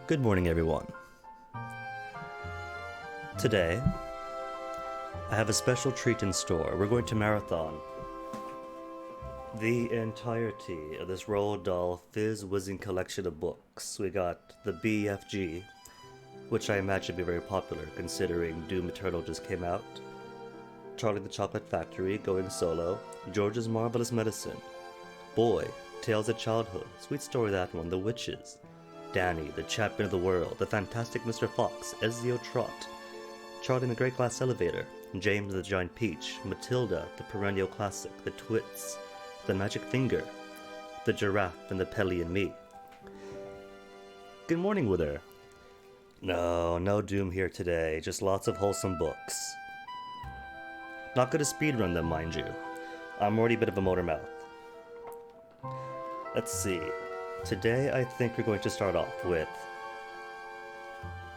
Good morning, everyone. Today, I have a special treat in store. We're going to marathon the entirety of this Roald Dahl Phizz-Whizzing collection of books. We got the BFG, which I imagine will be very popular considering Doom Eternal just came out, Charlie the Chocolate Factory, Going Solo, George's Marvelous Medicine, Boy, Tales of Childhood, Sweet Story That One, The Witches, Danny, the Champion of the World, The Fantastic Mr. Fox, Ezio Trot, Charlie and the Great Glass Elevator, James the Giant Peach, Matilda, the Perennial Classic, The Twits, The Magic Finger, The Giraffe and the Pelly and Me. Good morning, Wither. No Doom here today, just lots of wholesome books. Not gonna speedrun them, mind you. I'm already a bit of a motor mouth. Let's see. Today I think we're going to start off with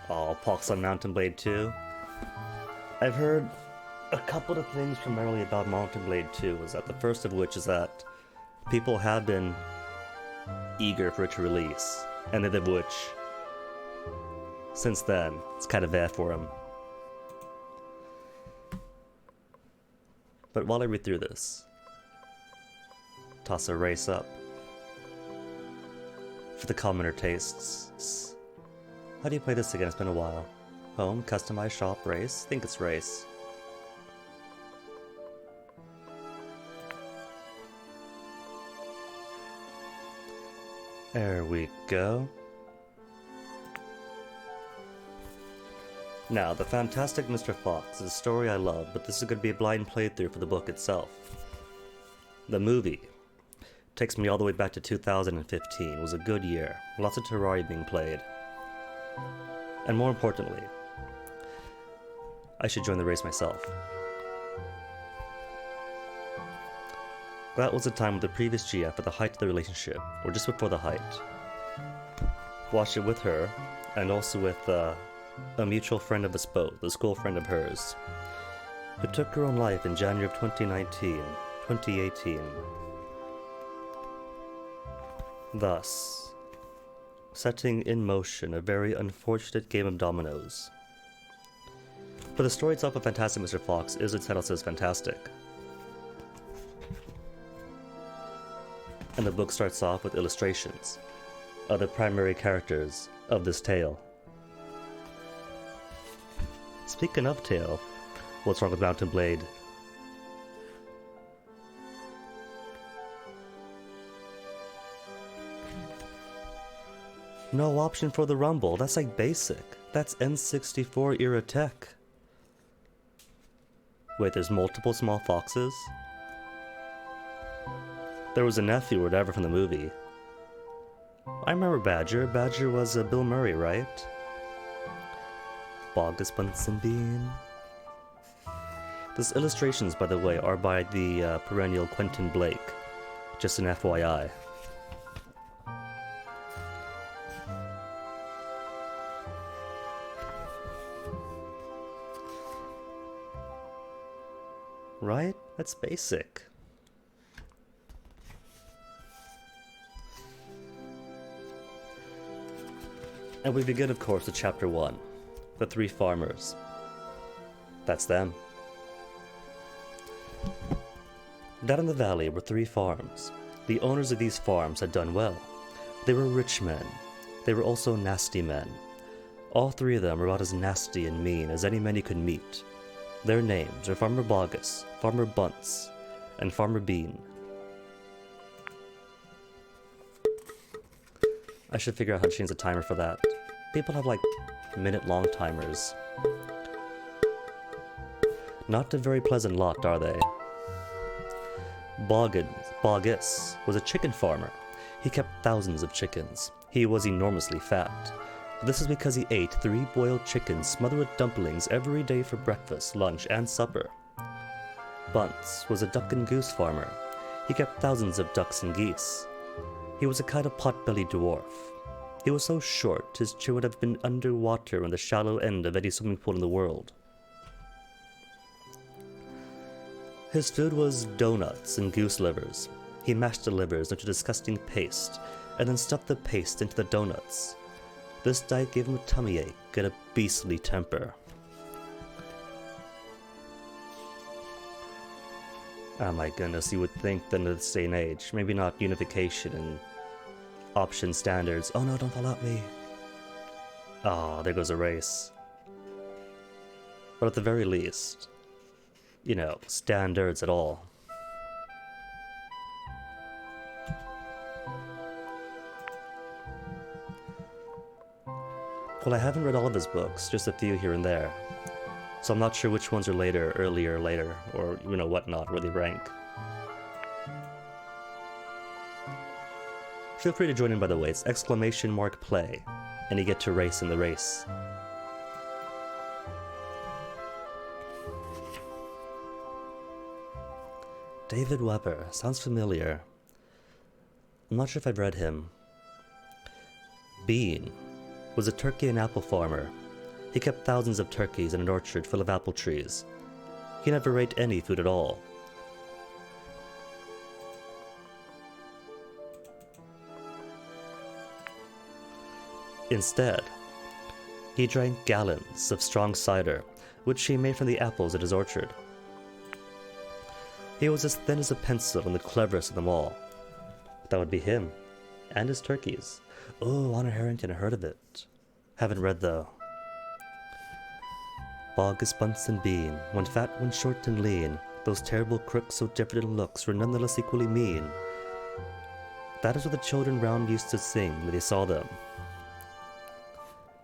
Pox on Mountain Blade 2. I've heard a couple of things primarily about Mountain Blade 2, is that the first of which is that people have been eager for it to release, and then of which, since then, it's kind of there for them. But while I read through this, toss a race up for the commoner tastes. How do you play this again? It's been a while. Home, customize, shop, race. I think it's race. There we go. Now, The Fantastic Mr. Fox is a story I love, but this is going to be a blind playthrough for the book itself. The movie takes me all the way back to 2015. It was a good year. Lots of Terraria being played. And more importantly, I should join the race myself. That was the time with the previous GF at the height of the relationship, or just before the height. Watched it with her, and also with a mutual friend of us both, a school friend of hers, who took her own life in January of 2018. Thus, setting in motion a very unfortunate game of dominoes. But the story itself of Fantastic Mr. Fox is, its title says, fantastic. And the book starts off with illustrations of the primary characters of this tale. Speaking of tale, what's wrong with Mountain Blade? No option for the rumble, that's like basic. That's N64 era tech. Wait, there's multiple small foxes? There was a nephew or whatever from the movie. I remember Badger. Badger was Bill Murray, right? Bogus Bunsen Bean. These illustrations, by the way, are by the perennial Quentin Blake. Just an FYI. Right? That's basic. And we begin, of course, with Chapter 1. The Three Farmers. That's them. Down in the valley were 3 farms. The owners of these farms had done well. They were rich men. They were also nasty men. All 3 of them were about as nasty and mean as any men you could meet. Their names are Farmer Bogus, Farmer Bunce, and Farmer Bean. I should figure out how to change the timer for that. People have like minute-long timers. Not a very pleasant lot, are they? Bogus was a chicken farmer. He kept thousands of chickens. He was enormously fat. This is because he ate 3 boiled chickens smothered with dumplings every day for breakfast, lunch, and supper. Bunce was a duck and goose farmer. He kept thousands of ducks and geese. He was a kind of pot-bellied dwarf. He was so short, his chin would have been underwater on the shallow end of any swimming pool in the world. His food was donuts and goose livers. He mashed the livers into disgusting paste, and then stuffed the paste into the donuts. This diet gave him a tummy ache and a beastly temper. Oh my goodness, you would think that in this day and age, maybe not unification and option standards. Oh no, don't fall out me. Ah, there goes a race. But at the very least, you know, standards at all. Well, I haven't read all of his books, just a few here and there. So I'm not sure which ones are later, earlier, later, or, you know, whatnot, where they rank. Feel free to join in, by the way. It's !play, and you get to race in the race. David Weber. Sounds familiar. I'm not sure if I've read him. Bean was a turkey and apple farmer. He kept thousands of turkeys in an orchard full of apple trees. He never ate any food at all. Instead, he drank gallons of strong cider, which he made from the apples at his orchard. He was as thin as a pencil and the cleverest of them all. That would be him, and his turkeys. Oh, Honor Harrington, I heard of it. Haven't read though. Bogus Bunce and Bean, one fat, one short and lean, those terrible crooks so different in looks were nonetheless equally mean. That is what the children round used to sing when they saw them.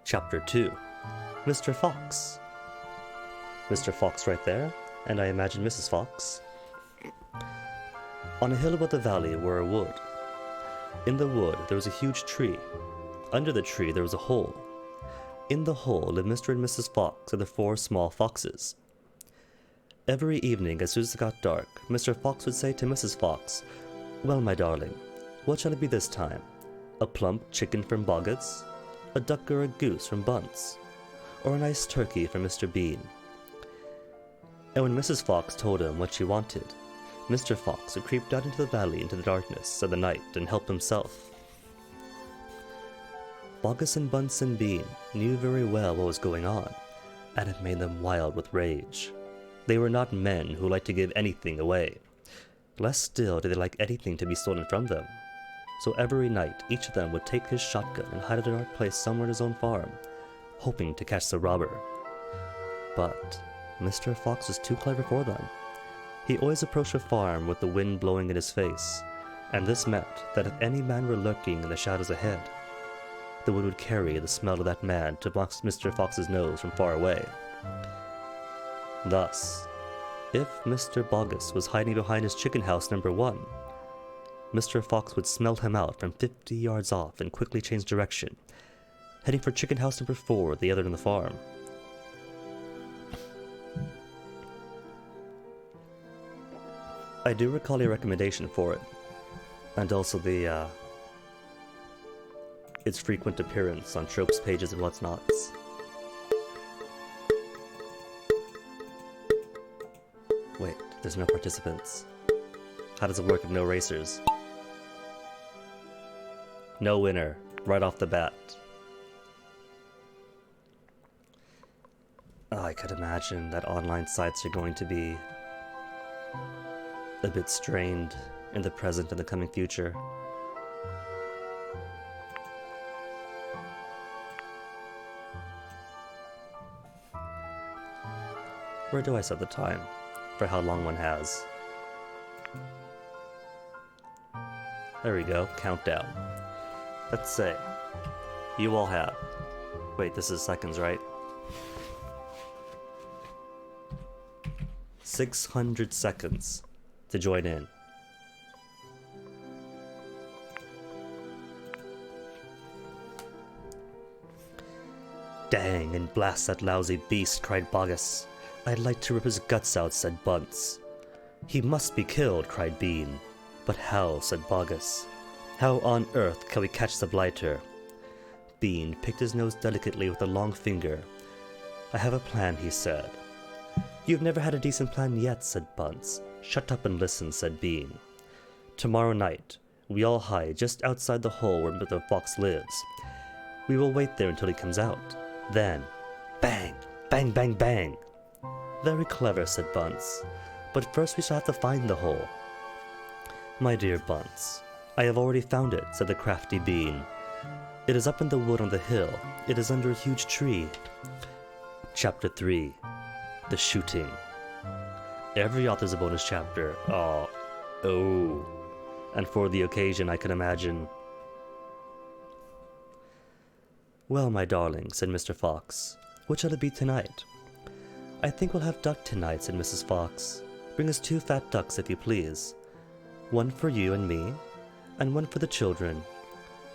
Chapter 2. Mr. Fox. Mr. Fox right there, and I imagine Mrs. Fox. On a hill above the valley were a wood. In the wood there was a huge tree. Under the tree there was a hole. In the hole lived Mr. and Mrs. Fox and the 4 small foxes. Every evening, as soon as it got dark, Mr. Fox would say to Mrs. Fox, "Well, my darling, what shall it be this time? A plump chicken from Boggett's? A duck or a goose from Bunce? Or a nice turkey from Mr. Bean?" And when Mrs. Fox told him what she wanted, Mr. Fox would creep down into the valley into the darkness of the night and help himself. Boggus and Bunce and Bean knew very well what was going on, and it made them wild with rage. They were not men who liked to give anything away. Less still did they like anything to be stolen from them. So every night, each of them would take his shotgun and hide at a dark place somewhere in his own farm, hoping to catch the robber. But Mr. Fox was too clever for them. He always approached a farm with the wind blowing in his face, and this meant that if any man were lurking in the shadows ahead, the wind would carry the smell of that man to Mr. Fox's nose from far away. Thus, if Mr. Boggus was hiding behind his chicken house number 1, Mr. Fox would smell him out from 50 yards off and quickly change direction, heading for chicken house number 4, the other in the farm. I do recall a recommendation for it, and also its frequent appearance on tropes pages and what's nots. Wait, there's no participants. How does it work with no racers? No winner, right off the bat. Oh, I could imagine that online sites are going to be a bit strained in the present and the coming future. Where do I set the time for how long one has? There we go, countdown. Let's say you all have, wait, this is seconds, right? 600 seconds to join in. "Dang and blast that lousy beast," cried Boggus. "I'd like to rip his guts out," said Bunce. "He must be killed," cried Bean. "But how?" said Boggus. "How on earth can we catch the blighter?" Bean picked his nose delicately with a long finger. "I have a plan," he said. "You've never had a decent plan yet," said Bunce. "Shut up and listen," said Bean. "Tomorrow night, we all hide just outside the hole where Mr. Fox lives. We will wait there until he comes out. Then, bang, bang, bang, bang." "Very clever," said Bunce. "But first we shall have to find the hole." "My dear Bunce, I have already found it," said the crafty Bean. "It is up in the wood on the hill. It is under a huge tree." Chapter 3. The Shooting. Every author's a bonus chapter. Oh. And for the occasion, I can imagine. "Well, my darling," said Mr. Fox, "what shall it be tonight?" "I think we'll have duck tonight," said Mrs. Fox. "Bring us 2 fat ducks, if you please. One for you and me, and one for the children."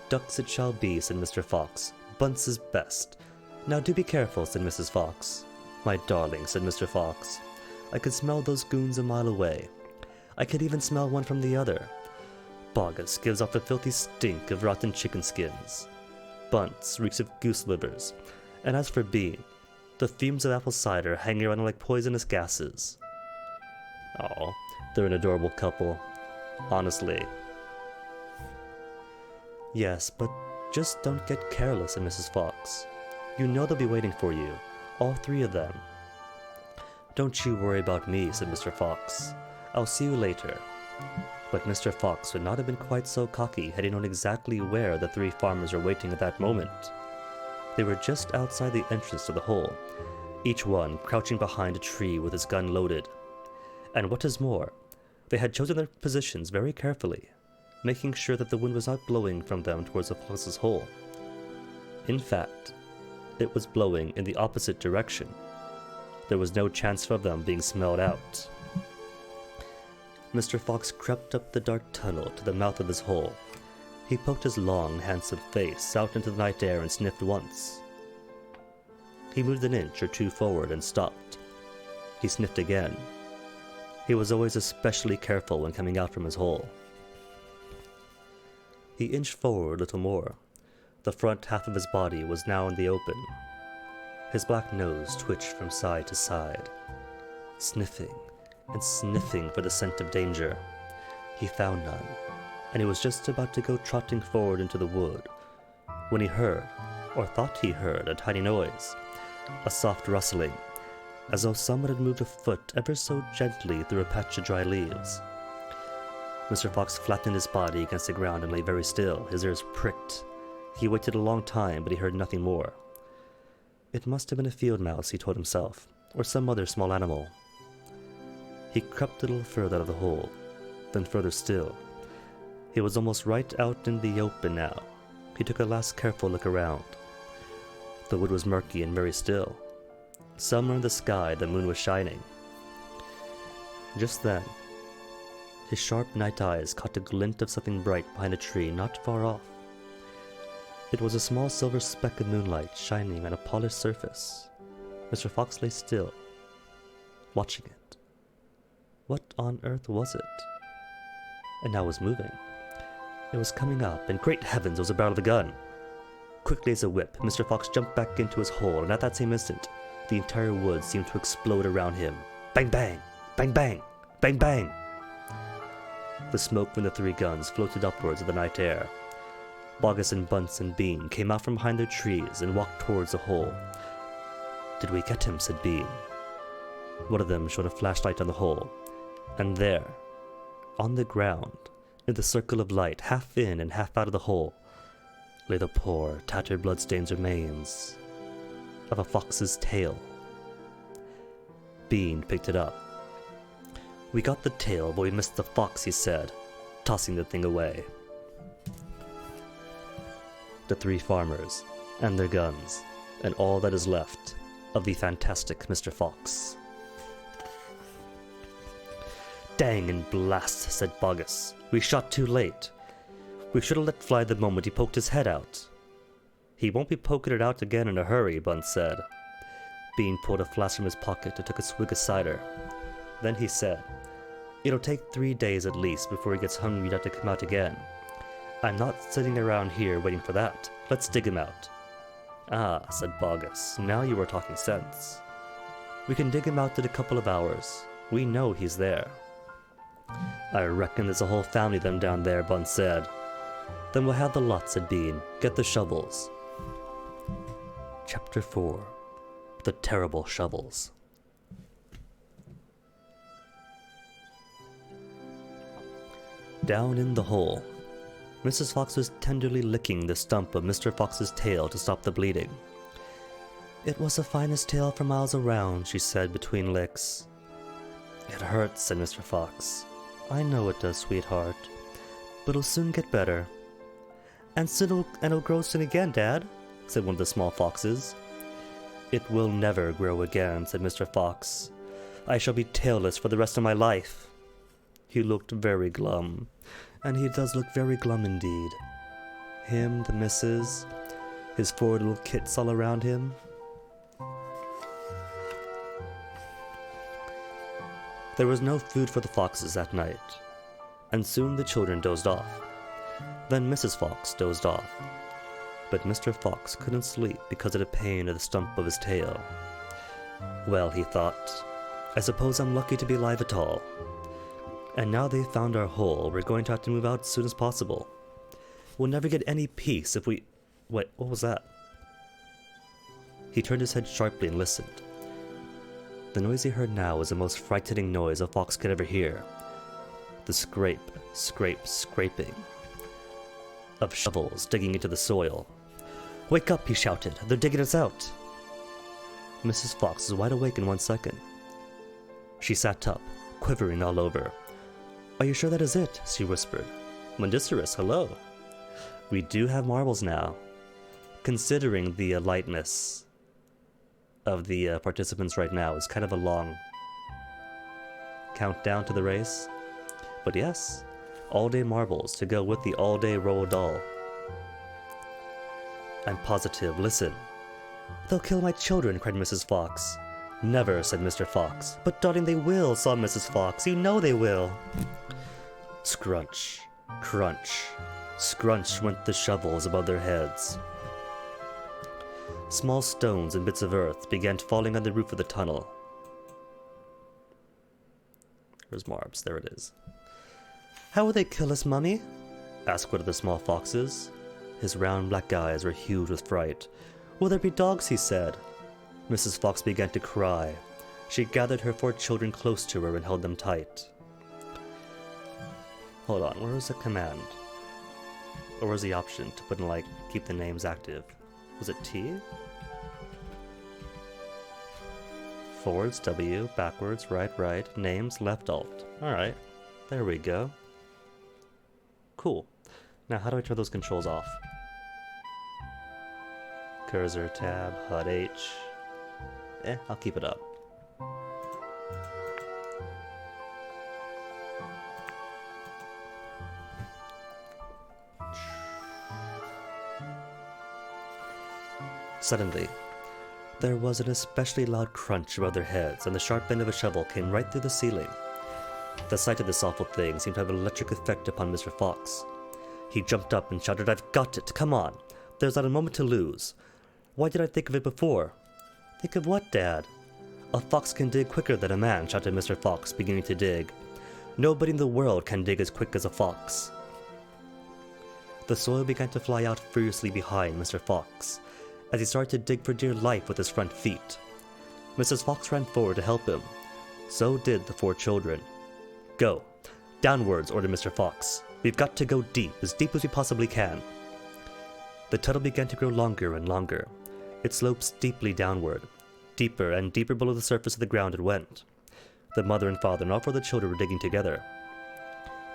"Ducks it shall be," said Mr. Fox. "Bunce's best. Now do be careful," said Mrs. Fox. "My darling," said Mr. Fox, "I could smell those goons a mile away. I could even smell one from the other. Boggus gives off a filthy stink of rotten chicken skins. Bunce reeks of goose livers. And as for Bean, the fumes of apple cider hang around like poisonous gases." Oh, they're an adorable couple. Honestly. "Yes, but just don't get careless," said Mrs. Fox. "You know they'll be waiting for you, all 3 of them." "Don't you worry about me," said Mr. Fox. "I'll see you later." But Mr. Fox would not have been quite so cocky had he known exactly where the 3 farmers were waiting at that moment. They were just outside the entrance to the hole, each one crouching behind a tree with his gun loaded. And what is more, they had chosen their positions very carefully, making sure that the wind was not blowing from them towards the fox's hole. In fact, it was blowing in the opposite direction. There was no chance of them being smelled out. Mr. Fox crept up the dark tunnel to the mouth of his hole. He poked his long, handsome face out into the night air and sniffed once. He moved an inch or two forward and stopped. He sniffed again. He was always especially careful when coming out from his hole. He inched forward a little more. The front half of his body was now in the open. His black nose twitched from side to side, sniffing and sniffing for the scent of danger. He found none, and he was just about to go trotting forward into the wood, when he heard, or thought he heard, a tiny noise, a soft rustling, as though someone had moved a foot ever so gently through a patch of dry leaves. Mr. Fox flattened his body against the ground and lay very still. His ears pricked. He waited a long time, but he heard nothing more. It must have been a field mouse, he told himself, or some other small animal. He crept a little further out of the hole, then further still. He was almost right out in the open now. He took a last careful look around. The wood was murky and very still. Somewhere in the sky the moon was shining. Just then, his sharp night eyes caught a glint of something bright behind a tree not far off. It was a small silver speck of moonlight shining on a polished surface. Mr. Fox lay still, watching it. What on earth was it? And now it was moving. It was coming up, and great heavens, it was a barrel of a gun. Quickly as a whip, Mr. Fox jumped back into his hole, and at that same instant, the entire woods seemed to explode around him. Bang bang! Bang bang! Bang bang! The smoke from the three guns floated upwards of the night air. Bogus and Bunce and Bean came out from behind their trees and walked towards the hole. "Did we get him?" said Bean. One of them shone a flashlight on the hole, and there, on the ground, in the circle of light, half in and half out of the hole, lay the poor, tattered bloodstained remains of a fox's tail. Bean picked it up. "We got the tail, but we missed the fox," he said, tossing the thing away. The three farmers, and their guns, and all that is left of the fantastic Mr. Fox. "Dang and blast," said Bogus. "We shot too late. We should have let fly the moment he poked his head out." "He won't be poking it out again in a hurry," Bunce said. Bean pulled a flask from his pocket and took a swig of cider. Then he said, "It'll take 3 days at least before he gets hungry enough to come out again. I'm not sitting around here waiting for that. Let's dig him out." "Ah," said Bogus, "now you are talking sense. We can dig him out in a couple of hours. We know he's there." "I reckon there's a whole family of them down there," Bunce said. "Then we'll have the lot," said Bean. "Get the shovels." Chapter 4. The Terrible Shovels. Down in the hole, Mrs. Fox was tenderly licking the stump of Mr. Fox's tail to stop the bleeding. "It was the finest tail for miles around," she said between licks. "It hurts," said Mr. Fox. "I know it does, sweetheart, but it'll soon get better." "And soon it'll grow soon again, Dad," said one of the small foxes. "It will never grow again," said Mr. Fox. "I shall be tailless for the rest of my life." He looked very glum, and he does look very glum indeed. Him, the missus, his 4 little kits all around him. There was no food for the foxes that night, and soon the children dozed off. Then Mrs. Fox dozed off, but Mr. Fox couldn't sleep because of the pain of the stump of his tail. "Well," he thought, "I suppose I'm lucky to be alive at all. And now they've found our hole, we're going to have to move out as soon as possible. We'll never get any peace if we—" Wait, what was that? He turned his head sharply and listened. The noise he heard now was the most frightening noise a fox could ever hear. The scrape, scrape, scraping of shovels digging into the soil. "Wake up," he shouted. "They're digging us out." Mrs. Fox was wide awake in 1 second. She sat up, quivering all over. "Are you sure that is it?" she whispered. "Mundicerus, hello. We do have marbles now. Considering the lightness of the participants right now is kind of a long countdown to the race. But yes, all-day marbles to go with the all-day Roald Dahl. I'm positive, listen. They'll kill my children, cried Mrs. Fox. Never, said Mr. Fox. But darling, they will, saw Mrs. Fox. You know they will. Scrunch, crunch, scrunch went the shovels above their heads. Small stones and bits of earth began falling on the roof of the tunnel. Where's Marbs? There it is. How will they kill us, Mummy? Asked one of the small foxes. His round black eyes were huge with fright. Will there be dogs? He said. Mrs. Fox began to cry. She gathered her 4 children close to her and held them tight. Hold on, where was the command? Or was the option to put in, like, keep the names active? Was it T? Forwards, W, backwards, right, names, left, alt. Alright, there we go. Cool. Now how do I turn those controls off? Cursor, tab, HUD, H. I'll keep it up. Suddenly, there was an especially loud crunch above their heads, and the sharp end of a shovel came right through the ceiling. The sight of this awful thing seemed to have an electric effect upon Mr. Fox. He jumped up and shouted, I've got it! Come on! There's not a moment to lose. Why did I think of it before? Think of what, Dad? A fox can dig quicker than a man, shouted Mr. Fox, beginning to dig. Nobody in the world can dig as quick as a fox. The soil began to fly out furiously behind Mr. Fox, as he started to dig for dear life with his front feet. Mrs. Fox ran forward to help him. So did the 4 children. Go. Downwards, ordered Mr. Fox. We've got to go deep as we possibly can. The tunnel began to grow longer and longer. It sloped steeply downward. Deeper and deeper below the surface of the ground it went. The mother and father and all 4 of the children were digging together.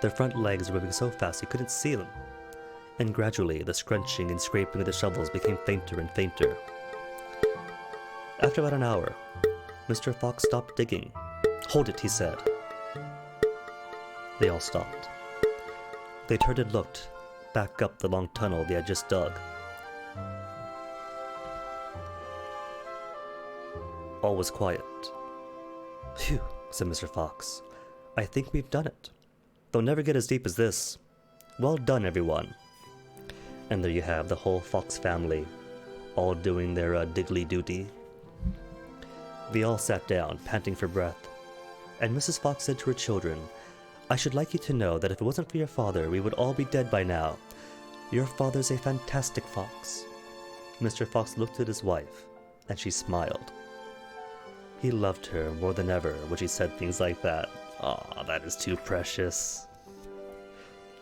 Their front legs were moving so fast you couldn't see them. And gradually, the scrunching and scraping of the shovels became fainter and fainter. After about an hour, Mr. Fox stopped digging. Hold it, he said. They all stopped. They turned and looked back up the long tunnel they had just dug. All was quiet. Phew, said Mr. Fox. I think we've done it. They'll never get as deep as this. Well done, everyone. And there you have the whole Fox family, all doing their diggly duty. They all sat down, panting for breath. And Mrs. Fox said to her children, I should like you to know that if it wasn't for your father, we would all be dead by now. Your father's a fantastic fox. Mr. Fox looked at his wife, and she smiled. He loved her more than ever when she said things like that. Aw, that is too precious.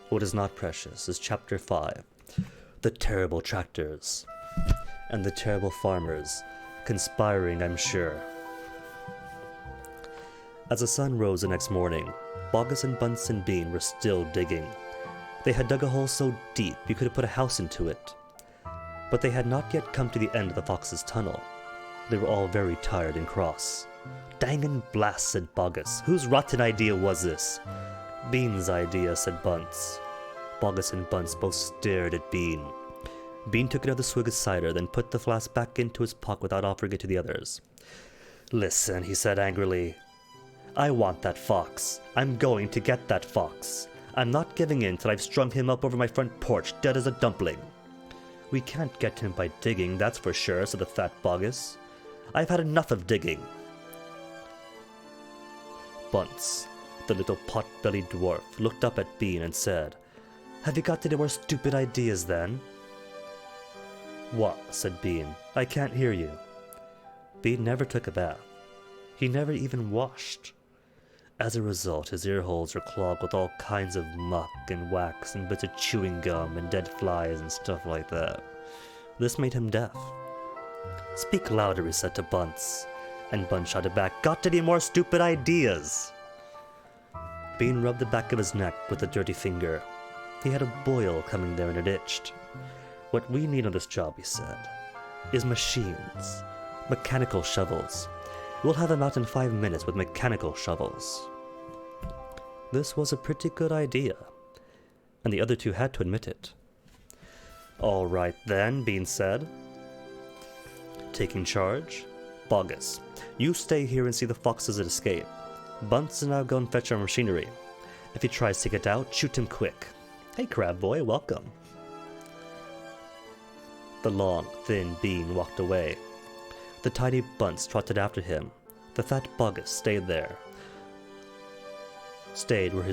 What is not precious is Chapter 5. The terrible tractors, and the terrible farmers, conspiring, I'm sure. As the sun rose the next morning, Bogus and Bunce and Bean were still digging. They had dug a hole so deep you could have put a house into it. But they had not yet come to the end of the fox's tunnel. They were all very tired and cross. Dang and blast, said Bogus. Whose rotten idea was this? Bean's idea, said Bunce. Bogus and Bunce both stared at Bean. Bean took another swig of cider, then put the flask back into his pocket without offering it to the others. Listen, he said angrily. I want that fox. I'm going to get that fox. I'm not giving in till I've strung him up over my front porch, dead as a dumpling. We can't get him by digging, that's for sure, said the fat Bogus. I've had enough of digging. Bunce, the little pot-bellied dwarf, looked up at Bean and said, Have you got any more stupid ideas, then? What? Said Bean. I can't hear you. Bean never took a bath. He never even washed. As a result, his ear holes were clogged with all kinds of muck and wax and bits of chewing gum and dead flies and stuff like that. This made him deaf. Speak louder, he said to Bunce. And Bunce shouted back, Got any more stupid ideas? Bean rubbed the back of his neck with a dirty finger. He had a boil coming there and it itched. What we need on this job, he said, is machines. Mechanical shovels. We'll have them out in 5 minutes with mechanical shovels. This was a pretty good idea, and the other two had to admit it. All right then, Bean said. Taking charge. Bogus, you stay here and see the foxes escape. Bunce and I'll go and fetch our machinery. If he tries to get out, shoot him quick. Hey, Crab Boy, welcome. The long, thin Bean walked away. The tiny Bunce trotted after him. The fat Bogus stayed there. Stayed where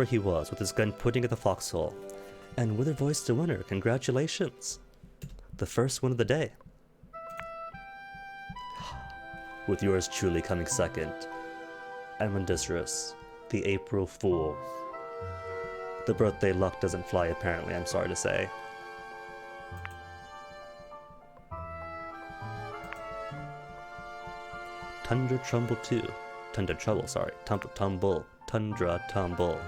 he was, with his gun pointing at the foxhole. And Wither voiced the winner. Congratulations. The first win of the day. With yours truly coming second. And Mendicious, the April Fool. The birthday luck doesn't fly apparently, I'm sorry to say. Tundra Tumble 2. Tundra Trouble, sorry. Tumble. Tundra Tumble.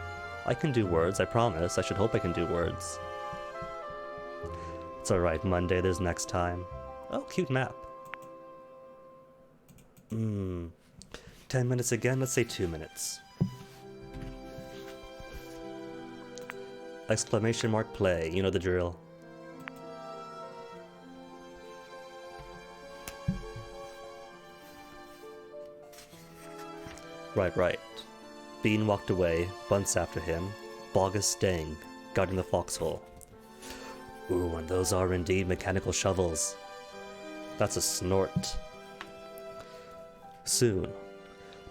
I can do words, I promise. I should hope I can do words. It's alright, Monday, there's next time. Oh, cute map. 10 minutes again, let's say 2 minutes. Exclamation mark play, you know the drill. Right. Bean walked away, Bunce after him, Bogus staying, guarding the foxhole. Ooh, and those are indeed mechanical shovels. That's a snort. Soon,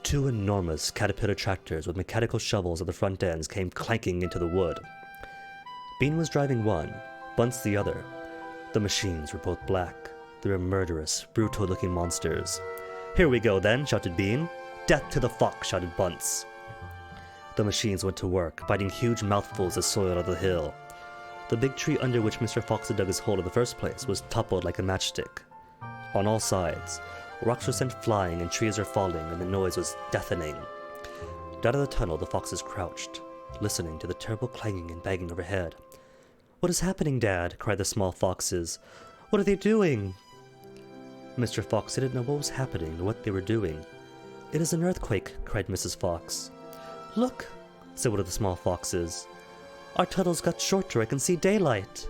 2 enormous caterpillar tractors with mechanical shovels at the front ends came clanking into the wood. Bean was driving one, Bunce the other. The machines were both black. They were murderous, brutal-looking monsters. Here we go then, shouted Bean. Death to the fox, shouted Bunce. The machines went to work, biting huge mouthfuls of soil out of the hill. The big tree under which Mr. Fox had dug his hole in the first place was toppled like a matchstick. On all sides, rocks were sent flying and trees were falling, and the noise was deafening. Down in the tunnel, the foxes crouched, listening to the terrible clanging and banging overhead. "What is happening, Dad?" cried the small foxes. "What are they doing?" Mr. Fox didn't know what was happening or what they were doing. "It is an earthquake," cried Mrs. Fox. "Look," said one of the small foxes. "Our tunnels got shorter, I can see daylight."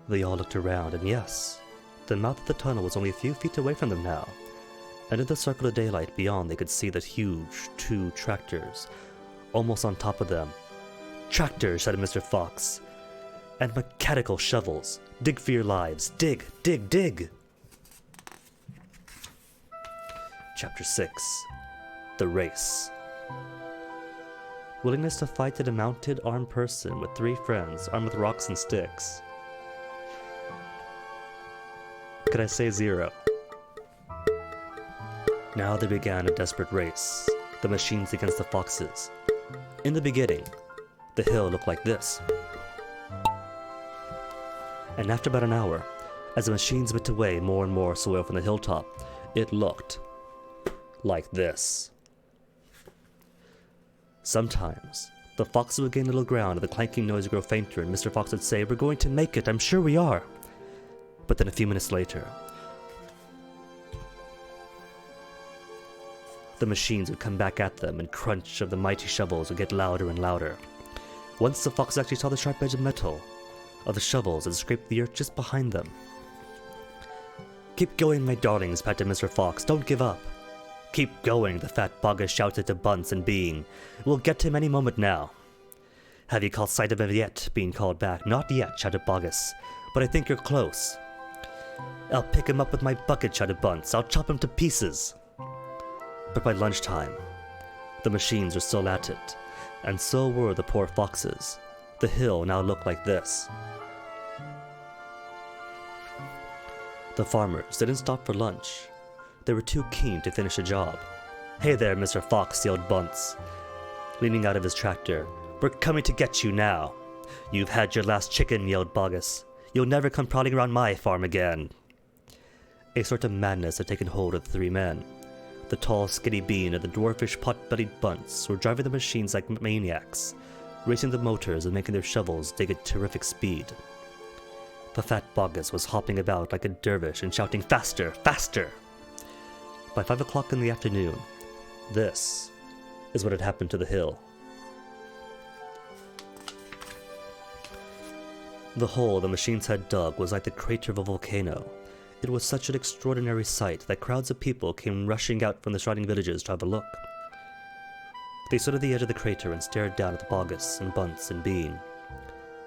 They all looked around, and yes, the mouth of the tunnel was only a few feet away from them now, and in the circle of daylight beyond they could see the huge 2 tractors, almost on top of them. "Tractors," shouted Mr. Fox, "and mechanical shovels. Dig for your lives. Dig, dig, dig!" Chapter 6. The Race. Willingness to fight a mounted, armed person with 3 friends, armed with rocks and sticks. Could I say 0? Now they began a desperate race, the machines against the foxes. In the beginning, the hill looked like this. And after about an hour, as the machines bit away more and more soil from the hilltop, it looked like this. Sometimes, the foxes would gain a little ground and the clanking noise would grow fainter, and Mr. Fox would say, "We're going to make it, I'm sure we are." But then a few minutes later, the machines would come back at them, and crunch of the mighty shovels would get louder and louder. Once the fox actually saw the sharp edge of metal of the shovels and scraped the earth just behind them. "Keep going, my darlings," panted Mr. Fox. "Don't give up." "Keep going," the fat Bogus shouted to Bunce and Bean. "We'll get him any moment now." "Have you caught sight of him yet?" Bean called back. "Not yet," shouted Bogus, "but I think you're close." "I'll pick him up with my bucket," shouted Bunce. "I'll chop him to pieces." But by lunchtime, the machines were still at it, and so were the poor foxes. The hill now looked like this. The farmers didn't stop for lunch. They were too keen to finish the job. "Hey there, Mr. Fox," yelled Bunce, leaning out of his tractor. "We're coming to get you now." "You've had your last chicken," yelled Bogus. "You'll never come prowling around my farm again." A sort of madness had taken hold of the 3 men. The tall, skinny Bean and the dwarfish, pot-bellied Bunce were driving the machines like maniacs, racing the motors and making their shovels dig at terrific speed. The fat Bogus was hopping about like a dervish and shouting, "Faster! Faster!" By 5 o'clock in the afternoon, this is what had happened to the hill. The hole the machines had dug was like the crater of a volcano. It was such an extraordinary sight that crowds of people came rushing out from the surrounding villages to have a look. They stood at the edge of the crater and stared down at the Bogus and Bunce and Bean.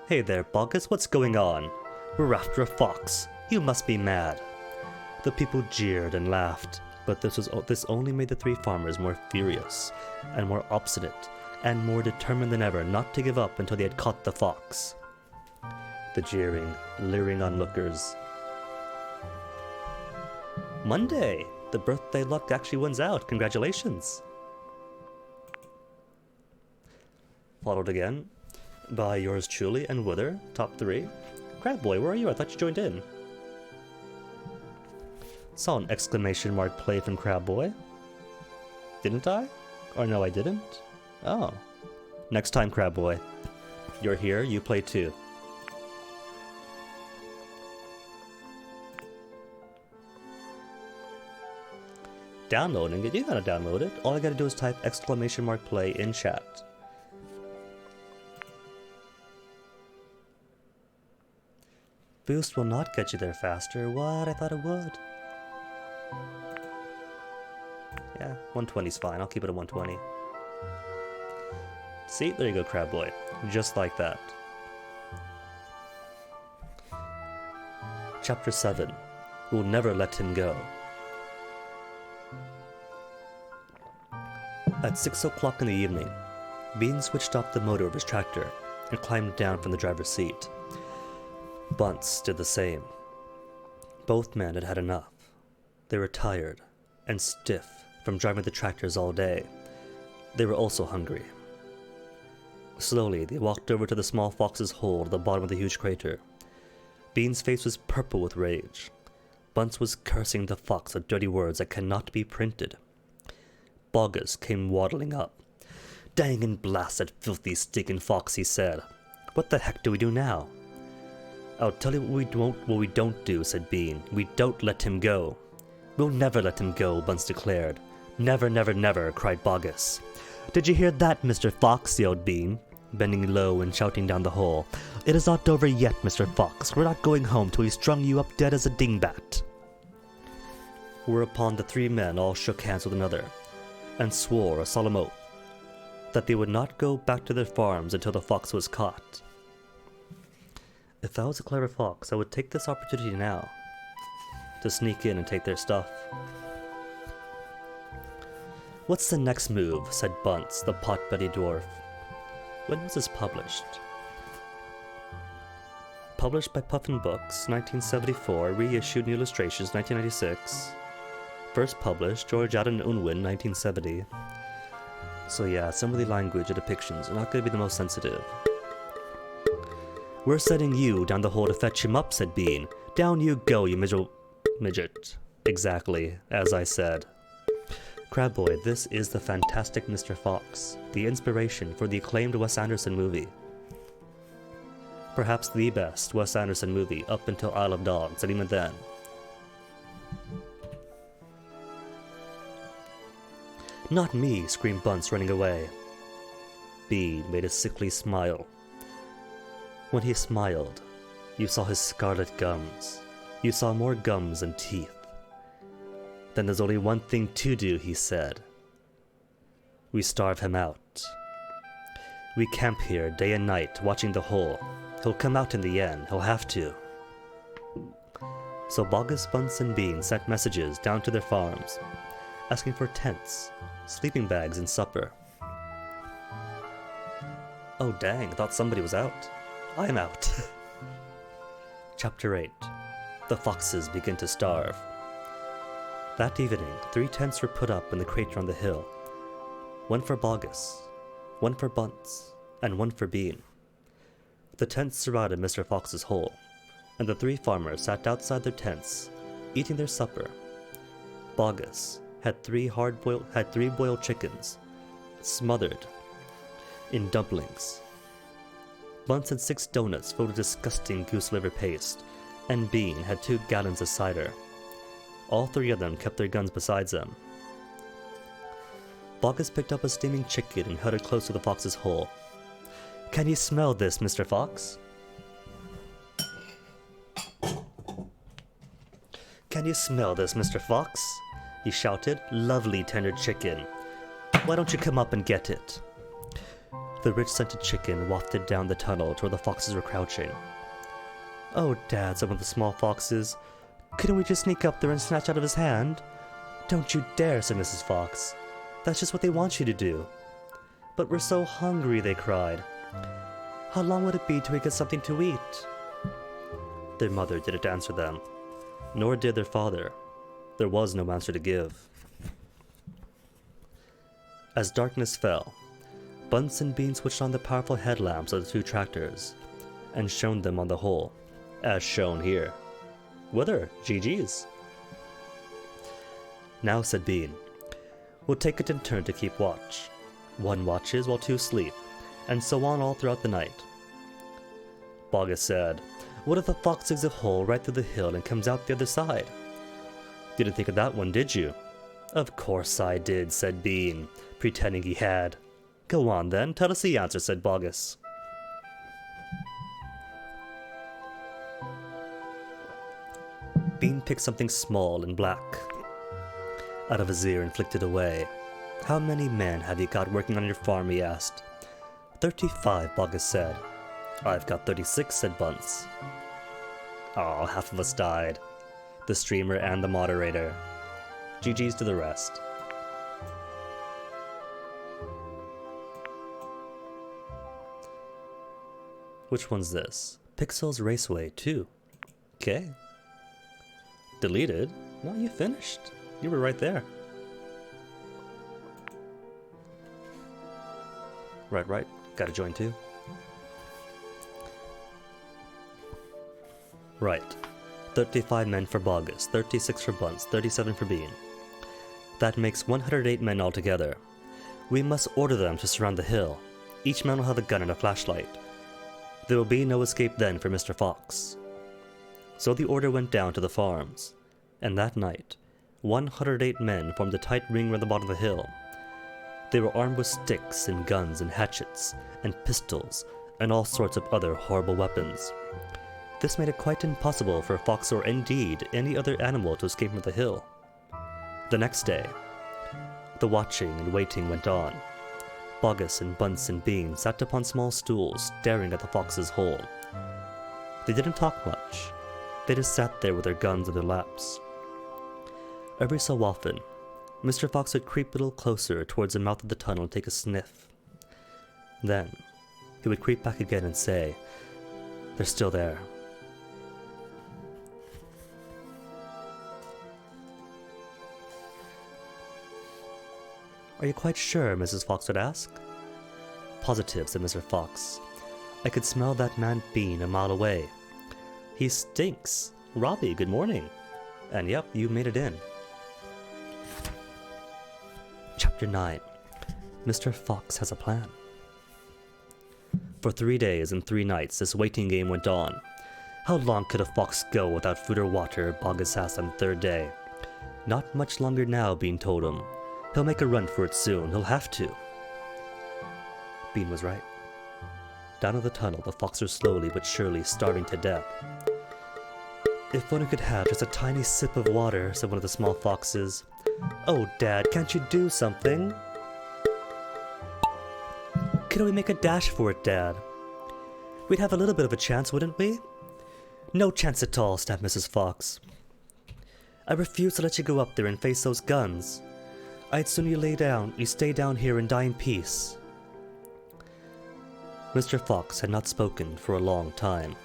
"Hey there, Bogus, what's going on? We're after a fox. You must be mad." The people jeered and laughed, but this only made the three farmers more furious, and more obstinate, and more determined than ever not to give up until they had caught the fox. The jeering, leering onlookers. "Monday! The birthday luck actually wins out. Congratulations!" Followed again by yours truly and Wither, top 3. Crab Boy, where are you? I thought you joined in. Saw an exclamation mark play from Crab Boy. Didn't I? Or no, I didn't? Oh. Next time, Crab Boy. You're here, you play too. Downloading it? You gotta download it. All I gotta do is type exclamation mark play in chat. Boost will not get you there faster. What? I thought it would. Yeah, 120's fine. I'll keep it at 120. See? There you go, Crab Boy. Just like that. Chapter 7. We'll never let him go. At 6 o'clock in the evening, Bean switched off the motor of his tractor and climbed down from the driver's seat. Bunce did the same. Both men had had enough. They were tired and stiff from driving the tractors all day. They were also hungry. Slowly, they walked over to the small fox's hole at the bottom of the huge crater. Bean's face was purple with rage. Bunce was cursing the fox with dirty words that cannot be printed. Bogus came waddling up. "Dang and blast that filthy stinking fox," he said. "What the heck do we do now?" "I'll tell you what we don't do," said Bean. "We don't let him go." "We'll never let him go," Bunce declared. "Never, never, never," cried Bogus. "Did you hear that, Mr. Fox?" yelled Bean, bending low and shouting down the hole. "It is not over yet, Mr. Fox. We're not going home till we've strung you up dead as a dingbat." Whereupon the three men all shook hands with another, and swore a solemn oath that they would not go back to their farms until the fox was caught. If I was a clever fox, I would take this opportunity now to sneak in and take their stuff. "What's the next move?" said Bunce, the pot-belly dwarf. When was this published? Published by Puffin Books, 1974, reissued in illustrations, 1996. First published, George Adam Unwin, 1970. So yeah, some of the language and depictions are not going to be the most sensitive. "We're sending you down the hole to fetch him up," said Bean. "Down you go, you midget." Exactly, as I said. Crab Boy, this is the fantastic Mr. Fox, the inspiration for the acclaimed Wes Anderson movie. Perhaps the best Wes Anderson movie up until Isle of Dogs, and even then. "Not me," screamed Bunce, running away. Bean made a sickly smile. When he smiled, you saw his scarlet gums. You saw more gums than teeth. "Then there's only one thing to do," he said. "We starve him out. We camp here day and night, watching the hole. He'll come out in the end. He'll have to." So Bogus, Bunce, and Bean sent messages down to their farms, asking for tents, sleeping bags, and supper. Oh dang, I thought somebody was out. I'm out. Chapter 8. The Foxes Begin to Starve. That evening, 3 tents were put up in the crater on the hill. One for Bogus, one for Bunce, and one for Bean. The tents surrounded Mr. Fox's hole, and the 3 farmers sat outside their tents, eating their supper. Bogus had 3 boiled chickens, smothered in dumplings. Bunce had 6 donuts filled with disgusting goose liver paste, and Bean had 2 gallons of cider. All 3 of them kept their guns beside them. Bogus picked up a steaming chicken and held it close to the fox's hole. "Can you smell this, Mr. Fox?" "Can you smell this, Mr. Fox?" he shouted. "Lovely tender chicken. Why don't you come up and get it?" The rich scented chicken wafted down the tunnel to where the foxes were crouching. "Oh, Dad," said one of the small foxes. "Couldn't we just sneak up there and snatch out of his hand?" "Don't you dare," said Mrs. Fox. "That's just what they want you to do." "But we're so hungry," they cried. "How long would it be till we get something to eat?" Their mother didn't answer them, nor did their father. There was no answer to give. As darkness fell, Bunce and Bean switched on the powerful headlamps of the 2 tractors and shone them on the hole, as shown here. "Whither? GG's." "Now," said Bean, "we'll take it in turn to keep watch. 1 watches while 2 sleep, and so on all throughout the night." Bogus said, "What if the fox digs a hole right through the hill and comes out the other side?" "Didn't think of that one, did you?" "Of course I did," said Bean, pretending he had. "Go on then, tell us the answer," said Bogus. Bean picked something small and black out of his ear and flicked it away. "How many men have you got working on your farm?" he asked. 35, Bogus said. "I've got 36, said Bunce. Aw, half of us died. The streamer and the moderator. GG's to the rest. Which one's this? Pixels Raceway 2. Okay. Deleted? No, you finished. You were right there. Right. Gotta join too. Right. 35 men for Bogus, 36 for Bunce, 37 for Bean. That makes 108 men altogether. We must order them to surround the hill. Each man will have a gun and a flashlight. There will be no escape then for Mr. Fox. So the order went down to the farms, and that night, 108 men formed a tight ring around the bottom of the hill. They were armed with sticks and guns and hatchets and pistols and all sorts of other horrible weapons. This made it quite impossible for a fox or indeed any other animal to escape from the hill. The next day, the watching and waiting went on. Bogus and Bunce and Bean sat upon small stools staring at the fox's hole. They didn't talk much. They just sat there with their guns in their laps. Every so often, Mr. Fox would creep a little closer towards the mouth of the tunnel and take a sniff. Then, he would creep back again and say, "They're still there." "Are you quite sure?" Mrs. Fox would ask. "Positive," said Mr. Fox. "I could smell that man Bean a mile away. He stinks. Robbie, good morning." And yep, you made it in. Chapter 9. Mr. Fox has a plan. For 3 days and 3 nights this waiting game went on. How long could a fox go without food or water? Bogus asked on the 3rd day. Not much longer now, Bean told him. He'll make a run for it soon. He'll have to. Bean was right. Down in the tunnel, the fox was slowly but surely starving to death. "If only could have just a tiny sip of water," said one of the small foxes. "Oh, Dad, can't you do something?" "Couldn't we make a dash for it, Dad? We'd have a little bit of a chance, wouldn't we?" "No chance at all," snapped Mrs. Fox. "I refuse to let you go up there and face those guns. I'd sooner you stay down here and die in peace." Mr. Fox had not spoken for a long time.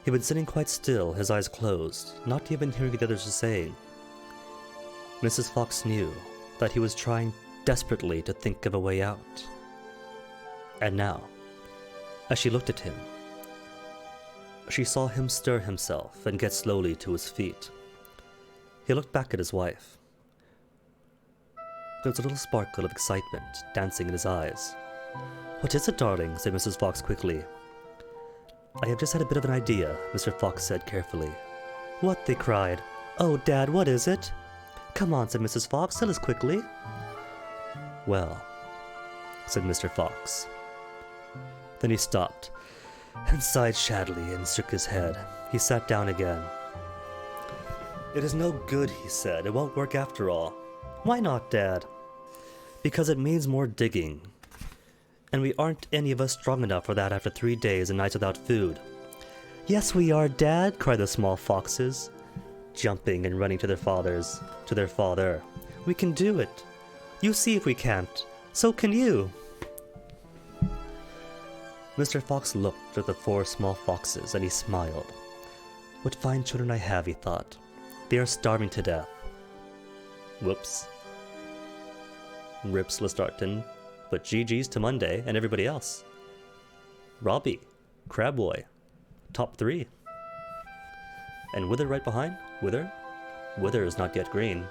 He'd been sitting quite still, his eyes closed, not even hearing what the others were saying. Mrs. Fox knew that he was trying desperately to think of a way out. And now, as she looked at him, she saw him stir himself and get slowly to his feet. He looked back at his wife. There was a little sparkle of excitement dancing in his eyes. "What is it, darling?" said Mrs. Fox quickly. I have just had a bit of an idea, Mr. Fox said carefully. What? They cried. Oh, Dad, what is it? Come on, said Mrs. Fox, tell us quickly. Well, said Mr. Fox. Then he stopped and sighed sadly and shook his head. He sat down again. It is no good, he said. It won't work after all. Why not, Dad? Because it means more digging. And we aren't any of us strong enough for that after 3 days and nights without food. Yes, we are, Dad, cried the small foxes, jumping and running to their father. We can do it. You see if we can't. So can you. Mr. Fox looked at the 4 small foxes and he smiled. What fine children I have, he thought. They are starving to death. Whoops. Rips Lestarton, but GG's to Monday and everybody else. Robbie, Crabboy, top 3. And Wither right behind. Wither? Wither is not yet green.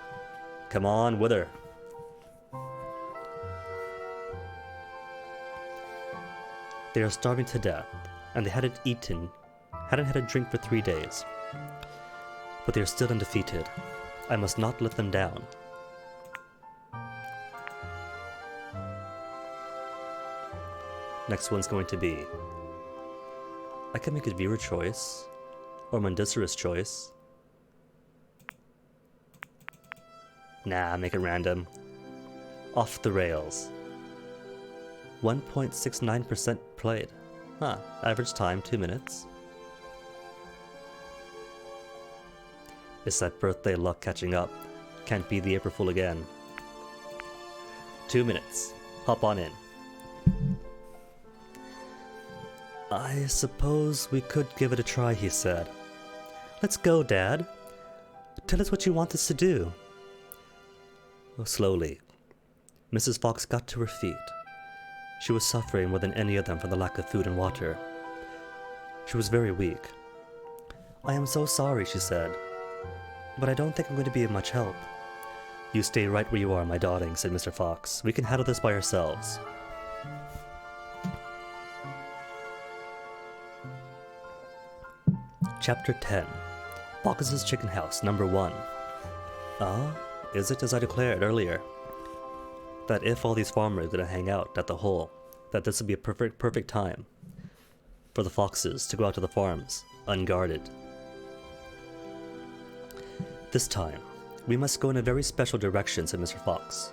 Come on, Wither. They are starving to death, and they hadn't had a drink for 3 days. But they are still undefeated. I must not let them down. Next one's going to be... I can make a viewer choice, or Mundicerous choice. Nah, make it random. Off the rails. 1.69% played. Huh, average time 2 minutes. It's that birthday luck catching up. Can't be the April Fool again. 2 minutes. Hop on in. I suppose we could give it a try, he said. Let's go, Dad. Tell us what you want us to do. Slowly, Mrs. Fox got to her feet. She was suffering more than any of them from the lack of food and water. She was very weak. I am so sorry, she said, but I don't think I'm going to be of much help. You stay right where you are, my darling, said Mr. Fox. We can handle this by ourselves. Chapter 10. Fox's Chicken House, number 1. Is it as I declared earlier? That if all these farmers are going to hang out at the hole, that this would be a perfect time for the foxes to go out to the farms, unguarded. This time, we must go in a very special direction, said Mr. Fox,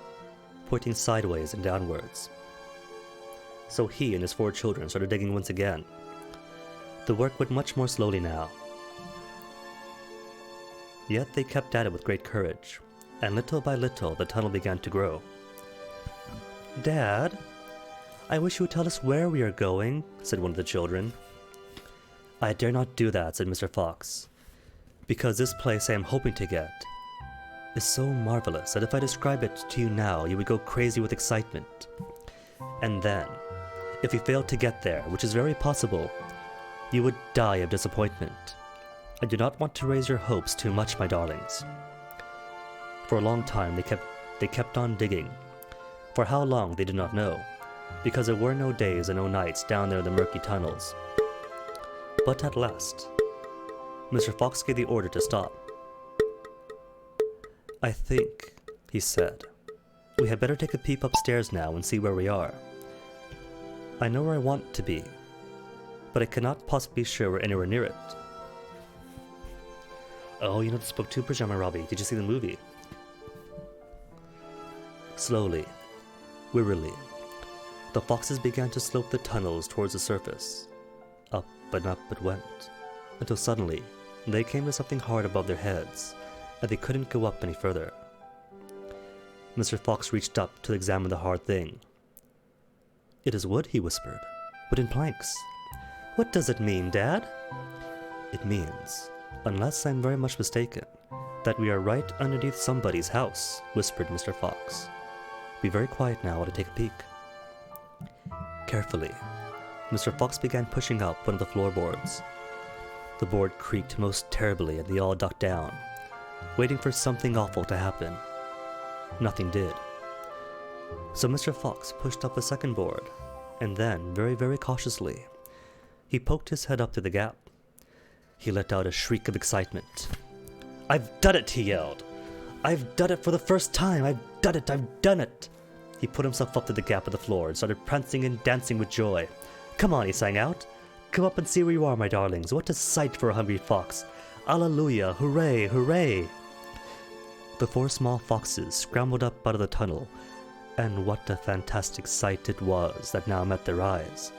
pointing sideways and downwards. So he and his 4 children started digging once again. The work went much more slowly now. Yet they kept at it with great courage, and little by little the tunnel began to grow. Dad, I wish you would tell us where we are going, said one of the children. I dare not do that, said Mr. Fox, because this place I am hoping to get is so marvelous that if I describe it to you now, you would go crazy with excitement. And then, if we failed to get there, which is very possible, you would die of disappointment. I do not want to raise your hopes too much, my darlings. For a long time they kept on digging. For how long they did not know, because there were no days and no nights down there in the murky tunnels. But at last, Mr. Fox gave the order to stop. I think, he said, we had better take a peep upstairs now and see where we are. I know where I want to be, but I cannot possibly be sure we're anywhere near it. Oh, you know this book too, Pajama Robbie. Did you see the movie? Slowly, wearily, the foxes began to slope the tunnels towards the surface. Up and up it went, until suddenly they came to something hard above their heads, and they couldn't go up any further. Mr. Fox reached up to examine the hard thing. It is wood, he whispered, but in planks. What does it mean, Dad? It means, unless I'm very much mistaken, that we are right underneath somebody's house, whispered Mr. Fox. Be very quiet now while I take a peek. Carefully, Mr. Fox began pushing up one of the floorboards. The board creaked most terribly and they all ducked down, waiting for something awful to happen. Nothing did. So Mr. Fox pushed up a second board, and then, very, very cautiously, He poked his head up through the gap. He let out a shriek of excitement. "I've done it!" he yelled. "I've done it for the first time! I've done it! I've done it!" He put himself up to the gap of the floor and started prancing and dancing with joy. "Come on," he sang out. "Come up and see where you are, my darlings. What a sight for a hungry fox! Alleluia! Hooray! Hooray!" The 4 small foxes scrambled up out of the tunnel, and what a fantastic sight it was that now met their eyes.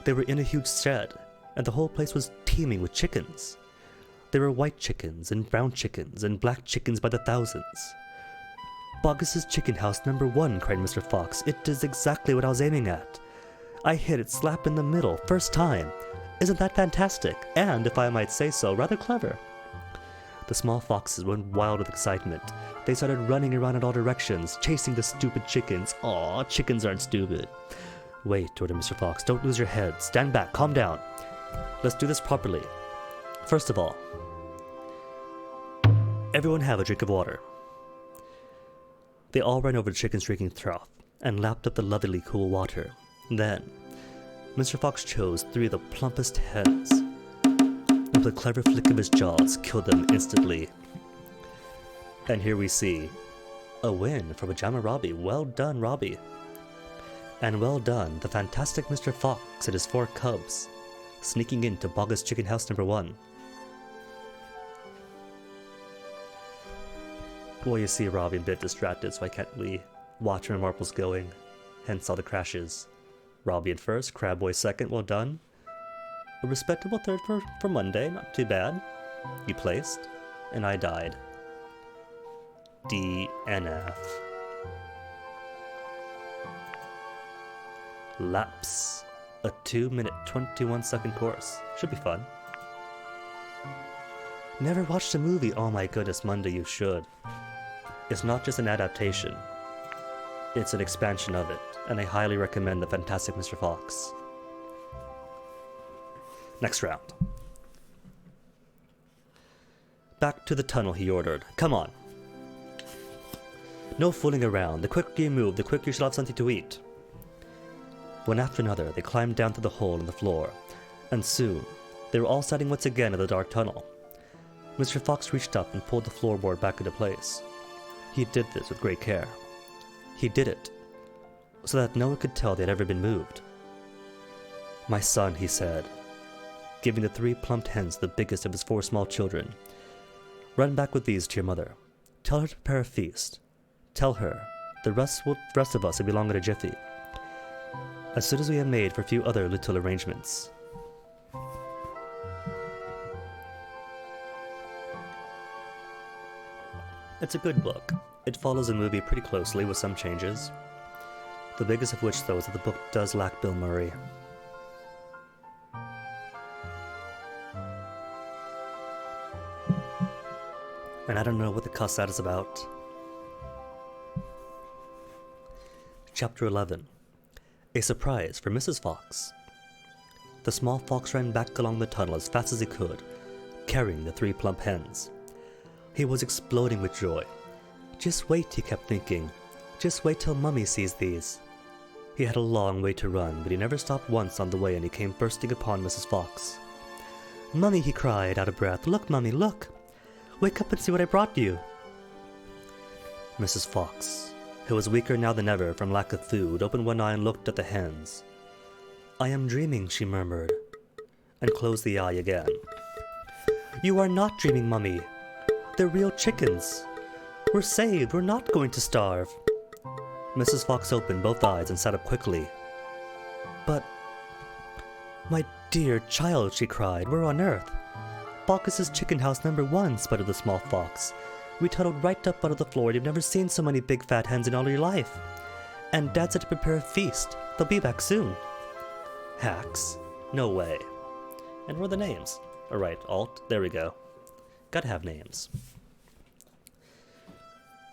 They were in a huge shed, and the whole place was teeming with chickens. There were white chickens, and brown chickens, and black chickens by the thousands. "Boggis's chicken house number 1, cried Mr. Fox. "It is exactly what I was aiming at. I hit it slap in the middle, first time. Isn't that fantastic? And, if I might say so, rather clever." The small foxes went wild with excitement. They started running around in all directions, chasing the stupid chickens. Aw, chickens aren't stupid. "Wait," ordered Mr. Fox. "Don't lose your head. Stand back. Calm down. Let's do this properly. First of all, everyone have a drink of water." They all ran over the chicken's drinking trough and lapped up the lovely cool water. Then, Mr. Fox chose 3 of the plumpest hens, and with a clever flick of his jaws, killed them instantly. And here we see a win for Pajama Robbie. Well done, Robbie. And well done, the fantastic Mr. Fox and his 4 cubs, sneaking into Boggis's chicken house number 1. Well, you see Robbie a bit distracted, so I can't really watch where Marple's going, hence all the crashes. Robbie in first, Crabboy second, well done. A respectable third for Monday, not too bad. You placed, and I died. DNF. Laps. A 2-minute, 21-second course. Should be fun. Never watched the movie? Oh my goodness, Monday, you should. It's not just an adaptation. It's an expansion of it, and I highly recommend The Fantastic Mr. Fox. Next round. "Back to the tunnel," he ordered. "Come on. No fooling around. The quicker you move, the quicker you shall have something to eat." One after another, they climbed down through the hole in the floor, and soon, they were all standing once again in the dark tunnel. Mr. Fox reached up and pulled the floorboard back into place. He did this with great care. He did it so that no one could tell they had ever been moved. "My son," he said, giving the 3 plump hens the biggest of his 4 small children, "run back with these to your mother. Tell her to prepare a feast. Tell her the rest of us will belong in a jiffy, as soon as we have made for a few other little arrangements." It's a good book. It follows the movie pretty closely with some changes. The biggest of which, though, is that the book does lack Bill Murray. And I don't know what the cuss that is about. Chapter 11. A surprise for Mrs. Fox. The small fox ran back along the tunnel as fast as he could, carrying the 3 plump hens. He was exploding with joy. Just wait, he kept thinking. Just wait till Mummy sees these. He had a long way to run, but he never stopped once on the way, and he came bursting upon Mrs. Fox. "Mummy," he cried, out of breath. "Look, Mummy, look! Wake up and see what I brought you!" Mrs. Fox, who was weaker now than ever from lack of food, opened one eye and looked at the hens. "I am dreaming," she murmured, and closed the eye again. "You are not dreaming, Mummy. They're real chickens. We're saved. We're not going to starve." Mrs. Fox opened both eyes and sat up quickly. "But, my dear child," she cried, "where on earth?" "Boggis's chicken house number 1, sputtered the small fox. "We tunneled right up out of the floor, and you've never seen so many big fat hens in all your life. And Dad said to prepare a feast. They'll be back soon." Hacks? No way. And where are the names? Alright, Alt, there we go. Gotta have names.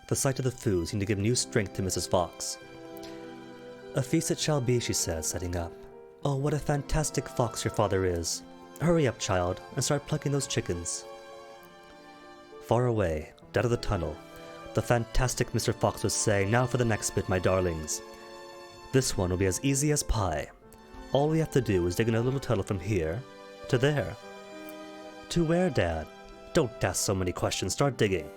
The sight of the food seemed to give new strength to Mrs. Fox. "A feast it shall be," she said, setting up. "Oh, what a fantastic fox your father is. Hurry up, child, and start plucking those chickens." Far away, down of the tunnel, the fantastic Mr. Fox was saying, "Now for the next bit, my darlings. This one will be as easy as pie. All we have to do is dig another little tunnel from here to there. To where, Dad? Don't ask so many questions. Start digging.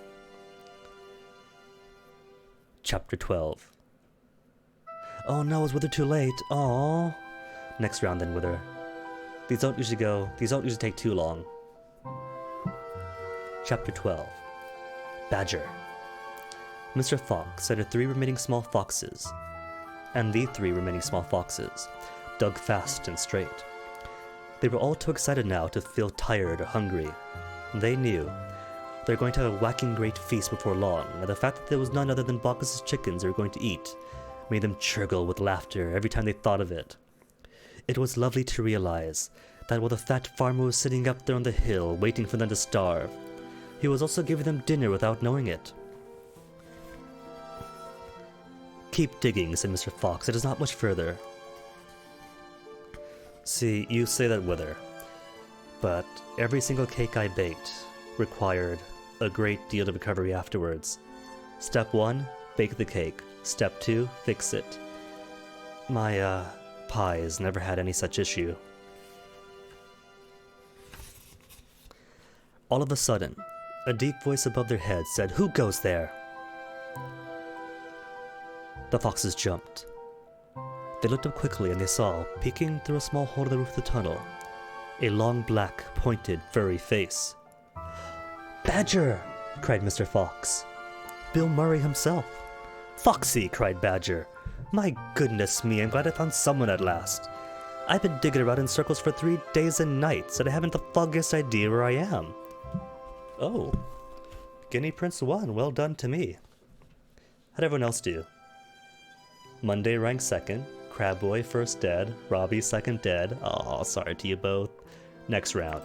Chapter 12. Oh no, is Wither too late? Aww. Next round then, Wither. These don't usually take too long. Chapter 12. Badger. Mr. Fox and the 3 remaining small foxes, dug fast and straight. They were all too excited now to feel tired or hungry. They knew they were going to have a whacking great feast before long, and the fact that there was none other than Bacchus's chickens they were going to eat made them churgle with laughter every time they thought of it. It was lovely to realize that while the fat farmer was sitting up there on the hill waiting for them to starve, he was also giving them dinner without knowing it. Keep digging, said Mr. Fox. It is not much further. See, you say that, Wither, but every single cake I baked required a great deal of recovery afterwards. Step 1, bake the cake. Step 2, fix it. My, pies never had any such issue. All of a sudden, a deep voice above their heads said, "Who goes there?" The foxes jumped. They looked up quickly and they saw, peeking through a small hole in the roof of the tunnel, a long black, pointed, furry face. "Badger!" cried Mr. Fox. Bill Murray himself. "Foxy!" cried Badger. "My goodness me, I'm glad I found someone at last. I've been digging around in circles for 3 days and nights, and I haven't the foggiest idea where I am." "Oh, Guinea Prince won. Well done to me. How'd everyone else do?" Monday ranked 2nd, Crabboy 1st dead, Robbie 2nd dead. Aw, sorry to you both. Next round.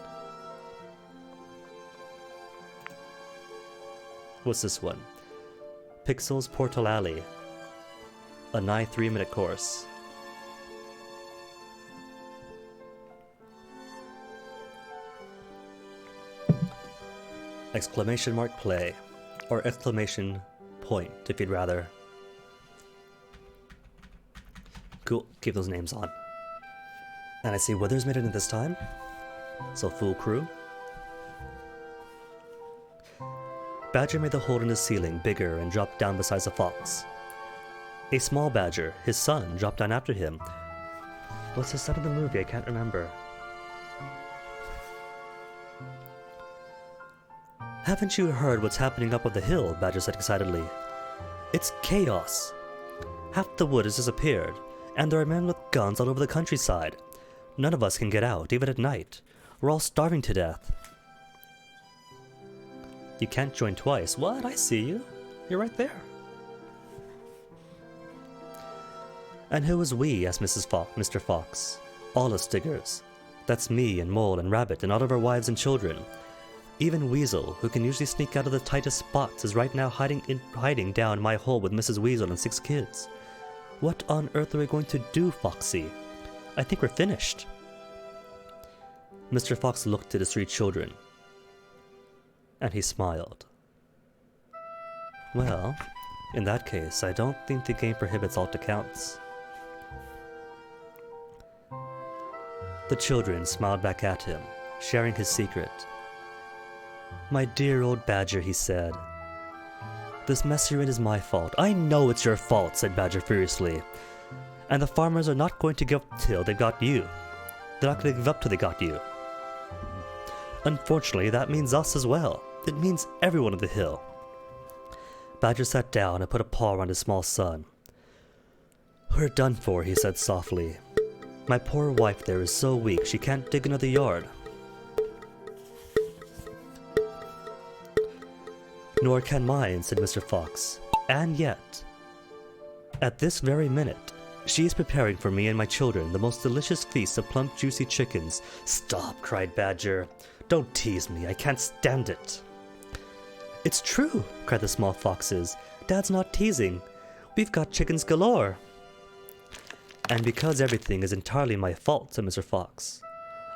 What's this one? Pixel's Portal Alley. A nigh 3-minute course. Exclamation mark play, or exclamation point if you'd rather. Cool, keep those names on. And I see Withers made it in this time, so full crew. Badger made the hole in the ceiling bigger and dropped down beside the fox. A small badger, his son, dropped down after him. What's the set of the movie? I can't remember. "Haven't you heard what's happening up on the hill?" Badger said excitedly. "It's chaos. Half the wood has disappeared, and there are men with guns all over the countryside. None of us can get out, even at night. We're all starving to death." "You can't join twice." "What? I see you. You're right there." "And who is we?" asked Mr. Fox. "All us diggers. That's me and Mole and Rabbit and all of our wives and children. Even Weasel, who can usually sneak out of the tightest spots, is right now hiding down my hole with Mrs. Weasel and 6 kids. What on earth are we going to do, Foxy? I think we're finished." Mr. Fox looked at his 3 children, and he smiled. "Well, in that case, I don't think the game prohibits alt accounts." The children smiled back at him, sharing his secret. "My dear old Badger," he said. "This mess you're in is my fault." "I know it's your fault," said Badger furiously. "And the farmers are not going to give up till they got you. They're not going to give up till they got you. Unfortunately, that means us as well. It means everyone on the hill." Badger sat down and put a paw around his small son. "We're done for," he said softly. "My poor wife there is so weak she can't dig another yard." "Nor can mine," said Mr. Fox. "And yet, at this very minute, she is preparing for me and my children the most delicious feast of plump, juicy chickens." "Stop," cried Badger. "Don't tease me. I can't stand it." "It's true," cried the small foxes. "Dad's not teasing. We've got chickens galore." "And because everything is entirely my fault," said Mr. Fox,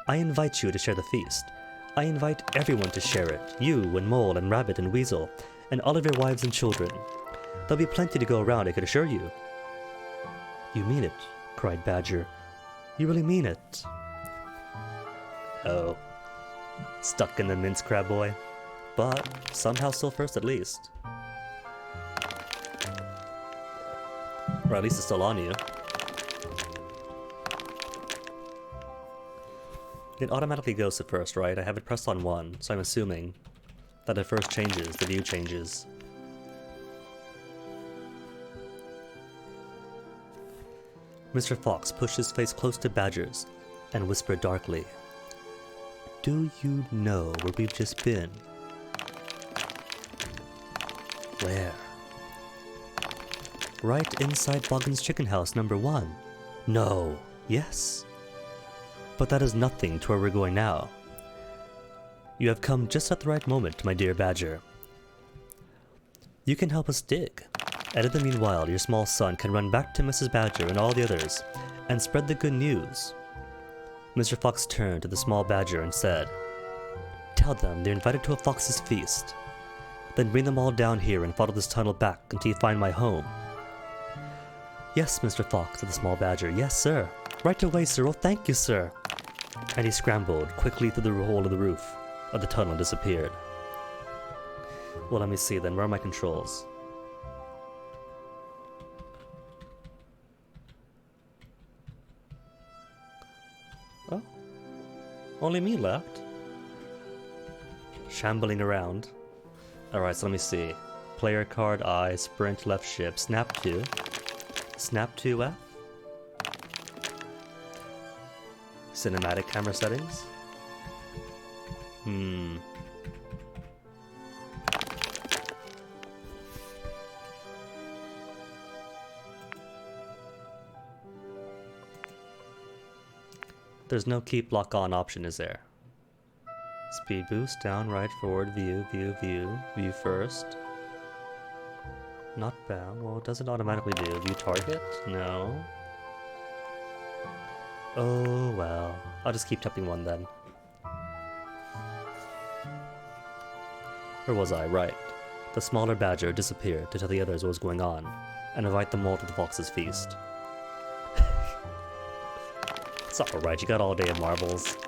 "I invite you to share the feast. I invite everyone to share it, you and Mole and Rabbit and Weasel, and all of your wives and children. There'll be plenty to go around, I could assure you." "You mean it," cried Badger. You really mean it? Oh. Stuck in the mince, crab boy. But somehow still first at least. Or at least it's still on you. It automatically goes to first, right? I have it pressed on 1, so I'm assuming that if first changes, the view changes. Mr. Fox pushed his face close to Badger's and whispered darkly, "Do you know where we've just been?" "Where?" "Right inside Boggin's chicken house, number 1. "No." "Yes." "But that is nothing to where we're going now." "You have come just at the right moment, my dear Badger. You can help us dig, and in the meanwhile your small son can run back to Mrs. Badger and all the others and spread the good news." Mr. Fox turned to the small badger and said, "Tell them they're invited to a fox's feast. Then bring them all down here and follow this tunnel back until you find my home." "Yes, Mr. Fox," said the small badger. "Yes, sir. Right away, sir. Oh, thank you, sir." And he scrambled quickly through the hole of the roof of the tunnel and disappeared. Well, let me see then. Where are my controls? Oh, only me left. Shambling around. Alright, so let me see. Player card, I, sprint, left ship, snap 2. Snap 2 F. Cinematic camera settings. There's no keep lock on option, is there? Speed boost, down, right, forward, view, view first. Not bound. Well, it doesn't automatically do. View target? No. Oh, well. I'll just keep tapping 1 then. Where was I? Right. The smaller badger disappeared to tell the others what was going on, and invite them all to the fox's feast. It's alright, you got all day of marbles.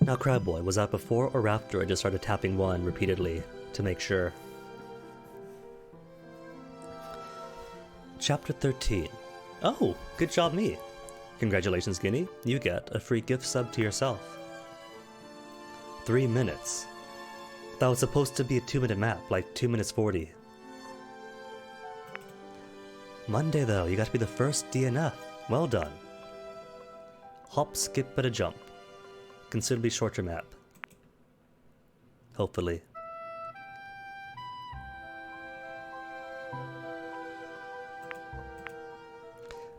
Now, Crab Boy, was that before or after I just started tapping 1 repeatedly to make sure? Chapter 13. Oh, good job me. Congratulations, Guinea. You get a free gift sub to yourself. 3 minutes. That was supposed to be a 2-minute map, like 2 minutes 40. Monday, though, you got to be the first DNF. Well done. Hop, skip, but a jump. Considerably shorter map. Hopefully.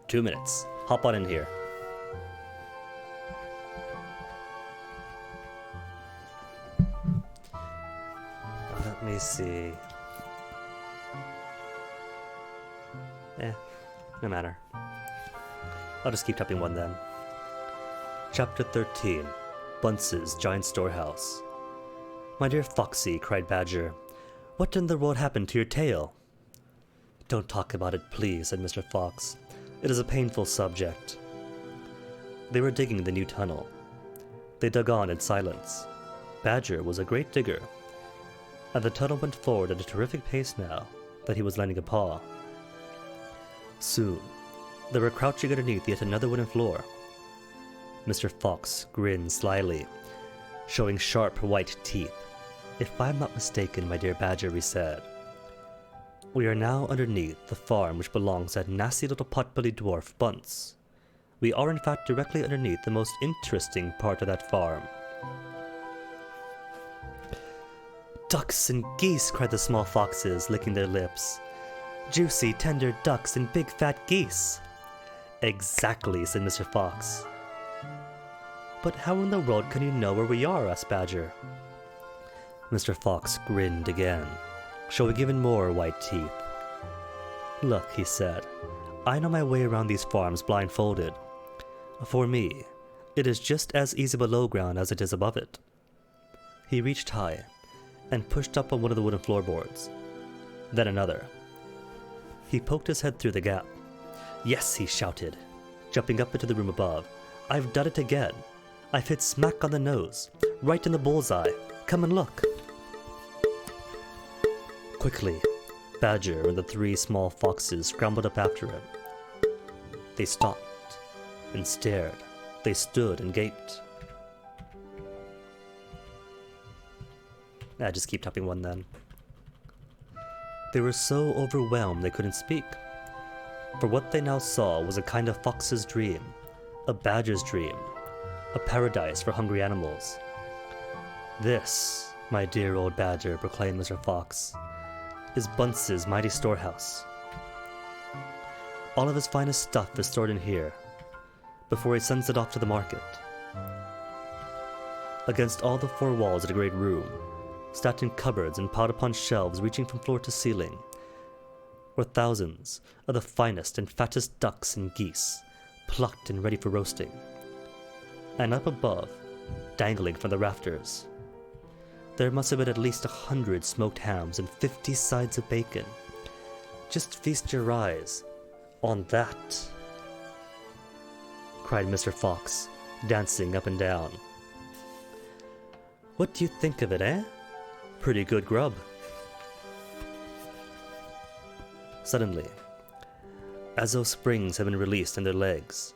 Two minutes. Hop on in here. Let me see. No matter. I'll just keep tapping 1 then. Chapter 13. Bunce's Giant Storehouse. "My dear Foxy," cried Badger, "what in the world happened to your tail?" "Don't talk about it, please," said Mr. Fox. "It is a painful subject." They were digging the new tunnel. They dug on in silence. Badger was a great digger, and the tunnel went forward at a terrific pace now that he was lending a paw. Soon, they were crouching underneath yet another wooden floor. Mr. Fox grinned slyly, showing sharp white teeth. "If I'm not mistaken, my dear Badger," he said, "we are now underneath the farm which belongs to that nasty little pot-bellied dwarf, Bunce. We are in fact directly underneath the most interesting part of that farm." "Ducks and geese!" cried the small foxes, licking their lips. "Juicy, tender ducks and big fat geese!" "Exactly," said Mr. Fox. "But how in the world can you know where we are?" asked Badger. Mr. Fox grinned again, showing even more white teeth. "Look," he said, "I know my way around these farms blindfolded. For me, it is just as easy below ground as it is above it." He reached high and pushed up on one of the wooden floorboards. then another. He poked his head through the gap. "Yes," he shouted, jumping up into the room above. "I've done it again. I've hit smack on the nose, right in the bullseye. Come and look." Quickly, Badger and the 3 small foxes scrambled up after him. They stopped and stared. They stood and gaped. Just keep tapping 1 then. They were so overwhelmed they couldn't speak. For what they now saw was a kind of fox's dream, a badger's dream, a paradise for hungry animals. "This, my dear old badger," proclaimed Mr. Fox, "is Bunce's mighty storehouse. All of his finest stuff is stored in here, before he sends it off to the market. Against all the 4 walls of the great room, stacked in cupboards and piled upon shelves reaching from floor to ceiling, were thousands of the finest and fattest ducks and geese, plucked and ready for roasting. And up above, dangling from the rafters, there must have been at least 100 smoked hams and 50 sides of bacon. Just feast your eyes on that," cried Mr. Fox, dancing up and down. "What do you think of it, eh? Pretty good grub." Suddenly, as though springs had been released in their legs,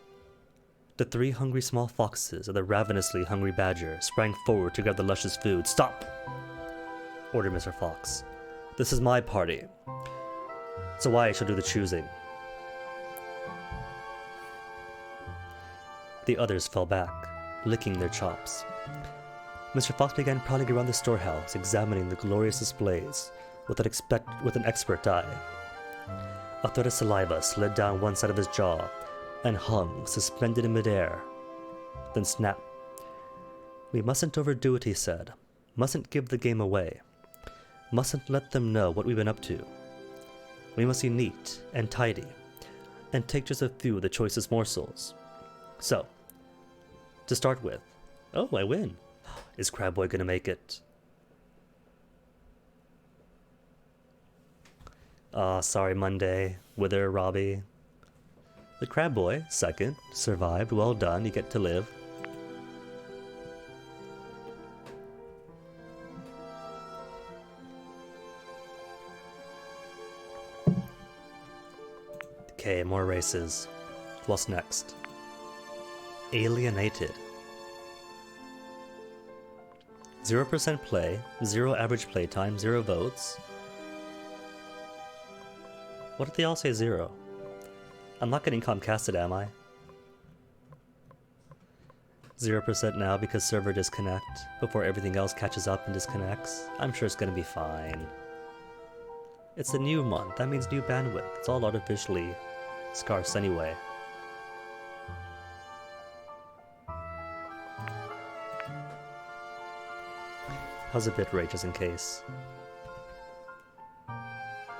the 3 hungry small foxes and the ravenously hungry badger sprang forward to grab the luscious food. "Stop!" ordered Mr. Fox. "This is my party, so I shall do the choosing." The others fell back, licking their chops. Mr. Fox began prowling around the storehouse, examining the glorious displays with an expert eye. A thread of saliva slid down one side of his jaw and hung suspended in midair. Then snap. "We mustn't overdo it," he said. "Mustn't give the game away. Mustn't let them know what we've been up to. We must be neat and tidy, and take just a few of the choicest morsels. So, to start with..." "Oh, I win. Is Crabboy gonna make it?" "Aw, sorry Monday, Wither, Robbie." "The Crabboy, second, survived, well done, you get to live." Okay, more races. What's next? Alienated. 0% play, 0 average playtime, 0 votes. What did they all say 0? I'm not getting Comcasted, am I? 0% now because server disconnect before everything else catches up and disconnects. I'm sure it's gonna be fine. It's a new month, that means new bandwidth. It's all artificially scarce anyway. How's the bitrate, just in case?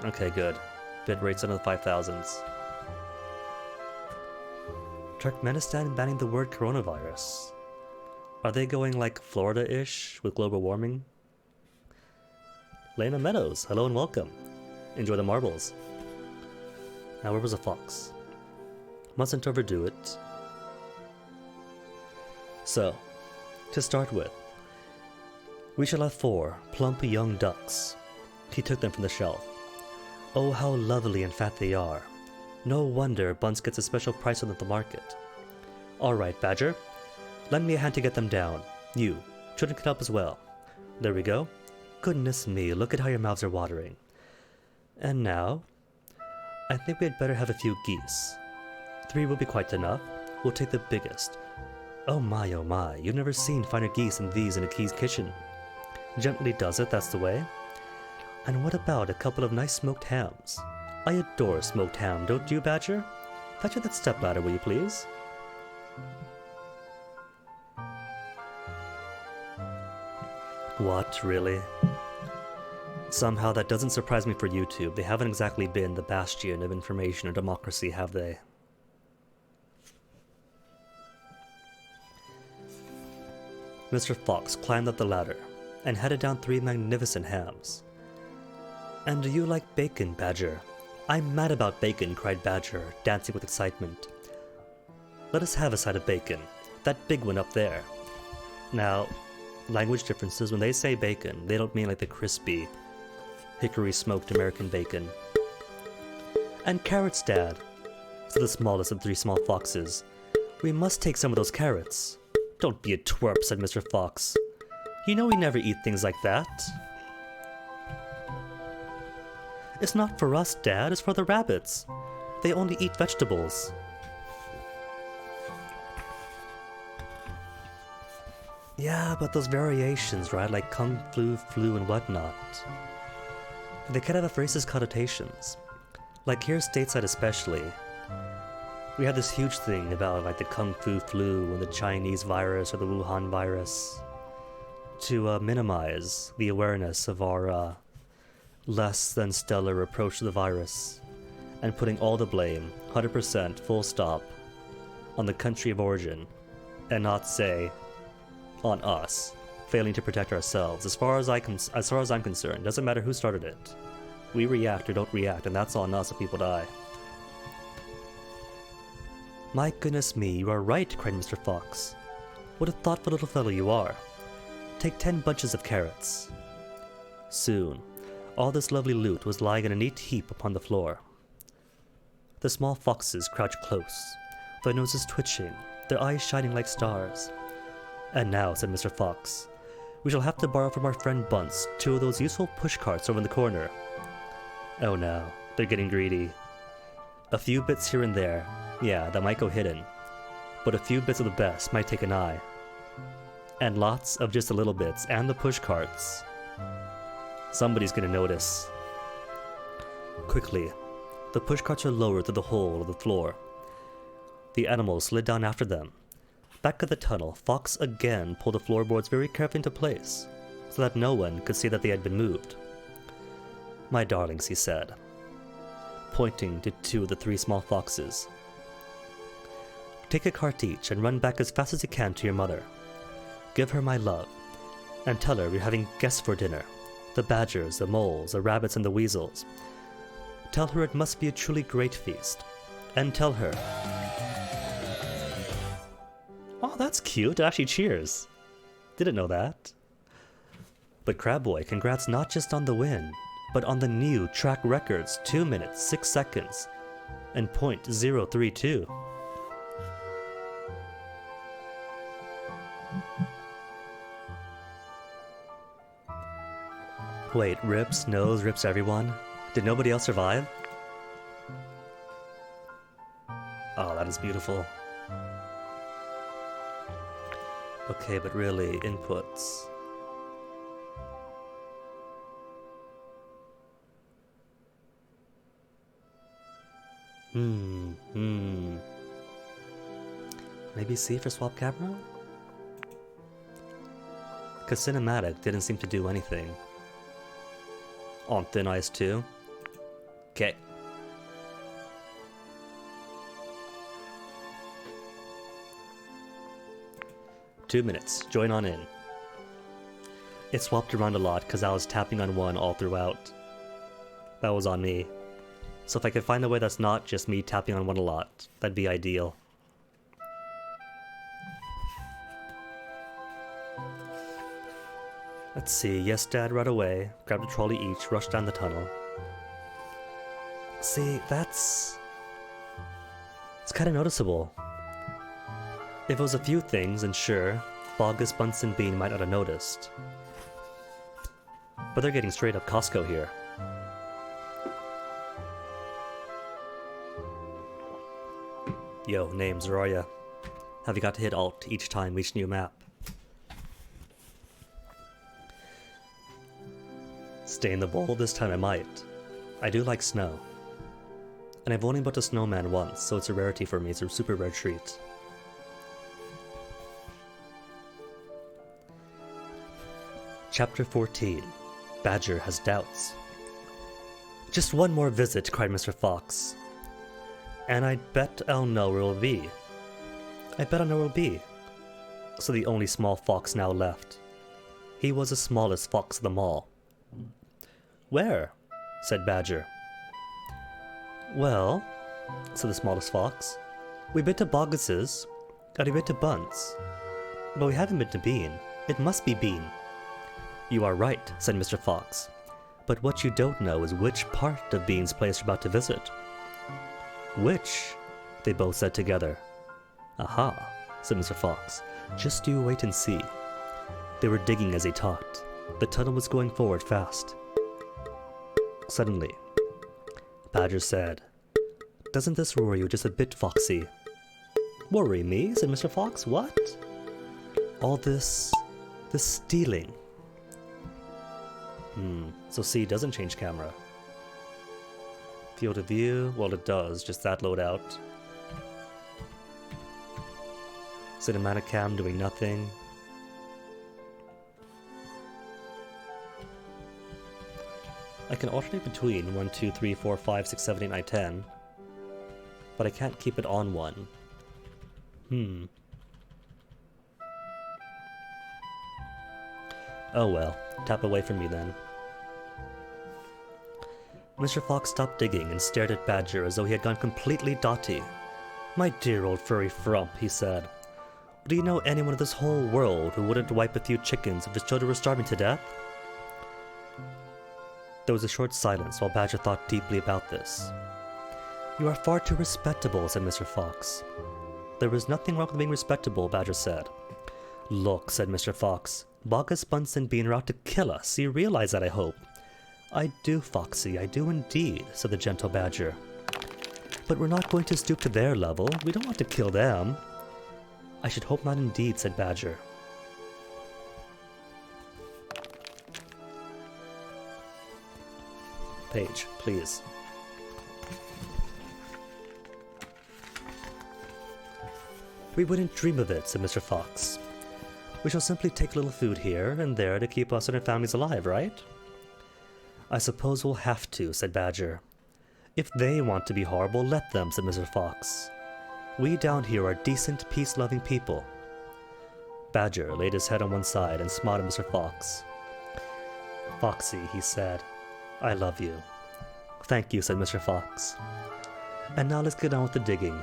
Okay, good. Bitrate's under the 5000s. Turkmenistan banning the word coronavirus. Are they going like Florida-ish with global warming? Lena Meadows, hello and welcome. Enjoy the marbles. Now where was a fox? Mustn't overdo it. So, to start with, we shall have 4 plump young ducks. He took them from the shelf. Oh, how lovely and fat they are. No wonder Bunce gets a special price on them at the market. Alright, Badger. Lend me a hand to get them down. You, children can help as well. There we go. Goodness me, look at how your mouths are watering. And now, I think we had better have a few geese. 3 will be quite enough. We'll take the biggest. Oh my, you've never seen finer geese than these in a key's kitchen. Gently does it, that's the way. And what about a couple of nice smoked hams? I adore smoked ham, don't you, Badger? Fetch that stepladder, will you please? What, really? Somehow that doesn't surprise me for YouTube. They haven't exactly been the bastion of information or democracy, have they? Mr. Fox climbed up the ladder and headed down 3 magnificent hams. And do you like bacon, Badger? I'm mad about bacon, cried Badger, dancing with excitement. Let us have a side of bacon, that big one up there. Now, language differences, when they say bacon, they don't mean like the crispy, hickory-smoked American bacon. And carrots, Dad, said the smallest of the 3 small foxes. We must take some of those carrots. Don't be a twerp, said Mr. Fox. You know we never eat things like that. It's not for us, Dad, it's for the rabbits. They only eat vegetables. Yeah, but those variations, right? Like kung flu, and whatnot. They could have racist connotations. Like here stateside especially. We have this huge thing about like the kung fu flu and the Chinese virus or the Wuhan virus. To minimize the awareness of our less than stellar approach to the virus, and putting all the blame, 100% full stop, on the country of origin, and not say, on us, failing to protect ourselves. As far as I'm concerned, doesn't matter who started it. We react or don't react, and that's on us if people die. My goodness me, you are right, cried Mr. Fox. What a thoughtful little fellow you are. Take 10 bunches of carrots. Soon, all this lovely loot was lying in a neat heap upon the floor. The small foxes crouched close, their noses twitching, their eyes shining like stars. And now, said Mr. Fox, we shall have to borrow from our friend Bunce 2 of those useful pushcarts over in the corner. Oh no, they're getting greedy. A few bits here and there, yeah, that might go hidden. But a few bits of the best might take an eye. And lots of just the little bits and the pushcarts. Somebody's gonna notice. Quickly, the pushcarts are lowered through the hole of the floor. The animals slid down after them. Back at the tunnel, Fox again pulled the floorboards very carefully into place, so that no one could see that they had been moved. My darlings, he said, pointing to 2 of the 3 small foxes. Take a cart each and run back as fast as you can to your mother. Give her my love, and tell her we're having guests for dinner. The badgers, the moles, the rabbits, and the weasels. Tell her it must be a truly great feast. And tell her... Oh, that's cute. It actually cheers. Didn't know that. But Crabboy, congrats not just on the win, but on the new track records 2 minutes, 6 seconds, and .032. Wait, rips, nose, rips everyone? Did nobody else survive? Oh, that is beautiful. Okay, but really, inputs. Maybe C for swap camera? Because cinematic didn't seem to do anything. On thin ice too? Okay. Two minutes. Join on in. It swapped around a lot because I was tapping on one all throughout. That was on me. So if I could find a way that's not just me tapping on one a lot, that'd be ideal. Let's see, yes Dad right away, grabbed a trolley each, rushed down the tunnel. See, it's kinda noticeable. If it was a few things, then sure, Bogus, Bunsen Bean might not have noticed. But they're getting straight up Costco here. Yo, names, where are ya? Have you got to hit Alt each time, each new map? Stay in the bowl? This time I might. I do like snow. And I've only built a snowman once, so it's a rarity for me, it's a super rare treat. Chapter 14. Badger has doubts. Just one more visit, cried Mr. Fox. And I bet I'll know where it'll be. I bet I know where it'll be. So the only small fox now left. He was the smallest fox of them all. Where? said Badger. Well, said the smallest fox, we've been to Boggis's, and we've been to Bun's, but we haven't been to Bean. It must be Bean. You are right, said Mr. Fox, but what you don't know is which part of Bean's place you're about to visit. Which? They both said together. Aha, said Mr. Fox, just you wait and see. They were digging as they talked. The tunnel was going forward fast. Suddenly, Badger said, Doesn't this worry you just a bit, Foxy? Worry me? Said Mr. Fox. What? All this stealing. So C doesn't change camera. Field of view, well it does, just that loadout. Cinematic cam doing nothing. I can alternate between 1, 2, 3, 4, 5, 6, 7, 8, 9, 10. But I can't keep it on one. Oh well, tap away from me then. Mr. Fox stopped digging and stared at Badger as though he had gone completely dotty. My dear old furry frump, he said. Do you know anyone in this whole world who wouldn't wipe a few chickens if his children were starving to death? There was a short silence while Badger thought deeply about this. You are far too respectable, said Mr. Fox. There was nothing wrong with being respectable, Badger said. Look, said Mr. Fox, Boggis, Bunce, and Bean are out to kill us. You realize that, I hope. I do, Foxy, I do indeed, said the gentle Badger. But we're not going to stoop to their level. We don't want to kill them. I should hope not indeed, said Badger. Page, please. We wouldn't dream of it, said Mr. Fox. We shall simply take a little food here and there to keep us and our families alive, right? I suppose we'll have to, said Badger. If they want to be horrible, let them, said Mr. Fox. We down here are decent, peace-loving people. Badger laid his head on one side and smiled at Mr. Fox. Foxy, he said, I love you. Thank you, said Mr. Fox. And now let's get on with the digging.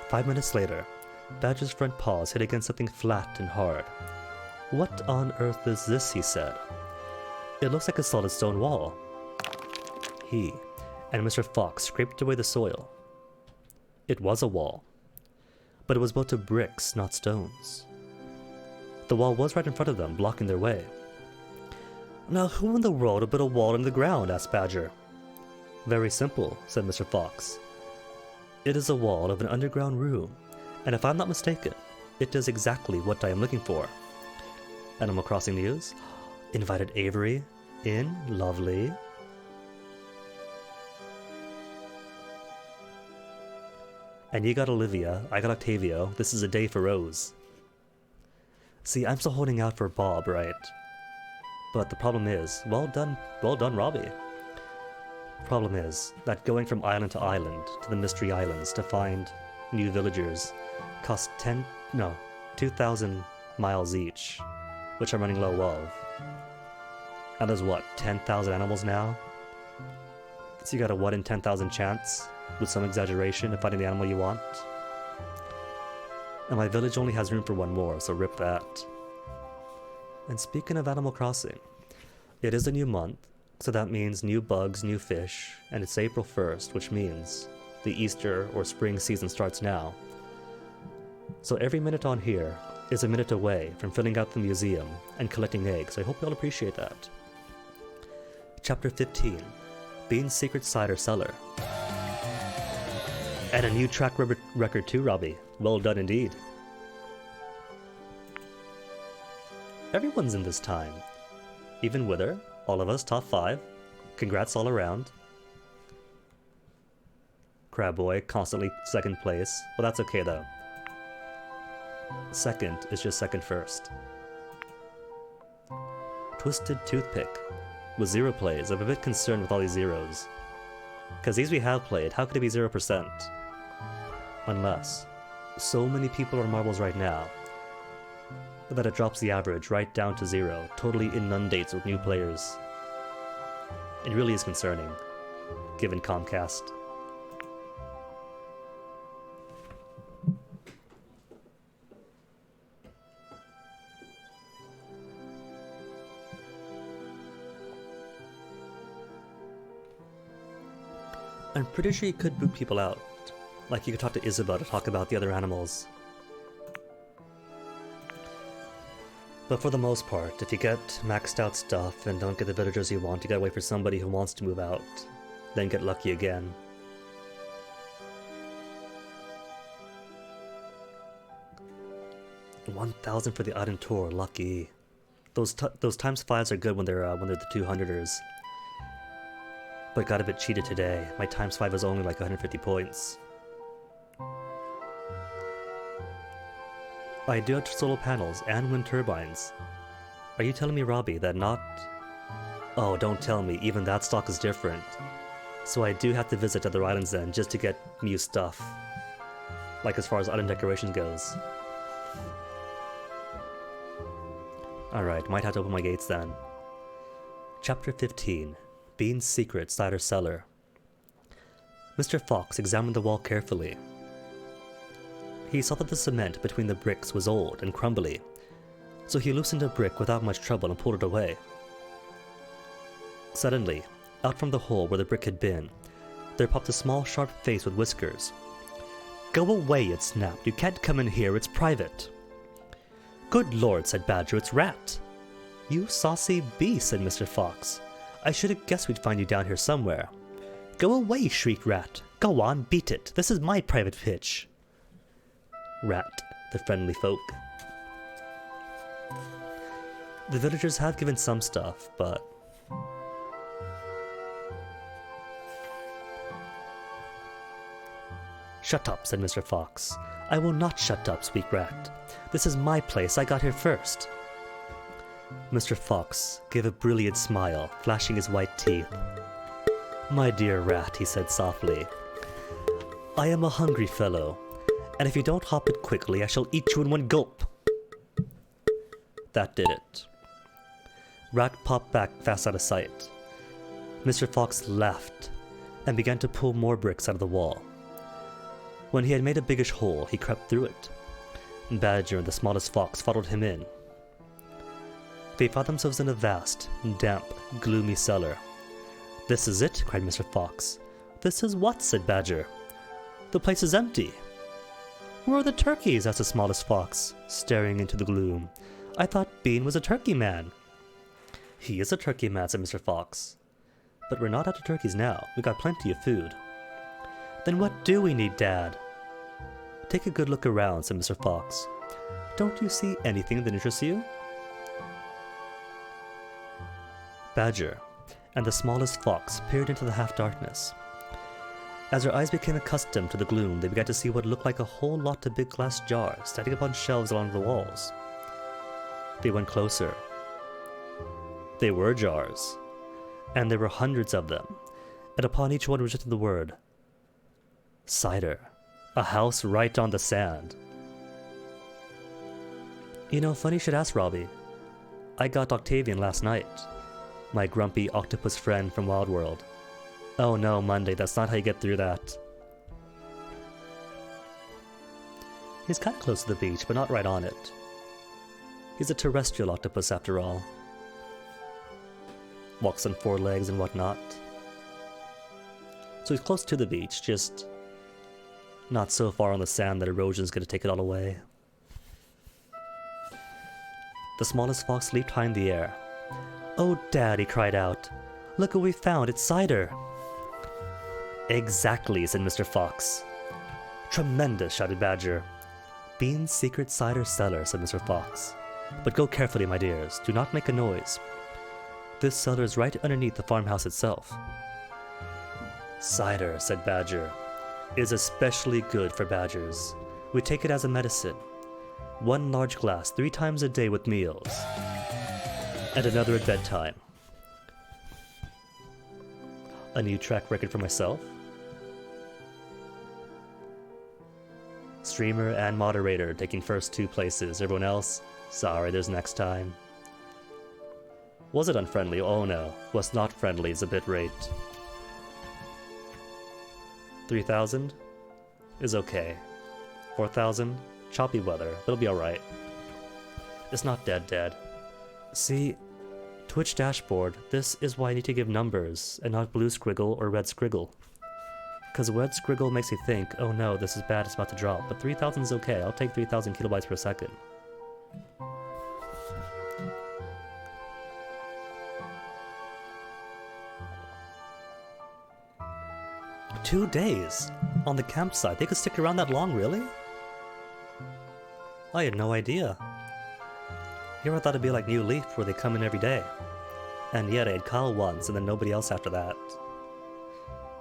5 minutes later, Badger's front paws hit against something flat and hard. What on earth is this, he said. It looks like a solid stone wall. He and Mr. Fox scraped away the soil. It was a wall, but it was built of bricks, not stones. The wall was right in front of them, blocking their way. Now who in the world would build a wall in the ground? Asked Badger. Very simple, said Mr. Fox. It is a wall of an underground room, and if I'm not mistaken, it does exactly what I am looking for. Animal Crossing news? Invited Avery in? Lovely. And you got Olivia, I got Octavio. This is a day for Rose. See, I'm still holding out for Bob, right? But the problem is, well done, Robbie. Problem is that going from island to island to the Mystery Islands to find new villagers costs 2,000 miles each, which I'm running low of. And there's what, 10,000 animals now? So you got a 1 in 10,000 chance, with some exaggeration, of finding the animal you want. And my village only has room for one more, so rip that. And speaking of Animal Crossing, it is a new month, so that means new bugs, new fish, and it's April 1st, which means the Easter or spring season starts now. So every minute on here is a minute away from filling out the museum and collecting eggs. I hope you all appreciate that. Chapter 15, Bean's Secret Cider Cellar. And a new track record too, Robbie. Well done indeed. Everyone's in this time. Even Wither, all of us, top 5. Congrats all around. Crabboy, constantly second place. Well, that's okay though. Second is just second first. Twisted Toothpick. With 0 plays, I'm a bit concerned with all these zeros. Because these we have played, how could it be 0%? Unless so many people are on marbles right now that it drops the average right down to 0, totally inundates with new players. It really is concerning, given Comcast. I'm pretty sure you could boot people out. Like, you could talk to Isabel to talk about the other animals. But for the most part, if you get maxed out stuff and don't get the villagers you want, you gotta wait for somebody who wants to move out. Then get lucky again. $1,000 for the island tour, lucky. Those times 5s are good when they're the 200ers. But got a bit cheated today. My times 5 is only like 150 points. I do have solar panels and wind turbines. Are you telling me, Robbie, that not... Oh, don't tell me, even that stock is different. So I do have to visit other islands then, just to get new stuff. Like as far as island decoration goes. Alright, might have to open my gates then. Chapter 15. Bean's Secret Cider Cellar. Mr. Fox examined the wall carefully. He saw that the cement between the bricks was old and crumbly, so he loosened a brick without much trouble and pulled it away. Suddenly, out from the hole where the brick had been, there popped a small sharp face with whiskers. "Go away," it snapped. "You can't come in here, it's private." "Good Lord," said Badger, "it's Rat." "You saucy beast," said Mr. Fox. "I should have guessed we'd find you down here somewhere." "Go away," shrieked Rat. "Go on, beat it. This is my private pitch." Rat, the friendly folk. The villagers have given some stuff, but... "Shut up," said Mr. Fox. "I will not shut up," squeaked Rat. "This is my place. I got here first." Mr. Fox gave a brilliant smile, flashing his white teeth. "My dear Rat," he said softly, "I am a hungry fellow, and if you don't hop it quickly, I shall eat you in one gulp." That did it. Rat popped back fast out of sight. Mr. Fox laughed and began to pull more bricks out of the wall. When he had made a biggish hole, he crept through it. Badger and the smallest fox followed him in. They found themselves in a vast, damp, gloomy cellar. "This is it," cried Mr. Fox. "This is what?" said Badger. "The place is empty." "Where are the turkeys?" asked the smallest fox, staring into the gloom. "I thought Bean was a turkey man." "He is a turkey man," said Mr. Fox. "But we're not out of turkeys now. We got plenty of food." "Then what do we need, Dad?" "Take a good look around," said Mr. Fox. "Don't you see anything that interests you?" Badger and the smallest fox peered into the half-darkness. As their eyes became accustomed to the gloom, they began to see what looked like a whole lot of big glass jars standing upon shelves along the walls. They went closer. They were jars, and there were hundreds of them, and upon each one was written the word cider. A house right on the sand. "You know, funny you should ask, Robbie. I got Octavian last night. My grumpy octopus friend from Wild World. Oh no, Monday, that's not how you get through that." He's kinda close to the beach, but not right on it. He's a terrestrial octopus after all. Walks on 4 legs and whatnot. So he's close to the beach, just not so far on the sand that erosion's gonna take it all away. The smallest fox leaped high in the air. "Oh, Dad," he cried out. "Look what we found, it's cider." "Exactly," said Mr. Fox. "Tremendous," shouted Badger. "Bean's Secret Cider Cellar," said Mr. Fox. "But go carefully, my dears. Do not make a noise. This cellar is right underneath the farmhouse itself." "Cider," said Badger, "is especially good for badgers. We take it as a medicine. 1 large glass 3 times a day with meals, and another at bedtime." A new track record for myself. Streamer and moderator taking first 2 places. Everyone else, sorry, there's next time. Was it unfriendly? Oh no. Was not friendly is a bit rate. 3,000 is okay. 4,000? Choppy weather, but it'll be alright. It's not dead. See, Twitch dashboard, this is why I need to give numbers and not blue squiggle or red squiggle. Because red squiggle makes you think, oh no, this is bad, it's about to drop. But 3,000 is okay, I'll take 3,000 kilobytes per second. Two days on the campsite. They could stick around that long, really? I had no idea. Here I thought it'd be like New Leaf, where they come in every day. And yet I had Kyle once, and then nobody else after that.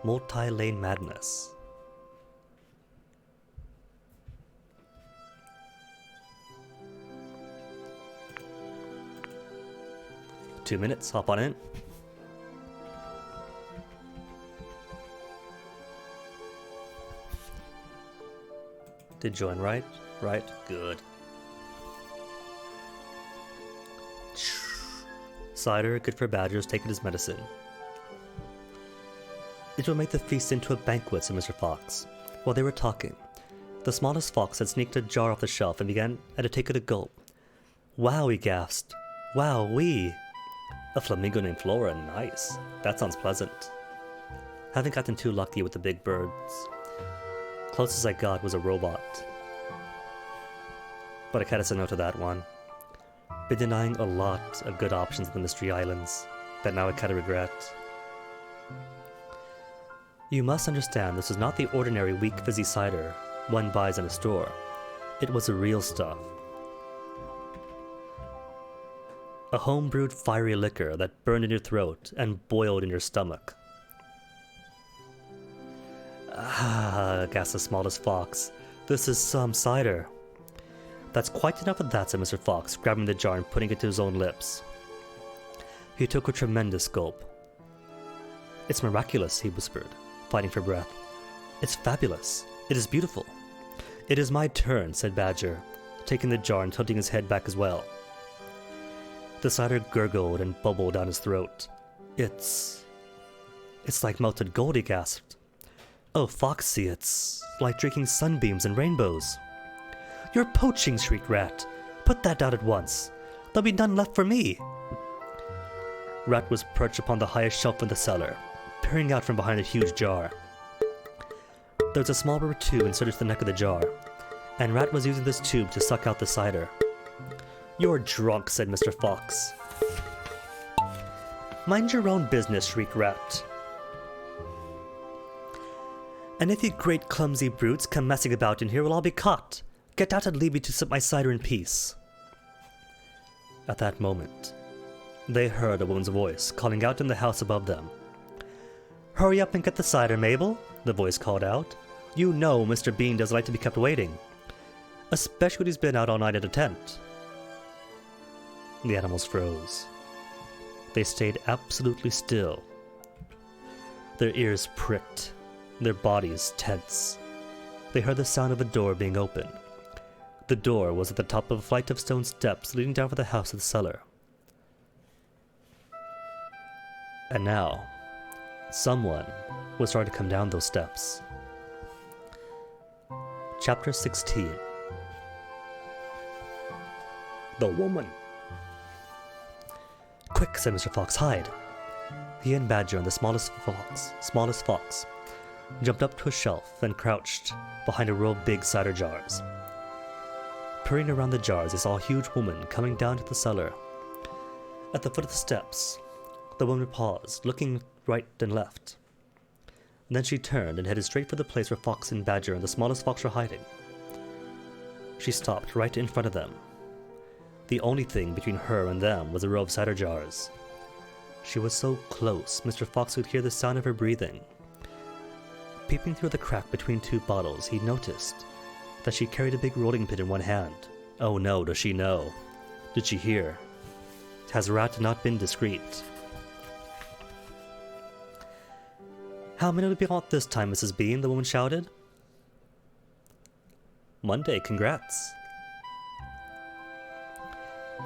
Multi-lane madness. Two minutes, hop on in. Did join right? Right, good. Cider, good for badgers, take it as medicine. It will make the feast into a banquet, said Mr. Fox. While they were talking, the smallest fox had sneaked a jar off the shelf and began to take it a gulp. Wow, he gasped. Wow-wee! A flamingo named Flora, nice. That sounds pleasant. Haven't gotten too lucky with the big birds. Closest I got was a robot. But I kinda said no to that one. Been denying a lot of good options in the Mystery Islands that now I kinda regret. You must understand this is not the ordinary weak fizzy cider one buys in a store. It was the real stuff. A home-brewed fiery liquor that burned in your throat and boiled in your stomach. Ah, gasped the smallest fox. This is some cider. That's quite enough of that, said Mr. Fox, grabbing the jar and putting it to his own lips. He took a tremendous gulp. It's miraculous, he whispered, fighting for breath. It's fabulous. It is beautiful. It is my turn, said Badger, taking the jar and tilting his head back as well. The cider gurgled and bubbled down his throat. It's like melted gold, he gasped. Oh, Foxy, it's like drinking sunbeams and rainbows. You're poaching, shrieked Rat. Put that down at once. There'll be none left for me. Rat was perched upon the highest shelf in the cellar, peering out from behind a huge jar. There was a small rubber tube inserted to the neck of the jar, and Rat was using this tube to suck out the cider. You're drunk, said Mr. Fox. Mind your own business, shrieked Rat. And if you great clumsy brutes come messing about in here, we'll all be caught. Get out and leave me to sip my cider in peace. At that moment, they heard a woman's voice calling out in the house above them. Hurry up and get the cider, Mabel, the voice called out. You know Mr. Bean doesn't like to be kept waiting, especially when he's been out all night at a tent. The animals froze. They stayed absolutely still. Their ears pricked, their bodies tense. They heard the sound of a door being opened. The door was at the top of a flight of stone steps leading down from the house to the cellar. And now, someone was starting to come down those steps. Chapter 16. The woman. Quick, said Mr. Fox, hide. He and Badger and the smallest fox, jumped up to a shelf and crouched behind a row of big cider jars. Peering around the jars, they saw a huge woman coming down to the cellar. At the foot of the steps, the woman paused, looking right and left. And then she turned and headed straight for the place where Fox and Badger and the smallest fox were hiding. She stopped right in front of them. The only thing between her and them was a row of cider jars. She was so close, Mr. Fox could hear the sound of her breathing. Peeping through the crack between two bottles, he noticed that she carried a big rolling pin in one hand. Oh no, does she know? Did she hear? Has Rat not been discreet? How many would be on this time, Mrs. Bean? The woman shouted. Monday, congrats.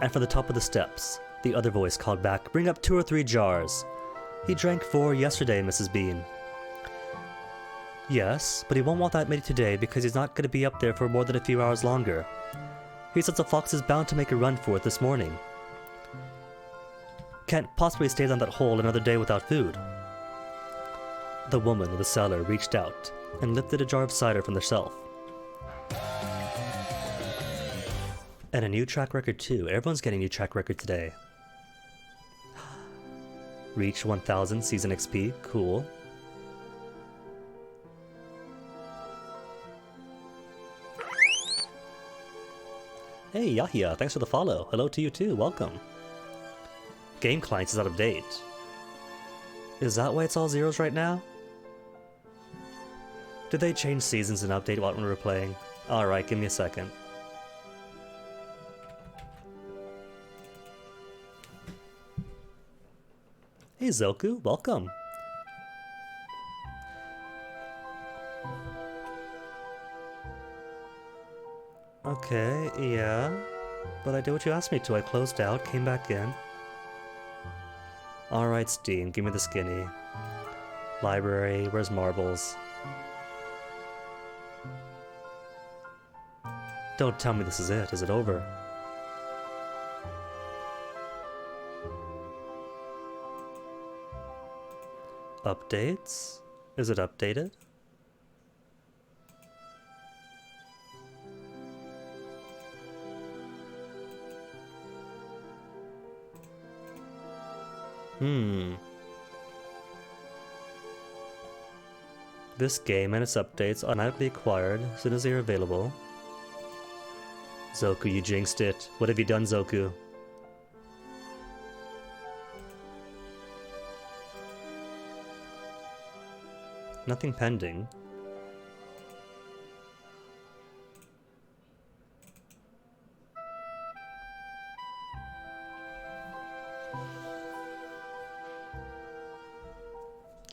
And from the top of the steps, The other voice called back, "Bring up 2 or 3 jars." "He drank 4 yesterday, Mrs. Bean." "Yes, but he won't want that many today because he's not going to be up there for more than a few hours longer. He says the fox is bound to make a run for it this morning. Can't possibly stay down that hole another day without food." The woman in the cellar reached out and lifted a jar of cider from the shelf. And a new track record too. Everyone's getting a new track record today. Reach 1000 season XP. Cool. Hey Yahya, thanks for the follow. Hello to you too, welcome. Game clients is out of date. Is that why it's all zeros right now? Did they change seasons and update what we were playing? Alright, give me a second. Hey Zoku, welcome. Okay, yeah. But I did what you asked me to. I closed out, came back in. Alright, Steam, give me the skinny. Library, where's marbles? Don't tell me this is it. Is it over? Updates? Is it updated? This game and its updates automatically acquired as soon as they are available. Zoku, you jinxed it. What have you done, Zoku? Nothing pending.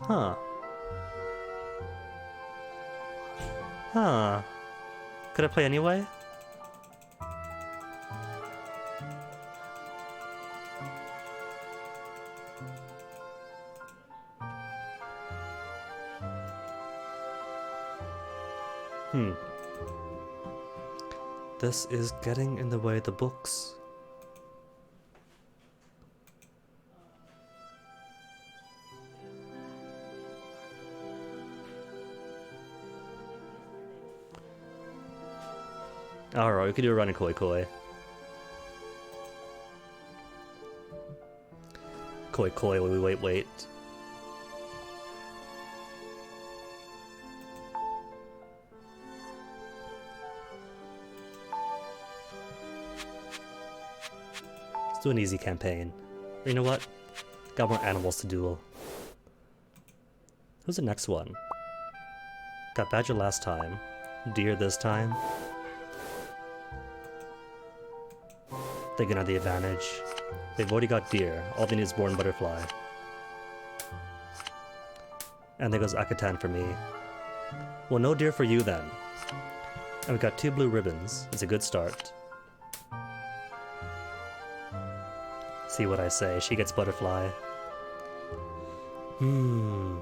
Huh. Huh. Could I play anyway? This is getting in the way of the books. Alright, we could do a run in Koi Koi. Koi Koi, wait. Let's do an easy campaign. Or you know what? Got more animals to duel. Who's the next one? Got badger last time. Deer this time. They can have the advantage. They've already got deer. All they need is born butterfly. And there goes Akatan for me. Well, no deer for you then. And we've got 2 blue ribbons. It's a good start. See what I say. She gets butterfly. Oh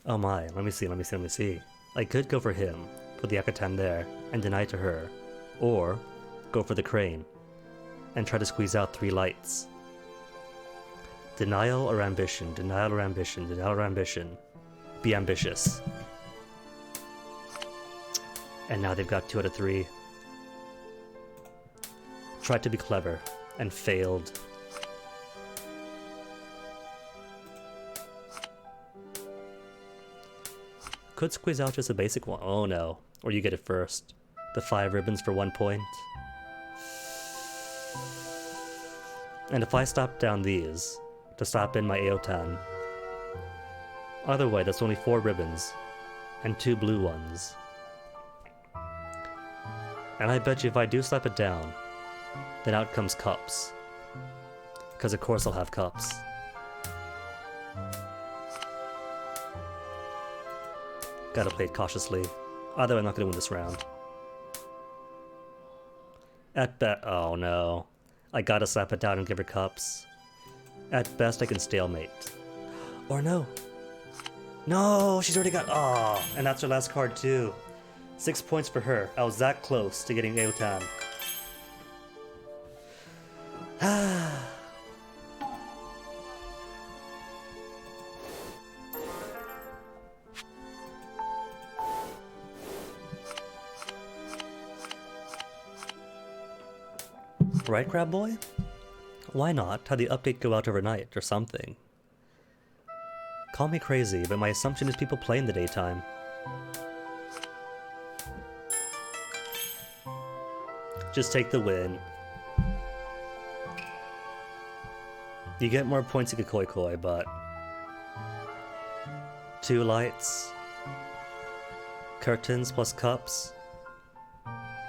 my, let me see. I could go for him, put the Akatan there, and deny to her. Or, go for the crane, and try to squeeze out 3 lights. Denial or ambition, denial or ambition, denial or ambition. Be ambitious. And now they've got 2 out of 3. Tried to be clever, and failed. Could squeeze out just a basic one. Oh no. Or you get it first. The 5 ribbons for 1 point. And if I stop down these, to stop in my Aotan. Either way, that's only 4 ribbons. And 2 blue ones. And I bet you if I do slap it down, then out comes cups. Because of course I'll have cups. Gotta play it cautiously. Either way, I'm not gonna win this round. Oh no. I gotta slap it down and give her cups. At best, I can stalemate. Or no. No, she's already got... Oh, and that's her last card too. 6 points for her. I was that close to getting Aotan. Right, Crab Boy? Why not have the update go out overnight or something? Call me crazy, but my assumption is people play in the daytime. Just take the win. You get more points you could Koi Koi, but... 2 lights. Curtains plus cups.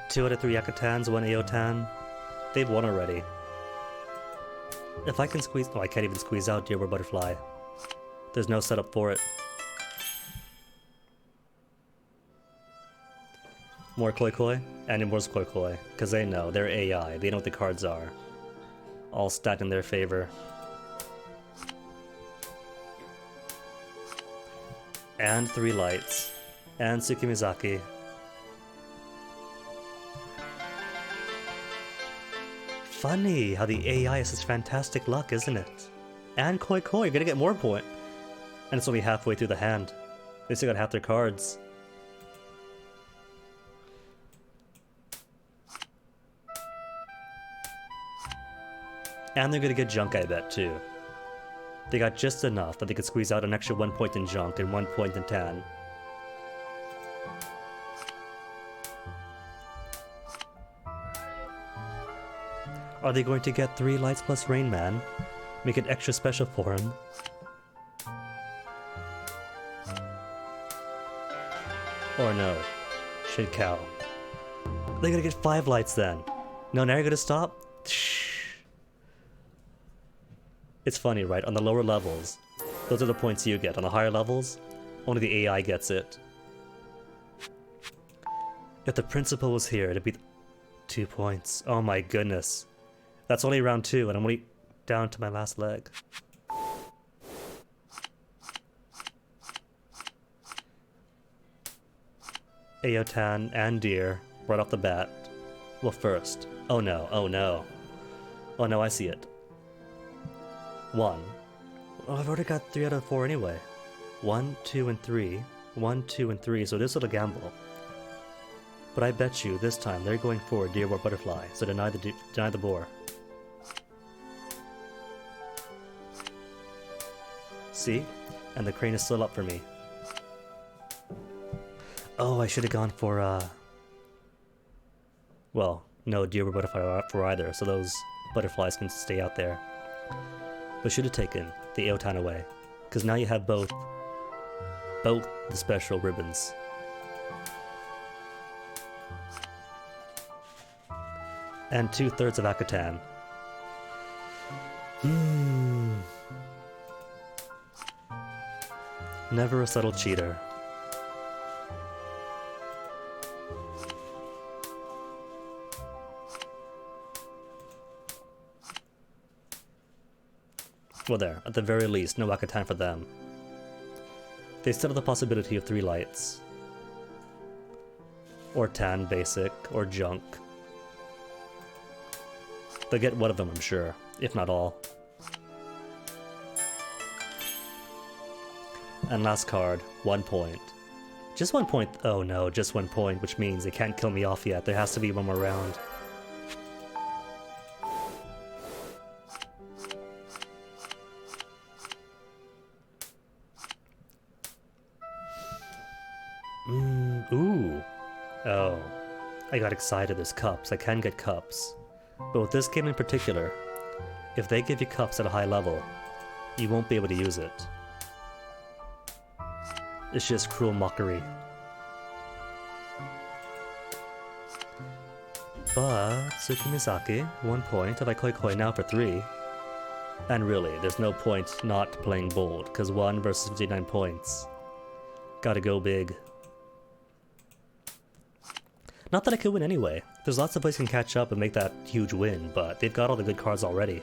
2 out of 3 Yakutans, 1 Aotan. They've won already. If I can squeeze... Oh, I can't even squeeze out Dear Bird Butterfly. There's no setup for it. More Koi Koi? And more Koi Koi. Because they know. They're AI. They know what the cards are. All stacked in their favor. And 3 lights. And Tsukimizaki. Funny how the AI has such fantastic luck, isn't it? And Koi Koi, you're gonna get more point. And it's only halfway through the hand. They still got half their cards. And they're gonna get junk, I bet, too. They got just enough that they could squeeze out an extra 1 point in junk and 1 point in tan. Are they going to get 3 lights plus Rain Man? Make it extra special for him? Or no? Shit cow. They're gonna get 5 lights then. No, now you're gonna stop? It's funny, right? On the lower levels, those are the points you get. On the higher levels, only the AI gets it. If the principal was here, it'd be 2 points. Oh my goodness. That's only round 2, and I'm only down to my last leg. Aotan and Deer, right off the bat. Well, first. Oh no, oh no. Oh no, I see it. 1. Oh, I've already got 3 out of 4 anyway. 1, 2, and 3. 1, 2, and 3, so this little gamble. But I bet you this time they're going for Deer Boar Butterfly, so deny the boar. See? And the crane is still up for me. Oh, I should have gone for, well, no Deer Boar Butterfly are up for either, so those butterflies can stay out there. But should have taken the Aotan away, because now you have both the special ribbons. And 2/3 of Akutan. Never a subtle cheater. Well there, at the very least, no Akutan for them. They still have the possibility of 3 lights. Or tan basic, or junk. They'll get one of them, I'm sure, if not all. And last card, 1 point. Just 1 point. Oh no, just 1 point, which means they can't kill me off yet. There has to be one more round. Ooh. Oh. I got excited. There's cups. I can get cups. But with this game in particular, if they give you cups at a high level, you won't be able to use it. It's just cruel mockery. But Tsukimizaki, 1 point. If I Koi Koi now for 3. And really, there's no point not playing bold, because 1 versus 59 points. Gotta go big. Not that I could win anyway. There's lots of ways you can catch up and make that huge win, but they've got all the good cards already.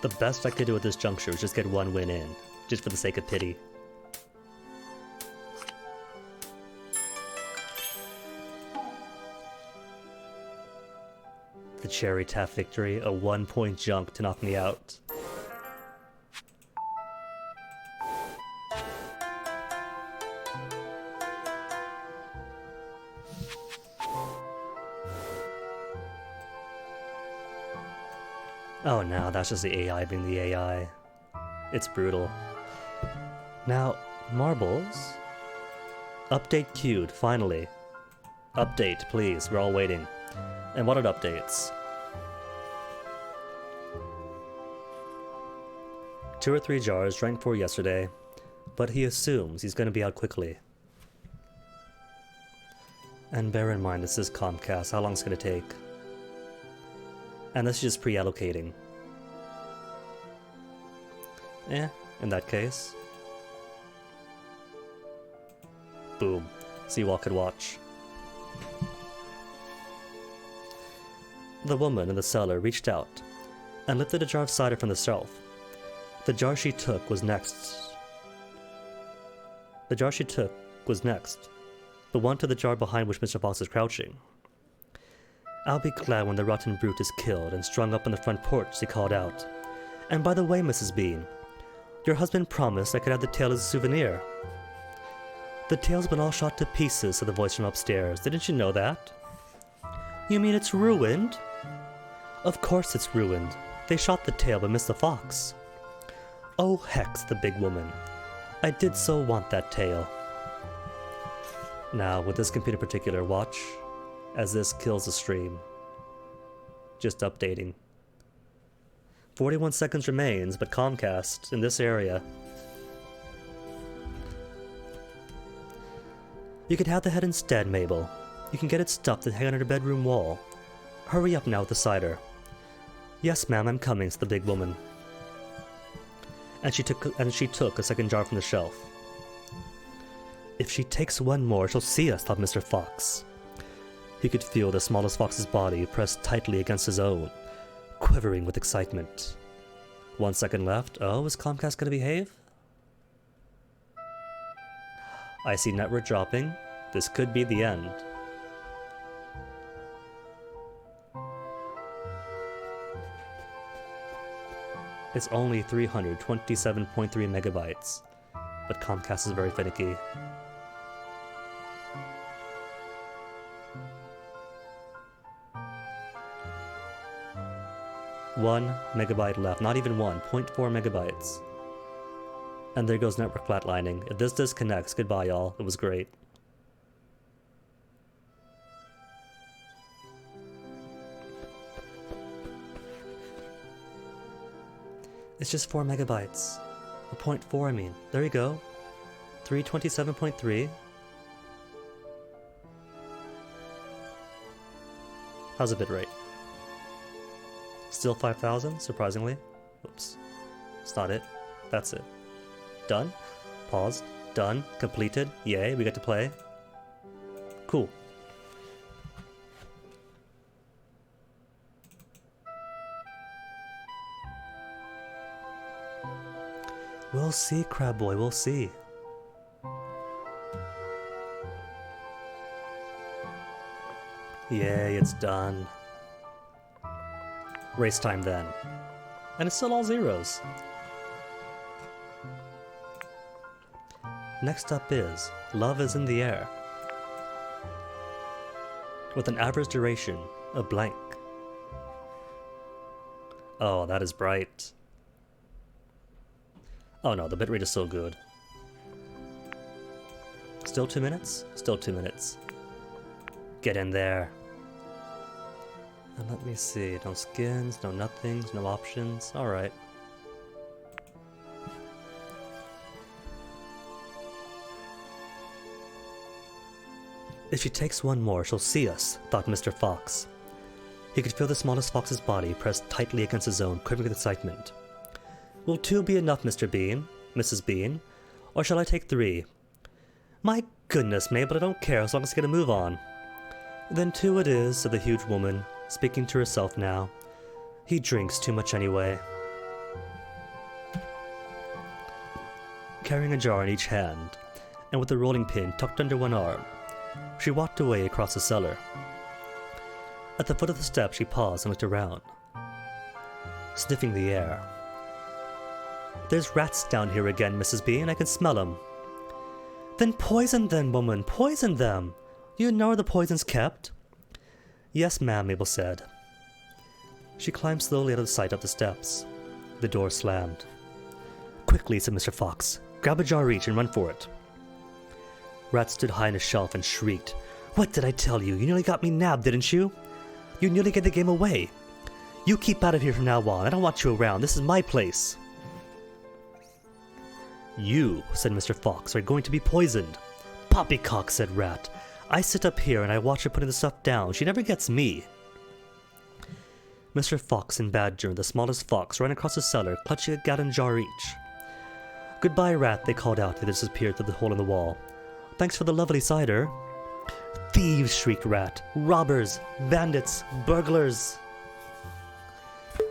The best I could do at this juncture is just get one win in, just for the sake of pity. The Cherry Tap victory, a 1-point junk to knock me out. Oh no, that's just the AI being the AI. It's brutal. Now, marbles? Update queued, finally. Update, please, we're all waiting. And what are updates? 2 or 3 jars, drank 4 yesterday, but he assumes he's gonna be out quickly. And bear in mind, this is Comcast, how long it's gonna take. And this is just pre-allocating. In that case. Boom. Seawalk could watch. The woman in the cellar reached out and lifted a jar of cider from the shelf. The jar she took was next. The one to the jar behind which Mr. Fox is crouching. I'll be glad when the rotten brute is killed and strung up on the front porch, he called out. And by the way, Mrs. Bean, your husband promised I could have the tail as a souvenir. The tail's been all shot to pieces, said the voice from upstairs. Didn't you know that? You mean it's ruined? Of course it's ruined. They shot the tail but missed the fox. Oh heck, the big woman. I did so want that tail. Now, with this computer in particular, watch as this kills the stream. Just updating. 41 seconds remains, but Comcast in this area. You could have the head instead, Mabel. You can get it stuffed and hang on your bedroom wall. Hurry up now with the cider. Yes, ma'am, I'm coming, said the big woman. And she took a second jar from the shelf. If she takes one more, she'll see us, thought Mr. Fox. He could feel the smallest fox's body pressed tightly against his own, quivering with excitement. 1 second left. Oh, is Comcast gonna behave? I see network dropping. This could be the end. It's only 327.3 megabytes, but Comcast is very finicky. One megabyte left, not even 1.4 megabytes. And there goes network flatlining. If this disconnects, goodbye y'all, it was great. It's just 4 megabytes. Or 0.4, I mean. There you go. 327.3. How's the bitrate? Still 5,000, surprisingly. Oops. It's not it. That's it. Done. Paused. Done. Completed. Yay, we get to play. Cool. We'll see, Crab Boy, we'll see. Yay, it's done. Race time then. And it's still all zeros. Next up is Love is in the Air. With an average duration of blank. Oh, that is bright. Oh no, the bitrate is so good. Still 2 minutes? Still 2 minutes. Get in there. And let me see, no skins, no nothings, no options, alright. If she takes one more, she'll see us, thought Mr. Fox. He could feel the smallest fox's body pressed tightly against his own, quivering with excitement. "Will 2 be enough, Mr. Bean? Mrs. Bean? Or shall I take 3? "My goodness, Mabel, I don't care as long as I get a move on." "Then 2 it is," said the huge woman, speaking to herself now. "He drinks too much anyway." Carrying a jar in each hand, and with the rolling pin tucked under one arm, she walked away across the cellar. At the foot of the steps she paused and looked around, sniffing the air. "There's rats down here again, Mrs. Bean. I can smell 'em." "Then poison them, woman, poison them! You know where the poison's kept?" "Yes, ma'am," Mabel said. She climbed slowly out of sight up the steps. The door slammed. "Quickly," said Mr. Fox. "Grab a jar each and run for it." Rat stood high on a shelf and shrieked. "What did I tell you? You nearly got me nabbed, didn't you? You nearly gave the game away. You keep out of here from now on. I don't want you around. This is my place." "You," said Mr. Fox, "are going to be poisoned." "Poppycock," said Rat. "I sit up here and I watch her putting the stuff down. She never gets me." Mr. Fox and Badger and the smallest fox ran across the cellar, clutching a gallon jar each. "Goodbye, Rat," they called out as they disappeared through the hole in the wall. "Thanks for the lovely cider." "Thieves!" shrieked Rat. "Robbers! Bandits! Burglars!"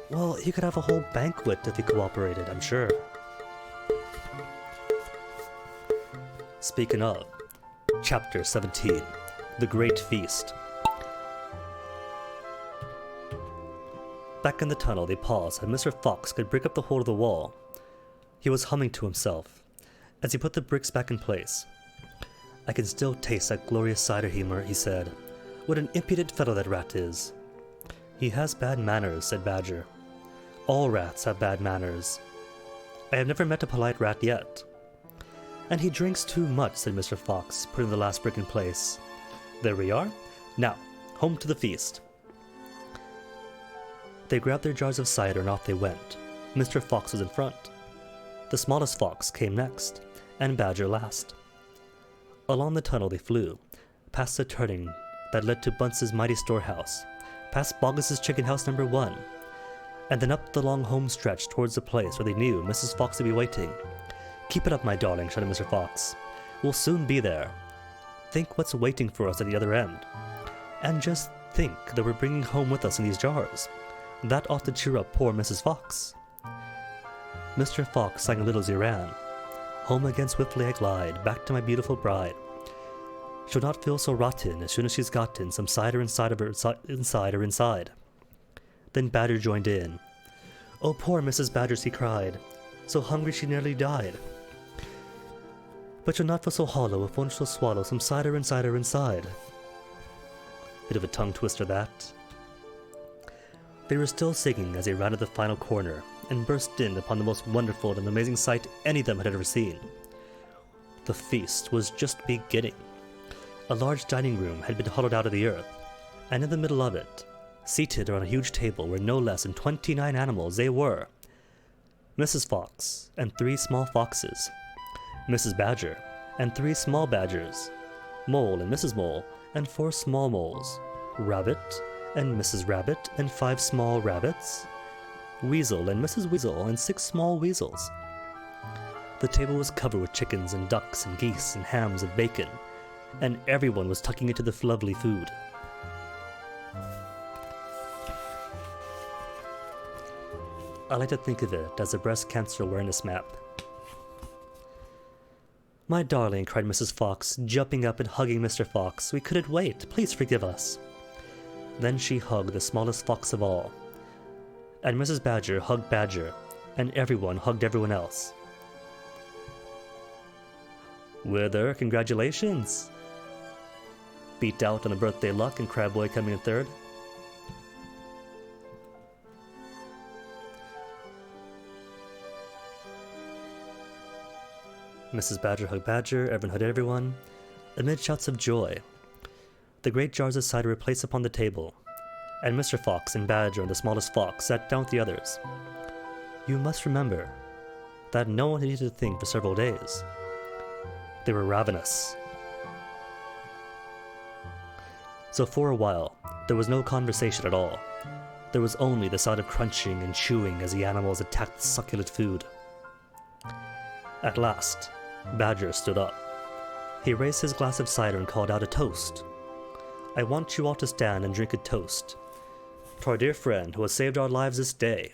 Well, he could have a whole banquet if he cooperated, I'm sure. Speaking of, Chapter 17, The Great Feast. Back in the tunnel, they paused, and Mr. Fox could break up the hole of the wall. He was humming to himself as he put the bricks back in place. "I can still taste that glorious cider," he said. "What an impudent fellow that Rat is." "He has bad manners," said Badger. "All rats have bad manners. I have never met a polite rat yet." "And he drinks too much," said Mr. Fox, putting the last brick in place. "There we are. Now, home to the feast." They grabbed their jars of cider and off they went. Mr. Fox was in front. The smallest fox came next, and Badger last. Along the tunnel they flew, past the turning that led to Bunce's mighty storehouse, past Boggis's chicken house number 1, and then up the long home stretch towards the place where they knew Mrs. Fox would be waiting. "Keep it up, my darling," shouted Mr. Fox. "We'll soon be there. Think what's waiting for us at the other end. And just think that we're bringing home with us in these jars. That ought to cheer up poor Mrs. Fox." Mr. Fox sang a little as he ran. "Home again swiftly I glide, back to my beautiful bride. She'll not feel so rotten as soon as she's gotten some cider inside her inside." Then Badger joined in. "Oh, poor Mrs. Badger," he cried. "So hungry she nearly died. But you'll not feel so hollow if one shall swallow some cider inside her inside." Bit of a tongue twister, that. They were still singing as they rounded the final corner and burst in upon the most wonderful and amazing sight any of them had ever seen. The feast was just beginning. A large dining room had been hollowed out of the earth, and in the middle of it, seated around a huge table, were no less than 29 animals. They were Mrs. Fox and 3 small foxes, Mrs. Badger and 3 small badgers, Mole and Mrs. Mole and 4 small moles, Rabbit and Mrs. Rabbit and 5 small rabbits, Weasel and Mrs. Weasel and 6 small weasels. The table was covered with chickens and ducks and geese and hams and bacon, and everyone was tucking into the lovely food. I like to think of it as a breast cancer awareness map. "My darling," cried Mrs. Fox, jumping up and hugging Mr. Fox. "We couldn't wait. Please forgive us." Then she hugged the smallest fox of all. And Mrs. Badger hugged Badger, and everyone hugged everyone else. "Wither, congratulations!" Beat out on the birthday luck and Crab Boy coming in third. Mrs. Badger hugged Badger, everyone hugged everyone. Amid shouts of joy, the great jars of cider were placed upon the table, and Mr. Fox and Badger and the smallest fox sat down with the others. You must remember that no one had eaten a thing for several days. They were ravenous. So for a while, there was no conversation at all, There was only the sound of crunching and chewing as the animals attacked the succulent food. At last, Badger stood up. He raised his glass of cider and called out a toast. I want you all to stand and drink a toast to our dear friend who has saved our lives this day,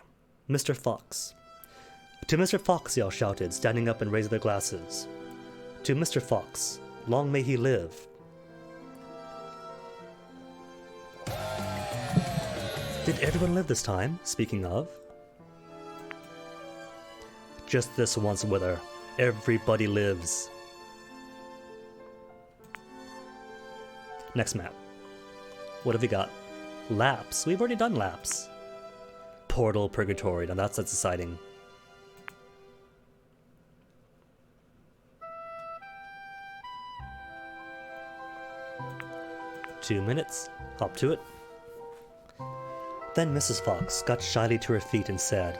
Mr. Fox. To Mr. Fox, they all shouted, standing up and raising their glasses. To Mr. Fox, long may he live. Did everyone live this time, speaking of? Just this once, Wither. Everybody lives. Next map. What have we got? Laps. We've already done laps. Portal Purgatory. Now that's exciting. Two minutes. Hop to it. Then Mrs. Fox got shyly to her feet and said,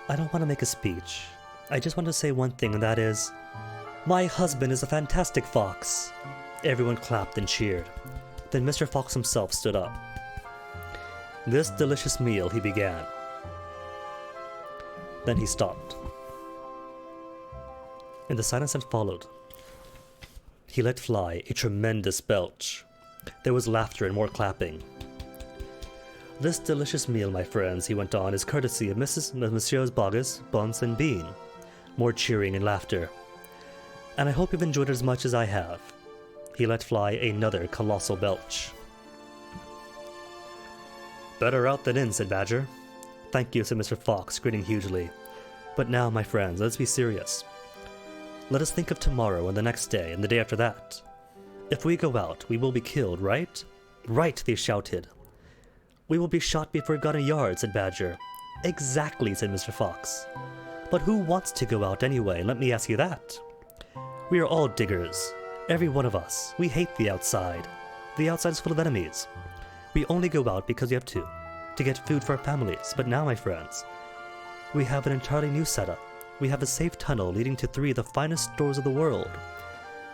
I don't want to make a speech. I just want to say one thing, and that is, my husband is a fantastic fox. Everyone clapped and cheered. Then Mr. Fox himself stood up. This delicious meal, he began. Then he stopped. In the silence that followed, he let fly a tremendous belch. There was laughter and more clapping. This delicious meal, my friends, he went on, is courtesy of Messieurs Bogus, Buns, and Bean. More cheering and laughter. And I hope you've enjoyed it as much as I have. He let fly another colossal belch. Better out than in, said Badger. Thank you, said Mr. Fox, grinning hugely. But now, my friends, let's be serious. Let us think of tomorrow and the next day and the day after that. If we go out, we will be killed, right? Right, they shouted. We will be shot before we've got a yard, said Badger. Exactly, said Mr. Fox. But who wants to go out anyway? Let me ask you that. We are all diggers. Every one of us. We hate the outside. The outside is full of enemies. We only go out because we have to get food for our families. But now, my friends, we have an entirely new setup. We have a safe tunnel leading to 3 of the finest stores of the world.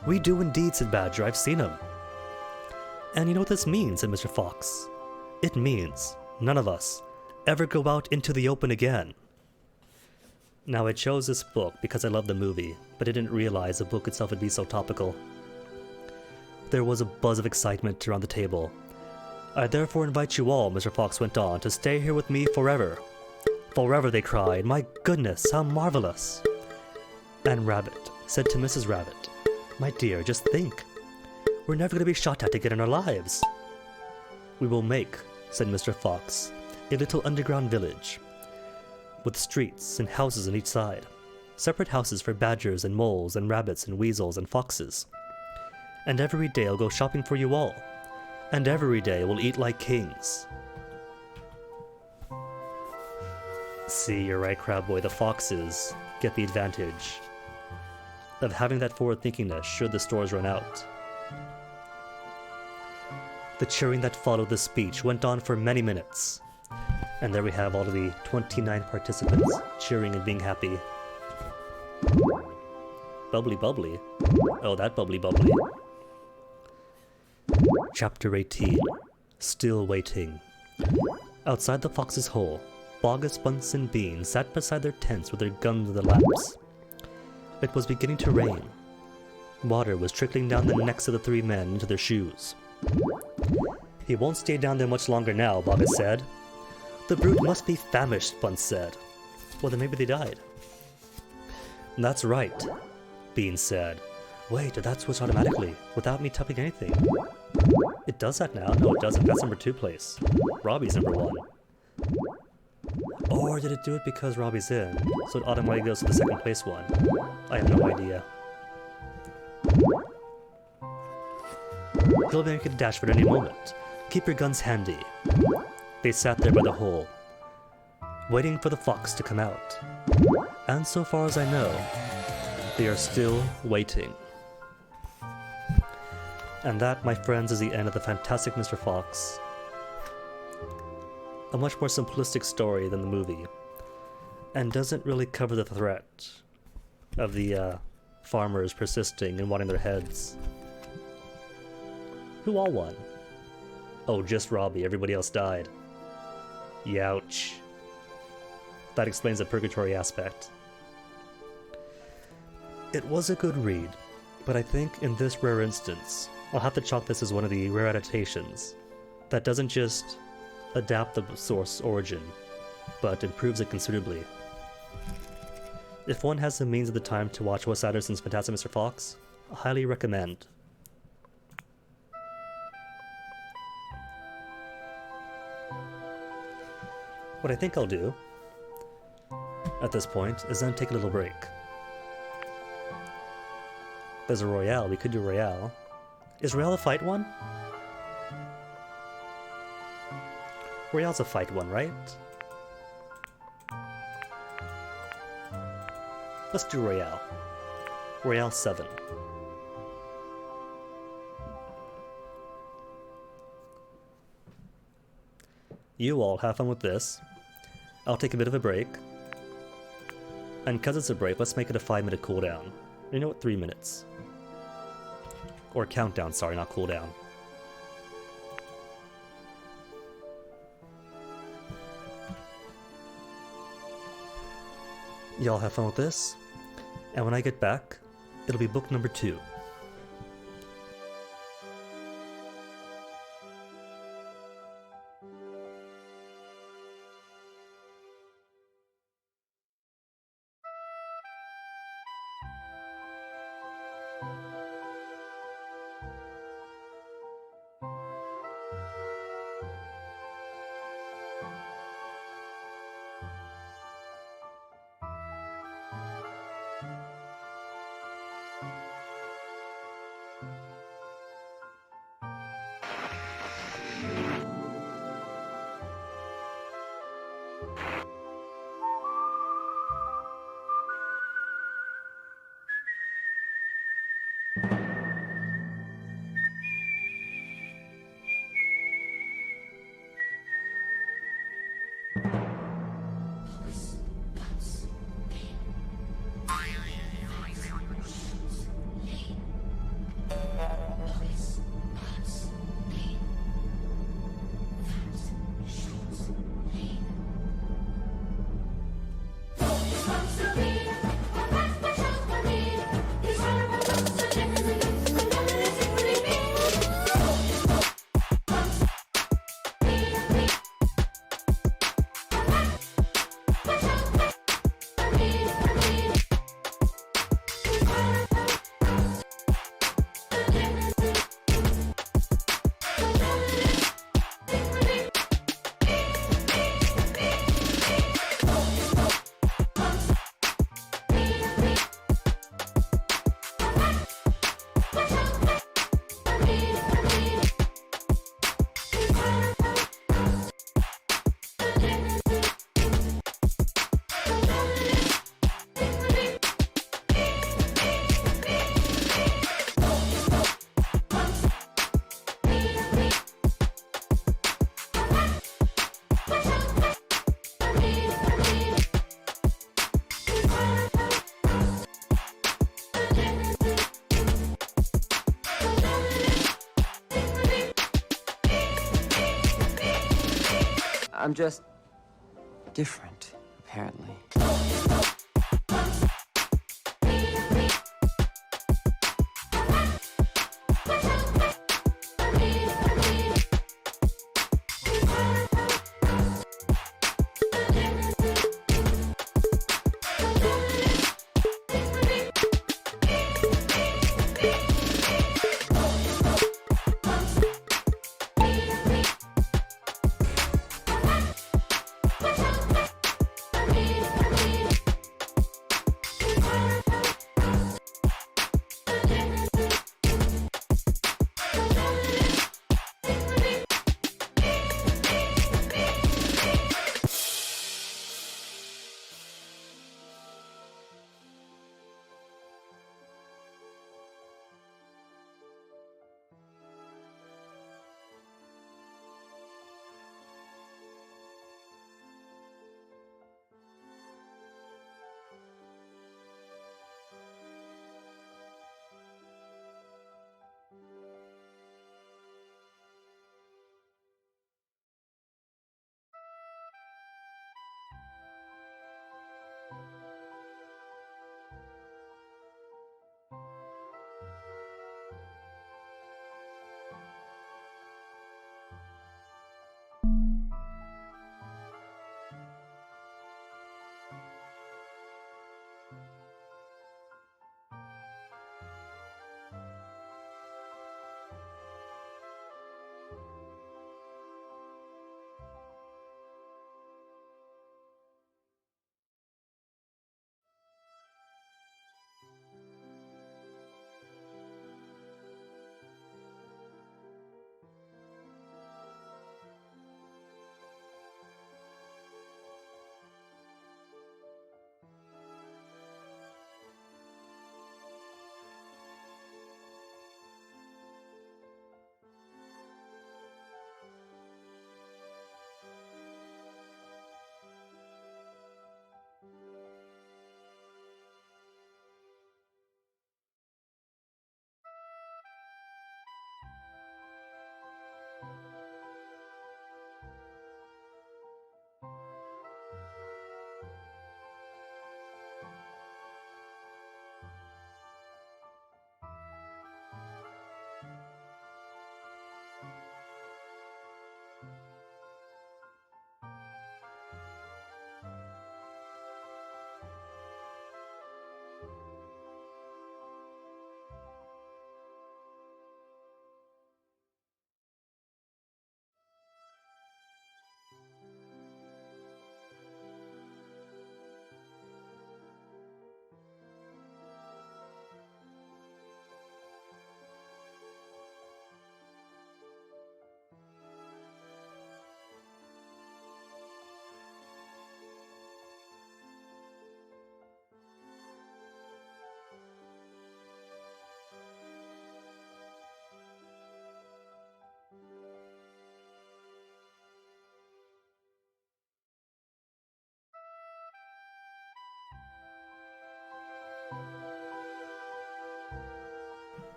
We do indeed, said Badger. I've seen them. And you know what this means, said Mr. Fox. It means none of us ever go out into the open again. Now, I chose this book because I love the movie, but I didn't realize the book itself would be so topical. There was a buzz of excitement around the table. I therefore invite you all, Mr. Fox went on, to stay here with me forever. Forever, they cried. My goodness, how marvelous. And Rabbit said to Mrs. Rabbit, my dear, just think. We're never going to be shot at again in our lives. We will make, said Mr. Fox, a little underground village, with streets and houses on each side. Separate houses for badgers and moles and rabbits and weasels and foxes. And every day I'll go shopping for you all. And every day we'll eat like kings. See, you're right, Crabboy, the foxes get the advantage of having that forward-thinkingness should the stores run out. The cheering that followed the speech went on for many minutes. And there we have all of the 29 participants cheering and being happy. Bubbly bubbly. Oh, that bubbly bubbly. Chapter 18. Still waiting. Outside the fox's hole, Bogus, Bunce, and Bean sat beside their tents with their guns in their laps. It was beginning to rain. Water was trickling down the necks of the 3 men into their shoes. He won't stay down there much longer now, Bogus said. The brute must be famished, Bunce said. Well, then maybe they died. That's right, Bean said. Wait, did that switch automatically, without me tapping anything? It does that now? No, it doesn't. That's number 2 place. Robbie's number 1. Or did it do it because Robbie's in, so it automatically goes to the 2nd place one? I have no idea. He'll make a dash for it any moment. Keep your guns handy. They sat there by the hole, waiting for the fox to come out. And so far as I know, they are still waiting. And that, my friends, is the end of the fantastic Mr. Fox. A much more simplistic story than the movie, and doesn't really cover the threat of the farmers persisting and wanting their heads. Who all won? Oh, just Robbie. Everybody else died. Youch. That explains the purgatory aspect. It was a good read, but I think in this rare instance, I'll have to chalk this as one of the rare adaptations that doesn't just adapt the source origin, but improves it considerably. If one has the means of the time to watch Wes Anderson's Fantastic Mr. Fox, I highly recommend. What I think I'll do at this point is then take a little break. There's a Royale, we could do Royale. Is Royale a fight one? Royale's a fight one, right? Let's do Royale. Royale 7. You all have fun with this. I'll take a bit of a break. And because it's a break, let's make it a 5-minute cooldown. You know what? 3 minutes. Or countdown, sorry, not cooldown. Y'all have fun with this. And when I get back, it'll be book number 2. I'm just different, apparently.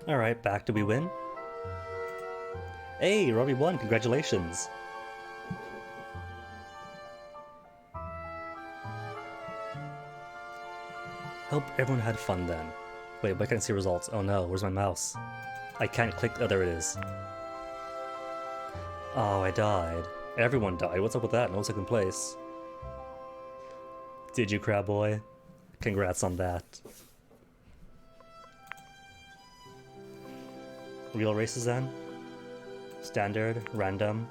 Alright, back. Did we win? Hey, Robbie won. Congratulations. Hope everyone had fun then. Wait, but I can't see results. Oh no, where's my mouse? I can't click. Oh, there it is. Oh, I died. Everyone died. What's up with that? No second place. Did you, Crab Boy? Congrats on that. Real races then? Standard, random.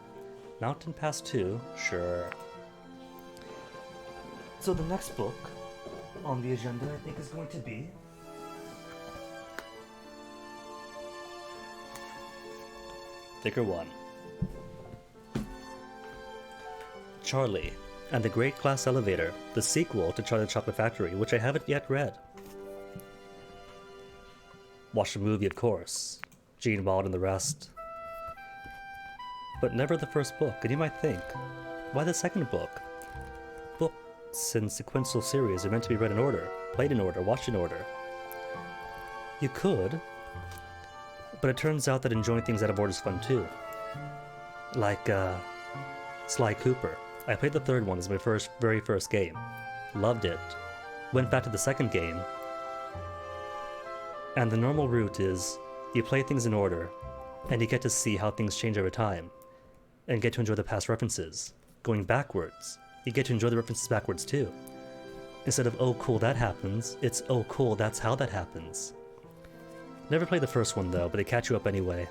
Mountain Pass 2? Sure. So the next book on the agenda, I think, is going to be Figure 1. Charlie and the Great Glass Elevator, the sequel to Charlie and the Chocolate Factory, which I haven't yet read. Watched the movie, of course. Gene Wilder and the rest. But never the first book, and you might think, why the second book? Books in sequential series are meant to be read in order, played in order, watched in order. You could, but it turns out that enjoying things out of order is fun too. Like, Sly Cooper. I played the third one as my very first game. Loved it. Went back to the second game. And the normal route is, you play things in order, and you get to see how things change over time, and get to enjoy the past references. Going backwards, you get to enjoy the references backwards too. Instead of, oh cool, that happens, it's, oh cool, that's how that happens. Never played the first one though, but they catch you up anyway.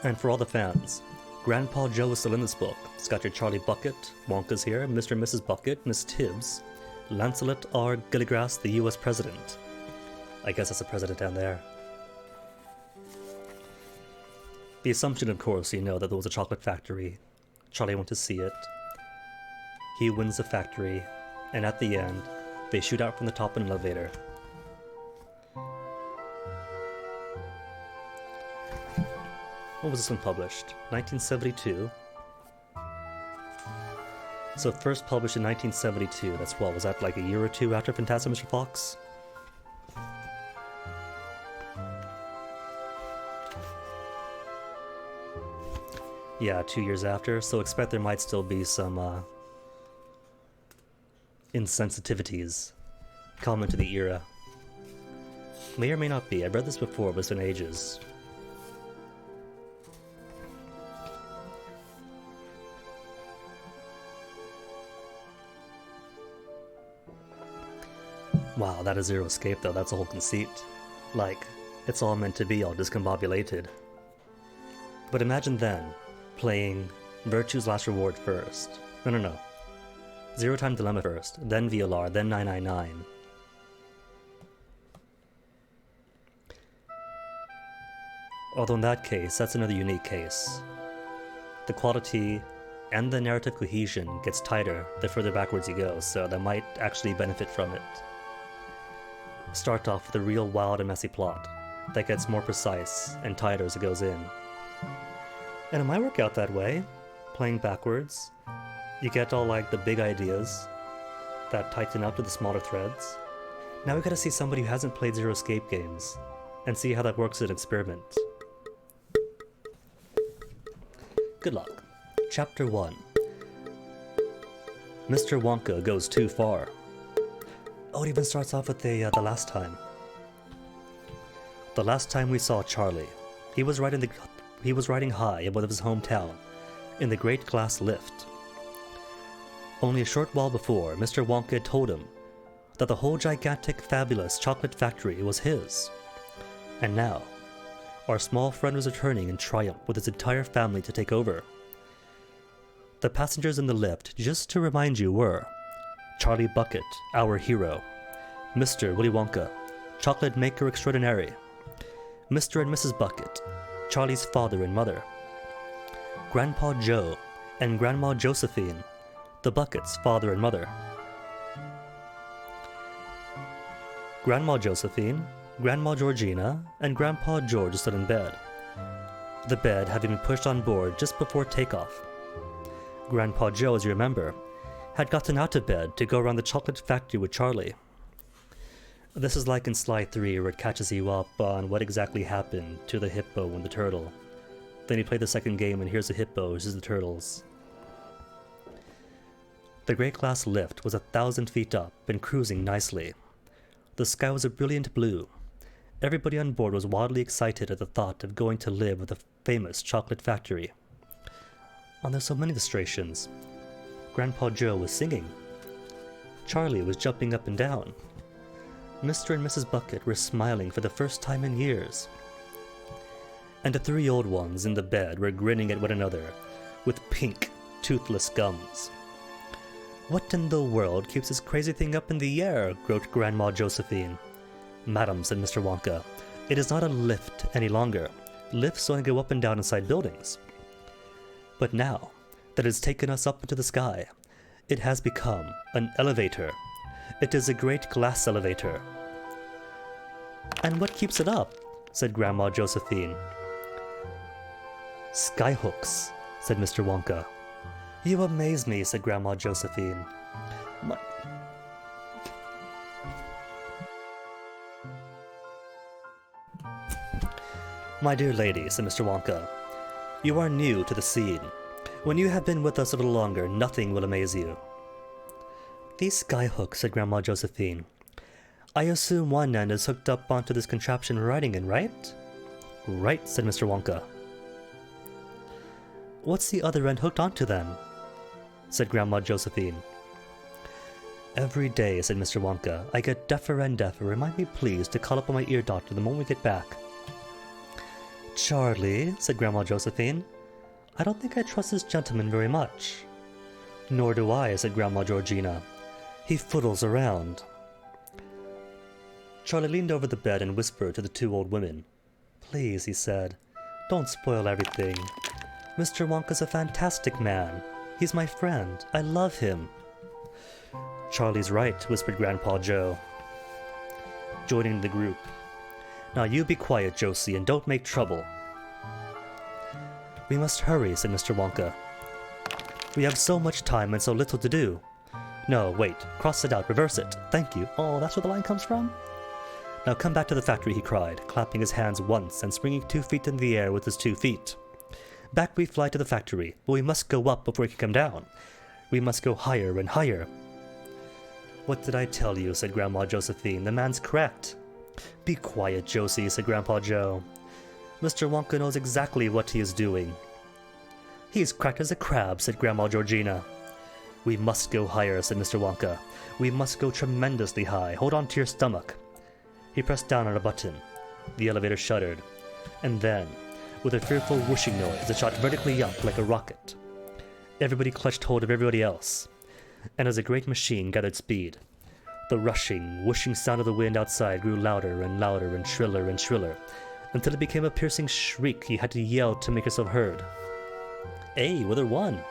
And for all the fans, Grandpa Joe is still in this book. It's got your Charlie Bucket, Wonka's here, Mr. and Mrs. Bucket, Miss Tibbs, Lancelot R. Gilligrass, the US President. I guess that's the president down there. The assumption, of course, you know, that there was a chocolate factory. Charlie went to see it. He wins the factory, and at the end, they shoot out from the top of an elevator. When was this one published? 1972. So first published in 1972. That's what, was that like a year or two after Fantastic Mr. Fox? Yeah, 2 years after, so expect there might still be some insensitivities common to the era. May or may not be. I've read this before, but it's been ages. Wow, that is Zero Escape though, that's a whole conceit. Like, it's all meant to be all discombobulated. But imagine then, playing Virtue's Last Reward first. No. Zero Time Dilemma first, then VLR, then 999. Although in that case, that's another unique case. The quality and the narrative cohesion gets tighter the further backwards you go, so that might actually benefit from it. Start off with a real wild and messy plot that gets more precise and tighter as it goes in. And it might work out that way, playing backwards. You get all like the big ideas that tighten up to the smaller threads. Now we gotta see somebody who hasn't played Zero Escape games and see how that works as an experiment. Good luck. Chapter 1. Mr. Wonka goes too far. Oh, it even starts off with the last time. The last time we saw Charlie, he was riding high above his hometown, in the Great Glass Lift. Only a short while before, Mr. Wonka had told him that the whole gigantic, fabulous chocolate factory was his. And now, our small friend was returning in triumph with his entire family to take over. The passengers in the lift, just to remind you, were Charlie Bucket, our hero, Mr. Willy Wonka, chocolate maker extraordinary, Mr. and Mrs. Bucket, Charlie's father and mother, Grandpa Joe and Grandma Josephine, the Buckets' father and mother. Grandma Josephine, Grandma Georgina, and Grandpa George stood in bed, the bed having been pushed on board just before takeoff. Grandpa Joe, as you remember, had gotten out of bed to go around the chocolate factory with Charlie. This is like in Sly 3 where it catches you up on what exactly happened to the hippo and the turtle. Then you play the second game and here's the hippos, here's the turtles. The great glass lift was 1,000 feet up and cruising nicely. The sky was a brilliant blue. Everybody on board was wildly excited at the thought of going to live with the famous chocolate factory. Oh, there's so many illustrations. Grandpa Joe was singing. Charlie was jumping up and down. Mr. and Mrs. Bucket were smiling for the first time in years. And the 3 old ones in the bed were grinning at one another with pink, toothless gums. "What in the world keeps this crazy thing up in the air?" groped Grandma Josephine. "Madam," said Mr. Wonka, "it is not a lift any longer. Lifts only go up and down inside buildings. But now that it has taken us up into the sky, it has become an elevator. It is a great glass elevator." "And what keeps it up?" said Grandma Josephine. "Skyhooks," said Mr. Wonka. "You amaze me," said Grandma Josephine. My dear lady," said Mr. Wonka, "you are new to the scene. When you have been with us a little longer, nothing will amaze you." "These skyhooks," said Grandma Josephine. "I assume one end is hooked up onto this contraption we're riding in, right?" "Right," said Mr. Wonka. "What's the other end hooked onto then?" said Grandma Josephine. "Every day," said Mr. Wonka, "I get deafer and deafer. Remind me please to call up on my ear doctor the moment we get back." "Charlie," said Grandma Josephine, "I don't think I trust this gentleman very much." "Nor do I," said Grandma Georgina. "He fiddles around." Charlie leaned over the bed and whispered to the 2 old women. "Please," he said, "don't spoil everything. Mr. Wonka's a fantastic man. He's my friend. I love him." "Charlie's right," whispered Grandpa Joe, joining the group. "Now you be quiet, Josie, and don't make trouble." "We must hurry," said Mr. Wonka. "We have so much time and so little to do." "No, wait. Cross it out. Reverse it. Thank you. Oh, that's where the line comes from?" "Now come back to the factory," he cried, clapping his hands once and springing 2 feet in the air with his 2 feet. "Back we fly to the factory, but we must go up before we can come down. We must go higher and higher." "What did I tell you?" said Grandma Josephine. "The man's correct." "Be quiet, Josie," said Grandpa Joe. "Mr. Wonka knows exactly what he is doing." "He's cracked as a crab," said Grandma Georgina. "We must go higher," said Mr. Wonka. "We must go tremendously high. Hold on to your stomach." He pressed down on a button. The elevator shuddered. And then, with a fearful whooshing noise, it shot vertically up like a rocket. Everybody clutched hold of everybody else. And as the great machine gathered speed, the rushing, whooshing sound of the wind outside grew louder and louder and shriller, until it became a piercing shriek you had to yell to make yourself heard. "Hey, Wither won!"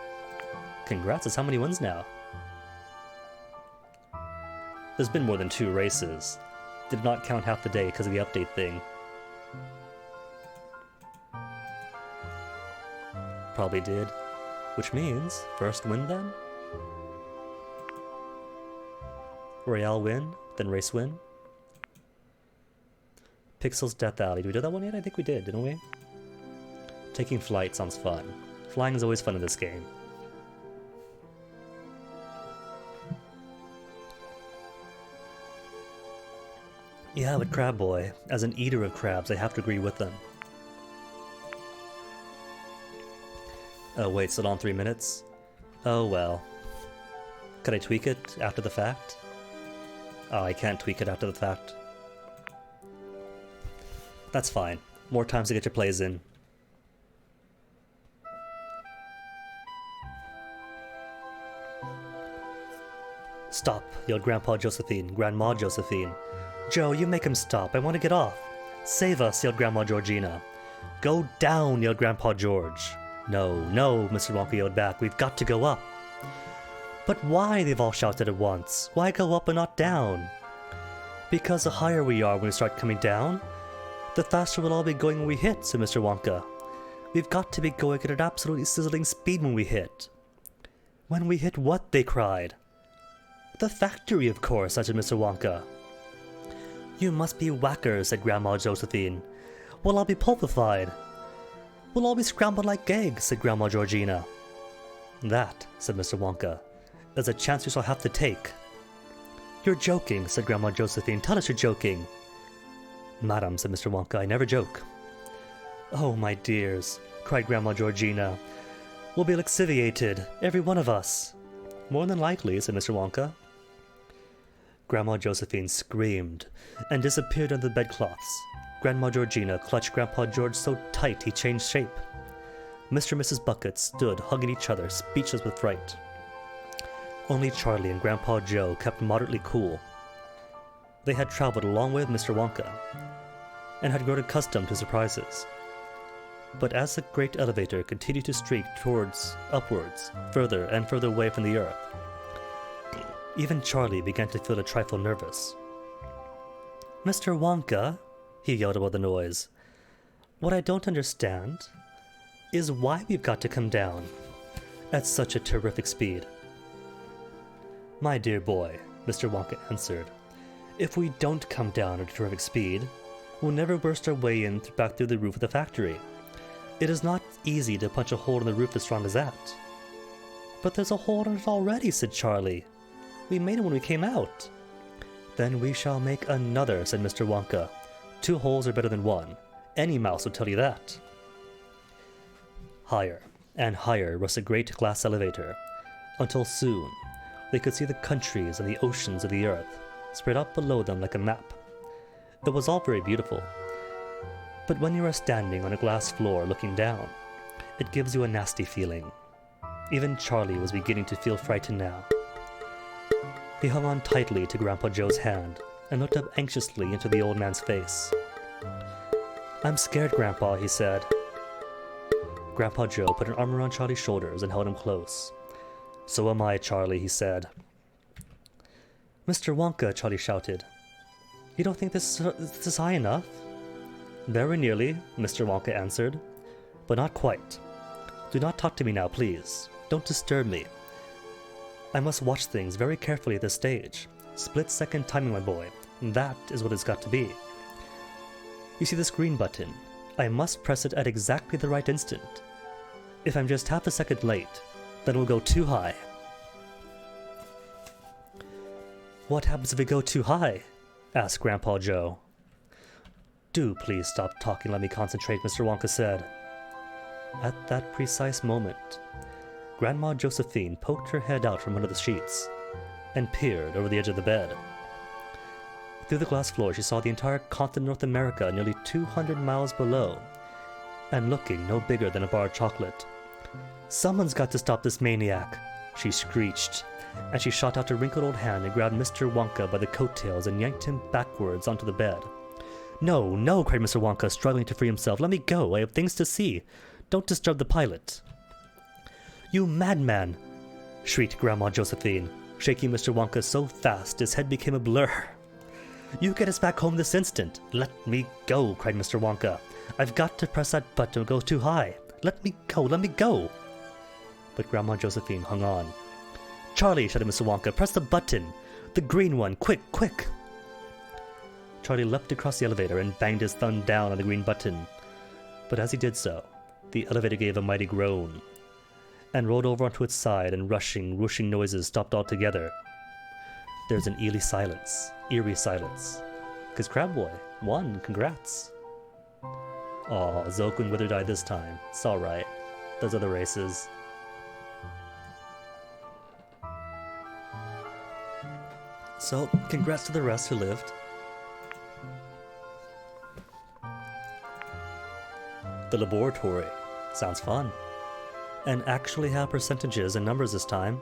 "Congrats, that's how many wins now?" There's been more than 2 races. Did not count half the day because of the update thing. Probably did. Which means, first win then? Royale win, then race win. Pixel's Death Alley. Did we do that one yet? I think we did, didn't we? Taking flight sounds fun. Flying is always fun in this game. Yeah, but Crab Boy, as an eater of crabs, I have to agree with them. Oh wait, still on 3 minutes? Oh well. Could I tweak it after the fact? Oh, I can't tweak it after the fact. That's fine. More times to get your plays in. "Stop," yelled Grandpa Josephine, Grandma Josephine. "Joe, you make him stop. I want to get off." "Save us," yelled Grandma Georgina. "Go down," yelled Grandpa George. "No, no," Mr. Wonka yelled back. "We've got to go up." "But why?" they've all shouted at once. "Why go up and not down?" "Because the higher we are when we start coming down, the faster we'll all be going when we hit," said Mr. Wonka. "We've got to be going at an absolutely sizzling speed when we hit." When we hit what? They cried. The factory, of course, answered Mr. Wonka. You must be whackers, said Grandma Josephine. We'll all be pulpified. We'll all be scrambled like eggs, said Grandma Georgina. That, said Mr. Wonka, is a chance we shall have to take. You're joking, said Grandma Josephine. Tell us you're joking. Madam, said Mr. Wonka, I never joke. Oh, my dears, cried Grandma Georgina. We'll be lixiviated, every one of us. More than likely, said Mr. Wonka. Grandma Josephine screamed and disappeared under the bedcloths. Grandma Georgina clutched Grandpa George so tight he changed shape. Mr. and Mrs. Bucket stood hugging each other, speechless with fright. Only Charlie and Grandpa Joe kept moderately cool. They had traveled a long way with Mr. Wonka and had grown accustomed to surprises. But as the great elevator continued to streak upwards, further and further away from the earth, even Charlie began to feel a trifle nervous. Mr. Wonka, he yelled above the noise, what I don't understand is why we've got to come down at such a terrific speed. My dear boy, Mr. Wonka answered, if we don't come down at a terrific speed, we'll never burst our way in back through the roof of the factory. It is not easy to punch a hole in the roof as strong as that. But there's a hole in it already, said Charlie. We made it when we came out. Then we shall make another, said Mr. Wonka. 2 holes are better than 1. Any mouse will tell you that. Higher and higher rose the great glass elevator, until soon they could see the countries and the oceans of the earth spread out below them like a map. It was all very beautiful. But when you are standing on a glass floor looking down, it gives you a nasty feeling. Even Charlie was beginning to feel frightened now. He hung on tightly to Grandpa Joe's hand and looked up anxiously into the old man's face. I'm scared, Grandpa, he said. Grandpa Joe put an arm around Charlie's shoulders and held him close. So am I, Charlie, he said. Mr. Wonka, Charlie shouted. You don't think this is high enough? Very nearly, Mr. Wonka answered, but not quite. Do not talk to me now, please. Don't disturb me. I must watch things very carefully at this stage. Split-second timing, my boy. That is what it's got to be. You see this green button? I must press it at exactly the right instant. If I'm just half a second late, then we'll go too high. What happens if we go too high? Asked Grandpa Joe. Do please stop talking, let me concentrate, Mr. Wonka said. At that precise moment, Grandma Josephine poked her head out from under the sheets and peered over the edge of the bed. Through the glass floor she saw the entire continent of North America nearly 200 miles below, and looking no bigger than a bar of chocolate. Someone's got to stop this maniac, she screeched, and she shot out her wrinkled old hand and grabbed Mr. Wonka by the coattails and yanked him backwards onto the bed. No, no, cried Mr. Wonka, struggling to free himself. Let me go, I have things to see. Don't disturb the pilot. You madman, shrieked Grandma Josephine, shaking Mr. Wonka so fast his head became a blur. You get us back home this instant. Let me go, cried Mr. Wonka. I've got to press that button or go too high. Let me go, let me go. But Grandma Josephine hung on. Charlie, shouted Mr. Wonka, press the button. The green one, quick, quick. Charlie leapt across the elevator and banged his thumb down on the green button. But as he did so, the elevator gave a mighty groan and rolled over onto its side, and rushing, whooshing noises stopped altogether. There's an eerie silence. 'Cause Crabboy won, congrats. Aw, Zoku and Wither died this time. It's alright. Those are the races. So, congrats to the rest who lived. The laboratory. Sounds fun. And actually have percentages and numbers this time.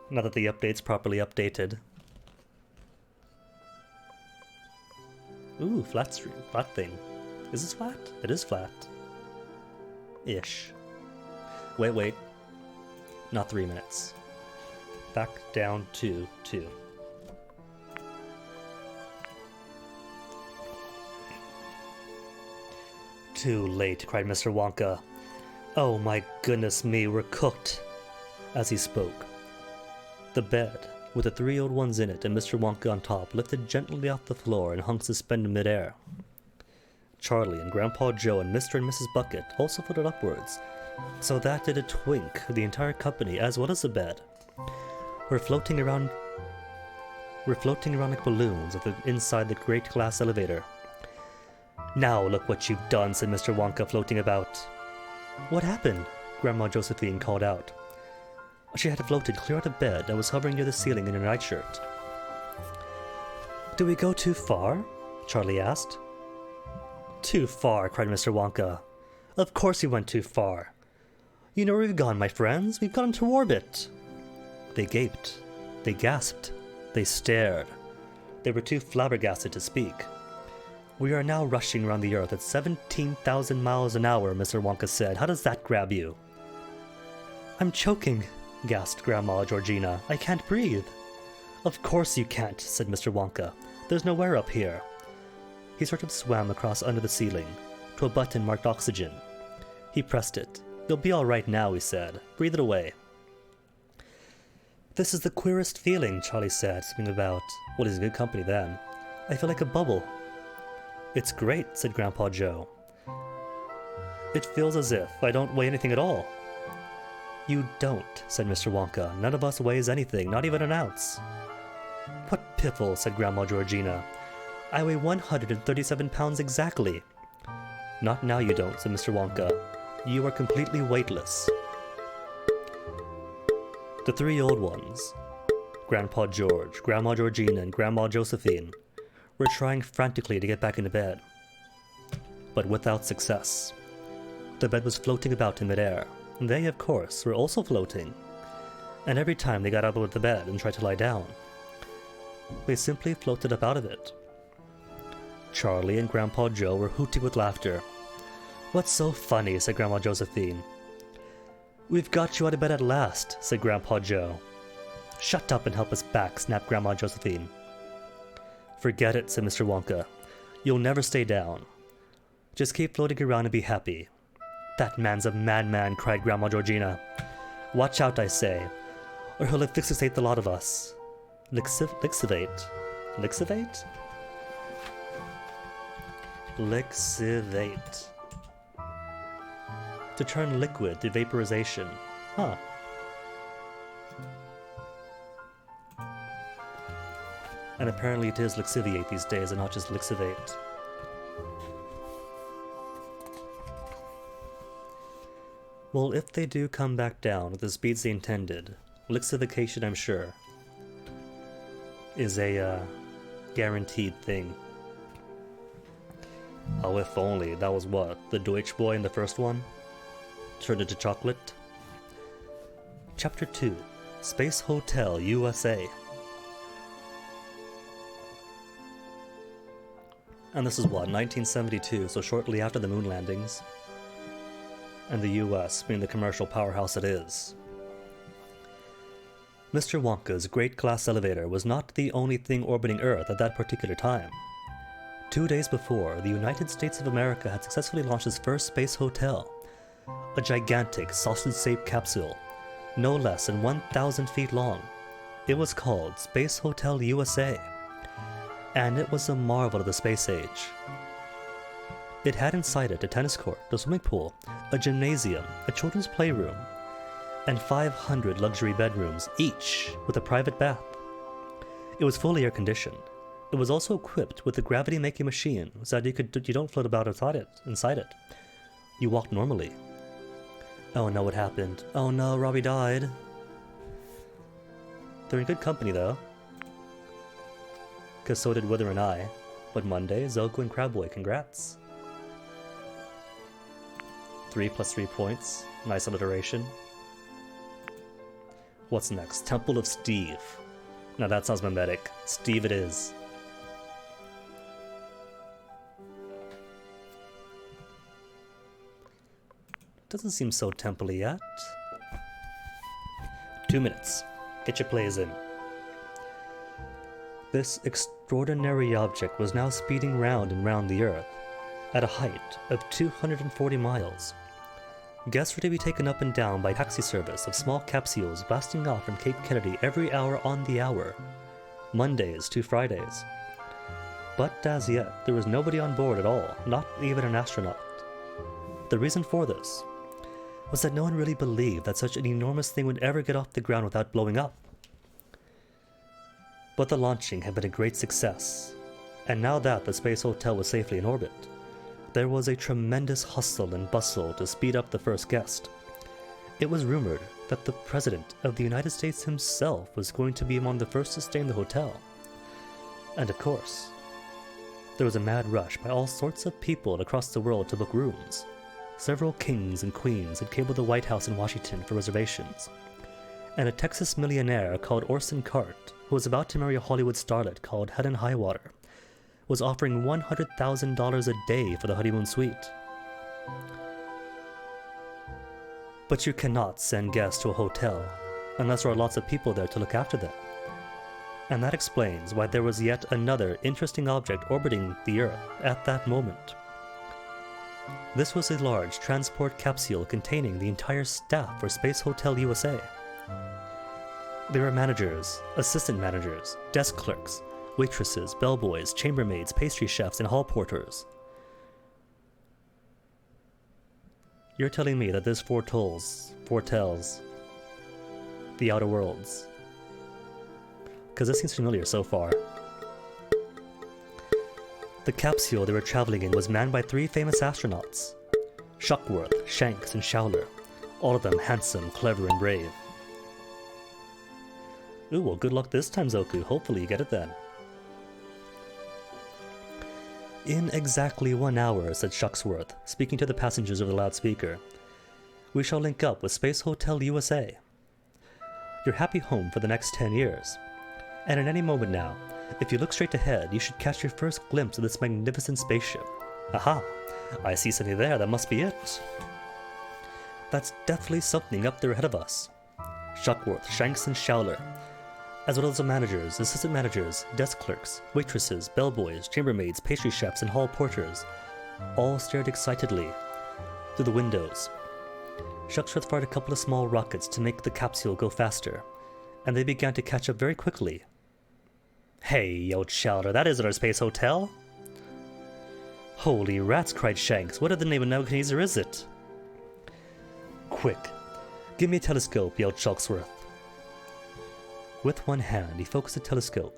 Now that the update's properly updated. Ooh, flat thing. Is this flat? It is flat. Ish. Wait. Not 3 minutes. Back down to 2. Too late, cried Mr. Wonka. Oh my goodness me, we're cooked. As he spoke, the bed, with the 3 old ones in it and Mr. Wonka on top, lifted gently off the floor and hung suspended midair. Charlie and Grandpa Joe and Mr. and Mrs. Bucket also floated upwards, so that did a twink the entire company as well as the bed. We're floating around like balloons inside the great glass elevator. Now look what you've done, said Mr. Wonka, floating about. What happened? Grandma Josephine called out. She had floated clear out of bed and was hovering near the ceiling in her nightshirt. "Do we go too far?" Charlie asked. "Too far," cried Mr. Wonka. "Of course we went too far. You know where we've gone, my friends. We've gone into orbit." They gaped. They gasped. They stared. They were too flabbergasted to speak. "We are now rushing around the Earth at 17,000 miles an hour," Mr. Wonka said. "How does that grab you?" "I'm choking," gasped Grandma Georgina. "I can't breathe." "Of course you can't," said Mr. Wonka. "There's no air up here." He sort of swam across under the ceiling to a button marked oxygen. He pressed it. "You'll be all right now," he said. "Breathe it away." "This is the queerest feeling," Charlie said, something about, well, he's in good company then. "I feel like a bubble." "It's great," said Grandpa Joe. "It feels as if I don't weigh anything at all." "You don't," said Mr. Wonka. "None of us weighs anything, not even an ounce." "What piffle," said Grandma Georgina. "I weigh 137 pounds exactly." "Not now you don't," said Mr. Wonka. "You are completely weightless." The 3 old ones, Grandpa George, Grandma Georgina, and Grandma Josephine, were trying frantically to get back into bed, but without success. The bed was floating about in midair. They, of course, were also floating, and every time they got up out of the bed and tried to lie down, they simply floated up out of it. Charlie and Grandpa Joe were hooting with laughter. "What's so funny?" said Grandma Josephine. "We've got you out of bed at last," said Grandpa Joe. "Shut up and help us back," snapped Grandma Josephine. "Forget it," said Mr. Wonka. "You'll never stay down. Just keep floating around and be happy." "That man's a madman," cried Grandma Georgina. "Watch out, I say, or he'll asphyxiate the lot of us." Lixivate? Lixivate? Lixivate. To turn liquid to vaporization. Huh. And apparently it is lixiviate these days and not just lixivate. Well, if they do come back down at the speeds they intended, lixification, I'm sure, is a guaranteed thing. Oh, if only that was what, the Deutsch boy in the first one? Turned into chocolate? Chapter 2, Space Hotel, USA. And this is what, 1972, so shortly after the moon landings. And the US being the commercial powerhouse it is. Mr. Wonka's great glass elevator was not the only thing orbiting Earth at that particular time. 2 days before, the United States of America had successfully launched its first space hotel, a gigantic sausage-shaped capsule, no less than 1,000 feet long. It was called Space Hotel USA, and it was a marvel of the space age. It had inside it a tennis court, a swimming pool, a gymnasium, a children's playroom, and 500 luxury bedrooms, each with a private bath. It was fully air-conditioned. It was also equipped with a gravity-making machine, so that you don't float about inside it. You walk normally. Oh no, what happened? Oh no, Robbie died. They're in good company though. Cause so did Wither and I. But Monday, Zoku and Crabboy, congrats. 3 + 3 points. Nice alliteration. What's next? Temple of Steve. Now that sounds mimetic. Steve it is. Doesn't seem so temple-y yet. 2 minutes. Get your plays in. This extraordinary object was now speeding round and round the Earth at a height of 240 miles. Guests were to be taken up and down by taxi service of small capsules blasting off from Cape Kennedy every hour on the hour, Mondays to Fridays. But as yet, there was nobody on board at all, not even an astronaut. The reason for this was that no one really believed that such an enormous thing would ever get off the ground without blowing up. But the launching had been a great success, and now that the space hotel was safely in orbit, there was a tremendous hustle and bustle to speed up the first guest. It was rumored that the President of the United States himself was going to be among the first to stay in the hotel. And of course, there was a mad rush by all sorts of people across the world to book rooms. Several kings and queens had cabled the White House in Washington for reservations, and a Texas millionaire called Orson Cart, who was about to marry a Hollywood starlet called Helen Highwater, was offering $100,000 a day for the honeymoon suite. But you cannot send guests to a hotel unless there are lots of people there to look after them. And that explains why there was yet another interesting object orbiting the Earth at that moment. This was a large transport capsule containing the entire staff for Space Hotel USA. There were managers, assistant managers, desk clerks, waitresses, bellboys, chambermaids, pastry chefs, and hall porters. You're telling me that this foretells the outer worlds? Because this seems familiar so far. The capsule they were traveling in was manned by 3 famous astronauts: Shuckworth, Shanks, and Showler, all of them handsome, clever, and brave. Ooh, well, good luck this time, Zoku. Hopefully you get it then. In exactly 1 hour, said Shucksworth, speaking to the passengers over the loudspeaker, we shall link up with Space Hotel USA. Your happy home for the next 10 years. And at any moment now, if you look straight ahead, you should catch your first glimpse of this magnificent spaceship. Aha! I see something there, that must be it. That's definitely something up there ahead of us. Shuckworth, Shanks, and Showler, as well as the managers, assistant managers, desk clerks, waitresses, bellboys, chambermaids, pastry chefs, and hall porters, all stared excitedly through the windows. Shucksworth fired a couple of small rockets to make the capsule go faster, and they began to catch up very quickly. Hey, yelled Showler, that isn't our space hotel! Holy rats, cried Shanks, what in the name of Nebuchadnezzar is it? Quick, give me a telescope, yelled Shucksworth. With one hand, he focused the telescope,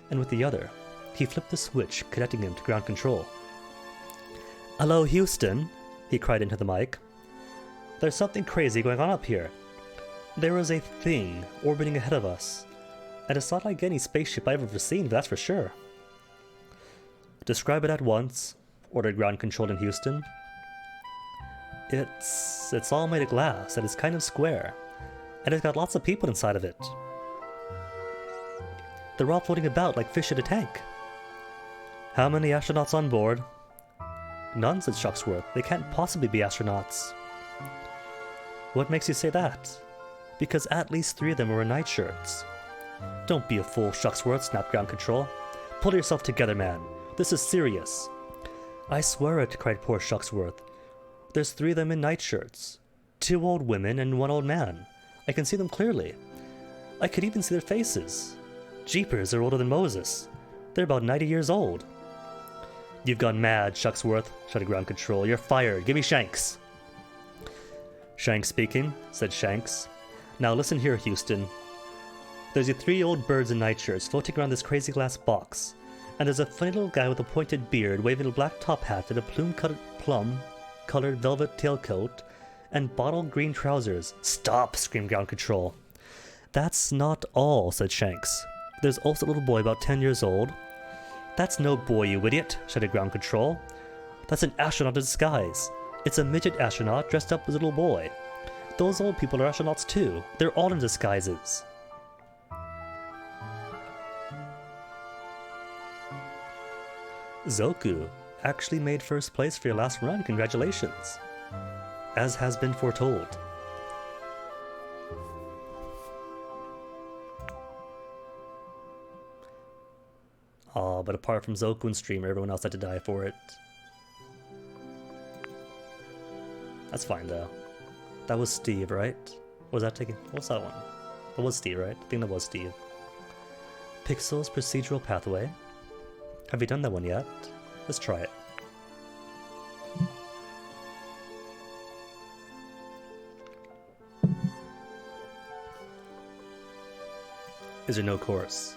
and with the other, he flipped the switch connecting him to ground control. Hello, Houston, he cried into the mic. There's something crazy going on up here. There is a thing orbiting ahead of us, and it's not like any spaceship I've ever seen, that's for sure. Describe it at once, ordered ground control in Houston. It's all made of glass, and it's kind of square, and it's got lots of people inside of it. They're all floating about like fish in a tank. How many astronauts on board? None, said Shucksworth. They can't possibly be astronauts. What makes you say that? Because at least 3 of them were in nightshirts. Don't be a fool, Shucksworth, snapped ground control. Pull yourself together, man. This is serious. I swear it, cried poor Shucksworth. There's 3 of them in nightshirts. 2 old women and 1 old man. I can see them clearly. I could even see their faces. Jeepers, they're older than Moses. They're about 90 years old. You've gone mad, Shucksworth, shouted ground control. You're fired. Give me Shanks. Shanks speaking, said Shanks. Now listen here, Houston. There's your 3 old birds in nightshirts floating around this crazy glass box, and there's a funny little guy with a pointed beard waving a black top hat and a plum-colored velvet tailcoat and bottle green trousers. Stop, screamed ground control. That's not all, said Shanks. There's also a little boy about 10 years old. That's no boy, you idiot, shouted ground control. That's an astronaut in disguise. It's a midget astronaut dressed up as a little boy. Those old people are astronauts too. They're all in disguises. Zoku actually made first place for your last run. Congratulations. As has been foretold. Aw, but apart from Zoku and Streamer, everyone else had to die for it. That's fine though. That was Steve, right? Was that taking... What's that one? That was Steve, right? I think that was Steve. Pixels procedural pathway. Have you done that one yet? Let's try it. Is there no course?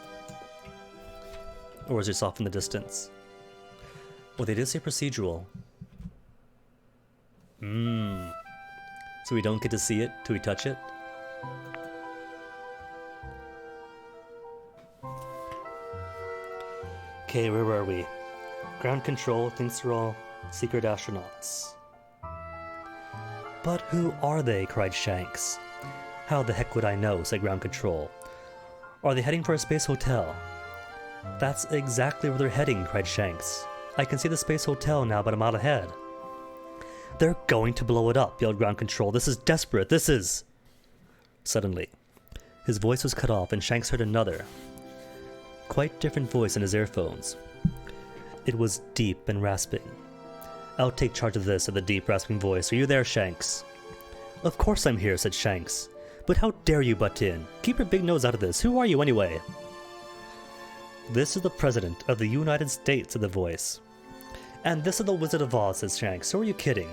Or is it off in the distance? Well, they did say procedural. So we don't get to see it till we touch it? Okay, where were we? Ground control thinks they're all secret astronauts. But who are they? Cried Shanks. How the heck would I know? Said ground control. Are they heading for a space hotel? That's exactly where they're heading, cried Shanks. I can see the space hotel now about a mile ahead. They're going to blow it up, yelled ground control. This is desperate, this is... Suddenly, his voice was cut off and Shanks heard another, quite different voice in his earphones. It was deep and rasping. I'll take charge of this, said the deep, rasping voice. Are you there, Shanks? Of course I'm here, said Shanks. But how dare you butt in? Keep your big nose out of this. Who are you anyway? This is the President of the United States, said the voice. And this is the Wizard of Oz, said Shanks. So are you kidding?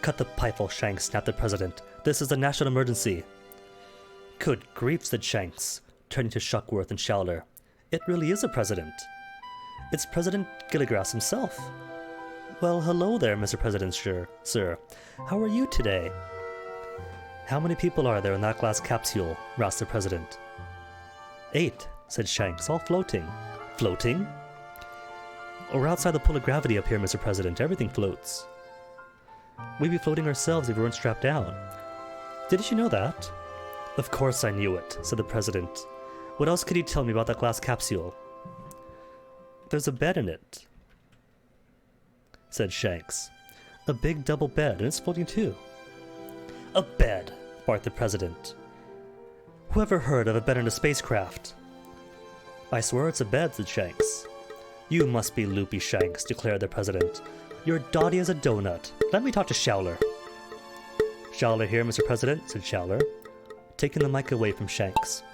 Cut the pipe, Shanks, snapped the President. This is a national emergency. Good grief, said Shanks, turning to Shuckworth and Showler. It really is a president. It's President Gilligrass himself. Well, hello there, Mr. President, sir. How are you today? How many people are there in that glass capsule? Rasped the President. 8, said Shanks, all floating. Floating? We're outside the pull of gravity up here, Mr. President. Everything floats. We'd be floating ourselves if we weren't strapped down. Didn't you know that? Of course I knew it, said the President. What else could you tell me about that glass capsule? There's a bed in it, said Shanks. A big double bed, and it's floating too. A bed, barked the President. Who ever heard of a bed in a spacecraft? I swear it's a bed, said Shanks. You must be loopy, Shanks, declared the President. You're dotty as a donut. Let me talk to Showler. Showler here, Mr. President, said Showler, taking the mic away from Shanks.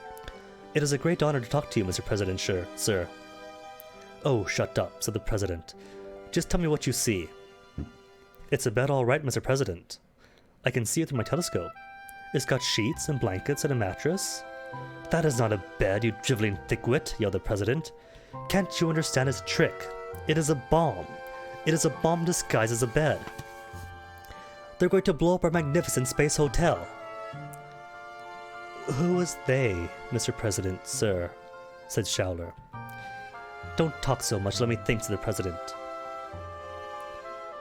It is a great honor to talk to you, Mr. President, sir. Oh, shut up, said the President. Just tell me what you see. It's a bed all right, Mr. President. I can see it through my telescope. It's got sheets and blankets and a mattress. That is not a bed, you driveling thickwit, yelled the President. Can't you understand it's a trick? It is a bomb. It is a bomb disguised as a bed. They're going to blow up our magnificent space hotel. Who is they, Mr. President, sir? Said Showler. Don't talk so much, let me think, said the President.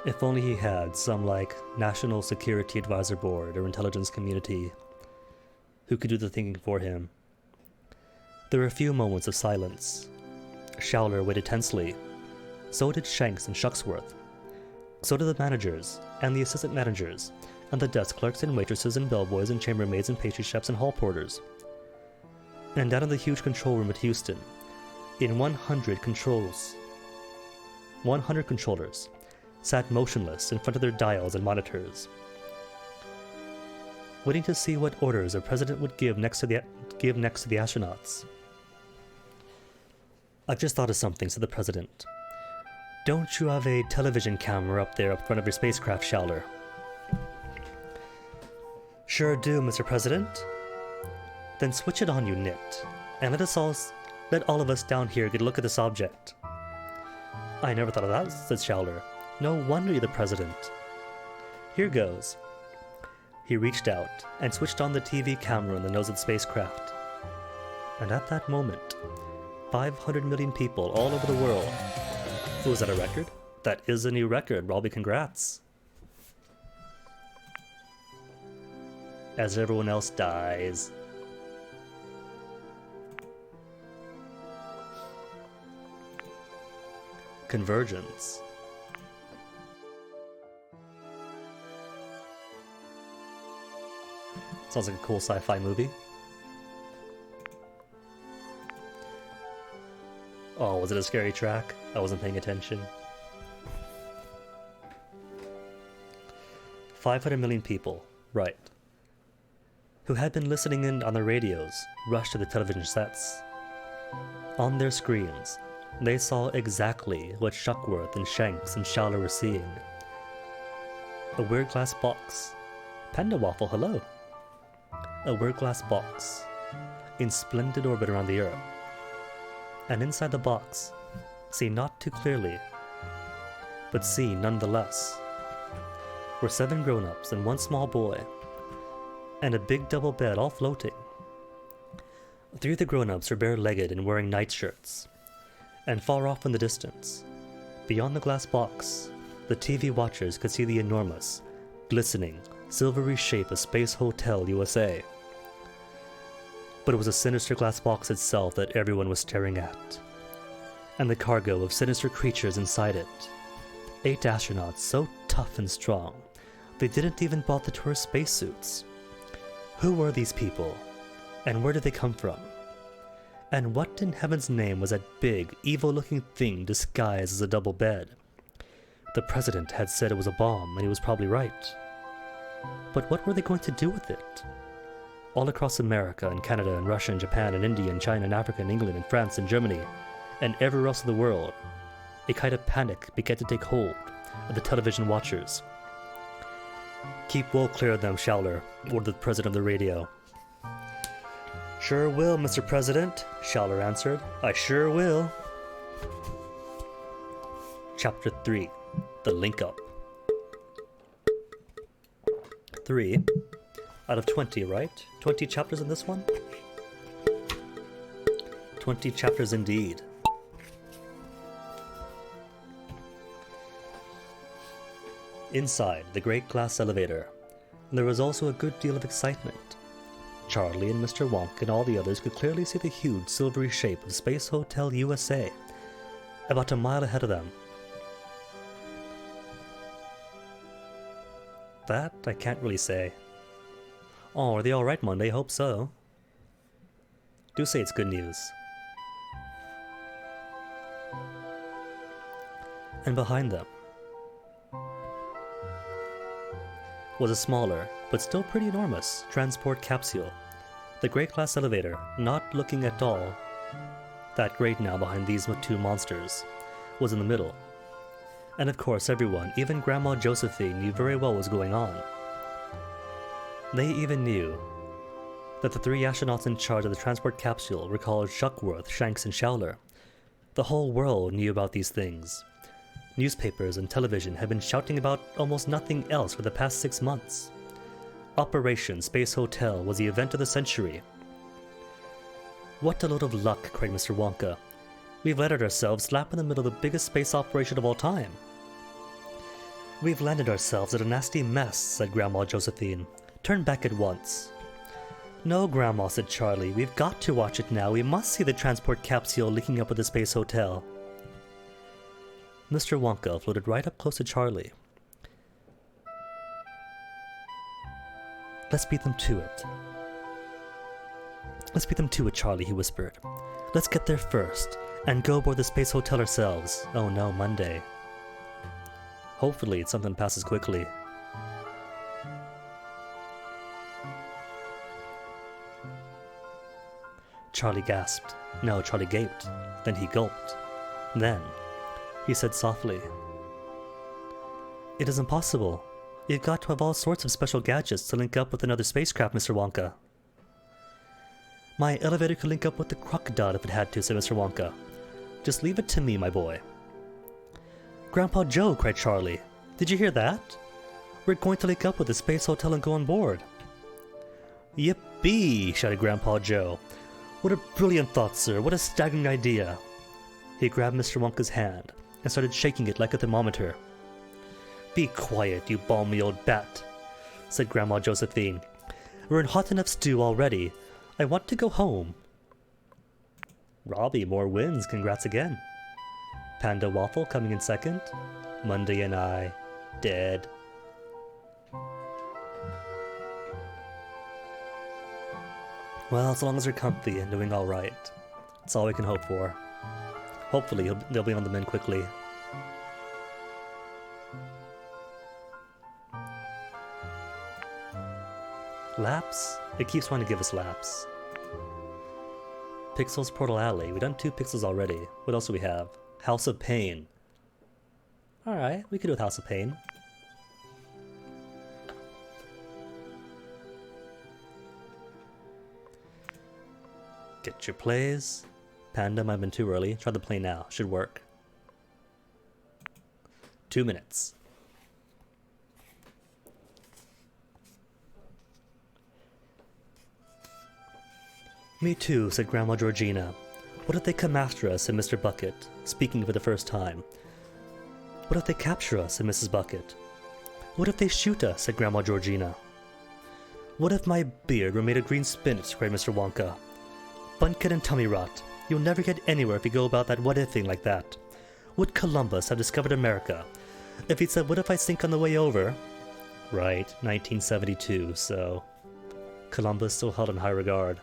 If only he had some, like, National Security Advisor Board or Intelligence Community who could do the thinking for him. There were a few moments of silence. Showler waited tensely. So did Shanks and Shucksworth. So did the managers, and the assistant managers, and the desk clerks and waitresses and bellboys and chambermaids and pastry chefs and hall porters. And down in the huge control room at Houston, in 100 controllers, sat motionless in front of their dials and monitors, waiting to see what orders the President would give next to the astronauts. I've just thought of something, said the President. Don't you have a television camera up there up front of your spacecraft, Showler? Sure do, Mr. President. Then switch it on, you nit, and let all of us down here get a look at this object. I never thought of that, said Showler. No wonder you're the President. Here goes. He reached out and switched on the TV camera in the nose of the spacecraft. And at that moment, 500 million people all over the world. Oh, is that a record? That is a new record. Robbie, congrats. As everyone else dies. Convergence. Sounds like a cool sci-fi movie. Oh, was it a scary track? I wasn't paying attention. 500 million people. Right. Who had been listening in on the radios, rushed to the television sets. On their screens, they saw exactly what Shuckworth and Shanks and Showler were seeing. A weird glass box. Panda Waffle, hello. A weird glass box in splendid orbit around the Earth. And inside the box, seen not too clearly, but seen nonetheless, were 7 grown-ups and 1 small boy, and a big double bed all floating. 3 of the grown-ups were bare-legged and wearing nightshirts, and far off in the distance, beyond the glass box, the TV watchers could see the enormous, glistening, silvery shape of Space Hotel USA. But it was a sinister glass box itself that everyone was staring at, and the cargo of sinister creatures inside it. 8 astronauts so tough and strong, they didn't even bother to wear spacesuits. Who were these people, and where did they come from? And what in heaven's name was that big, evil-looking thing disguised as a double bed? The president had said it was a bomb, and he was probably right. But what were they going to do with it? All across America and Canada and Russia and Japan and India and China and Africa and England and France and Germany and everywhere else in the world, a kind of panic began to take hold of the television watchers. "Keep well clear of them, Showler," ordered the president of the radio. "Sure will, Mr. President," Showler answered. "I sure will." Chapter 3. The Link-Up. 3 out of 20, right? 20 chapters in this one? 20 chapters indeed. Inside the great glass elevator, there was also a good deal of excitement. Charlie and Mr. Wonk and all the others could clearly see the huge silvery shape of Space Hotel USA about a mile ahead of them. That I can't really say. Oh, are they alright Monday? Hope so. Do say it's good news. And behind them was a smaller, but still pretty enormous, transport capsule. The great glass elevator, not looking at all that great now behind these 2 monsters, was in the middle. And of course everyone, even Grandma Josephine, knew very well what was going on. They even knew that the 3 astronauts in charge of the transport capsule were called Shuckworth, Shanks, and Showler. The whole world knew about these things. Newspapers and television had been shouting about almost nothing else for the past 6 months. Operation Space Hotel was the event of the century. "What a load of luck," cried Mr. Wonka. "We've landed ourselves slap in the middle of the biggest space operation of all time." "We've landed ourselves in a nasty mess," said Grandma Josephine. "Turn back at once." "No, Grandma," said Charlie. "We've got to watch it now. We must see the transport capsule linking up with the Space Hotel." Mr. Wonka floated right up close to Charlie. "Let's beat them to it. Let's beat them to it, Charlie," he whispered. "Let's get there first, and go aboard the Space Hotel ourselves. Oh no, Monday. Hopefully something passes quickly." Charlie gasped. No, Charlie gaped. Then he gulped. Then he said softly, "It is impossible. You've got to have all sorts of special gadgets to link up with another spacecraft, Mr. Wonka." "My elevator could link up with the crocodile if it had to," said Mr. Wonka. "Just leave it to me, my boy." "Grandpa Joe," cried Charlie. "Did you hear that? We're going to link up with the Space Hotel and go on board." "Yippee!" shouted Grandpa Joe. "What a brilliant thought, sir. What a staggering idea." He grabbed Mr. Wonka's hand and started shaking it like a thermometer. "Be quiet, you balmy old bat," said Grandma Josephine. "We're in hot enough stew already. I want to go home." Robbie, more wins. Congrats again. Panda Waffle coming in second. Monday and I, dead. Well, as long as they're comfy and doing alright, that's all we can hope for. Hopefully they'll be on the mend quickly. Laps? It keeps wanting to give us laps. Pixels Portal Alley. We've done 2 pixels already. What else do we have? House of Pain. Alright, we could do with House of Pain. Get your plays. Panda might have been too early. Try the play now. Should work. 2 minutes. Me too, said Grandma Georgina. What if they come after us, said Mr. Bucket, speaking for the first time. What if they capture us, said Mrs. Bucket. What if they shoot us, said Grandma Georgina. What if my beard were made of green spinach, cried Mr. Wonka. Bunkin and tummy rot. You'll never get anywhere if you go about that what-if-ing like that. Would Columbus have discovered America if he'd said, what if I sink on the way over? Right, 1972, so Columbus still held in high regard.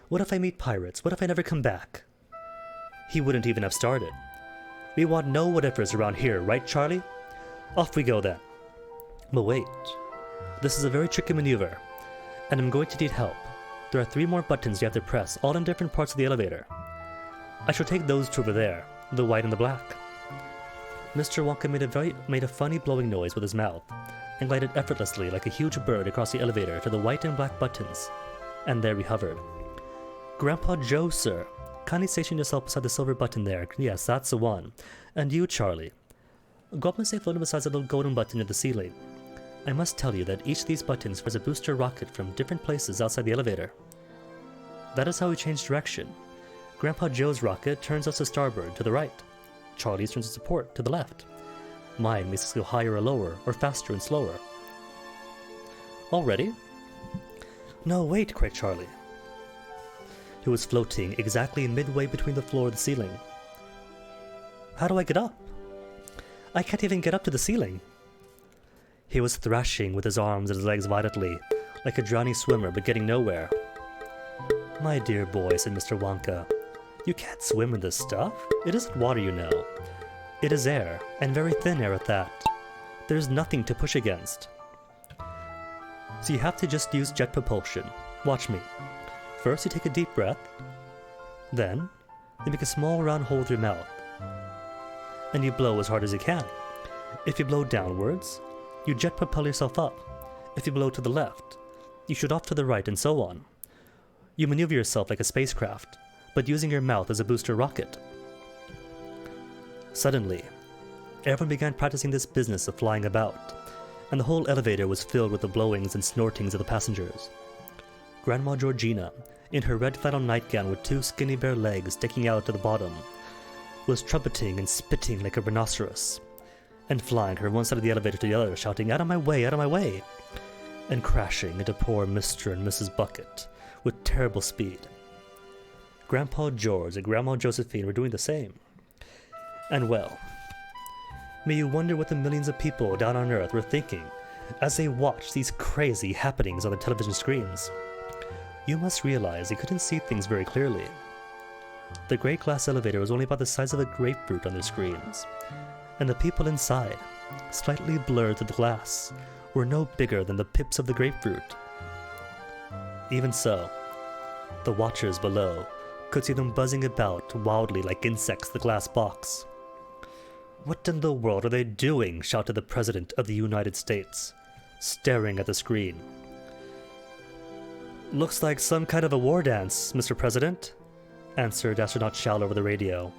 What if I meet pirates? What if I never come back? He wouldn't even have started. We want no what-ifers around here, right, Charlie? Off we go then. But wait. This is a very tricky maneuver, and I'm going to need help. There are 3 more buttons you have to press, all in different parts of the elevator. I shall take those 2 over there, the white and the black. Mr. Wonka made a funny blowing noise with his mouth, and glided effortlessly like a huge bird across the elevator to the white and black buttons, and there he hovered. Grandpa Joe, sir. Kindly station yourself beside the silver button there. Yes, that's the one. And you, Charlie. Go up and stay floating beside the little golden button near the ceiling. I must tell you that each of these buttons fires a booster rocket from different places outside the elevator. That is how we change direction. Grandpa Joe's rocket turns us to starboard, to the right. Charlie's turns to port, to the left. Mine makes us go higher or lower, or faster and slower. All ready? No, wait, cried Charlie. He was floating exactly midway between the floor and the ceiling. How do I get up? I can't even get up to the ceiling. He was thrashing with his arms and his legs violently, like a drowning swimmer, but getting nowhere. My dear boy, said Mr. Wonka, you can't swim in this stuff. It isn't water, you know. It is air, and very thin air at that. There's nothing to push against. So you have to just use jet propulsion. Watch me. First, you take a deep breath. Then, you make a small round hole with your mouth. And you blow as hard as you can. If you blow downwards, you jet propel yourself up. If you blow to the left, you shoot off to the right, and so on. You maneuver yourself like a spacecraft, but using your mouth as a booster rocket. Suddenly, everyone began practicing this business of flying about, and the whole elevator was filled with the blowings and snortings of the passengers. Grandma Georgina, in her red flannel nightgown with 2 skinny bare legs sticking out to the bottom, was trumpeting and spitting like a rhinoceros, and flying from one side of the elevator to the other, shouting, out of my way, and crashing into poor Mr. and Mrs. Bucket with terrible speed. Grandpa George and Grandma Josephine were doing the same. And well, may you wonder what the millions of people down on Earth were thinking as they watched these crazy happenings on the television screens. You must realize they couldn't see things very clearly. The great glass elevator was only about the size of a grapefruit on their screens, and the people inside, slightly blurred through the glass, were no bigger than the pips of the grapefruit. Even so, the watchers below could see them buzzing about wildly like insects in the glass box. What in the world are they doing? Shouted the President of the United States, staring at the screen. Looks like some kind of a war dance, Mr. President, answered Astronaut Shall over the radio.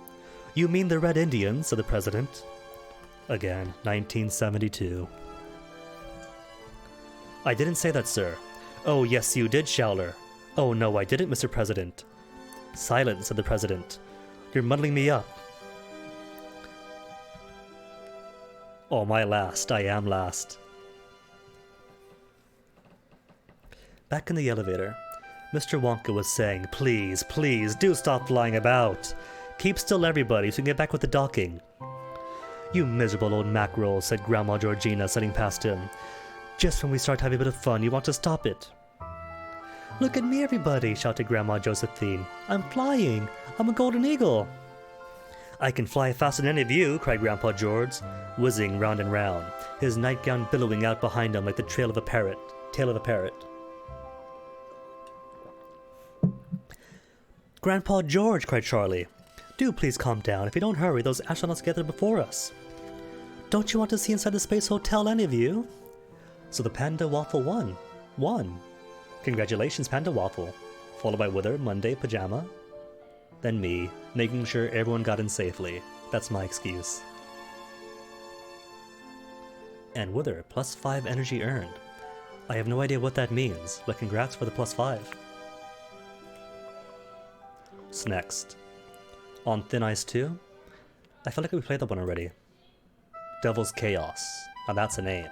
You mean the Red Indians, said the President. Again, 1972. I didn't say that, sir. Oh, yes, you did, Showler. Oh, no, I didn't, Mr. President. Silence, said the President. You're muddling me up. Oh, my last, I am last. Back in the elevator, Mr. Wonka was saying, please, please, do stop flying about. Keep still, everybody, so we can get back with the docking. You miserable old mackerel, said Grandma Georgina, sitting past him. Just when we start having a bit of fun, you want to stop it. Look at me, everybody, shouted Grandma Josephine. I'm flying. I'm a golden eagle. I can fly faster than any of you, cried Grandpa George, whizzing round and round, his nightgown billowing out behind him like the tail of a parrot. Grandpa George, cried Charlie. Do please calm down. If you don't hurry, those astronauts get there before us. Don't you want to see inside the space hotel, any of you? So the Panda Waffle won. Congratulations, Panda Waffle. Followed by Wither, Monday, Pajama. Then me, making sure everyone got in safely. That's my excuse. And Wither, +5 energy earned. I have no idea what that means, but congrats for the +5. So next. On Thin Ice 2? I feel like we played that one already. Devil's Chaos. Now that's a name.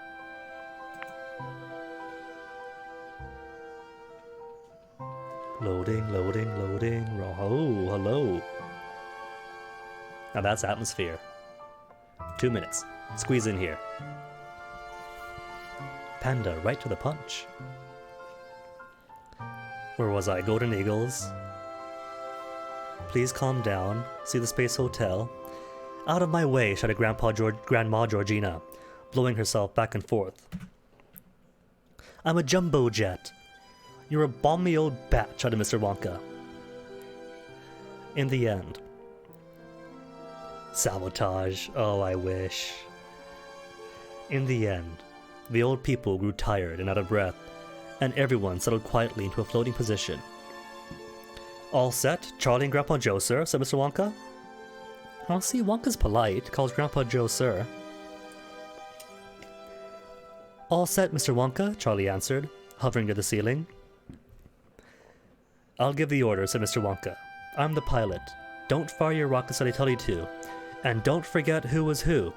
Loading. Oh, hello. Now that's Atmosphere. 2 minutes. Squeeze in here. Panda, right to the punch. Where was I? Golden Eagles. Please calm down. See the Space Hotel. Out of my way, shouted Grandma Georgina, blowing herself back and forth. I'm a jumbo jet. You're a balmy old bat, shouted Mr. Wonka. In the end. Sabotage. Oh, I wish. In the end, the old people grew tired and out of breath, and everyone settled quietly into a floating position. All set? Charlie and Grandpa Joe, sir, said Mr. Wonka. Well, see, Wonka's polite, calls Grandpa Joe sir. All set, Mr. Wonka, Charlie answered, hovering near the ceiling. I'll give the order, said Mr. Wonka. I'm the pilot. Don't fire your rockets till I tell you to. And don't forget who was who.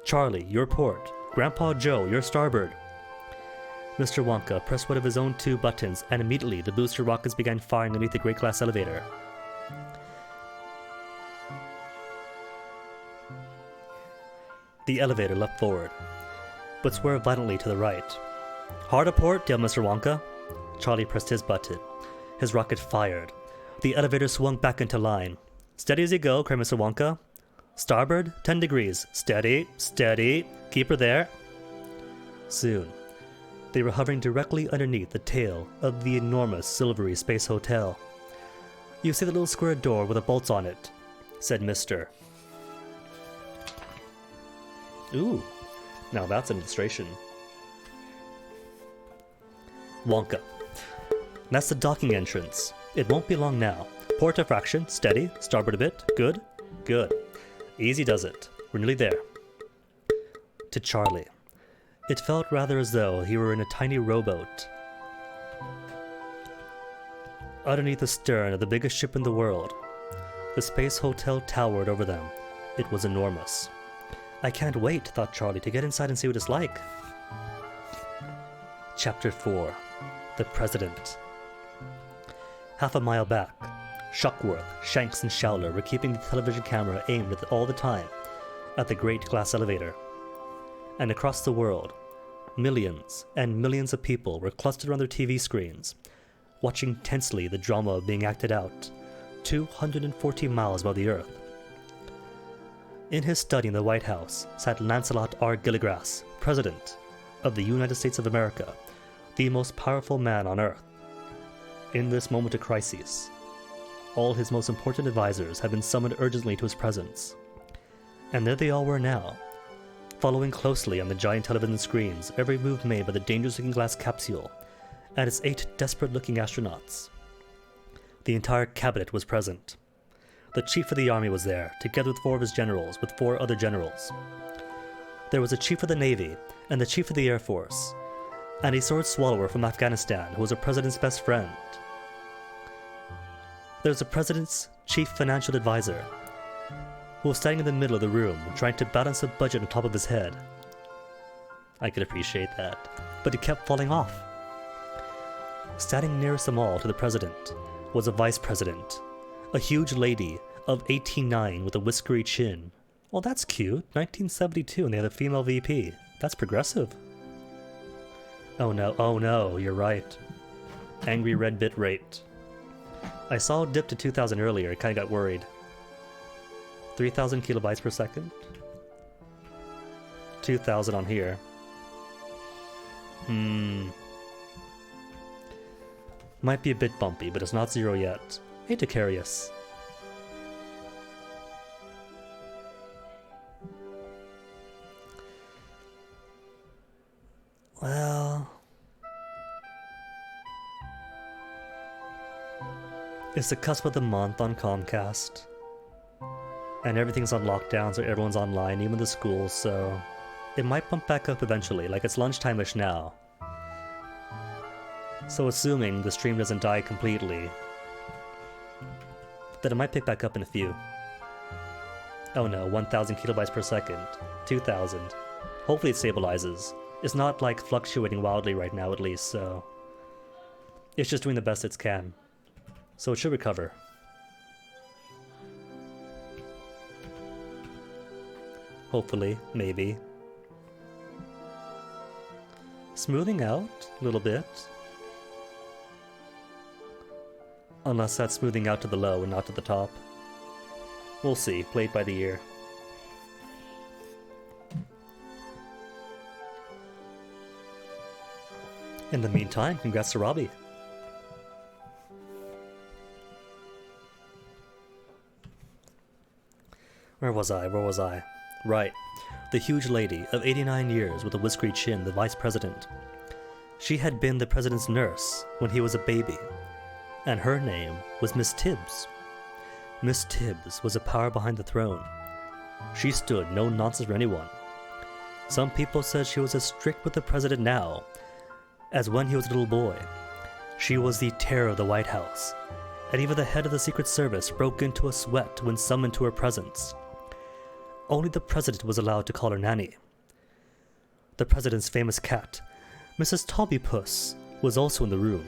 Charlie, your port. Grandpa Joe, your starboard. Mr. Wonka pressed one of his own 2 buttons, and immediately the booster rockets began firing underneath the great glass elevator. The elevator leapt forward, but swerved violently to the right. Hard a port, yelled Mr. Wonka. Charlie pressed his button. His rocket fired. The elevator swung back into line. Steady as you go, cried Mr. Wonka. Starboard, 10 degrees. Steady, steady. Keep her there. Soon, they were hovering directly underneath the tail of the enormous silvery space hotel. You see the little square door with the bolts on it, said Mr. Ooh, now that's an illustration. Wonka. That's the docking entrance. It won't be long now. Port diffraction, steady, starboard a bit, good, good. Easy does it. We're nearly there. To Charlie. It felt rather as though he were in a tiny rowboat. Underneath the stern of the biggest ship in the world, the space hotel towered over them. It was enormous. I can't wait, thought Charlie, to get inside and see what it's like. Chapter 4. The President. Half a mile back, Shuckworth, Shanks, and Showler were keeping the television camera aimed at all the time at the great glass elevator. And across the world, millions and millions of people were clustered around their TV screens, watching tensely the drama being acted out 240 miles above the Earth. In his study in the White House sat Lancelot R. Gilligrass, President of the United States of America, the most powerful man on Earth. In this moment of crisis, all his most important advisors had been summoned urgently to his presence. And there they all were now, following closely on the giant television screens every move made by the dangerous-looking glass capsule and its 8 desperate-looking astronauts. The entire cabinet was present. The chief of the army was there, together with 4 of his generals, with 4 other generals. There was a chief of the Navy and the chief of the Air Force, and a sword swallower from Afghanistan who was the president's best friend. There was the president's chief financial advisor, who was standing in the middle of the room trying to balance a budget on top of his head. I could appreciate that, but it kept falling off. Standing nearest them all to the president was a vice president, a huge lady of 18'9" with a whiskery chin. Well, that's cute. 1972 and they had a female VP. That's progressive. Oh no, you're right. Angry red bit rate. I saw it dip to 2000 earlier, I kinda got worried. 3000 kilobytes per second? 2000 on here. Might be a bit bumpy, but it's not 0 yet. Hey, Decarius. Well... It's the cusp of the month on Comcast. And everything's on lockdown, so everyone's online, even the schools, so... It might bump back up eventually, like it's lunchtime-ish now. So assuming the stream doesn't die completely, then it might pick back up in a few. Oh no, 1,000 kilobytes per second. 2,000. Hopefully it stabilizes. It's not like fluctuating wildly right now at least, so... It's just doing the best it can. So it should recover. Hopefully, maybe. Smoothing out a little bit. Unless that's smoothing out to the low and not to the top. We'll see, play it by the ear. In the meantime, congrats to Robbie. Where was I? Right. The huge lady of 89 years with a whiskery chin, the vice president. She had been the president's nurse when he was a baby, and her name was Miss Tibbs. Miss Tibbs was a power behind the throne. She stood no nonsense for anyone. Some people said she was as strict with the president now as when he was a little boy. She was the terror of the White House, and even the head of the Secret Service broke into a sweat when summoned to her presence. Only the president was allowed to call her nanny. The president's famous cat, Mrs. Tobbypuss, was also in the room.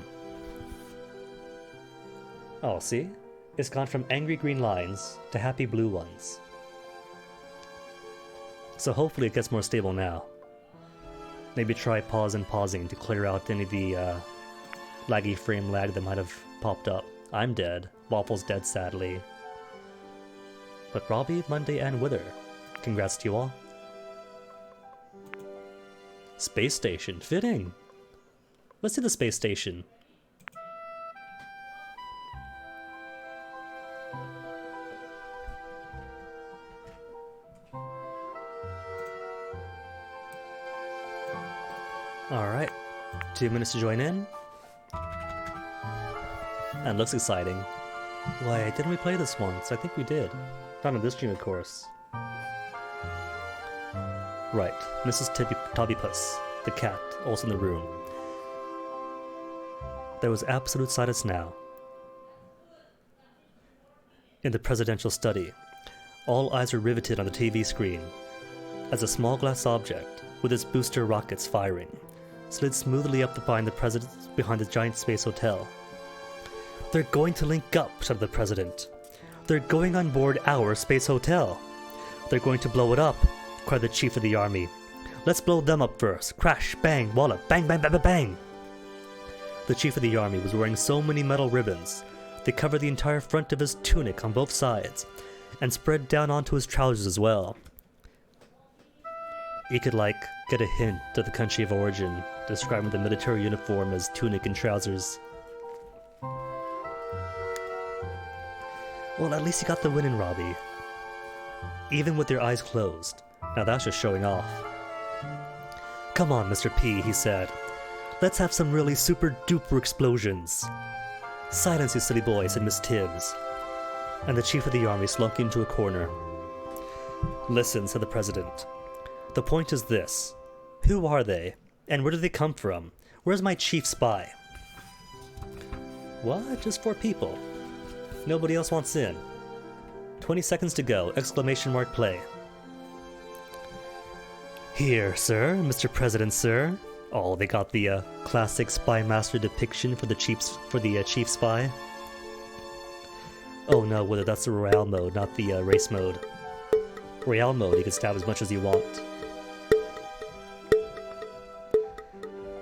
Oh, see? It's gone from angry green lines to happy blue ones. So hopefully it gets more stable now. Maybe try pausing to clear out any of the laggy frame lag that might have popped up. I'm dead. Waffle's dead, sadly. But Robbie, Monday, and Wither. Congrats to you all. Space station. Fitting. Let's see the space station. Alright. 2 minutes to join in. And looks exciting. Why, didn't we play this once? I think we did. Not in this stream, of course. Right, Mrs. Tobbypuss, the cat, also in the room. There was absolute silence now. In the presidential study, all eyes were riveted on the TV screen as a small glass object, with its booster rockets firing, slid smoothly up behind the giant space hotel. They're going to link up, shouted the president. They're going on board our space hotel. They're going to blow it up, cried the chief of the army. Let's blow them up first. Crash, bang, wallop, bang, bang, bang, bang, bang. The chief of the army was wearing so many metal ribbons, they covered the entire front of his tunic on both sides, and spread down onto his trousers as well. You could, get a hint of the country of origin, describing the military uniform as tunic and trousers. Well, at least you got the win in, Robbie. Even with your eyes closed. Now that's just showing off. Come on, Mr. P, he said. Let's have some really super-duper explosions. Silence, you silly boy, said Miss Tibbs. And the chief of the army slunk into a corner. Listen, said the president. The point is this. Who are they? And where do they come from? Where's my chief spy? What? Just 4 people. Nobody else wants in. 20 seconds to go. Exclamation mark play. Here, sir. Mr. President, sir. Oh, they got the classic Spy Master depiction for the chief spy. Oh no, whether that's the Royale mode, not the race mode. Royale mode, you can stab as much as you want.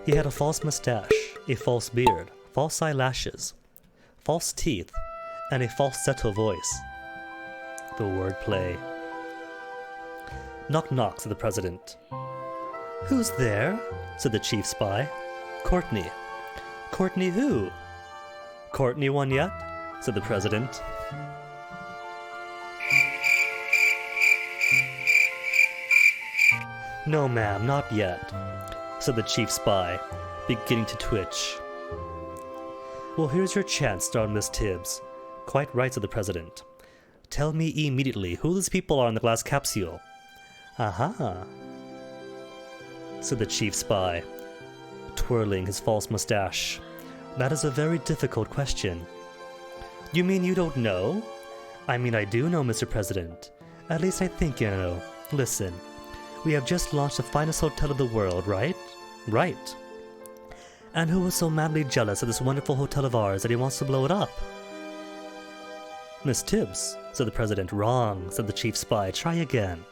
He had a false mustache, a false beard, false eyelashes, false teeth, and a falsetto voice. The wordplay. Knock knock, said the president. Who's there? Said the chief spy. Courtney. Courtney who? Courtney one yet? said the president. No, ma'am, not yet, said the chief spy, beginning to twitch. Well, here's your chance, started Miss Tibbs. Quite right, said the president. Tell me immediately who these people are in the glass capsule. Aha, said the chief spy, twirling his false mustache. That is a very difficult question. You mean you don't know? I mean, I do know, Mr. President. At least I think you know. Listen, we have just launched the finest hotel of the world, right? Right. And who was so madly jealous of this wonderful hotel of ours that he wants to blow it up? Miss Tibbs, said the president. Wrong, said the chief spy. Try again.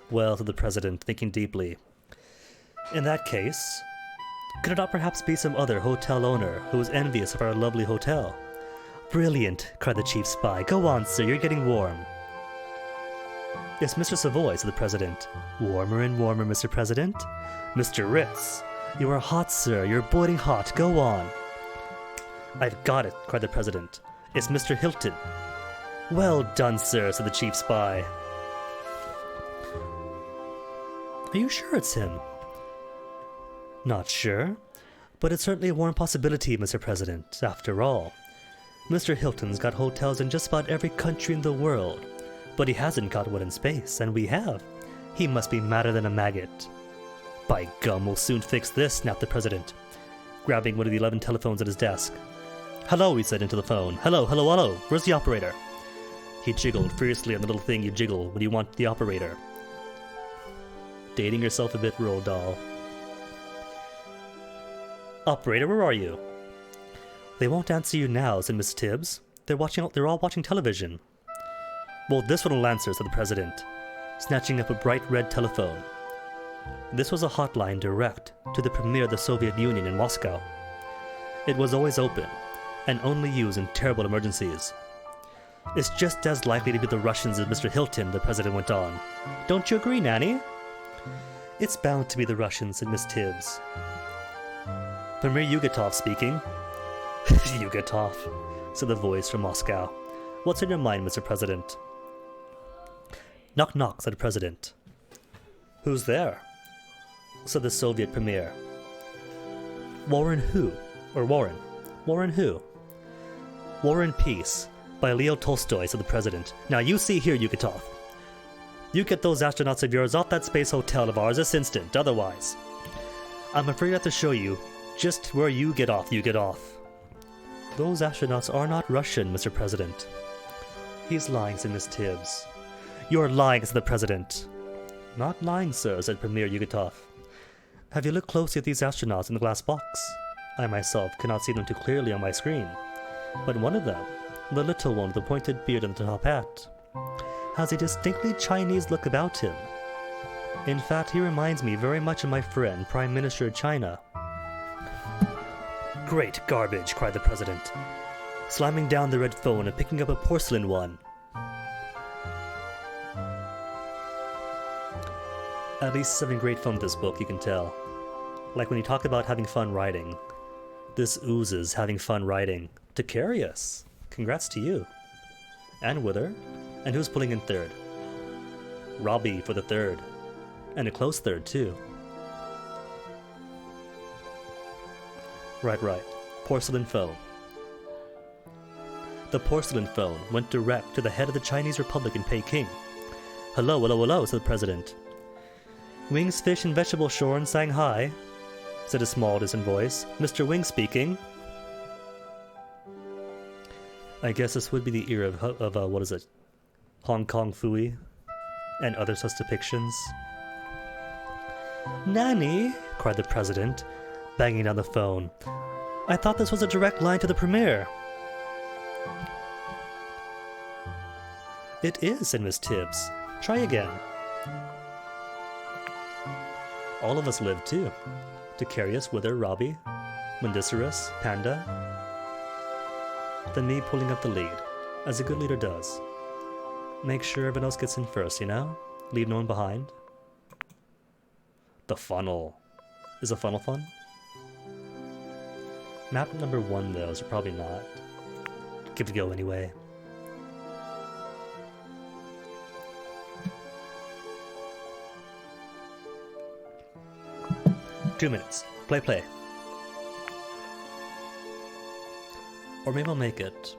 Well, said the president, thinking deeply. In that case, could it not perhaps be some other hotel owner who is envious of our lovely hotel? Brilliant, cried the chief spy. Go on, sir, you're getting warm. It's Mr. Savoy, said the president. Warmer and warmer, Mr. President. Mr. Ritz, you are hot, sir. You're boiling hot. Go on. I've got it, cried the president. It's Mr. Hilton. Well done, sir, said the chief spy. Are you sure it's him? Not sure, but it's certainly a warm possibility, Mr. President. After all, Mr. Hilton's got hotels in just about every country in the world, but he hasn't got one in space, and we have. He must be madder than a maggot. By gum, we'll soon fix this, snapped the president, grabbing one of the 11 telephones at his desk. Hello, he said into the phone. Hello, hello, hello. Where's the operator? He jiggled fiercely on the little thing you jiggle when you want the operator. Dating yourself a bit, Roald Dahl. Operator, where are you? They won't answer you now, said Miss Tibbs. They're all watching television. Well, this one will answer, said the president, snatching up a bright red telephone. This was a hotline direct to the premier of the Soviet Union in Moscow. It was always open, and only used in terrible emergencies. It's just as likely to be the Russians as Mr. Hilton, the president went on. Don't you agree, Nanny? It's bound to be the Russians, said Miss Tibbs. Premier Yugatov speaking. Yugatov, said the voice from Moscow. What's on your mind, Mr. President? Knock knock, said the president. Who's there? Said the Soviet premier. Warren who? Or Warren? Warren who? War and Peace, by Leo Tolstoy, said the president. Now you see here, Yugatov. You get those astronauts of yours off that space hotel of ours this instant, otherwise I'm afraid I have to show you just where you get off. Those astronauts are not Russian, Mr. President. He's lying, said Miss Tibbs. You're lying, said the president. Not lying, sir, said Premier Yugatov. Have you looked closely at these astronauts in the glass box? I myself cannot see them too clearly on my screen, but one of them, the little one with the pointed beard and the top hat, has a distinctly Chinese look about him. In fact, he reminds me very much of my friend, Prime Minister of China. Great garbage, cried the president, slamming down the red phone and picking up a porcelain one. At least having great fun with this book, you can tell. Like when you talk about having fun writing, this oozes having fun writing. Ticarius, congrats to you. And Wither. And who's pulling in third? Robbie for the third. And a close third, too. Right. Porcelain phone. The porcelain phone went direct to the head of the Chinese Republic in Peking. Hello, said the president. Wings, Fish, and Vegetable Shore in Shanghai, said a small, distant voice. Mr. Wing speaking. I guess this would be the era of what is it? Hong Kong Phooey and other such depictions. Nanny, cried the president, banging down the phone. I thought this was a direct line to the premier. It is, said Miss Tibbs. Try again. All of us live too. Ticarius, Wither, Robbie, Mundicerus, Panda. Then me pulling up the lead, as a good leader does. Make sure everyone else gets in first, you know? Leave no one behind. The funnel. Is a funnel fun? Map number 1, though, so probably not. give it a go anyway. Two minutes. Play. Or maybe I'll make it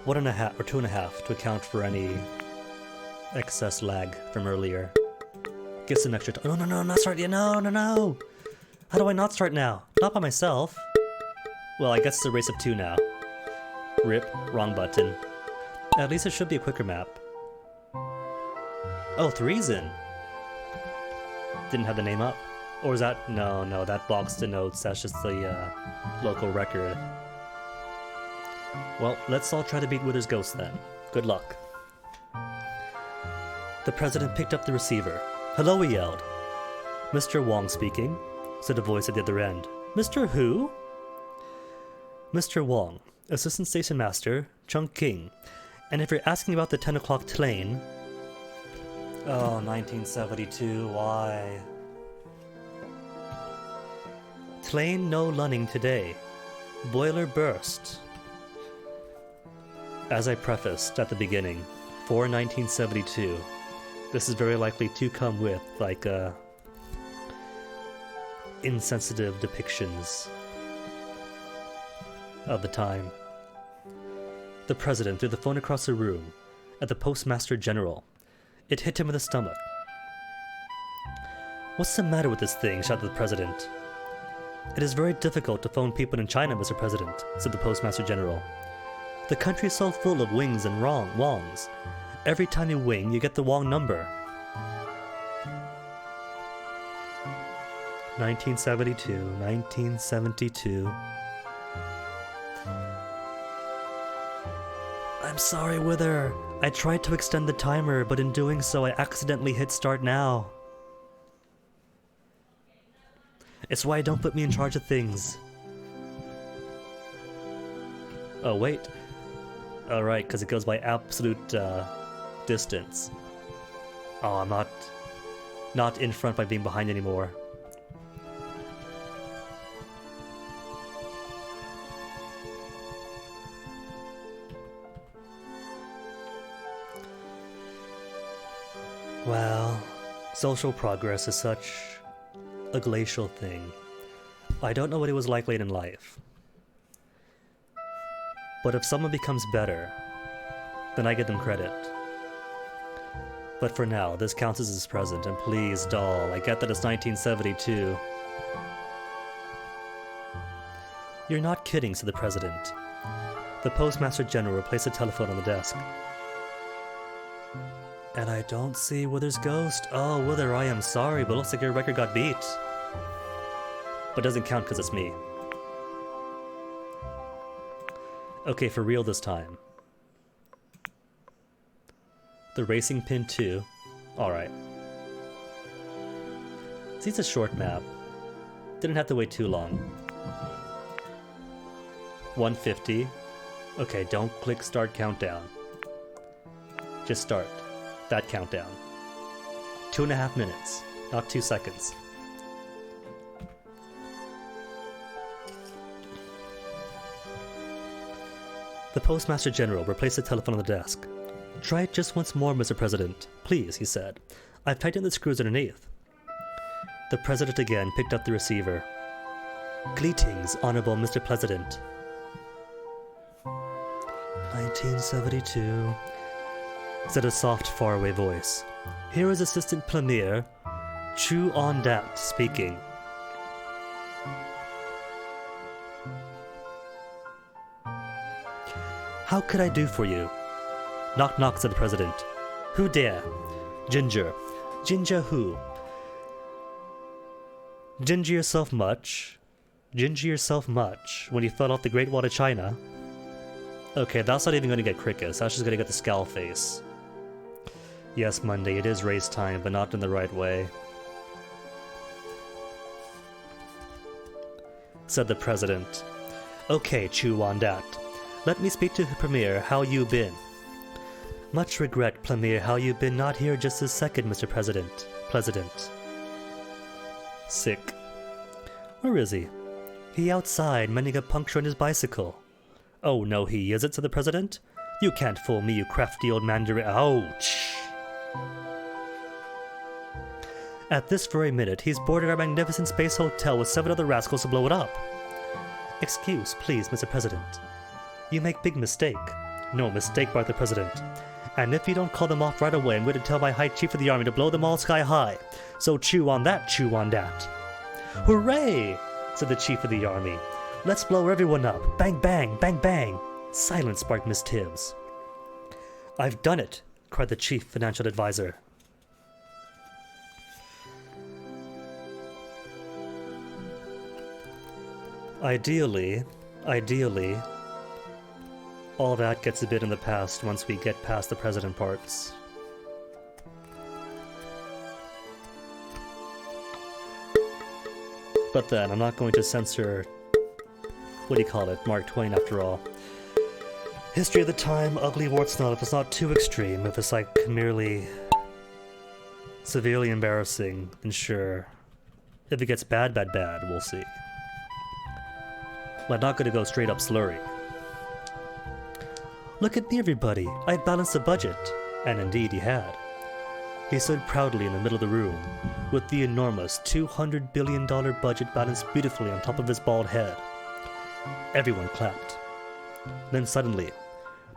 1.5 or 2.5 to account for any excess lag from earlier. Give some extra time. No, not start yet. No. How do I not start now? Not by myself. Well, I guess it's a race of 2 now. Rip, wrong button. At least it should be a quicker map. Oh, 3's in. Didn't have the name up. Or is that... No, that box denotes that's just the local record. Well, let's all try to beat Wither's ghost then. Good luck. The president picked up the receiver. "Hello," he yelled. "Mr. Wong speaking," said a voice at the other end. "Mr. who?" "Mr. Wong, Assistant Station Master, Chungking. And if you're asking about the 10 o'clock train..." Oh, 1972, why? "Train no running today. Boiler burst." As I prefaced at the beginning, for 1972, this is very likely to come with, like, insensitive depictions of the time. The president threw the phone across the room at the postmaster general. It hit him in the stomach. "What's the matter with this thing?" shouted the president. "It is very difficult to phone people in China, Mr. President," said the postmaster general. "The country is so full of wings and wongs. Every time you wing, you get the wrong number." 1972. "I'm sorry, Wither. I tried to extend the timer, but in doing so, I accidentally hit start now. It's why don't put me in charge of things." Oh, wait. Alright, because it goes by absolute distance. Oh, I'm not in front by being behind anymore. Well, social progress is such a glacial thing. I don't know what it was like late in life. But if someone becomes better, then I give them credit. But for now, this counts as his present, and please, Dahl, I get that it's 1972. "You're not kidding," said the president. The postmaster general replaced the telephone on the desk. "And I don't see Wither's ghost. Oh, Wither, I am sorry, but looks like your record got beat. But doesn't count because it's me." Okay, for real this time. The racing pin 2. Alright. See, it's a short map. Didn't have to wait too long. 150. Okay, don't click start countdown. Just start. That countdown. 2.5 minutes, not 2 seconds. The postmaster general replaced the telephone on the desk. "Try it just once more, Mr. President. Please," he said. "I've tightened the screws underneath." The president again picked up the receiver. "Greetings, Honorable Mr. President." 1972, said a soft, faraway voice. "Here is Assistant Premier Chu On Dat speaking." "How could I do for you?" "Knock knock," said the president. "Who dare?" "Ginger." "Ginger who?" "Ginger yourself much? Ginger yourself much when you fell off the Great Wall of China?" Okay, that's not even going to get crickets, that's just going to get the scowl face. "Yes, Monday, it is race time, but not in the right way," said the president. "Okay, Chu On Dat. Let me speak to the Premier. How you been?" "Much regret, Premier, how you been not here just this second, Mr. President." "President." "Sick." "Where is he?" "He outside, mending a puncture on his bicycle." Oh, no, he isn't, said the president. You can't fool me, you crafty old mandarin. Ouch! At this very minute, he's boarded our magnificent space hotel with 7 other rascals to blow it up. Excuse, please, Mr. President. You make big mistake. No mistake, barked the president. And if you don't call them off right away, I'm going to tell my High Chief of the Army to blow them all sky high. So chew on that, chew on that. Hooray! Said the Chief of the Army. Let's blow everyone up. Bang, bang, bang, bang. Silence, barked Miss Tibbs. I've done it, cried the Chief Financial Advisor. Ideally, all that gets a bit in the past once we get past the president parts. But then, I'm not going to censor, what do you call it, Mark Twain after all. History of the time, ugly warts not, if it's not too extreme, if it's like merely severely embarrassing, then sure. If it gets bad, we'll see. But not gonna go straight up slurry. Look at me, everybody, I'd balanced the budget. And indeed he had. He stood proudly in the middle of the room, with the enormous $200 billion budget balanced beautifully on top of his bald head. Everyone clapped. Then suddenly,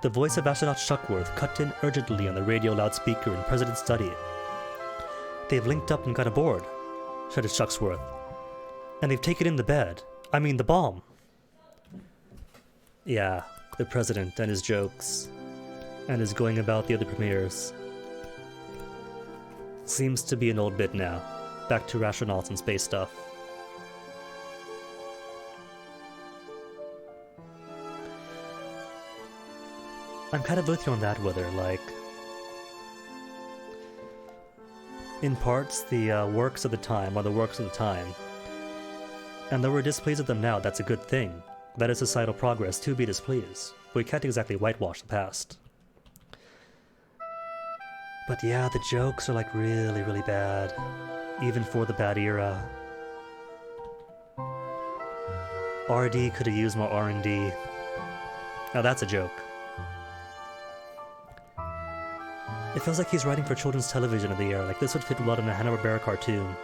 the voice of Astronaut Shuckworth cut in urgently on the radio loudspeaker in President's study. They've linked up and got aboard, shouted Shucksworth. And they've taken in the bomb. Yeah, the president and his jokes, and his going about the other premieres. Seems to be an old bit now. Back to astronauts and space stuff. I'm kind of with you on that, whether, like, in parts, the works of the time are the works of the time. And though we're displeased with them now, that's a good thing. That is societal progress to be displeased. We can't exactly whitewash the past. But yeah, the jokes are like really, really bad. Even for the bad era. RD could have used more R&D. Now that's a joke. It feels like he's writing for children's television of the era, like this would fit well in a Hanna-Barbera cartoon.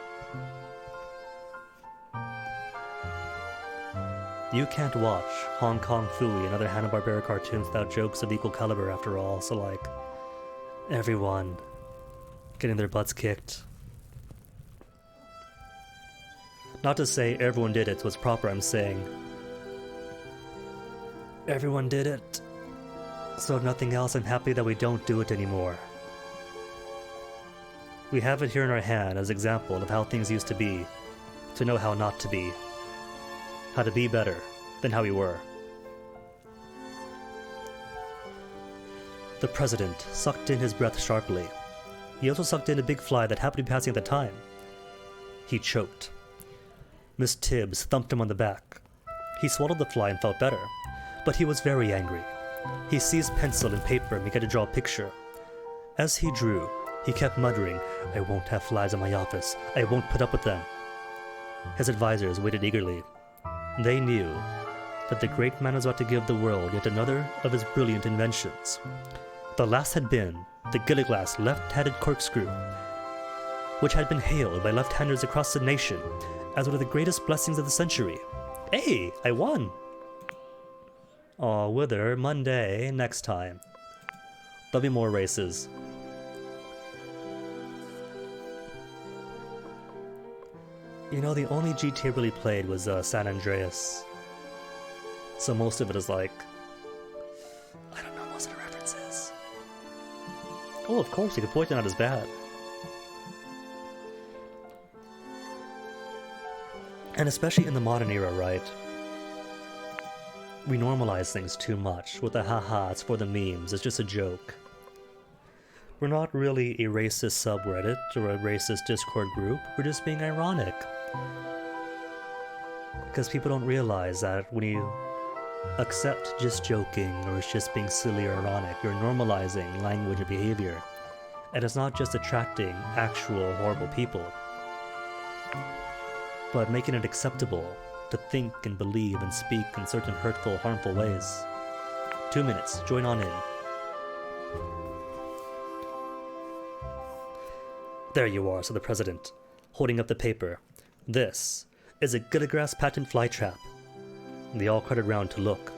You can't watch Hong Kong Phooey and other Hanna-Barbera cartoons without jokes of equal caliber after all, so like, everyone getting their butts kicked. Not to say everyone did it was proper, I'm saying everyone did it. So if nothing else, I'm happy that we don't do it anymore. We have it here in our hand as an example of how things used to be, to know how not to be. How to be better than how we were. The president sucked in his breath sharply. He also sucked in a big fly that happened to be passing at the time. He choked. Miss Tibbs thumped him on the back. He swallowed the fly and felt better, but he was very angry. He seized pencil and paper and began to draw a picture. As he drew, he kept muttering, "I won't have flies in my office. I won't put up with them." His advisors waited eagerly. They knew that the great man was about to give the world yet another of his brilliant inventions. The last had been the Gilliglass left-handed corkscrew, which had been hailed by left-handers across the nation as one of the greatest blessings of the century. Hey, I won! Aw, Wither, Monday, next time. There'll be more races. You know, the only GTA really played was San Andreas. So most of it is like, I don't know most of the references. Oh, of course, you could point it out as bad. And especially in the modern era, right? We normalize things too much with the haha, it's for the memes, it's just a joke. We're not really a racist subreddit or a racist Discord group, we're just being ironic. Because people don't realize that when you accept just joking or it's just being silly or ironic, you're normalizing language and behavior. And it's not just attracting actual horrible people, but making it acceptable to think and believe and speak in certain hurtful, harmful ways. 2 minutes. Join on in. There you are, said the president, holding up the paper. This is a Gilligrass patent fly trap. They all crowded round to look.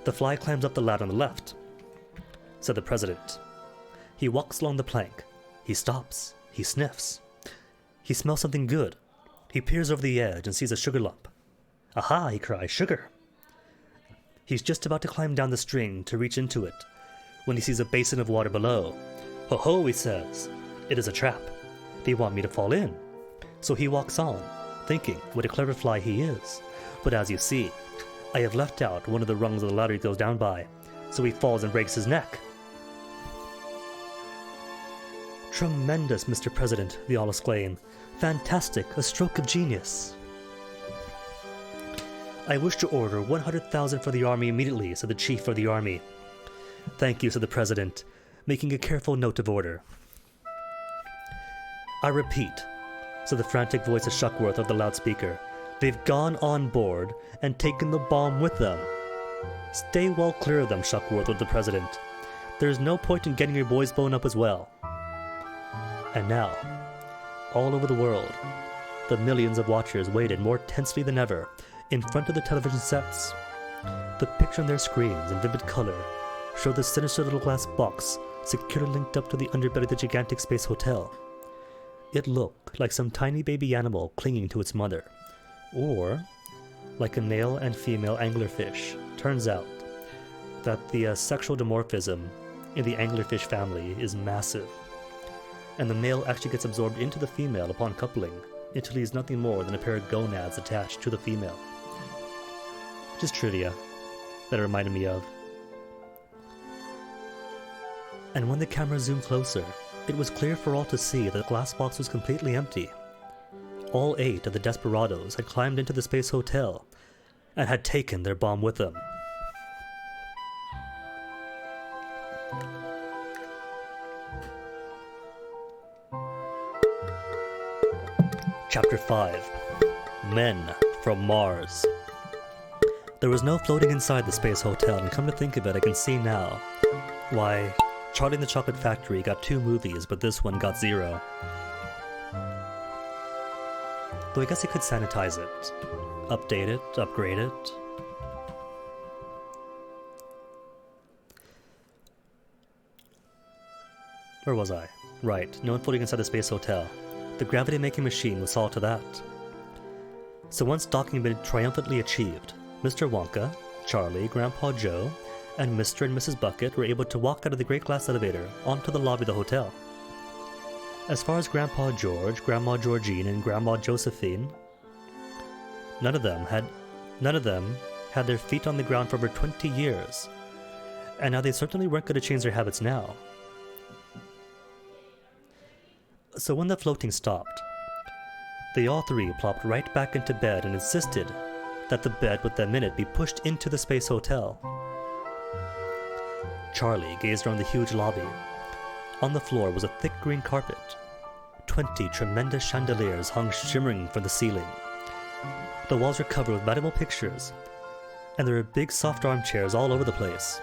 The fly climbs up the ladder on the left, said the president. He walks along the plank. He stops. He sniffs. He smells something good. He peers over the edge and sees a sugar lump. Aha, he cries, sugar! He's just about to climb down the string to reach into it, when he sees a basin of water below. Ho ho, he says. It is a trap. They want me to fall in. So he walks on, thinking what a clever fly he is. But as you see, I have left out one of the rungs of the ladder he goes down by, so he falls and breaks his neck. Tremendous, Mr. President, they all exclaim. Fantastic, a stroke of genius. I wish to order 100,000 for the army immediately, said the chief of the army. Thank you, said the president, making a careful note of order. I repeat, said the frantic voice of Shuckworth of the loudspeaker. They've gone on board and taken the bomb with them. Stay well clear of them, Shuckworth, with the president. There's no point in getting your boys blown up as well. And now, all over the world, the millions of watchers waited more tensely than ever in front of the television sets. The picture on their screens in vivid color showed the sinister little glass box securely linked up to the underbelly of the gigantic space hotel. It looked like some tiny baby animal clinging to its mother, or like a male and female anglerfish. Turns out that the sexual dimorphism in the anglerfish family is massive, and the male actually gets absorbed into the female upon coupling until he's nothing more than a pair of gonads attached to the female. Just trivia that it reminded me of. And when the camera zoomed closer, it was clear for all to see that the glass box was completely empty. All 8 of the desperados had climbed into the space hotel and had taken their bomb with them. Chapter 5. Men from Mars. There was no floating inside the space hotel, and come to think of it, I can see now why Charlie and the Chocolate Factory got 2 movies, but this one got 0. Though I guess you could sanitize it, update it, upgrade it. Where was I? Right, no one floating inside the space hotel. The gravity-making machine was all to that. So once docking had been triumphantly achieved, Mr. Wonka, Charlie, Grandpa Joe, and Mr. and Mrs. Bucket were able to walk out of the great glass elevator onto the lobby of the hotel. As far as Grandpa George, Grandma Georgine, and Grandma Josephine, none of them had their feet on the ground for over 20 years, and now they certainly weren't going to change their habits now. So when the floating stopped, they all 3 plopped right back into bed and insisted that the bed with them in it be pushed into the space hotel. Charlie gazed around the huge lobby. On the floor was a thick green carpet. 20 tremendous chandeliers hung shimmering from the ceiling. The walls were covered with valuable pictures, and there were big soft armchairs all over the place.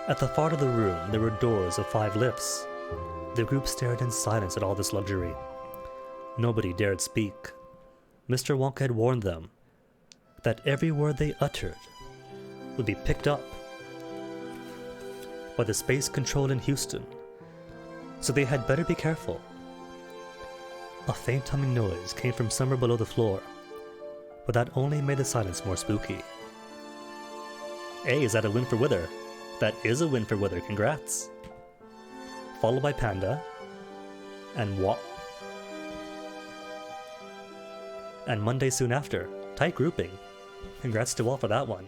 At the far end of the room there were doors of 5 lifts. The group stared in silence at all this luxury. Nobody dared speak. Mr. Wonka had warned them that every word they uttered would be picked up by the space control in Houston, so they had better be careful. A faint humming noise came from somewhere below the floor, but that only made the silence more spooky. Hey, is that a win for Wither? That is a win for Wither, congrats! Followed by Panda, and and Monday soon after. Tight grouping. Congrats to all for that one.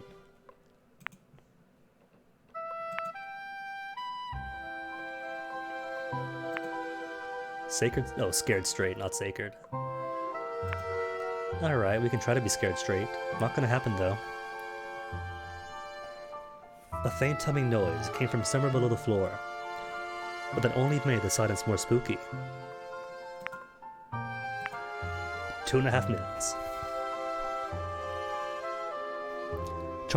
Sacred? Oh, scared straight, not sacred. Alright, we can try to be scared straight. Not gonna happen though. A faint humming noise came from somewhere below the floor, but that only made the silence more spooky. 2.5 minutes.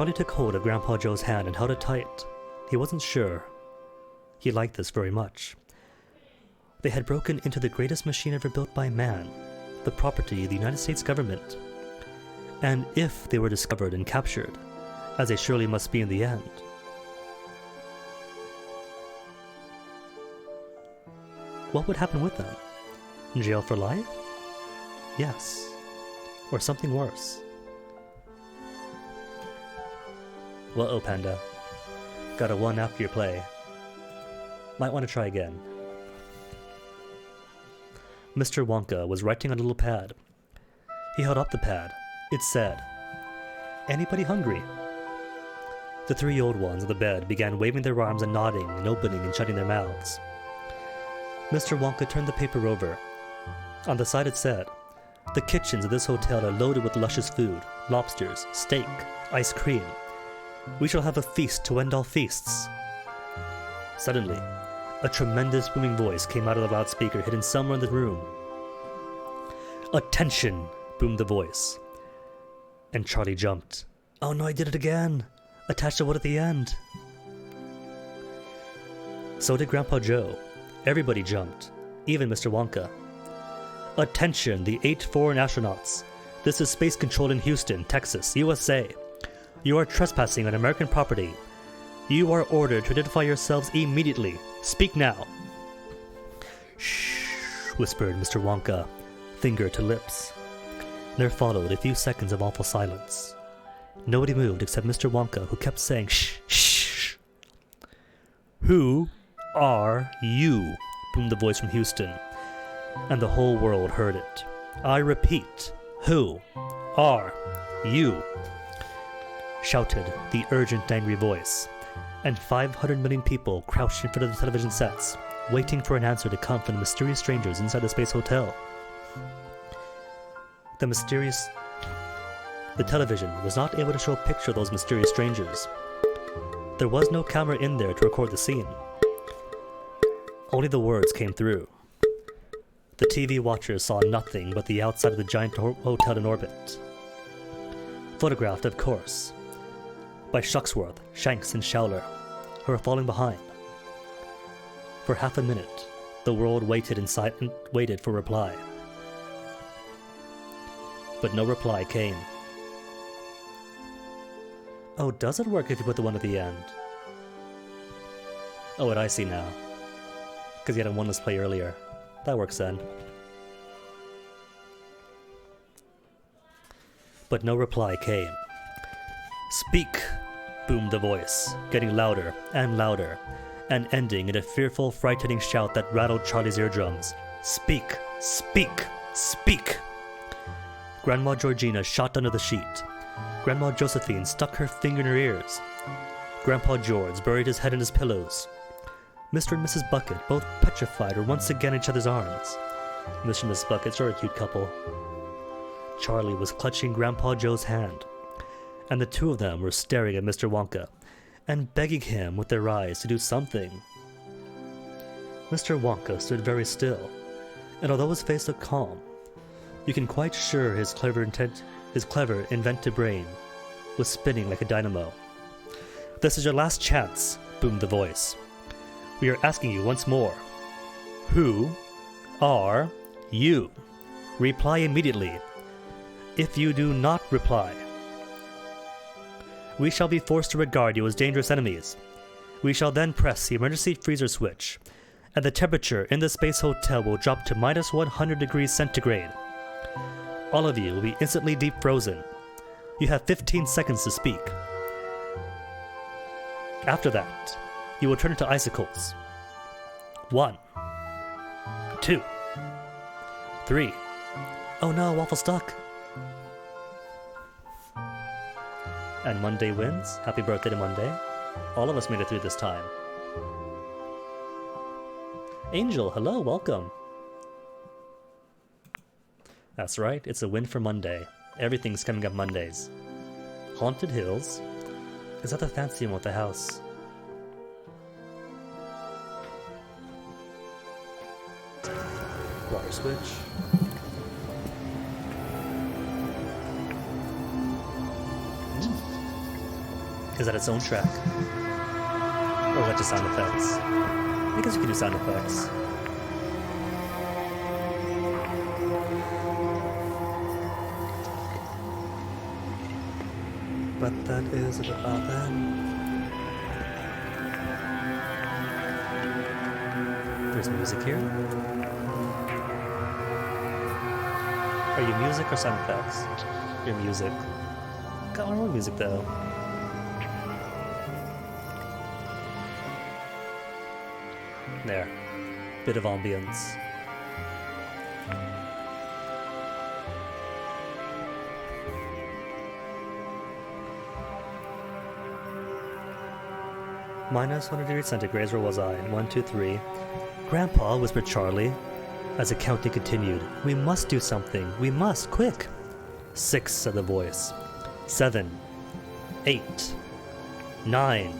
Charlie took hold of Grandpa Joe's hand and held it tight. He wasn't sure. He liked this very much. They had broken into the greatest machine ever built by man, the property of the United States government. And if they were discovered and captured, as they surely must be in the end, what would happen with them? Jail for life? Yes. Or something worse. Well, Panda. Got a 1 after your play. Might want to try again. Mr. Wonka was writing on a little pad. He held up the pad. It said, "Anybody hungry?" The 3 old ones on the bed began waving their arms and nodding and opening and shutting their mouths. Mr. Wonka turned the paper over. On the side it said, "The kitchens of this hotel are loaded with luscious food, lobsters, steak, ice cream. We shall have a feast to end all feasts." Suddenly, a tremendous booming voice came out of the loudspeaker hidden somewhere in the room. "Attention!" boomed the voice. And Charlie jumped. "Oh no, I did it again! Attached to what at the end?" So did Grandpa Joe. Everybody jumped, even Mr. Wonka. "Attention, the 8 foreign astronauts. This is Space Control in Houston, Texas, USA. You are trespassing on American property. You are ordered to identify yourselves immediately. Speak now." "Shh," whispered Mr. Wonka, finger to lips. There followed a few seconds of awful silence. Nobody moved except Mr. Wonka, who kept saying, "Shh, shh." "Who are you?" boomed the voice from Houston, and the whole world heard it. "I repeat, who are you?" shouted the urgent, angry voice, and 500 million people crouched in front of the television sets, waiting for an answer to come from the mysterious strangers inside the Space Hotel. The television was not able to show a picture of those mysterious strangers. There was no camera in there to record the scene. Only the words came through. The TV watchers saw nothing but the outside of the giant hotel in orbit. Photographed, of course, by Shucksworth, Shanks, and Showler, who were falling behind. For half a minute, the world waited and waited for reply. But no reply came. Oh, does it work if you put the one at the end? Oh, what I see now. Because you had a one let's play earlier. That works then. But no reply came. "Speak!" boomed the voice, getting louder and louder, and ending in a fearful, frightening shout that rattled Charlie's eardrums. "Speak! Speak! Speak!" Grandma Georgina shot under the sheet. Grandma Josephine stuck her finger in her ears. Grandpa George buried his head in his pillows. Mr. and Mrs. Bucket, both petrified, were once again in each other's arms. Mr. and Mrs. Bucket are a cute couple. Charlie was clutching Grandpa Joe's hand, and the two of them were staring at Mr. Wonka and begging him with their eyes to do something. Mr. Wonka stood very still, and although his face looked calm, you can quite sure his clever inventive brain was spinning like a dynamo. "This is your last chance," boomed the voice. "We are asking you once more. Who are you? Reply immediately. If you do not reply, we shall be forced to regard you as dangerous enemies. We shall then press the emergency freezer switch, and the temperature in the Space Hotel will drop to minus 100 degrees centigrade. All of you will be instantly deep frozen. You have 15 seconds to speak. After that, you will turn into icicles. 1, 2, 3. Oh no, Waffle stuck. And Monday wins. Happy birthday to Monday. All of us made it through this time. Angel, hello, welcome. That's right, it's a win for Monday. Everything's coming up Mondays. Haunted Hills? Is that the fancy one with the house? Water switch. Is that its own track? Or is that just sound effects? I guess you could do sound effects. But that is about that. There's music here. Are you music or sound effects? You're music. Got my own music though. There. Bit of ambience. Minus 100 degrees centigrade, where was I? 1, 2, 3. Grandpa, whispered Charlie, as the counting continued. We must do something. We must, quick. 6, said the voice. 7, 8, 9.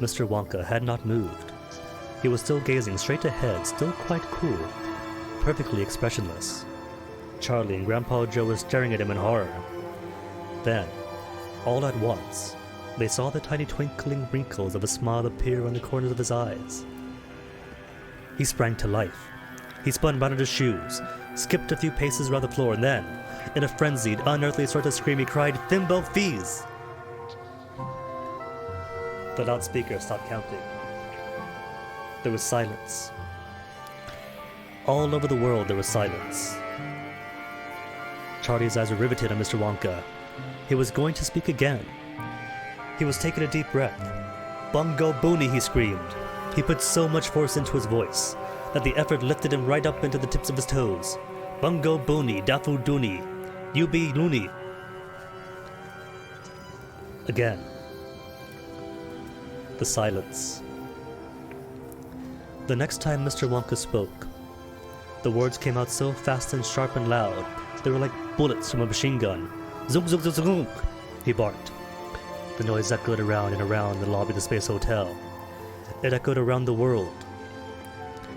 Mr. Wonka had not moved. He was still gazing straight ahead, still quite cool, perfectly expressionless. Charlie and Grandpa Joe were staring at him in horror. Then, all at once, they saw the tiny twinkling wrinkles of a smile appear on the corners of his eyes. He sprang to life. He spun round in his shoes, skipped a few paces around the floor, and then, in a frenzied, unearthly sort of scream, he cried, "Thimble Phizz!" The loudspeaker stopped counting. There was silence. All over the world there was silence. Charlie's eyes were riveted on Mr. Wonka. He was going to speak again. He was taking a deep breath. "Bungo Booney," he screamed. He put so much force into his voice that the effort lifted him right up into the tips of his toes. "Bungo Booney, Dafu Dooney, you be loony." Again. The silence. The next time Mr. Wonka spoke, the words came out so fast and sharp and loud, they were like bullets from a machine gun. "Zook, zook, zook, zook," he barked. The noise echoed around and around the lobby of the Space Hotel. It echoed around the world.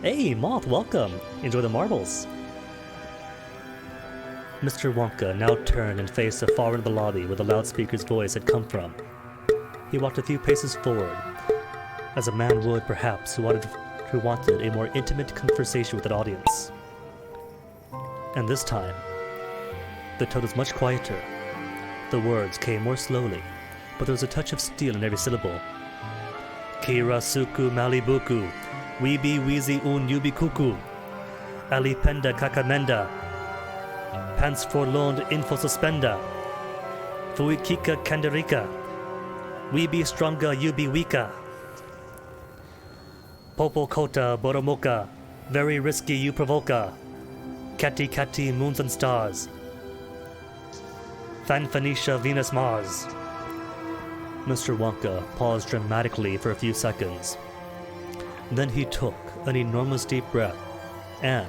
"Hey, Moth, welcome! Enjoy the marbles!" Mr. Wonka now turned and faced the far end of the lobby where the loudspeaker's voice had come from. He walked a few paces forward, as a man would, perhaps, who wanted a more intimate conversation with an audience. And this time, the tone was much quieter. The words came more slowly, but there was a touch of steel in every syllable. "Kira suku malibuku, weebi weezy un yubi kuku, alipenda kakamenda, pants forlorn info suspenda, fuikika kandarika, weebi stronga yubi weaka. Popo kota boromoka, very risky you provoca. Catty catty moons and stars. Fan Phoenicia Venus Mars." Mr. Wonka paused dramatically for a few seconds. Then he took an enormous deep breath and,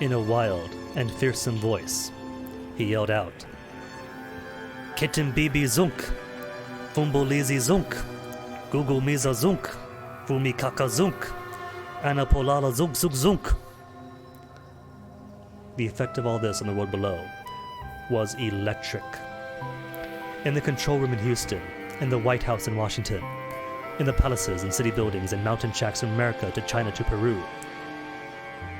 in a wild and fearsome voice, he yelled out, "Kitten Bibi Zunk, Fumbolizi Zunk, Google Miza Zunk, Fumi Kaka Zunk, Anna Polala Zunk Zunk Zunk." The effect of all this on the world below was electric. In the control room in Houston, in the White House in Washington, in the palaces and city buildings and mountain shacks from America to China to Peru,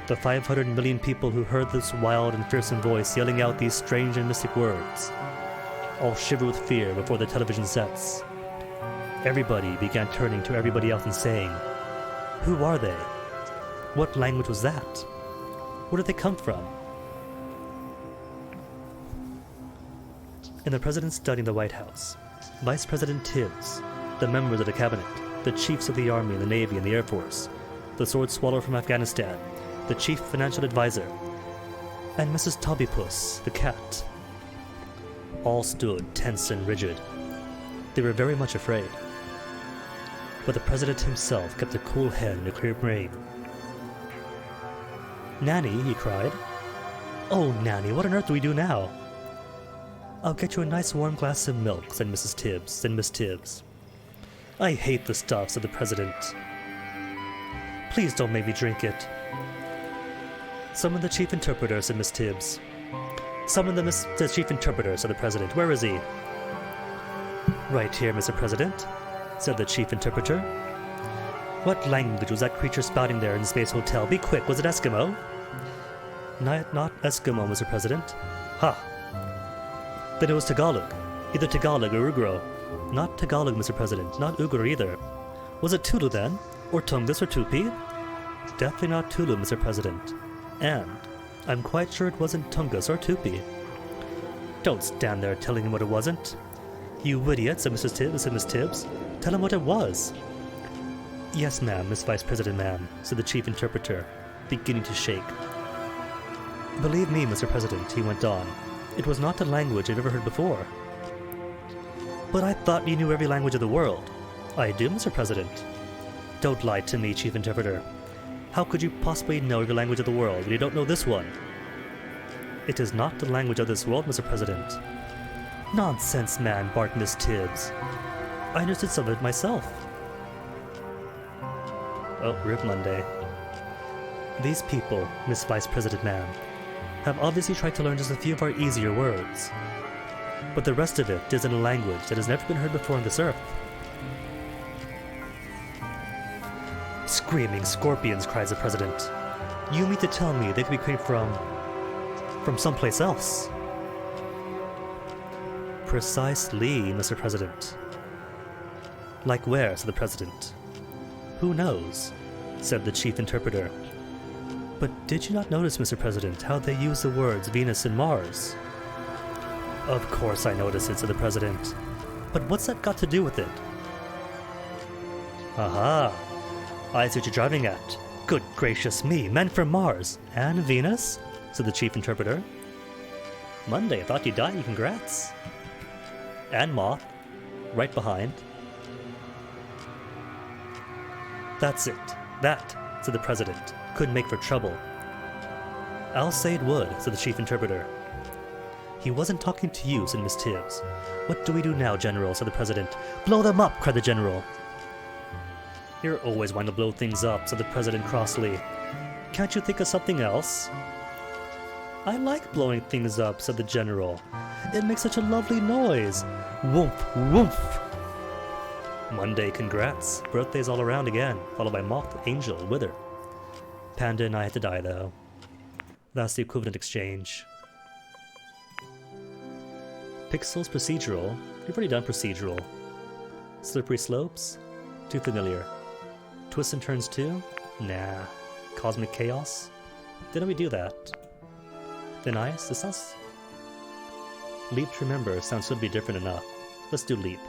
the 500 million people who heard this wild and fearsome voice yelling out these strange and mystic words all shivered with fear before the television sets. Everybody began turning to everybody else and saying, "Who are they? What language was that? Where did they come from?" In the president's study in the White House, Vice President Tibbs, the members of the cabinet, the chiefs of the Army and the Navy and the Air Force, the sword swallower from Afghanistan, the chief financial advisor, and Mrs. Tobypuss, the cat, all stood tense and rigid. They were very much afraid. But the president himself kept a cool head and a clear brain. "Nanny," he cried. "Oh, Nanny, what on earth do we do now?" "I'll get you a nice warm glass of milk," said Miss Tibbs. "I hate the stuff," said the president. "Please don't make me drink it." "Summon the chief interpreter," said Miss Tibbs. "Summon the chief interpreter," said the president. "Where is he?" Right here, Mr. President, said the chief interpreter. What language was that creature spouting there in the Space Hotel? Be quick, was it Eskimo? Not Eskimo, Mr. President. Ha! Then it was Tagalog. Either Tagalog or Ugro. Not Tagalog, Mr. President. Not Ugro either. Was it Tulu then? Or Tungus or Tupi? Definitely not Tulu, Mr. President. And I'm quite sure it wasn't Tungus or Tupi. Don't stand there telling him what it wasn't. You idiot, said Miss Tibbs. Tell him what it was. Yes, ma'am, Miss Vice President, ma'am, said the chief interpreter, beginning to shake. Believe me, Mr. President, he went on. It was not a language I've ever heard before. But I thought you knew every language of the world. I do, Mr. President. Don't lie to me, chief interpreter. How could you possibly know every language of the world when you don't know this one? It is not the language of this world, Mr. President. Nonsense, man, barked Miss Tibbs. I understood some of it myself. Oh, Rip Monday. These people, Miss Vice President, ma'am, have obviously tried to learn just a few of our easier words. But the rest of it is in a language that has never been heard before on this earth. Screaming scorpions, cries the President. You mean to tell me they could be created from someplace else? Precisely, Mr. President. Like where, said the President. Who knows, said the chief interpreter. But did you not notice, Mr. President, how they use the words Venus and Mars? Of course I noticed it, said the President. But what's that got to do with it? Aha! I see what you're driving at. Good gracious me, men from Mars and Venus? Said the chief interpreter. Monday, I thought you'd die, congrats. And Moth, right behind. That's it. That, said the President, could make for trouble. I'll say it would, said the chief interpreter. He wasn't talking to you, said Miss Tibbs. What do we do now, General, said the President. Blow them up, cried the General. You're always wanting to blow things up, said the President crossly. Can't you think of something else? I like blowing things up, said the General. It makes such a lovely noise. Woomph, woomph. Monday, congrats. Birthdays all around again, followed by Moth, Angel, Wither. Panda and I had to die, though. That's the equivalent exchange. Pixels procedural. You've already done procedural. Slippery slopes? Too familiar. Twists and turns too? Nah. Cosmic chaos? Didn't we do that? Thin ice? This sounds... Leap to remember sounds to be different enough. Let's do leap.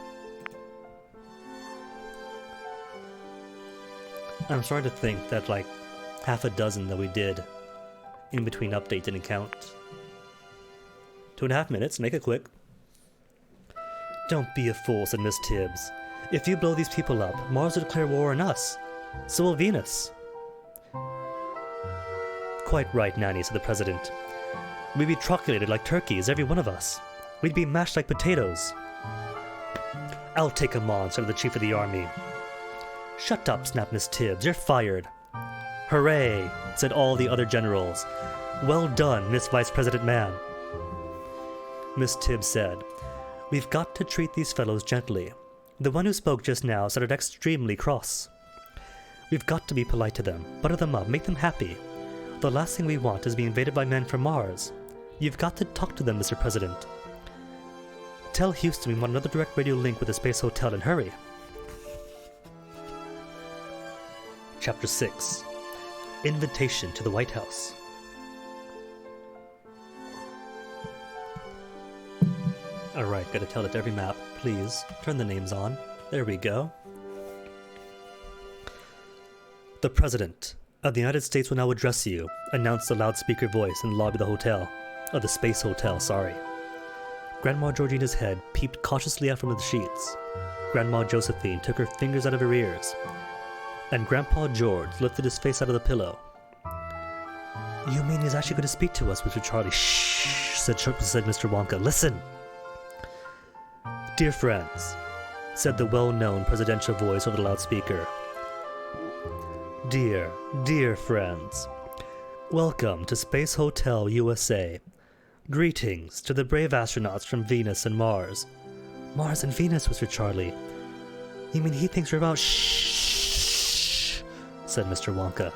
I'm starting to think that like half a dozen that we did in between update didn't count. 2.5 minutes, make it quick. Don't be a fool, said Miss Tibbs. If you blow these people up, Mars will declare war on us. So will Venus. Quite right, Nanny, said the President. We'd be trochulated like turkeys, every one of us. We'd be mashed like potatoes. I'll take 'em on, said the Chief of the Army. Shut up, snapped Miss Tibbs. You're fired. Hooray, said all the other generals. Well done, Miss Vice President Man. Miss Tibbs said, We've got to treat these fellows gently. The one who spoke just now sounded extremely cross. We've got to be polite to them, butter them up, make them happy. The last thing we want is to be invaded by men from Mars. You've got to talk to them, Mr. President. Tell Houston we want another direct radio link with the Space Hotel and hurry. Chapter 6. Invitation to the White House. Alright, gotta tell it to every map. Please, turn the names on. There we go. The President of the United States will now address you, announced a loudspeaker voice in the lobby of the hotel. Of the Space Hotel, sorry. Grandma Georgina's head peeped cautiously out from the sheets. Grandma Josephine took her fingers out of her ears. And Grandpa George lifted his face out of the pillow. You mean he's actually going to speak to us, Mr. Charlie? Shh, said Mr. Wonka. Listen! Dear friends, said the well-known presidential voice over the loudspeaker. Dear, dear friends, welcome to Space Hotel USA. Greetings to the brave astronauts from Venus and Mars. Mars and Venus, whispered Charlie. You mean he thinks we're about shh, said Mr. Wonka.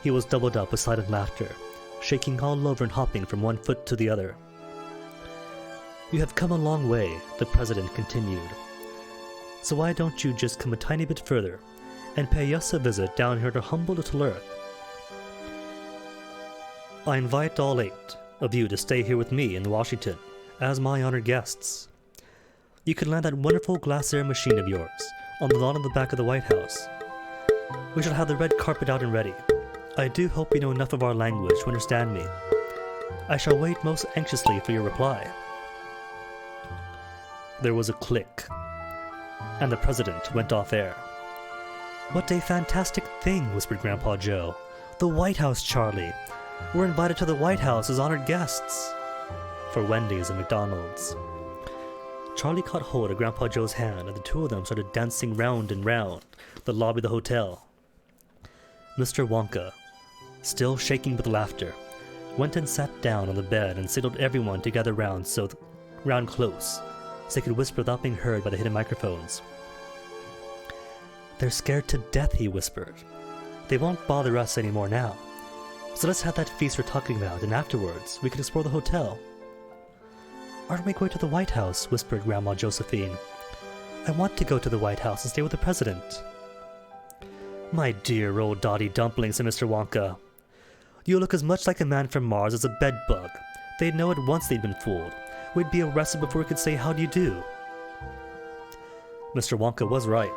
He was doubled up with silent laughter, shaking all over and hopping from one foot to the other. You have come a long way, the president continued. So why don't you just come a tiny bit further and pay us a visit down here to humble little Earth? I invite all 8 of you to stay here with me in Washington as my honored guests. You can land that wonderful glass air machine of yours on the lawn of the back of the White House. We shall have the red carpet out and ready. I do hope you know enough of our language to understand me. I shall wait most anxiously for your reply. There was a click, and the president went off air. What a fantastic thing, whispered Grandpa Joe. The White House, Charlie. We're invited to the White House as honored guests. For Wendy's and McDonald's. Charlie caught hold of Grandpa Joe's hand, and the two of them started dancing round and round the lobby of the hotel. Mr. Wonka, still shaking with laughter, went and sat down on the bed and signaled everyone to gather round close, so they could whisper without being heard by the hidden microphones. They're scared to death, he whispered. They won't bother us anymore now. So let's have that feast we're talking about, and afterwards we can explore the hotel. Aren't we going to the White House? Whispered Grandma Josephine. I want to go to the White House and stay with the president. My dear old Dotty Dumpling, said Mr. Wonka. You look as much like a man from Mars as a bedbug. They'd know at once they'd been fooled. We'd be arrested before we could say how do you do. Mr. Wonka was right.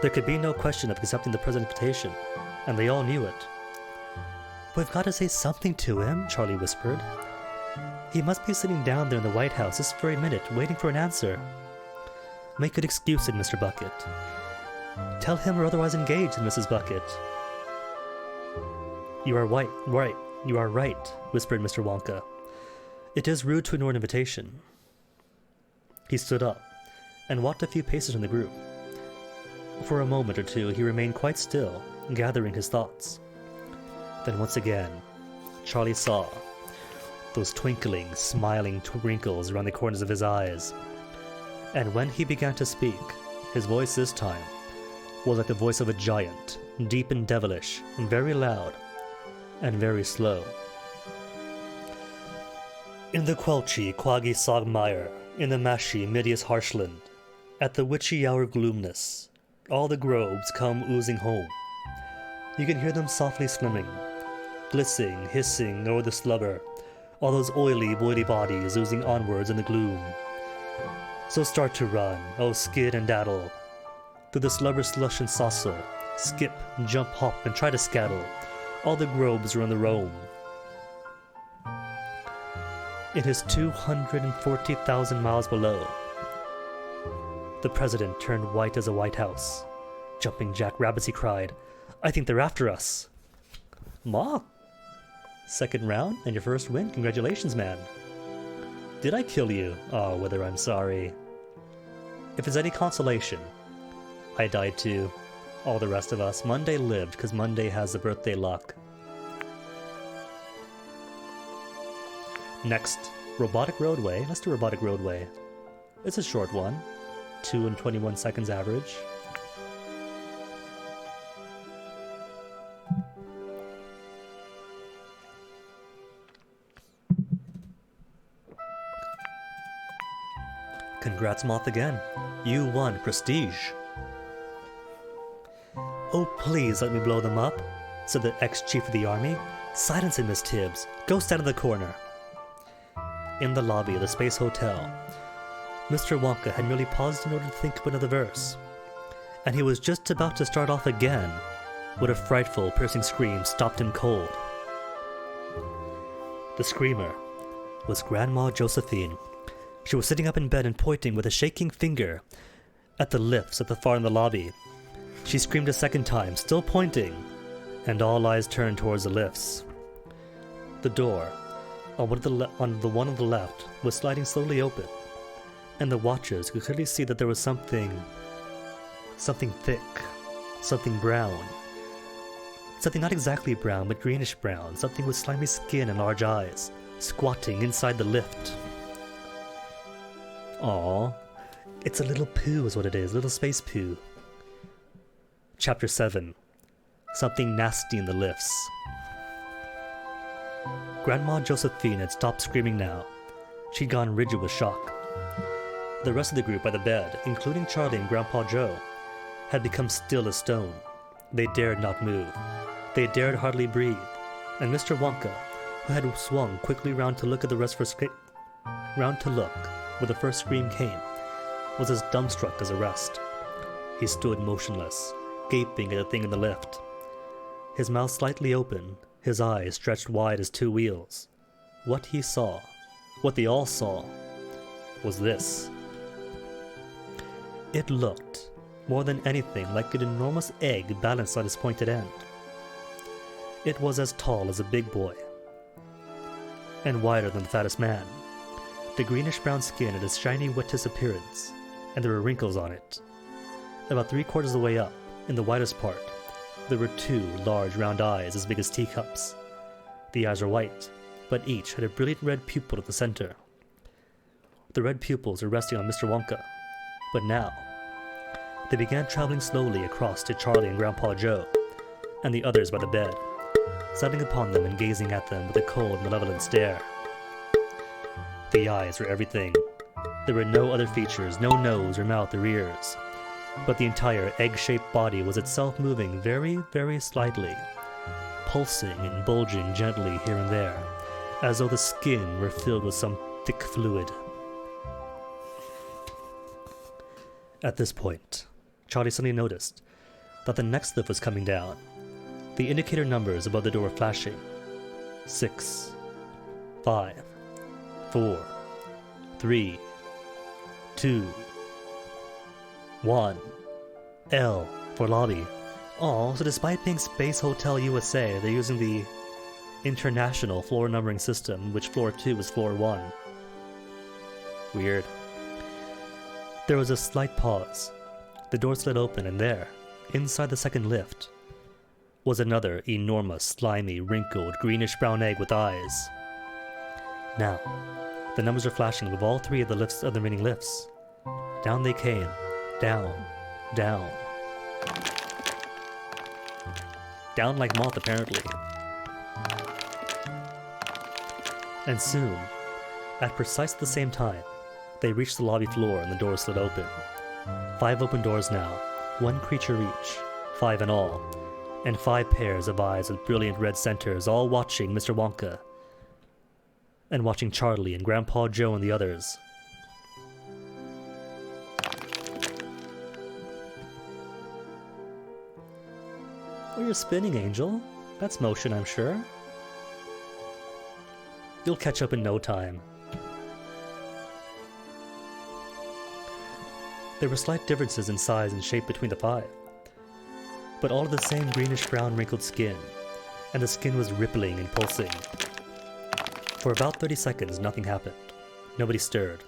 There could be no question of accepting the president's invitation, and they all knew it. We've got to say something to him, Charlie whispered. He must be sitting down there in the White House this very minute, waiting for an answer. Make an excuse, said Mr. Bucket. Tell him we're otherwise engaged, said Mrs. Bucket. You are right, whispered Mr. Wonka. It is rude to ignore an invitation. He stood up and walked a few paces from the group. For a moment or two he remained quite still, gathering his thoughts. Then once again, Charlie saw those twinkling, smiling wrinkles around the corners of his eyes. And when he began to speak, his voice this time was like the voice of a giant, deep and devilish, and very loud, and very slow. In the Quelchy, Quaggy Sogmire, in the Mashi, Midius Harshland, at the witchy hour gloomness, all the groves come oozing home. You can hear them softly swimming, glissing, hissing o'er the slubber, all those oily, boily bodies oozing onwards in the gloom. So start to run, oh skid and daddle, through the slubber slush and sossle, skip, jump, hop, and try to scattle, all the groves are on the roam. It is 240,000 miles below. The president turned white as a White House. Jumping Jack Rabbits, he cried, I think they're after us. Ma! Second round and your first win. Congratulations, man. Did I kill you? Oh, whether I'm sorry. If it's any consolation, I died too. All the rest of us. Monday lived, because Monday has the birthday luck. Next, Robotic Roadway. Let's do Robotic Roadway. It's a short one. 2 and 21 seconds average. Congrats, Moth, again. You won Prestige. Oh, please let me blow them up, said the ex-chief of the army. Silence him, Miss Tibbs. Go stand in the corner. In the lobby of the Space Hotel, Mr. Wonka had merely paused in order to think of another verse, and he was just about to start off again when a frightful, piercing scream stopped him cold. The screamer was Grandma Josephine. She was sitting up in bed and pointing with a shaking finger at the lifts at the far end of the lobby. She screamed a second time, still pointing, and all eyes turned towards the lifts. The door, on the one on the left, was sliding slowly open, and the watchers could clearly see that there was something thick, something brown. Something not exactly brown, but greenish brown, something with slimy skin and large eyes, squatting inside the lift. Aww, It's a little poo is what it is, little space poo. Chapter 7. Something nasty in the lifts. Grandma Josephine had stopped screaming now. She'd gone rigid with shock. The rest of the group by the bed, including Charlie and Grandpa Joe, had become still as stone. They dared not move. They dared hardly breathe. And Mr. Wonka, who had swung quickly round to look at the rest for round to look where the first scream came, was as dumbstruck as the rest. He stood motionless, gaping at the thing in the lift. His mouth slightly open, his eyes stretched wide as two wheels. What he saw, what they all saw, was this. It looked, more than anything, like an enormous egg balanced on its pointed end. It was as tall as a big boy, and wider than the fattest man. The greenish-brown skin had a shiny, wet-tiss appearance, and there were wrinkles on it. About 3/4 of the way up, in the widest part, there were 2 large round eyes as big as teacups. The eyes were white, but each had a brilliant red pupil at the center. The red pupils were resting on Mr. Wonka, but now they began traveling slowly across to Charlie and Grandpa Joe, and the others by the bed, settling upon them and gazing at them with a cold, malevolent stare. The eyes were everything. There were no other features, no nose or mouth or ears, but the entire egg-shaped body was itself moving very, very slightly, pulsing and bulging gently here and there, as though the skin were filled with some thick fluid. At this point, Charlie suddenly noticed that the next lift was coming down. The indicator numbers above the door were flashing. 6, 5, 4, 3, 2, 1. L for lobby. Oh, so despite being Space Hotel USA, they're using the international floor numbering system, which floor 2 is floor 1. Weird. There was a slight pause. The door slid open, and there, inside the second lift, was another enormous, slimy, wrinkled, greenish-brown egg with eyes. Now, the numbers were flashing above all 3 of the remaining lifts. Down they came. Down. Down. Down like moth, apparently. And soon, at precisely the same time, they reached the lobby floor and the door slid open. 5 open doors now, 1 creature each, 5 in all, and 5 pairs of eyes with brilliant red centers, all watching Mr. Wonka, and watching Charlie and Grandpa Joe and the others. Oh, you're spinning, Angel. That's motion, I'm sure. You'll catch up in no time. There were slight differences in size and shape between the 5, but all of the same greenish-brown wrinkled skin, and the skin was rippling and pulsing. For about 30 seconds, nothing happened. Nobody stirred.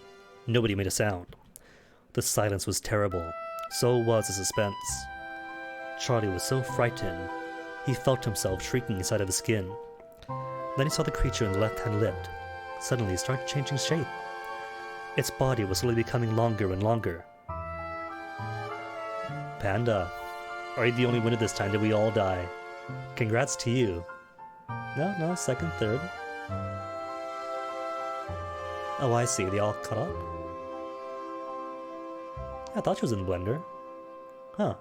Nobody made a sound. The silence was terrible. So was the suspense. Charlie was so frightened, he felt himself shrinking inside of his skin. Then he saw the creature in the left-hand lift suddenly start changing shape. Its body was slowly becoming longer and longer. Panda, are you the only winner this time? Did we all die? Congrats to you. No, second, third. Oh, I see. They all cut up? I thought she was in the blender. Huh.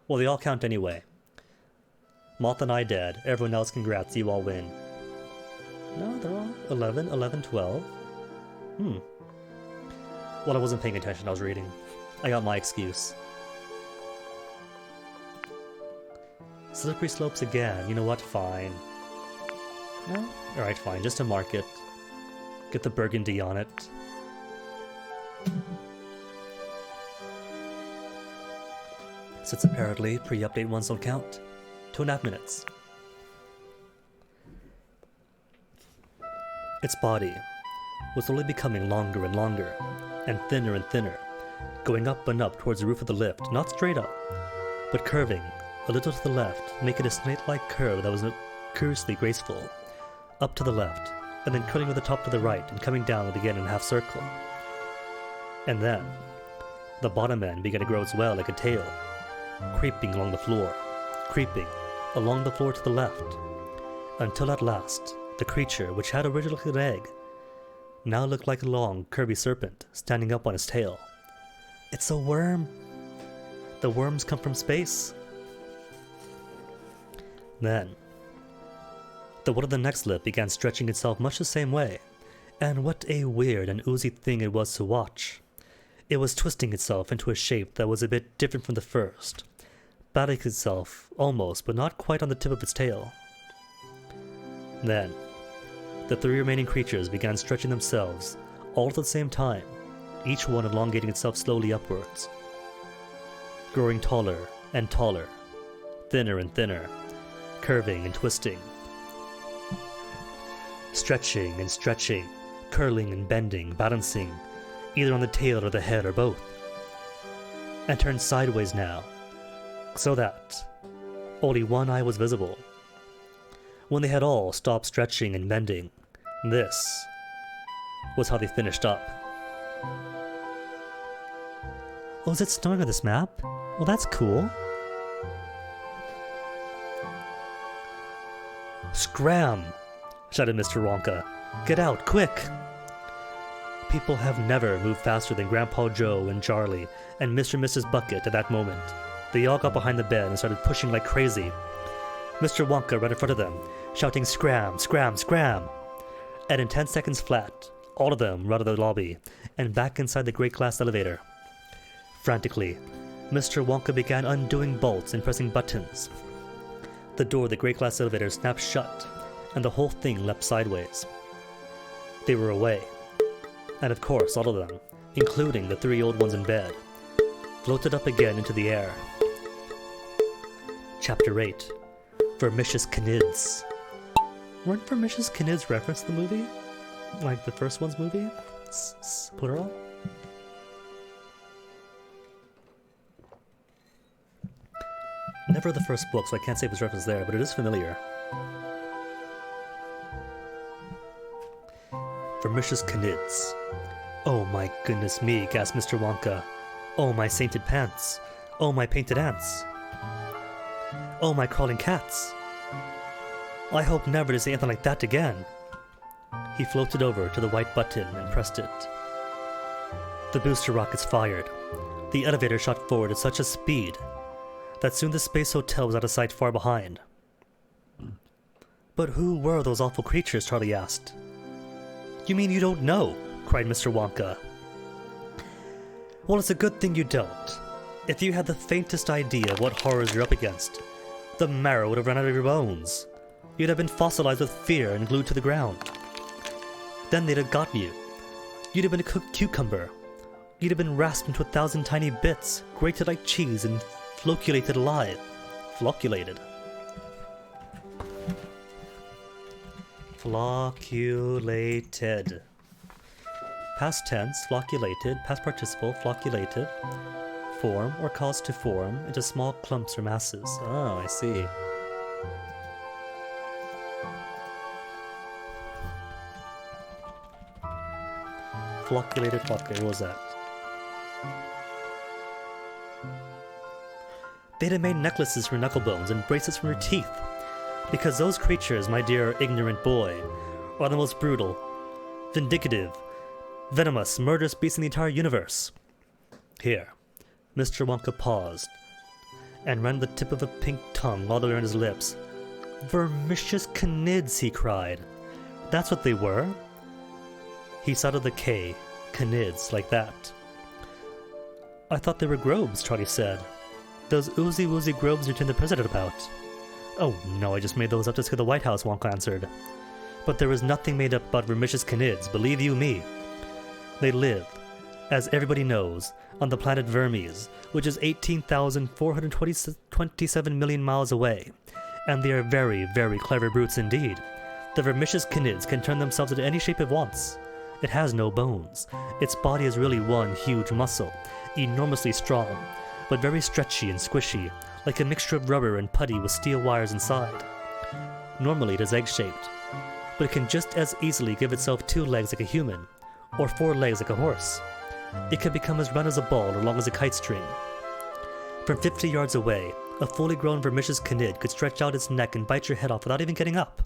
Well, they all count anyway. Moth and I dead. Everyone else, congrats. You all win. No, they're all 11, 11, 12. Well, I wasn't paying attention. I was reading. I got my excuse. Slippery slopes again. You know what? Fine. No? Alright, fine. Just to mark it. Get the burgundy on it. Since apparently pre-update ones don't count. 2.5 minutes. Its body was slowly becoming longer and longer, and thinner, going up and up towards the roof of the lift, not straight up, but curving a little to the left, making a snake-like curve that was curiously graceful, up to the left, and then curling with the top to the right and coming down again in a half circle. And then, The bottom end began to grow as well like a tail, creeping along the floor, creeping along the floor to the left, until at last, the creature, which had originally an egg, now looked like a long, curvy serpent standing up on its tail. It's a worm! The worms come from space! Then, the one of the next lip began stretching itself much the same way, and what a weird and oozy thing it was to watch. It was twisting itself into a shape that was a bit different from the first, battling itself almost, but not quite on the tip of its tail. Then, the three remaining creatures began stretching themselves, all at the same time, each one elongating itself slowly upwards, growing taller and taller, thinner and thinner, curving and twisting, stretching and stretching, curling and bending, balancing, either on the tail or the head or both, and turned sideways now, so that only one eye was visible. When they had all stopped stretching and bending, this was how they finished up. Oh, is it snowing on this map? Well, that's cool. Scram! Shouted Mr. Wonka. Get out, quick! People have never moved faster than Grandpa Joe and Charlie and Mr. and Mrs. Bucket at that moment. They all got behind the bed and started pushing like crazy. Mr. Wonka right in front of them, shouting scram, scram, scram! And in 10 seconds flat, all of them were out of the lobby and back inside the great glass elevator. Frantically, Mr. Wonka began undoing bolts and pressing buttons. The door of the great glass elevator snapped shut, and the whole thing leapt sideways. They were away. And of course, all of them, including the three old ones in bed, floated up again into the air. Chapter 8. Vermicious Canids. Weren't Vermicious Canids referenced in the movie? Like the first one's movie? Plural? Never the first book, so I can't say if it's referenced there, but it is familiar. Vermicious Canids. Oh my goodness me, gasped Mr. Wonka. Oh my sainted pants. Oh my painted ants. Oh my crawling cats. I hope never to see anything like that again. He floated over to the white button and pressed it. The booster rockets fired. The elevator shot forward at such a speed that soon the space hotel was out of sight far behind. But who were those awful creatures? Charlie asked. You mean you don't know? Cried Mr. Wonka. Well, it's a good thing you don't. If you had the faintest idea of what horrors you're up against, the marrow would have run out of your bones. You'd have been fossilized with fear and glued to the ground. Then they'd have gotten you. You'd have been a cooked cucumber. You'd have been rasped into 1,000 tiny bits, grated like cheese and flocculated alive. Flocculated. Flocculated. Past tense, flocculated. Past participle, flocculated. Form, or cause to form, into small clumps or masses. Oh, I see. Flocculated, flocculated, what was that? They'd have made necklaces from your knuckle bones and bracelets from your teeth. Because those creatures, my dear ignorant boy, are the most brutal, vindictive, venomous, murderous beasts in the entire universe. Here, Mr. Wonka paused and ran the tip of a pink tongue all the way around his lips. Vermicious Canids, he cried. That's what they were. He sounded the K, Canids, like that. I thought they were grobes, Charlie said. Those oozy-woozy grobes you're telling the president about. Oh no, I just made those up just to the White House, Wonka answered. But there was nothing made up about Vermicious Canids, believe you me. They live, as everybody knows, on the planet Vermes, which is 18,427 million miles away, and they are very, very clever brutes indeed. The Vermicious Canids can turn themselves into any shape it wants. It has no bones. Its body is really one huge muscle, enormously strong, but very stretchy and squishy, like a mixture of rubber and putty with steel wires inside. Normally it is egg-shaped, but it can just as easily give itself 2 legs like a human, or 4 legs like a horse. It could become as round as a ball or long as a kite string. From 50 yards away, a fully grown vermicious canid could stretch out its neck and bite your head off without even getting up.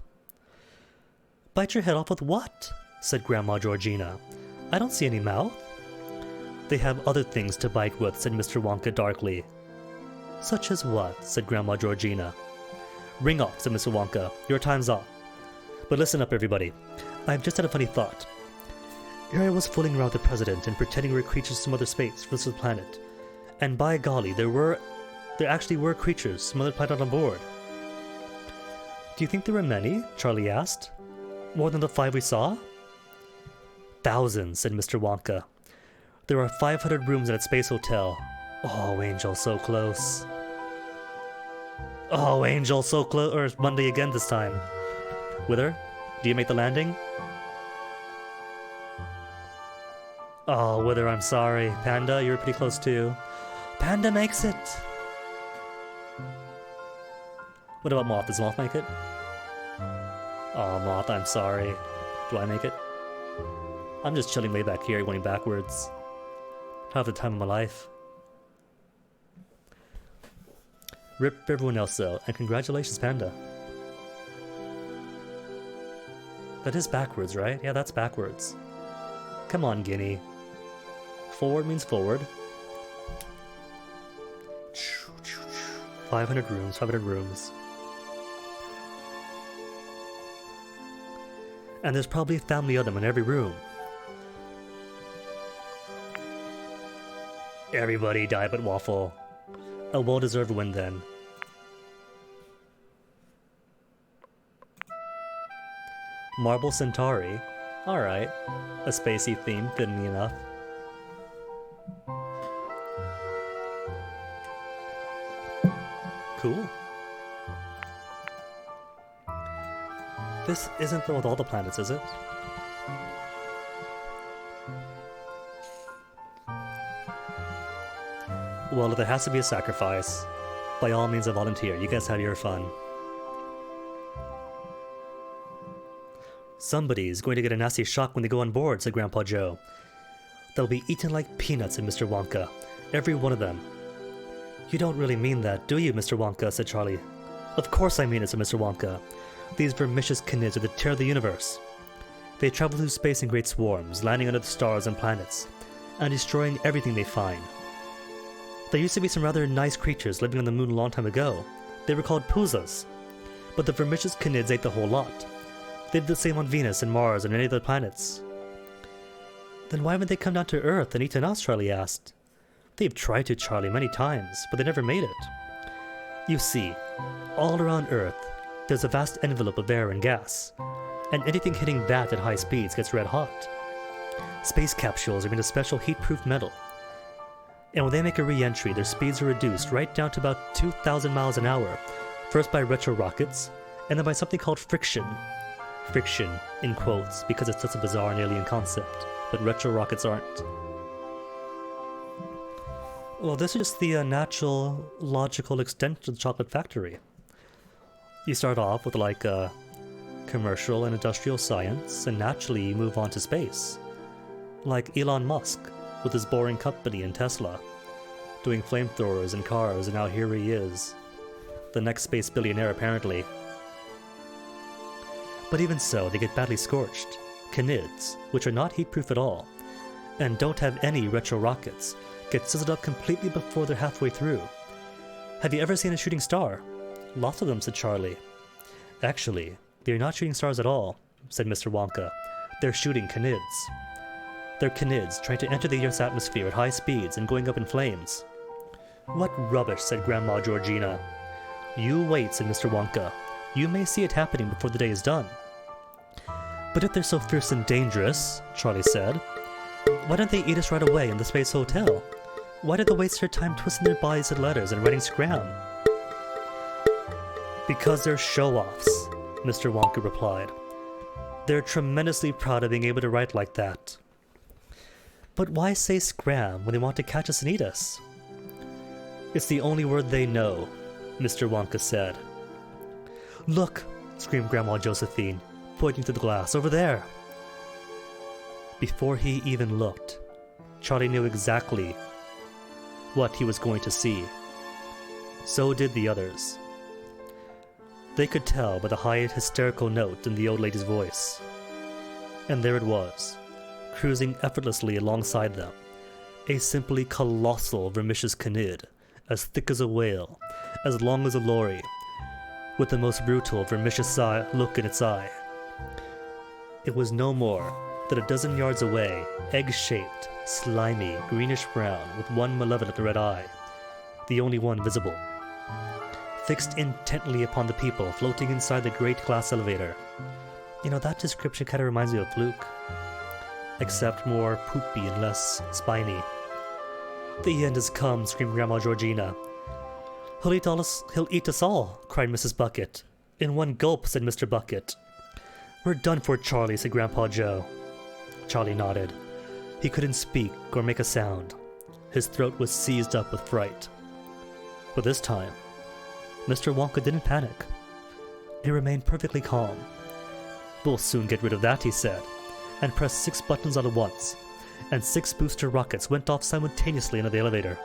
Bite your head off with what? Said Grandma Georgina. I don't see any mouth. They have other things to bite with, said Mr. Wonka darkly. Such as what? Said Grandma Georgina. Ring off, said Mr. Wonka. Your time's up. But listen up, everybody. I've just had a funny thought. Here I was fooling around with the president and pretending we were creatures from other space, from this planet. And by golly, there actually were creatures from other planet on board. Do you think there were many? Charlie asked. More than the 5 we saw? Thousands, said Mr. Wonka. There are 500 rooms in that space hotel. Oh, Angel, so close. Oh, Angel, so close. Or it's Monday again this time. Wither, do you make the landing? Oh, Wither, I'm sorry. Panda, you were pretty close too. Panda makes it! What about Moth? Does Moth make it? Oh, Moth, I'm sorry. Do I make it? I'm just chilling way back here, going backwards. Have the time of my life. Rip everyone else though, and congratulations, Panda. That is backwards, right? Yeah, that's backwards. Come on, Guinea. Forward means forward. 500 rooms, 500 rooms. And there's probably a family of them in every room. Everybody die but Waffle. A well-deserved win then. Marble Centauri. Alright. A spacey theme, fitting enough. Cool. This isn't the one with all the planets, is it? Well, if there has to be a sacrifice, by all means I volunteer. You guys have your fun. Somebody's going to get a nasty shock when they go on board, said Grandpa Joe. They'll be eaten like peanuts, said Mr. Wonka. Every one of them. You don't really mean that, do you, Mr. Wonka, said Charlie. Of course I mean it, said Mr. Wonka. These vermicious canids are the terror of the universe. They travel through space in great swarms, landing under the stars and planets, and destroying everything they find. There used to be some rather nice creatures living on the moon a long time ago. They were called Poozas. But the vermicious canids ate the whole lot. They did the same on Venus and Mars and any other planets. Then why haven't they come down to Earth and eaten us? Charlie asked. They've tried to, Charlie, many times, but they never made it. You see, all around Earth, there's a vast envelope of air and gas, and anything hitting that at high speeds gets red hot. Space capsules are made of special heat-proof metal, and when they make a re-entry, their speeds are reduced right down to about 2,000 miles an hour, first by retro rockets, and then by something called friction. Friction, in quotes, because it's such a bizarre and alien concept, but retro rockets aren't. Well, this is just the natural, logical extension of the chocolate factory. You start off with like commercial and industrial science, and naturally you move on to space. Like Elon Musk, with his boring company in Tesla, doing flamethrowers and cars, and now here he is. The next space billionaire, apparently. But even so, they get badly scorched. Canids, which are not heat-proof at all, and don't have any retro rockets, get sizzled up completely before they're halfway through. Have you ever seen a shooting star? Lots of them, said Charlie. Actually, they're not shooting stars at all, said Mr. Wonka. They're shooting canids. They're canids trying to enter the Earth's atmosphere at high speeds and going up in flames. What rubbish, said Grandma Georgina. You wait, said Mr. Wonka. You may see it happening before the day is done. But if they're so fierce and dangerous, Charlie said, why don't they eat us right away in the space hotel? Why did they waste their time twisting their bodies in letters and writing scram? Because they're show-offs, Mr. Wonka replied. They're tremendously proud of being able to write like that. But why say scram when they want to catch us and eat us? It's the only word they know, Mr. Wonka said. Look, screamed Grandma Josephine, pointing to the glass, over there. Before he even looked, Charlie knew exactly what he was going to see. So did the others. They could tell by the high hysterical note in the old lady's voice. And there it was, cruising effortlessly alongside them, a simply colossal vermicious canid, as thick as a whale, as long as a lorry, with the most brutal vermicious look in its eye. It was no more than a dozen yards away, egg-shaped, slimy, greenish-brown, with one malevolent red eye, the only one visible, fixed intently upon the people floating inside the great glass elevator. You know, that description kind of reminds me of Fluke, except more poopy and less spiny. "The end has come," screamed Grandma Georgina. He'll eat us all," cried Mrs. Bucket. "In one gulp," said Mr. Bucket. "We're done for, Charlie," said Grandpa Joe. Charlie nodded. He couldn't speak or make a sound. His throat was seized up with fright. But this time, Mr. Wonka didn't panic. He remained perfectly calm. "We'll soon get rid of that," he said, and pressed 6 buttons all at once, and 6 booster rockets went off simultaneously into the elevator.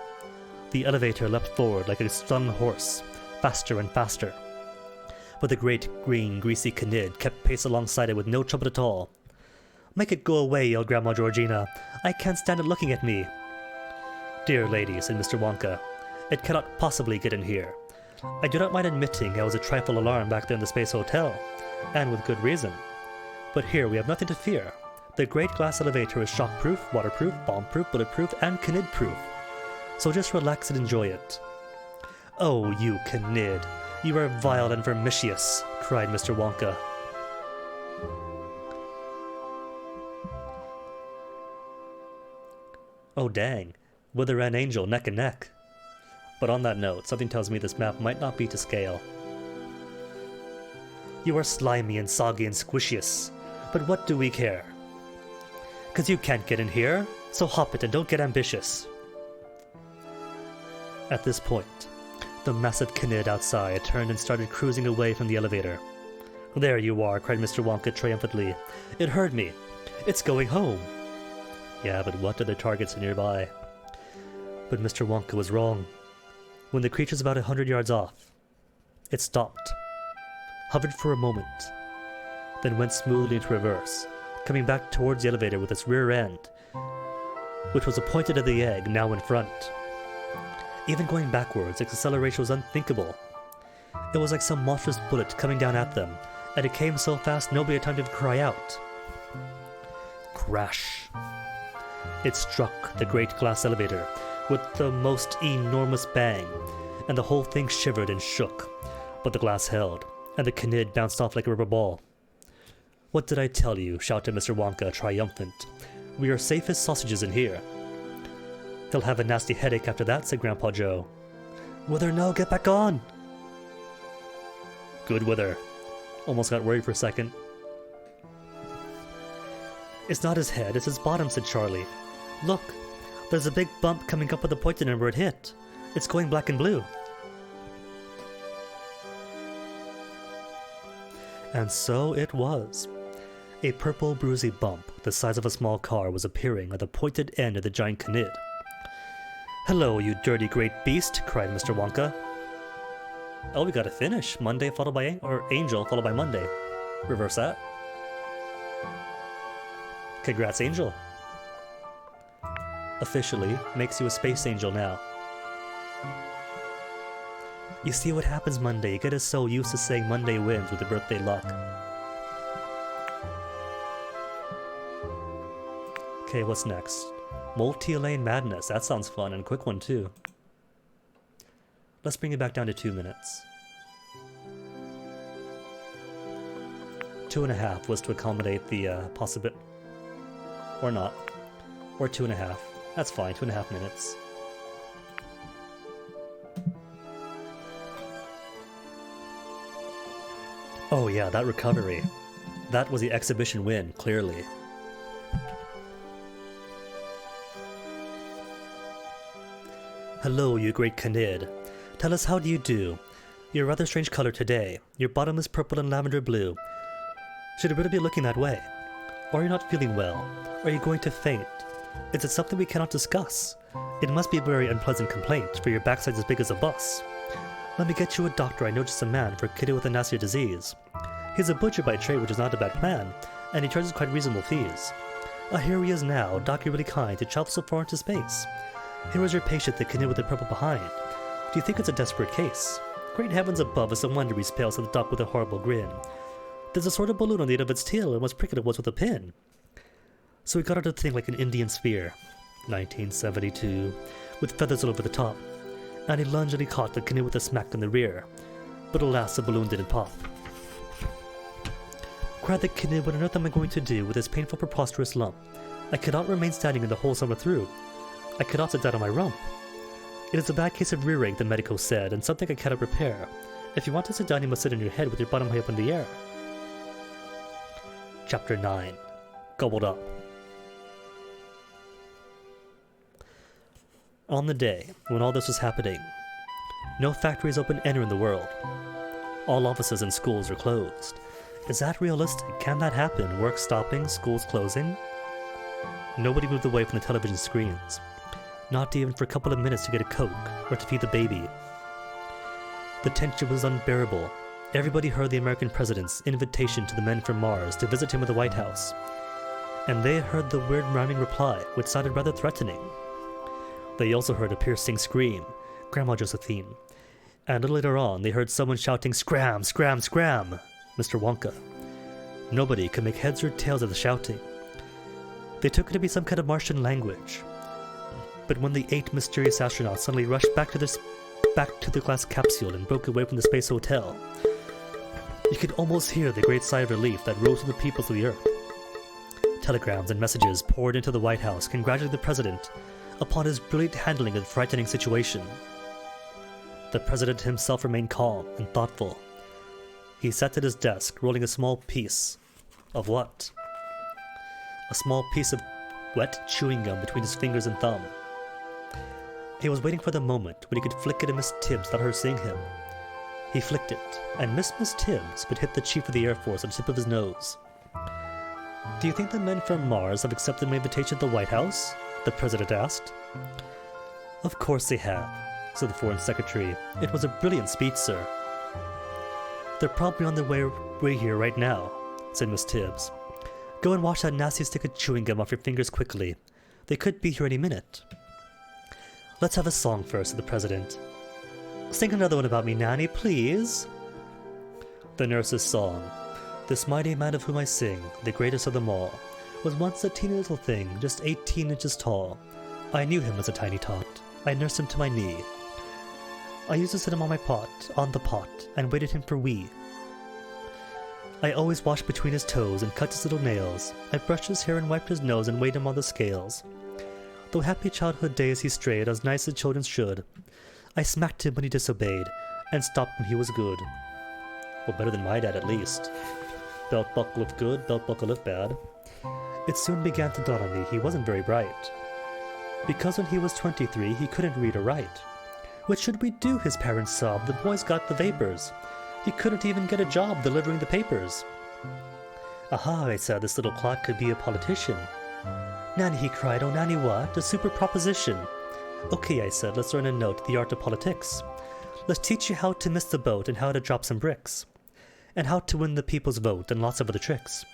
The elevator leapt forward like a stung horse, faster and faster. But the great, green, greasy canid kept pace alongside it with no trouble at all. "Make it go away," yelled Grandma Georgina. "I can't stand it looking at me." "Dear lady," said Mr. Wonka, "it cannot possibly get in here. I do not mind admitting I was a trifle alarmed back there in the Space Hotel, and with good reason. But here we have nothing to fear. The great glass elevator is shockproof, waterproof, bomb-proof, bulletproof, and canid-proof. So just relax and enjoy it." "Oh, you canid! You are vile and vermicious!" cried Mr. Wonka. Oh dang, Wither and Angel neck and neck. But on that note, something tells me this map might not be to scale. "You are slimy and soggy and squishious, but what do we care? 'Cause you can't get in here, so hop it and don't get ambitious." At this point, the massive canid outside turned and started cruising away from the elevator. "There you are," cried Mr. Wonka triumphantly. "It heard me. It's going home." Yeah, but what other targets are nearby? But Mr. Wonka was wrong. When the creature's about 100 yards off, it stopped, hovered for a moment, then went smoothly into reverse, coming back towards the elevator with its rear end, which was pointed at the egg, now in front. Even going backwards, its acceleration was unthinkable. It was like some monstrous bullet coming down at them, and it came so fast nobody had time to cry out. Crash! It struck the great glass elevator with the most enormous bang, and the whole thing shivered and shook, but the glass held, and the canid bounced off like a rubber ball. "What did I tell you?" shouted Mr. Wonka, triumphant. "We are safe as sausages in here." "He'll have a nasty headache after that," said Grandpa Joe. "Wither, no, get back on!" Good Wither. Almost got worried for a second. "It's not his head, it's his bottom," said Charlie. "Look, there's a big bump coming up with the pointer number it hit. It's going black and blue." And so it was. A purple bruisey bump, the size of a small car, was appearing at the pointed end of the giant canid. "Hello, you dirty great beast!" cried Mr. Wonka. Oh, we gotta finish. Monday followed by Angel followed by Monday. Reverse that. Congrats, Angel. Officially makes you a space angel now. You see what happens Monday. You get us so used to saying Monday wins with the birthday luck. Okay, what's next? Multi-lane madness. That sounds fun, and a quick one too. Let's bring it back down to 2 minutes. 2.5 was to accommodate the possibility. Or not. Or 2.5. That's fine, 2.5 minutes. Oh yeah, that recovery. That was the exhibition win, clearly. Hello, you great canid. Tell us, how do you do? You're a rather strange color today. Your bottom is purple and lavender blue. Should it really be looking that way? Or are you not feeling well? Are you going to faint? Is it something we cannot discuss? It must be a very unpleasant complaint, for your backside's as big as a bus. Let me get you a doctor. I know just a man for a kid with a nasty disease. He's a butcher by trade, which is not a bad plan, and he charges quite reasonable fees. Here he is now, doctor really kind, to travel so far into space. Here is your patient, the kid with the purple behind. Do you think it's a desperate case? Great heavens above us, a wonder he spells, said the doc with a horrible grin. There's a sort of balloon on the end of its tail, and what's pricking it was with a pin. So he got out a thing like an Indian sphere. 1972, with feathers all over the top. And he lunged and he caught the canoe with a smack in the rear. But alas, the balloon didn't pop. Cried the canoe, what on earth am I going to do with this painful preposterous lump? I cannot remain standing in the whole summer through. I cannot sit down on my rump. It is a bad case of rear-ache, the medico said, and something I cannot repair. If you want to sit down, you must sit on your head with your bottom high up in the air. Chapter 9. Gobbled Up. On the day when all this was happening, no factories open anywhere in the world. All offices and schools are closed. Is that realistic? Can that happen? Work stopping, schools closing? Nobody moved away from the television screens. Not even for a couple of minutes to get a Coke or to feed the baby. The tension was unbearable. Everybody heard the American president's invitation to the men from Mars to visit him at the White House. And they heard the weird rhyming reply, which sounded rather threatening. They also heard a piercing scream, Grandma Josephine. And a little later on, they heard someone shouting, "Scram! Scram! Scram!" Mr. Wonka. Nobody could make heads or tails of the shouting. They took it to be some kind of Martian language. But when the 8 mysterious astronauts suddenly rushed back to the glass capsule and broke away from the space hotel, you could almost hear the great sigh of relief that rose from the peoples of the Earth. Telegrams and messages poured into the White House congratulating the president upon his brilliant handling of the frightening situation. The president himself remained calm and thoughtful. He sat at his desk, rolling a small piece of what? A small piece of wet chewing gum between his fingers and thumb. He was waiting for the moment when he could flick it at Miss Tibbs without her seeing him. He flicked it, and Miss Tibbs would hit the chief of the Air Force on the tip of his nose. "Do you think the men from Mars have accepted my invitation to the White House?" the president asked. "Of course they have," said the foreign secretary. "It was a brilliant speech, sir." "They're probably on their way here right now," said Miss Tibbs. "Go and wash that nasty stick of chewing gum off your fingers quickly. They could be here any minute." "Let's have a song first," said the president. "Sing another one about me, Nanny, please." The nurse's song. "This mighty man of whom I sing, the greatest of them all, was once a teeny little thing, just 18 inches tall. I knew him as a tiny tot. I nursed him to my knee. I used to sit him on the pot, and waited him for wee. I always washed between his toes and cut his little nails. I brushed his hair and wiped his nose and weighed him on the scales. Though happy childhood days he strayed, as nice as children should, I smacked him when he disobeyed, and stopped when he was good." Well, better than my dad at least. Belt buckle if good, belt buckle if bad. It soon began to dawn on me he wasn't very bright. Because when he was 23, he couldn't read or write. "What should we do?" his parents sobbed. "The boy's got the vapors. He couldn't even get a job delivering the papers." "Aha," I said, "this little clot could be a politician." "Nanny," he cried, "oh Nanny, what? A super proposition." "Okay," I said, "let's learn a note, the art of politics. Let's teach you how to miss the boat and how to drop some bricks. And how to win the people's vote and lots of other tricks.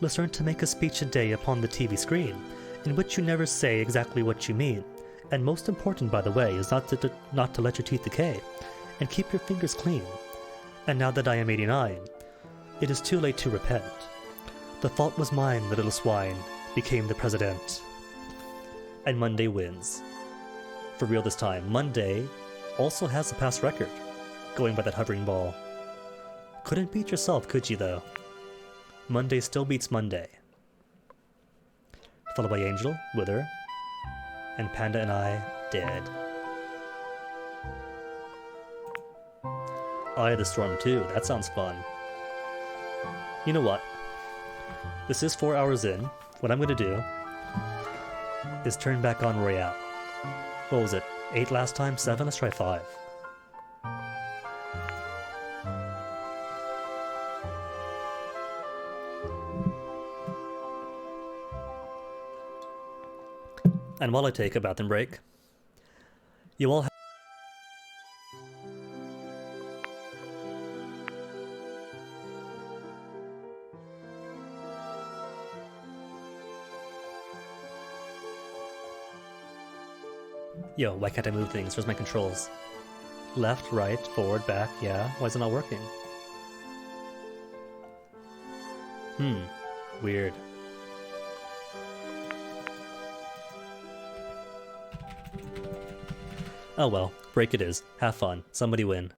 Let's learn to make a speech a day upon the TV screen, in which you never say exactly what you mean. And most important, by the way, is not to let your teeth decay, and keep your fingers clean. And now that I am 89, it is too late to repent. The fault was mine, the little swine became the president." And Monday wins. For real this time, Monday also has the past record, going by that hovering ball. Couldn't beat yourself, could you, though? Monday still beats Monday. Followed by Angel, Wither, and Panda and I, dead. Eye of the Storm 2, that sounds fun. You know what? This is 4 hours in. What I'm gonna do is turn back on Royale. What was it? 8 last time? 7? Let's try 5. And while I take a bathroom break, you all Yo, why can't I move things? Where's my controls? Left, right, forward, back, yeah? Why is it not working? Weird. Oh well, break it is. Have fun. Somebody win.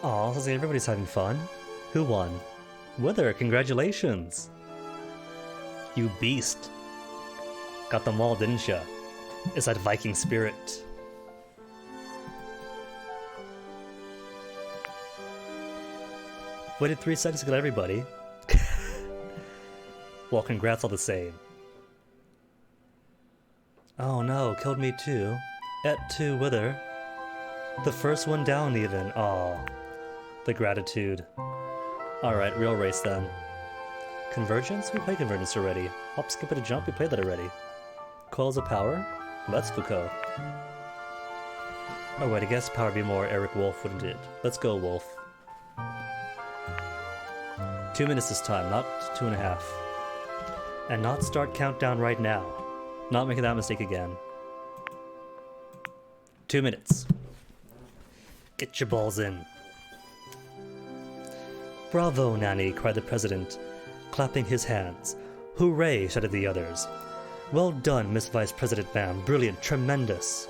Aw, sounds like everybody's having fun. Who won? Wither, congratulations! You beast. Got them all, didn't ya? It's that Viking spirit. Waited 3 seconds to get everybody. Well, congrats all the same. Oh no, killed me too. Et tu, Wither. The first one down even. Aw. The gratitude. Alright, real race then. Convergence? We played Convergence already. Hop, skip, and a jump? We played that already. Coils of Power? Let's Foucault. Oh wait, I guess Power would be more Eric Wolf, wouldn't it? Let's go, Wolf. 2 minutes this time, not 2.5. And not start countdown right now. Not making that mistake again. 2 minutes. Get your balls in. Bravo, Nanny, cried the president, clapping his hands. Hooray, shouted the others. Well done, Miss Vice President, ma'am. Brilliant, tremendous.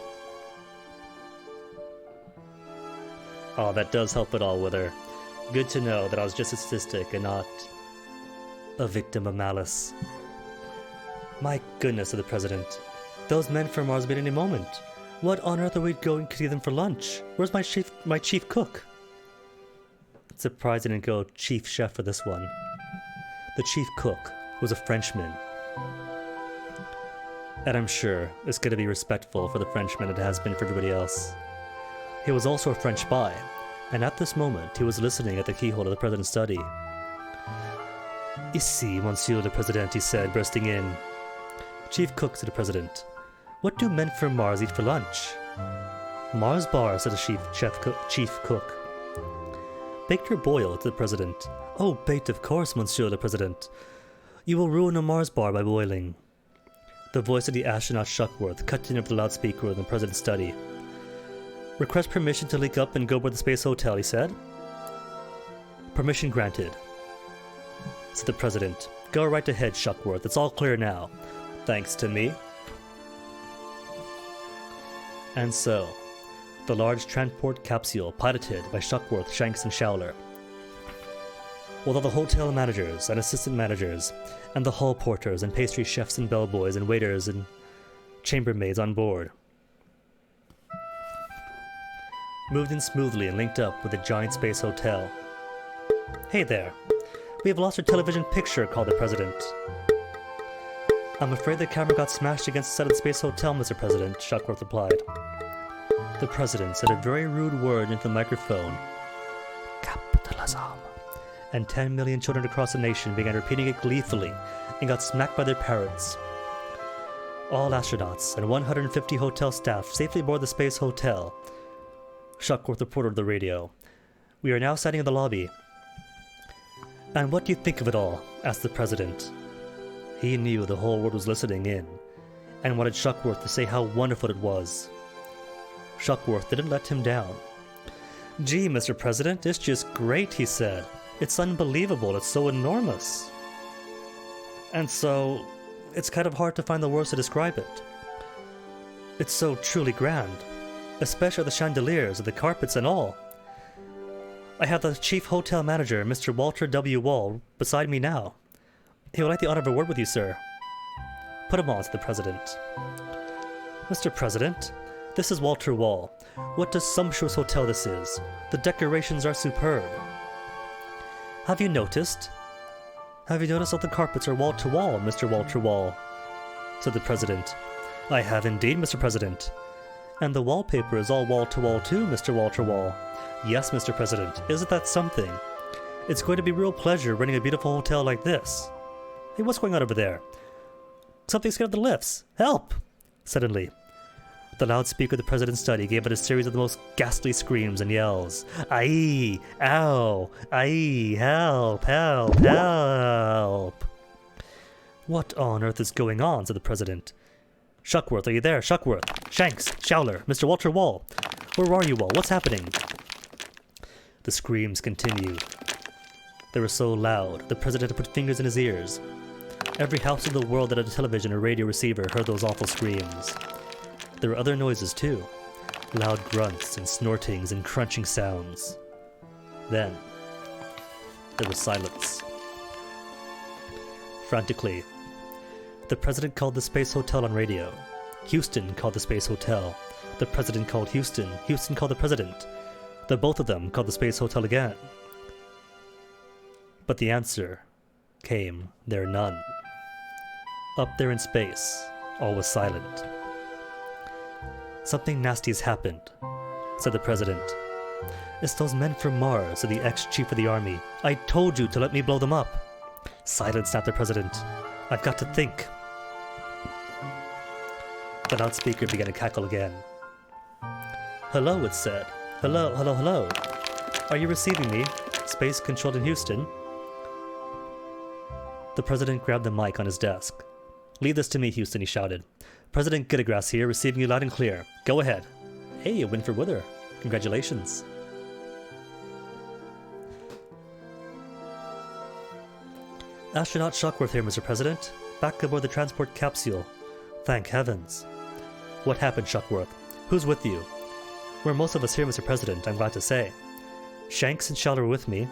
Oh, that does help it all, Wither. Good to know that I was just a statistic and not a victim of malice. My goodness, said the president. Those men from Mars will be at any moment. What on earth are we going to see them for lunch? Where's my chief cook? Surprised I didn't go chief chef for this one. The chief cook was a Frenchman. And I'm sure it's going to be respectful for the Frenchman it has been for everybody else. He was also a French spy, and at this moment he was listening at the keyhole of the president's study. Ici, Monsieur le Président, he said, bursting in. Chief cook, said the president. What do men from Mars eat for lunch? Mars bar, said the chief cook. Baked or boiled, said the president. Oh, baked, of course, Monsieur le Président. You will ruin a Mars bar by boiling. The voice of the astronaut Shuckworth cut in over the loudspeaker in the president's study. Request permission to leak up and go aboard the space hotel, he said. Permission granted, said the president. Go right ahead, Shuckworth. It's all clear now. Thanks to me. And so, the large transport capsule piloted by Shuckworth, Shanks, and Showler, with all the hotel managers and assistant managers, and the hall porters and pastry chefs and bellboys and waiters and chambermaids on board, moved in smoothly and linked up with the giant space hotel. Hey there, we have lost our television picture, called the president. I'm afraid the camera got smashed against the side of the space hotel, Mr. President, Shuckworth replied. The president said a very rude word into the microphone. Capitalism. And 10 million children across the nation began repeating it gleefully and got smacked by their parents. All astronauts and 150 hotel staff safely aboard the space hotel. Shuckworth reported to the radio. We are now standing in the lobby. And what do you think of it all? Asked the president. He knew the whole world was listening in, and wanted Shuckworth to say how wonderful it was. Shuckworth didn't let him down. Gee, Mr. President, it's just great, he said. It's unbelievable, it's so enormous. And so, it's kind of hard to find the words to describe it. It's so truly grand, especially the chandeliers and the carpets and all. I have the chief hotel manager, Mr. Walter W. Wall, beside me now. He would like the honor of a word with you, sir. Put him on, said the president. Mr. President, this is Walter Wall. What a sumptuous hotel this is. The decorations are superb. Have you noticed all the carpets are wall to wall, Mr. Walter Wall? Said the president. I have indeed, Mr. President. And the wallpaper is all wall to wall too, Mr. Walter Wall. Yes, Mr. President. Isn't that something? It's going to be a real pleasure running a beautiful hotel like this. Hey, what's going on over there? Something scared the lifts. Help! Suddenly, the loudspeaker of the president's study gave out a series of the most ghastly screams and yells. Aye! Ow! Aye! Help! Help! Help! What on earth is going on? Said the president. Shuckworth, are you there? Shuckworth! Shanks! Showler! Mr. Walter Wall! Where are you all? What's happening? The screams continued. They were so loud, the president had to put fingers in his ears. Every house in the world that had a television or radio receiver heard those awful screams. There were other noises too. Loud grunts and snortings and crunching sounds. Then, there was silence. Frantically, the president called the space hotel on radio. Houston called the space hotel. The president called Houston. Houston called the president. The both of them called the space hotel again. But the answer came there none. Up there in space, all was silent. Something nasty's happened, said the president. It's those men from Mars, said the ex-chief of the army. I told you to let me blow them up. Silence, snapped the president. I've got to think. The loudspeaker began to cackle again. Hello, it said. Hello, hello, hello. Are you receiving me? Space controlled in Houston. The president grabbed the mic on his desk. Leave this to me, Houston, he shouted. President Gittigrass here, receiving you loud and clear. Go ahead. Hey, a win for Wither. Congratulations. Astronaut Shuckworth here, Mr. President. Back aboard the transport capsule. Thank heavens. What happened, Shuckworth? Who's with you? We're most of us here, Mr. President, I'm glad to say. Shanks and Shell are with me,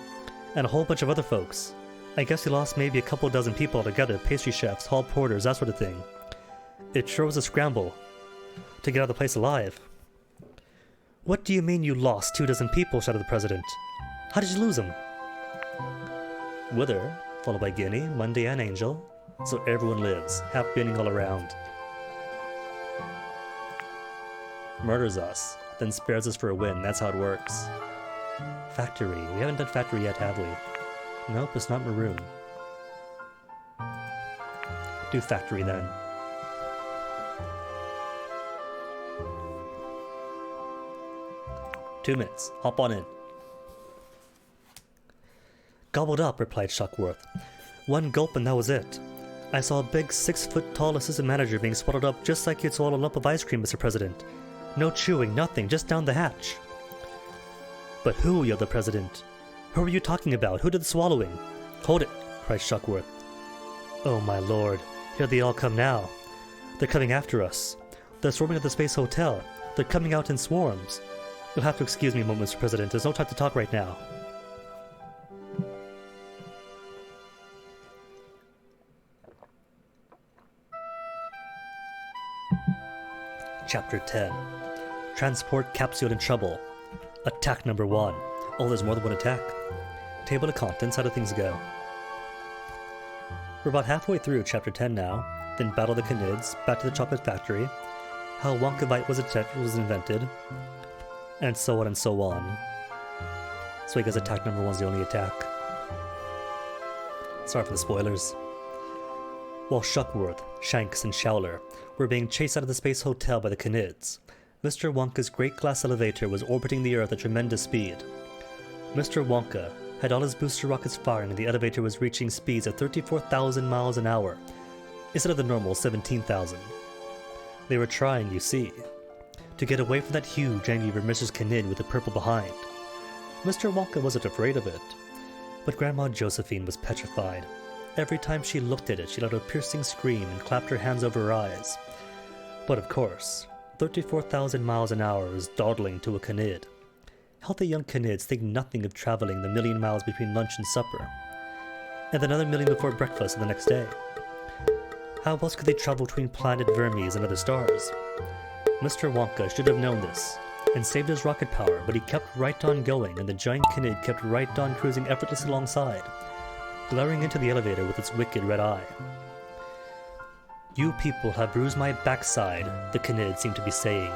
and a whole bunch of other folks. I guess we lost maybe a couple dozen people altogether, pastry chefs, hall porters, that sort of thing. It sure was a scramble to get out of the place alive. What do you mean you lost 24 people, shouted the president. How did you lose them? Wither, followed by Guinea, Monday, and Angel. So everyone lives, half-beating all around. Murders us, then spares us for a win, that's how it works. Factory, we haven't done factory yet, have we? Nope, it's not maroon. Do factory then. Two minutes, hop on in. Gobbled up, replied Shuckworth. One gulp and that was it. I saw a big 6-foot-tall assistant manager being swallowed up just like you'd swallow a lump of ice cream, Mr. President. No chewing, nothing, just down the hatch. But who, yelled the president. Who are you talking about? Who did the swallowing? Hold it, cried Shuckworth. Oh my lord, here they all come now. They're coming after us. They're swarming at the space hotel. They're coming out in swarms. You'll have to excuse me a moment, Mr. President. There's no time to talk right now. Chapter 10. Transport capsule in trouble. Attack number 1. Oh, there's more than one attack. Table of contents, how do things go? We're about halfway through Chapter 10 now. Then Battle of the Canids, back to the chocolate factory, how Wonkavite was invented, and so on and so on. So I guess attack number 1's the only attack. Sorry for the spoilers. While Shuckworth, Shanks, and Showler were being chased out of the space hotel by the Canids, Mr. Wonka's great glass elevator was orbiting the Earth at tremendous speed. Mr. Wonka had all his booster rockets firing and the elevator was reaching speeds of 34,000 miles an hour, instead of the normal 17,000. They were trying, you see, to get away from that huge angry Mrs. Canid with the purple behind. Mr. Wonka wasn't afraid of it, but Grandma Josephine was petrified. Every time she looked at it, she let out a piercing scream and clapped her hands over her eyes. But of course, 34,000 miles an hour is dawdling to a Canid. Healthy young Canids think nothing of traveling the 1,000,000 miles between lunch and supper, and another 1,000,000 before breakfast the next day. How else could they travel between planet Vermes and other stars? Mr. Wonka should have known this, and saved his rocket power, but he kept right on going, and the giant Canid kept right on cruising effortlessly alongside, glaring into the elevator with its wicked red eye. You people have bruised my backside, the Canid seemed to be saying,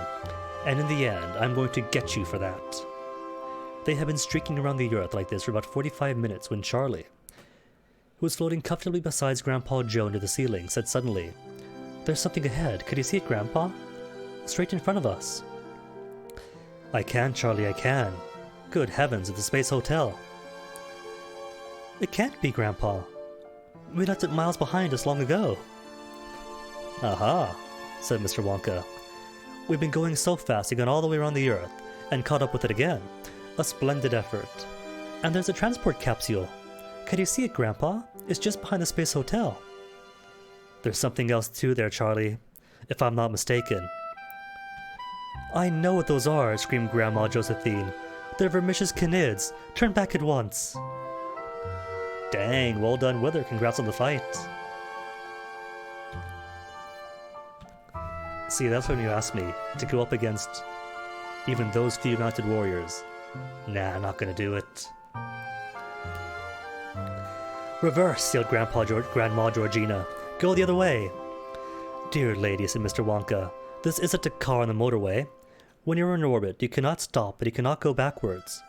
and in the end, I'm going to get you for that. They had been streaking around the Earth like this for about 45 minutes when Charlie, who was floating comfortably beside Grandpa Joe near the ceiling, said suddenly, "There's something ahead. Could you see it, Grandpa? Straight in front of us." "I can, Charlie, I can. Good heavens, it's the Space Hotel." "It can't be, Grandpa. We left it miles behind us long ago." "Aha," said Mr. Wonka. "We've been going so fast we've gone all the way around the Earth, and caught up with it again. A splendid effort. And there's a transport capsule. Can you see it, Grandpa? It's just behind the Space Hotel." "There's something else too there, Charlie, if I'm not mistaken." "I know what those are," screamed Grandma Josephine. They're Vermicious Canids. Turn back at once. Dang, well done with her. Congrats on the fight. See, that's when you asked me to go up against even those few mounted warriors. Nah, I'm not gonna do it. Reverse, yelled Grandma Georgina. Go the other way. Dear lady, said Mr. Wonka, this isn't a car on the motorway. When you're in orbit, you cannot stop, but you cannot go backwards.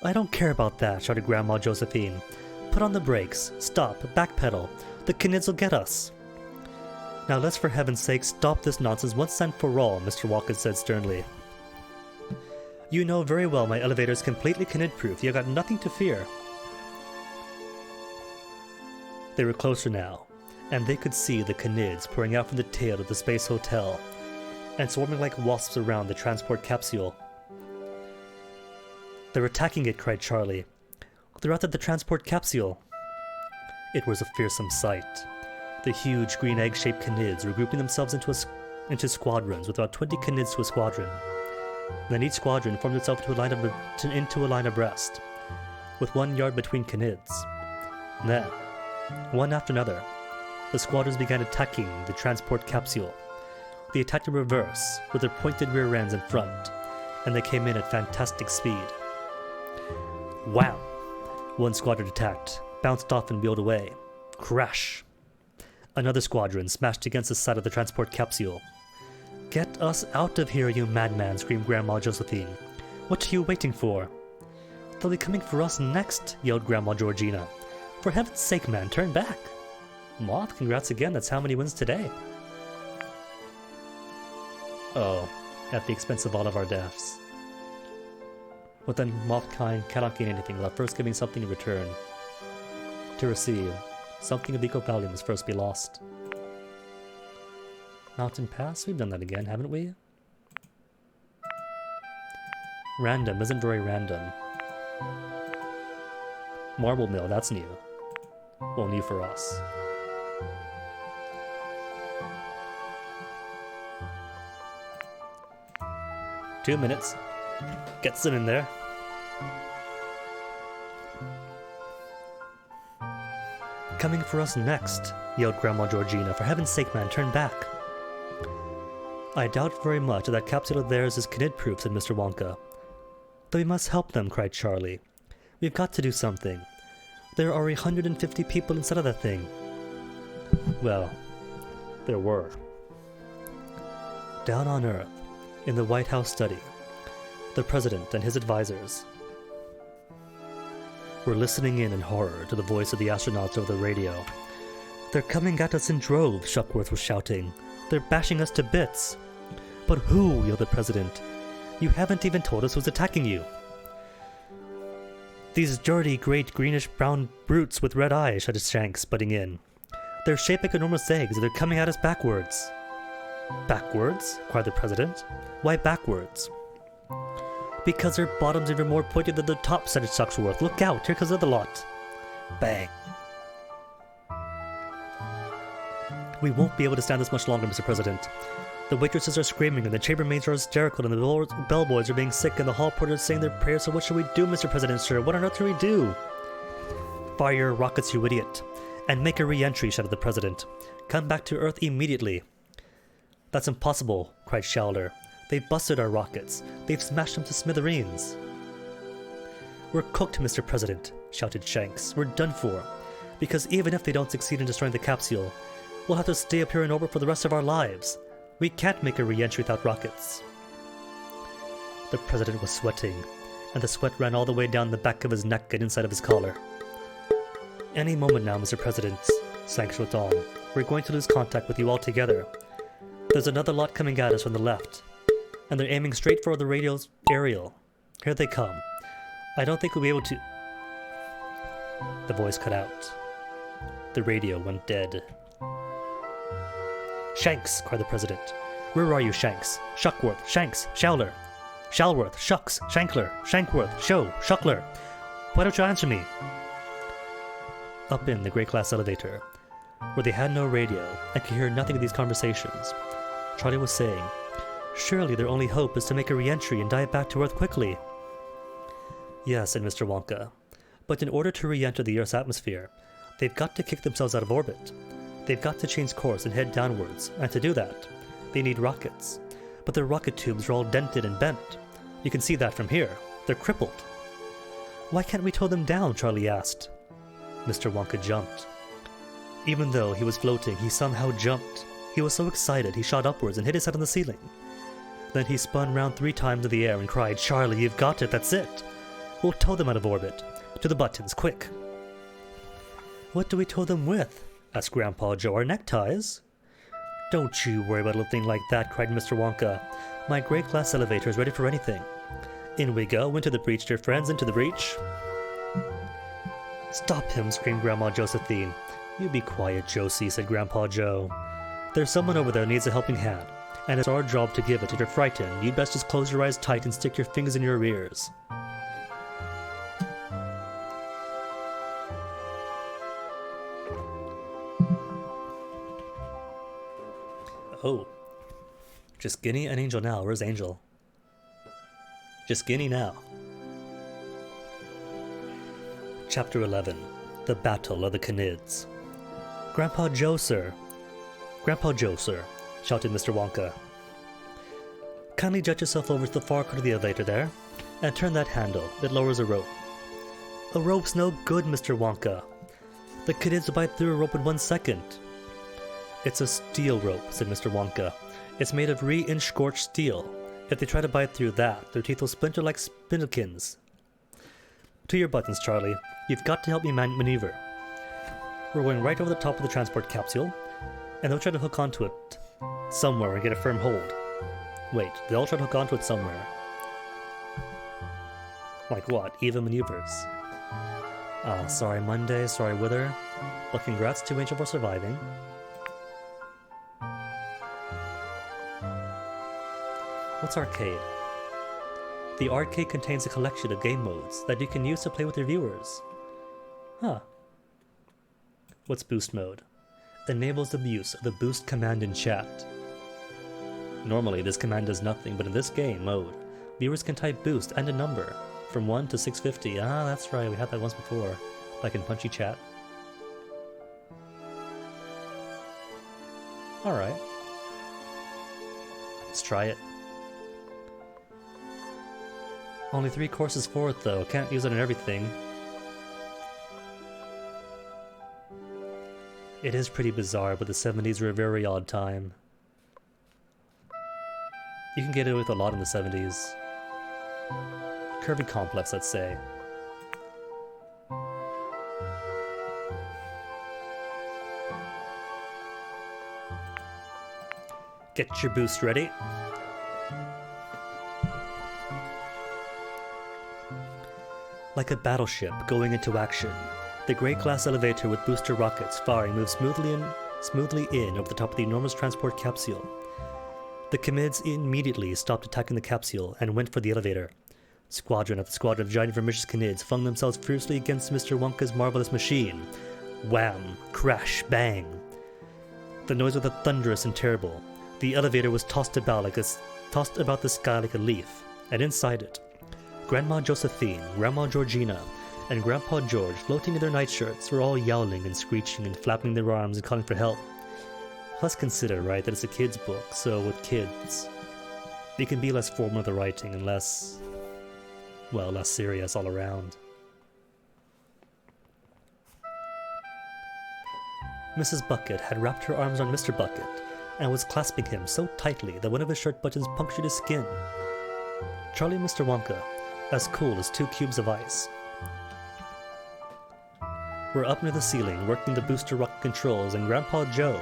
I don't care about that, shouted Grandma Josephine. Put on the brakes. Stop. Backpedal. The Canids will get us. Now let's for heaven's sake stop this nonsense once and for all, Mr. Wonka said sternly. You know very well my elevator is completely Canid-proof. You've got nothing to fear. They were closer now, and they could see the Canids pouring out from the tail of the space hotel and swarming like wasps around the transport capsule. They're attacking it, cried Charlie. They're after the transport capsule. It was a fearsome sight. The huge green egg-shaped Canids were grouping themselves into squadrons, with about 20 Canids to a squadron. Then each squadron formed itself into a line abreast, with 1 yard between Canids. Then, one after another, the squadrons began attacking the transport capsule. They attacked in reverse, with their pointed rear ends in front, and they came in at fantastic speed. Wow! One squadron attacked, bounced off and wheeled away. Crash! Another squadron smashed against the side of the transport capsule. Get us out of here, you madman, screamed Grandma Josephine. What are you waiting for? They'll be coming for us next, yelled Grandma Georgina. For heaven's sake, man, turn back. Moth, congrats again, that's how many wins today. Oh, at the expense of all of our deaths. But then Mothkind cannot gain anything without first giving something in return. To receive, something of equal value must first be lost. Mountain Pass? We've done that again, haven't we? Random isn't very random. Marble Mill, that's new. Well, new for us. Two minutes. Gets them in there. Coming for us next, yelled Grandma Georgina. For heaven's sake, man, turn back. I doubt very much that capsule of theirs is Canid-proof, said Mr. Wonka. Though we must help them, cried Charlie. We've got to do something. There are 150 people inside of that thing. Well, there were. Down on Earth, in the White House study, the President and his advisors were listening in horror to the voice of the astronauts over the radio. They're coming at us in droves, Shuckworth was shouting. They're bashing us to bits. But who? Yelled the President. You haven't even told us who's attacking you. These dirty, great, greenish-brown brutes with red eyes, shouted Shanks, butting in. They're shaped like enormous eggs, and they're coming at us backwards. Backwards? Cried the President. Why backwards? Because their bottoms are even more pointed than their tops, said Shuckworth. Look out, here comes the other lot. Bang. We won't be able to stand this much longer, Mr. President. The waitresses are screaming, and the chambermaids are hysterical, and the bellboys are being sick, and the hall porters are saying their prayers. So what should we do, Mr. President, sir? What on earth should we do? Fire your rockets, you idiot. And make a re-entry, shouted the President. Come back to Earth immediately. That's impossible, cried Showler. They've busted our rockets. They've smashed them to smithereens. We're cooked, Mr. President, shouted Shanks. We're done for. Because even if they don't succeed in destroying the capsule, we'll have to stay up here in orbit for the rest of our lives. We can't make a re-entry without rockets. The President was sweating, and the sweat ran all the way down the back of his neck and inside of his collar. Any moment now, Mr. President, Shanks went on. We're going to lose contact with you altogether. There's another lot coming at us from the left, and they're aiming straight for the radio's aerial. Here they come. I don't think we'll be able to... The voice cut out. The radio went dead. Shanks, cried the President. Where are you, Shanks? Shuckworth, Shanks, Showler. Shalworth, Shucks, Shankler, Shankworth, Show, Shuckler. Why don't you answer me? Up in the great class elevator, where they had no radio and could hear nothing of these conversations, Charlie was saying, surely their only hope is to make a re-entry and dive back to Earth quickly. Yes, said Mr. Wonka. But in order to re-enter the Earth's atmosphere, they've got to kick themselves out of orbit. They've got to change course and head downwards, and to do that, they need rockets. But their rocket tubes are all dented and bent. You can see that from here. They're crippled. Why can't we tow them down? Charlie asked. Mr. Wonka jumped. Even though he was floating, he somehow jumped. He was so excited he shot upwards and hit his head on the ceiling. Then he spun round 3 times in the air and cried, "Charlie, you've got it, that's it! We'll tow them out of orbit. To the buttons, quick!" "What do we tow them with?" asked Grandpa Joe. "Our neckties?" "Don't you worry about a little thing like that," cried Mr. Wonka. "My great glass elevator is ready for anything. In we go, into the breach, dear friends, into the breach." "Stop him," screamed Grandma Josephine. "You be quiet, Josie," said Grandpa Joe. "There's someone over there who needs a helping hand, and it's our job to give it. If you're frightened, you'd best just close your eyes tight and stick your fingers in your ears." Oh. Just Guinea and Angel now. Where's Angel? Just Guinea now. Chapter 11. The Battle of the Canids. "Grandpa Joe, sir! Grandpa Joe, sir!" shouted Mr. Wonka. "Kindly jet yourself over to the far corner of the elevator there, and turn that handle. It lowers a rope." "A rope's no good, Mr. Wonka. The Canids will bite through a rope in 1 second. "It's a steel rope," said Mr. Wonka. "It's made of re-inch scorched steel. If they try to bite through that, their teeth will splinter like spindlekins. To your buttons, Charlie. You've got to help me maneuver. We're going right over the top of the transport capsule, and they'll try to hook onto it somewhere and get a firm hold. Wait, they'll try to hook onto it somewhere. Like what? Even maneuvers. Sorry Monday, sorry Wither. But congrats to Angel for surviving. What's arcade? The arcade contains a collection of game modes that you can use to play with your viewers. Huh. What's boost mode? Enables the use of the boost command in chat. Normally this command does nothing, but in this game mode, viewers can type boost and a number from 1 to 650. Ah, that's right, we had that once before, like in Punchy Chat. Alright. Let's try it. Only 3 courses for it though, can't use it on everything. It is pretty bizarre, but the 70s were a very odd time. You can get away with a lot in the 70s. Curvy complex, let's say. Get your boost ready. Like a battleship going into action, the great glass elevator with booster rockets firing moves smoothly in over the top of the enormous transport capsule. The Canids immediately stopped attacking the capsule and went for the elevator. Squadron after squadron of giant vermicious Canids flung themselves fiercely against Mr. Wonka's marvelous machine. Wham! Crash! Bang! The noise was thunderous and terrible. The elevator was tossed about the sky like a leaf, and inside it, Grandma Josephine, Grandma Georgina, and Grandpa George, floating in their nightshirts, were all yowling and screeching and flapping their arms and calling for help. Plus consider, right, that it's a kid's book, so with kids, it can be less formal with the writing and less serious all around. Mrs. Bucket had wrapped her arms around Mr. Bucket and was clasping him so tightly that one of his shirt buttons punctured his skin. Charlie and Mr. Wonka, as cool as 2 cubes of ice, were up near the ceiling working the booster rocket controls, and Grandpa Joe,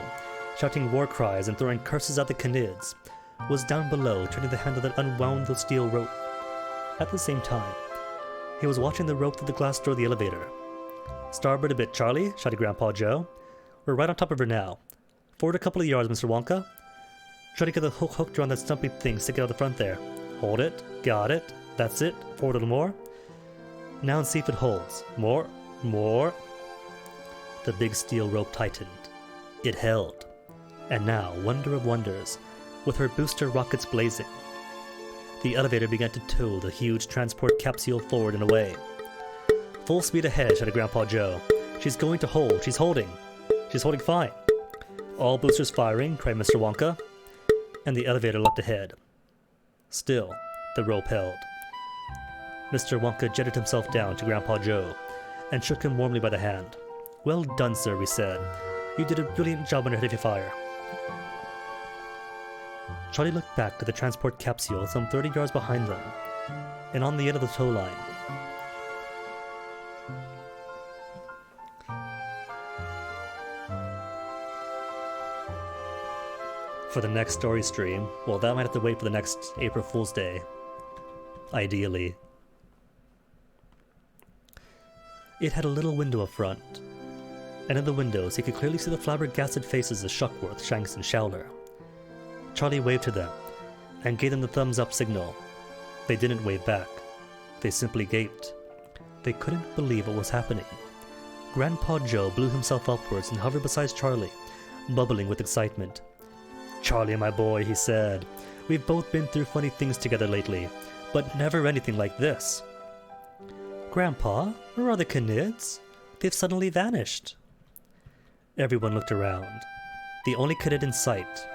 shouting war cries and throwing curses at the Canids, was down below turning the handle that unwound the steel rope. At the same time, he was watching the rope through the glass door of the elevator. "Starboard a bit, Charlie," shouted Grandpa Joe. "We're right on top of her now. Forward a couple of yards, Mr. Wonka. Try to get the hook hooked around that stumpy thing sticking out the front there. Hold it. Got it. That's it. Forward a little more. Now and see if it holds. More. More." The big steel rope tightened. It held. And now, wonder of wonders, with her booster rockets blazing, The elevator began to tow the huge transport capsule forward and away. "Full speed ahead," shouted Grandpa Joe. "She's going to hold. She's holding. She's holding fine." "All boosters firing," cried Mr. Wonka. And the elevator leapt ahead. Still, the rope held. Mr. Wonka jetted himself down to Grandpa Joe and shook him warmly by the hand. "Well done, sir," he said. "You did a brilliant job under heavy fire." Charlie looked back to the transport capsule some 30 yards behind them, and on the end of the tow line. For the next story stream, well, that might have to wait for the next April Fool's Day. Ideally. It had a little window up front, and in the windows he could clearly see the flabbergasted faces of Shuckworth, Shanks, and Showler. Charlie waved to them, and gave them the thumbs-up signal. They didn't wave back. They simply gaped. They couldn't believe what was happening. Grandpa Joe blew himself upwards and hovered beside Charlie, bubbling with excitement. "Charlie, my boy," he said, "we've both been through funny things together lately, but never anything like this." "Grandpa, where are the Canids? They've suddenly vanished." Everyone looked around. The only Canid in sight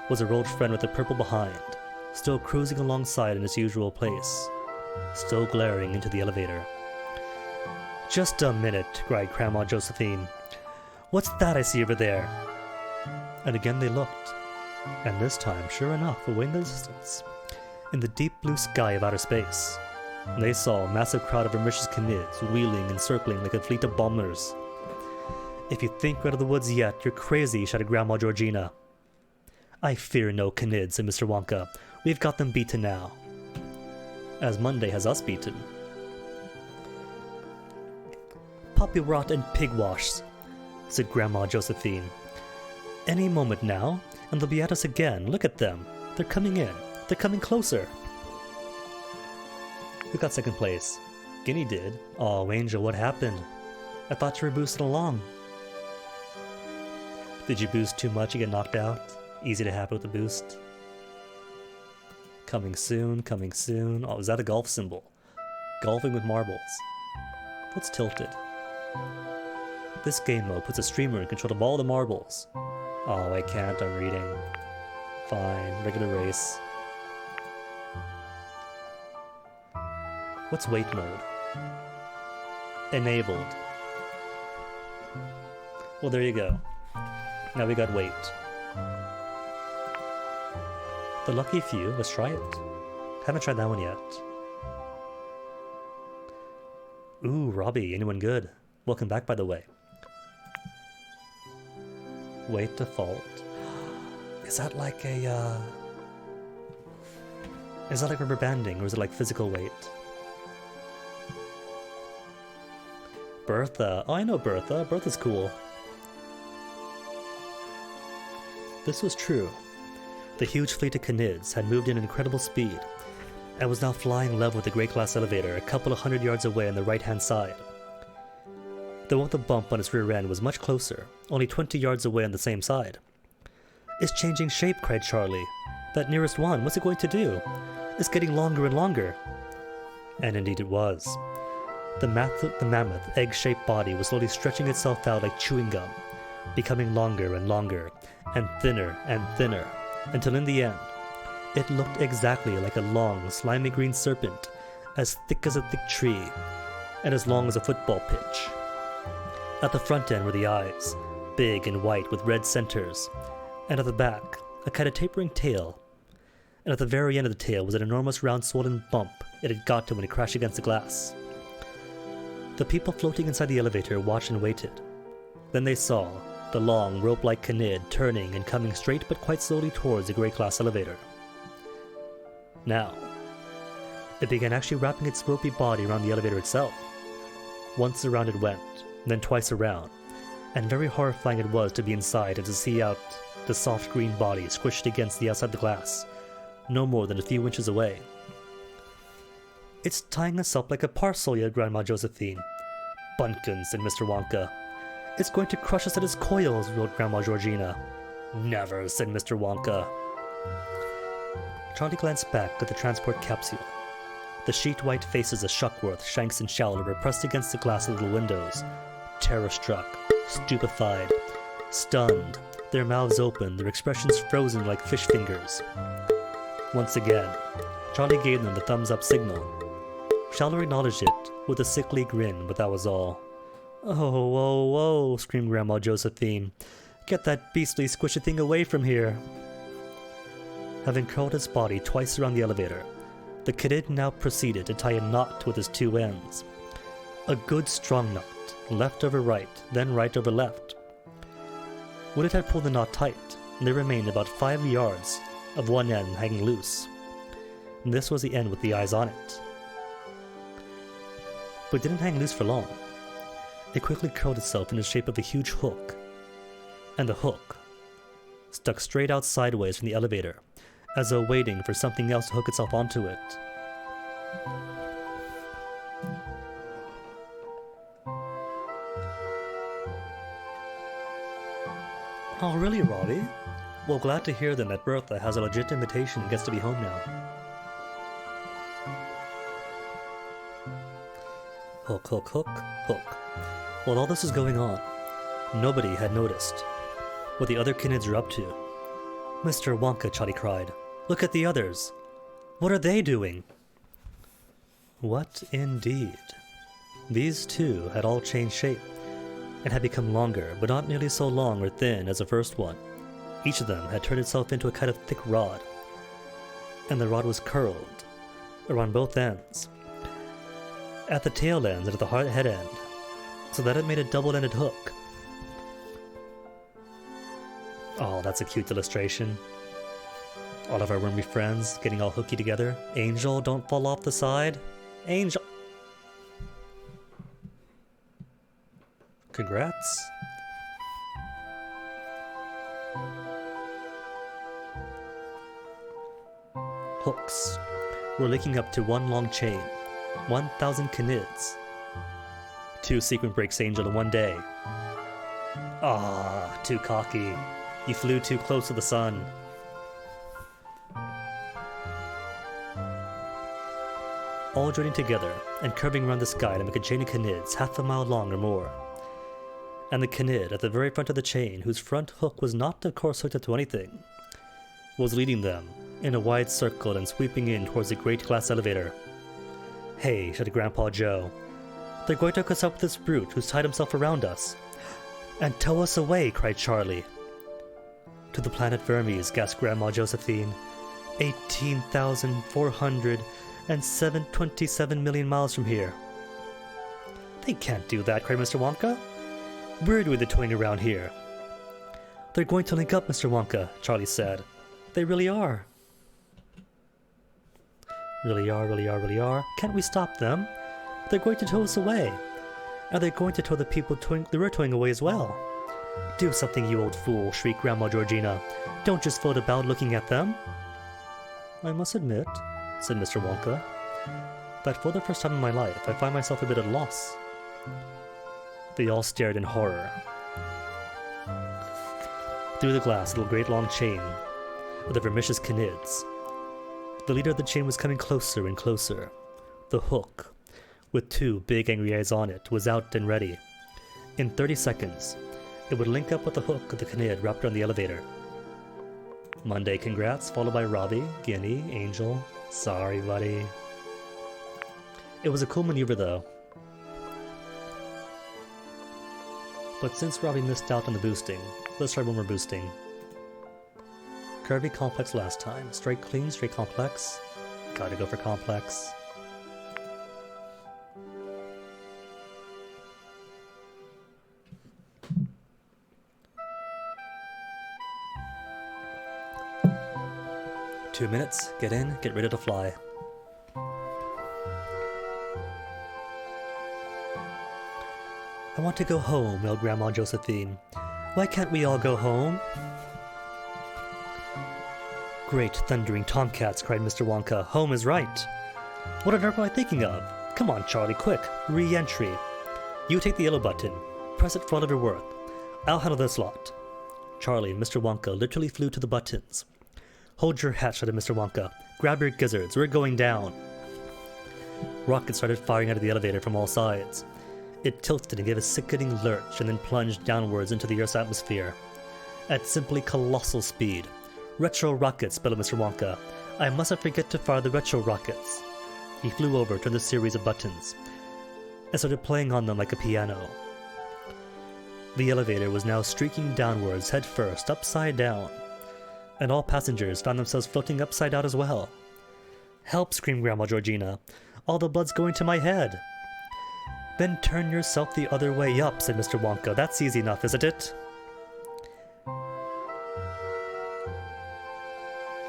was a Roald friend with a purple behind, still cruising alongside in his usual place, still glaring into the elevator. "Just a minute," cried Grandma Josephine. "What's that I see over there?" And again they looked, and this time, sure enough, away in the distance, in the deep blue sky of outer space, they saw a massive crowd of ambitious Canids wheeling and circling like a fleet of bombers. "If you think we're out of the woods yet, you're crazy," shouted Grandma Georgina. "I fear no Canids," said Mr. Wonka. "We've got them beaten now." As Monday has us beaten. "Puppy rot and pig wash," said Grandma Josephine. "Any moment now, and they'll be at us again. Look at them. They're coming in. They're coming closer." Who got second place? Guinea did. "Oh, Angel, what happened? I thought you were boosting along." Did you boost too much and get knocked out? Easy to happen with the boost. Coming soon, coming soon. Oh, is that a golf symbol? Golfing with marbles. What's tilted? This game mode puts a streamer in control of all the marbles. Oh, I can't, I'm reading. Fine, regular race. What's wait mode? Enabled. Well, there you go. Now we got wait. The lucky few, let's try it. Haven't tried that one yet. Ooh, Robbie, anyone good? Welcome back, by the way. Wait default. Is that like a, is that like rubber banding, or is it like physical weight? Bertha. Oh, I know Bertha. Bertha's cool. This was true. The huge fleet of Canids had moved in incredible speed, and was now flying level with the Great Glass elevator a couple of 100 yards away on the right-hand side. The one with the bump on its rear end was much closer, only 20 yards away on the same side. "It's changing shape," cried Charlie. "That nearest one, what's it going to do? It's getting longer and longer." And indeed it was. The mammoth, egg-shaped body was slowly stretching itself out like chewing gum, becoming longer and longer, and thinner, until in the end, it looked exactly like a long, slimy green serpent, as thick as a thick tree, and as long as a football pitch. At the front end were the eyes, big and white with red centers, and at the back, a kind of tapering tail, and at the very end of the tail was an enormous round swollen bump it had got to when it crashed against the glass. The people floating inside the elevator watched and waited. Then they saw the long, rope-like Canid turning and coming straight but quite slowly towards the Great Glass elevator. Now, it began actually wrapping its ropey body around the elevator itself. Once around it went, then twice around, and very horrifying it was to be inside and to see out the soft green body squished against the outside of the glass, no more than a few inches away. "It's tying us up like a parcel," yelled Grandma Josephine. "Bunkins," said Mr. Wonka. "It's going to crush us at its coils," roared Grandma Georgina. "Never," said Mr. Wonka. Charlie glanced back at the transport capsule. The sheet-white faces of Shuckworth, Shanks, and Showler were pressed against the glass of little windows, terror-struck, stupefied, stunned, their mouths open, their expressions frozen like fish fingers. Once again, Charlie gave them the thumbs-up signal. Showler acknowledged it with a sickly grin, but that was all. "Oh, whoa, whoa," screamed Grandma Josephine. "Get that beastly squishy thing away from here." Having curled his body twice around the elevator, the kid now proceeded to tie a knot with his two ends. A good strong knot, left over right, then right over left. When it had pulled the knot tight, there remained about 5 yards of one end hanging loose. And this was the end with the eyes on it. But it didn't hang loose for long. It quickly curled itself in the shape of a huge hook. And the hook stuck straight out sideways from the elevator, as though waiting for something else to hook itself onto it. "Oh, really, Robbie? Well, glad to hear then that Bertha has a legit invitation and gets to be home now." Hook, hook, hook, hook. While all this is going on, nobody had noticed what the other kids are up to. "Mr. Wonka," Charlie cried. "Look at the others. What are they doing?" What indeed? These two had all changed shape, and had become longer, but not nearly so long or thin as the first one. Each of them had turned itself into a kind of thick rod, and the rod was curled around both ends, at the tail end and at the head end, so that it made a double-ended hook. Oh, that's a cute illustration. All of our wormy friends getting all hooky together. Angel, don't fall off the side. Angel! Congrats. Hooks were linking up to one long chain. 1,000 canids. 2 sequin breaks, Angel, in one day. Ah, too cocky. You flew too close to the sun. All joining together and curving around the sky to make a chain of canids half a mile long or more. And the canid at the very front of the chain, whose front hook was not of course hooked up to anything, was leading them in a wide circle and sweeping in towards the great glass elevator. "Hey," shouted Grandpa Joe, "they're going to hook us up with this brute who's tied himself around us." "And tow us away," cried Charlie. "To the planet Vermes," gasped Grandma Josephine. 18,427 million miles from here." "They can't do that," cried Mr. Wonka. "We're doing the towing around here." "They're going to link up, Mr. Wonka," Charlie said. "They really are." Really are. Can't we stop them? They're going to tow us away. And they're going to tow the people we're towing away as well. "Do something, you old fool," shrieked Grandma Georgina. "Don't just float about looking at them." "I must admit," said Mr. Wonka, "that for the first time in my life I find myself a bit at a loss." They all stared in horror. Through the glass of the great long chain of the vermicious canids, the leader of the chain was coming closer and closer. The hook, with 2 big angry eyes on it, was out and ready. In 30 seconds, it would link up with the hook of the canid wrapped around the elevator. Monday congrats, followed by Robbie, Guinea, Angel. Sorry, buddy. It was a cool maneuver, though. But since Robbie missed out on the boosting, let's try one more boosting. Curvy complex last time. Straight clean, straight complex. Gotta go for complex. Two minutes, get in, get ready to fly. "I want to go home," wailed Grandma Josephine. "Why can't we all go home?" "Great thundering tomcats," cried Mr. Wonka. "Home is right. What on earth am I thinking of? Come on, Charlie, quick. Re-entry. You take the yellow button. Press it for all of your worth. I'll handle this lot." Charlie and Mr. Wonka literally flew to the buttons. "Hold your hat," shouted Mr. Wonka. Grab your gizzards, we're going down. Rockets started firing out of the elevator from all sides. It tilted and gave a sickening lurch and then plunged downwards into the Earth's atmosphere. At simply colossal speed. Retro rockets, bellowed Mr. Wonka. I mustn't forget to fire the retro rockets. He flew over, turned a series of buttons, and started playing on them like a piano. The elevator was now streaking downwards, head first, upside down, and all passengers found themselves floating upside down as well. Help, screamed Grandma Georgina. All the blood's going to my head. Then turn yourself the other way up, said Mr. Wonka. That's easy enough, isn't it?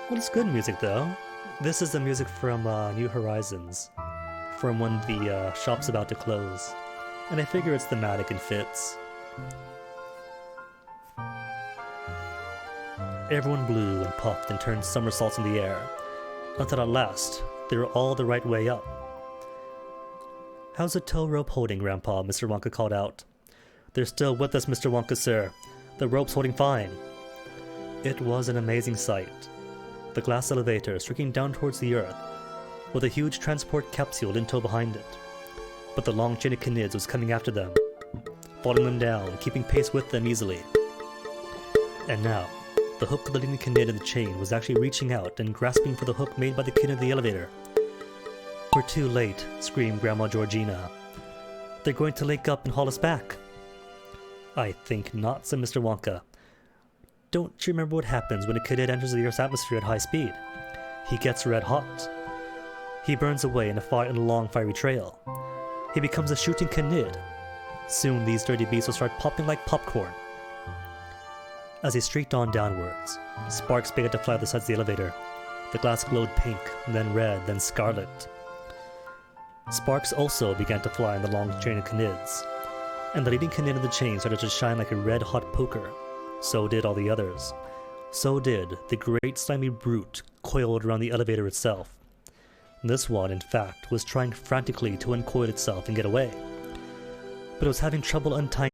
Well, it's good music, though. This is the music from New Horizons, from when the shop's about to close. And I figure it's thematic and fits. Everyone blew and puffed and turned somersaults in the air, until at last they were all the right way up. How's the tow rope holding, Grandpa? Mr. Wonka called out. They're still with us, Mr. Wonka, sir. The rope's holding fine. It was an amazing sight. The glass elevator streaking down towards the earth, with a huge transport capsule in tow behind it. But the long chain of canids was coming after them, following them down, keeping pace with them easily. And now, the hook leading the canid in the chain was actually reaching out and grasping for the hook made by the kid in the elevator. We're too late, screamed Grandma Georgina. They're going to link up and haul us back. I think not, said Mr. Wonka. Don't you remember what happens when a canid enters the Earth's atmosphere at high speed? He gets red hot. He burns away in a long fiery trail. He becomes a shooting canid. Soon these dirty beasts will start popping like popcorn. As he streaked on downwards, sparks began to fly out the sides of the elevator. The glass glowed pink, then red, then scarlet. Sparks also began to fly in the long chain of canids, and the leading canid in the chain started to shine like a red-hot poker. So did all the others. So did the great slimy brute coiled around the elevator itself. This one, in fact, was trying frantically to uncoil itself and get away, but it was having trouble untying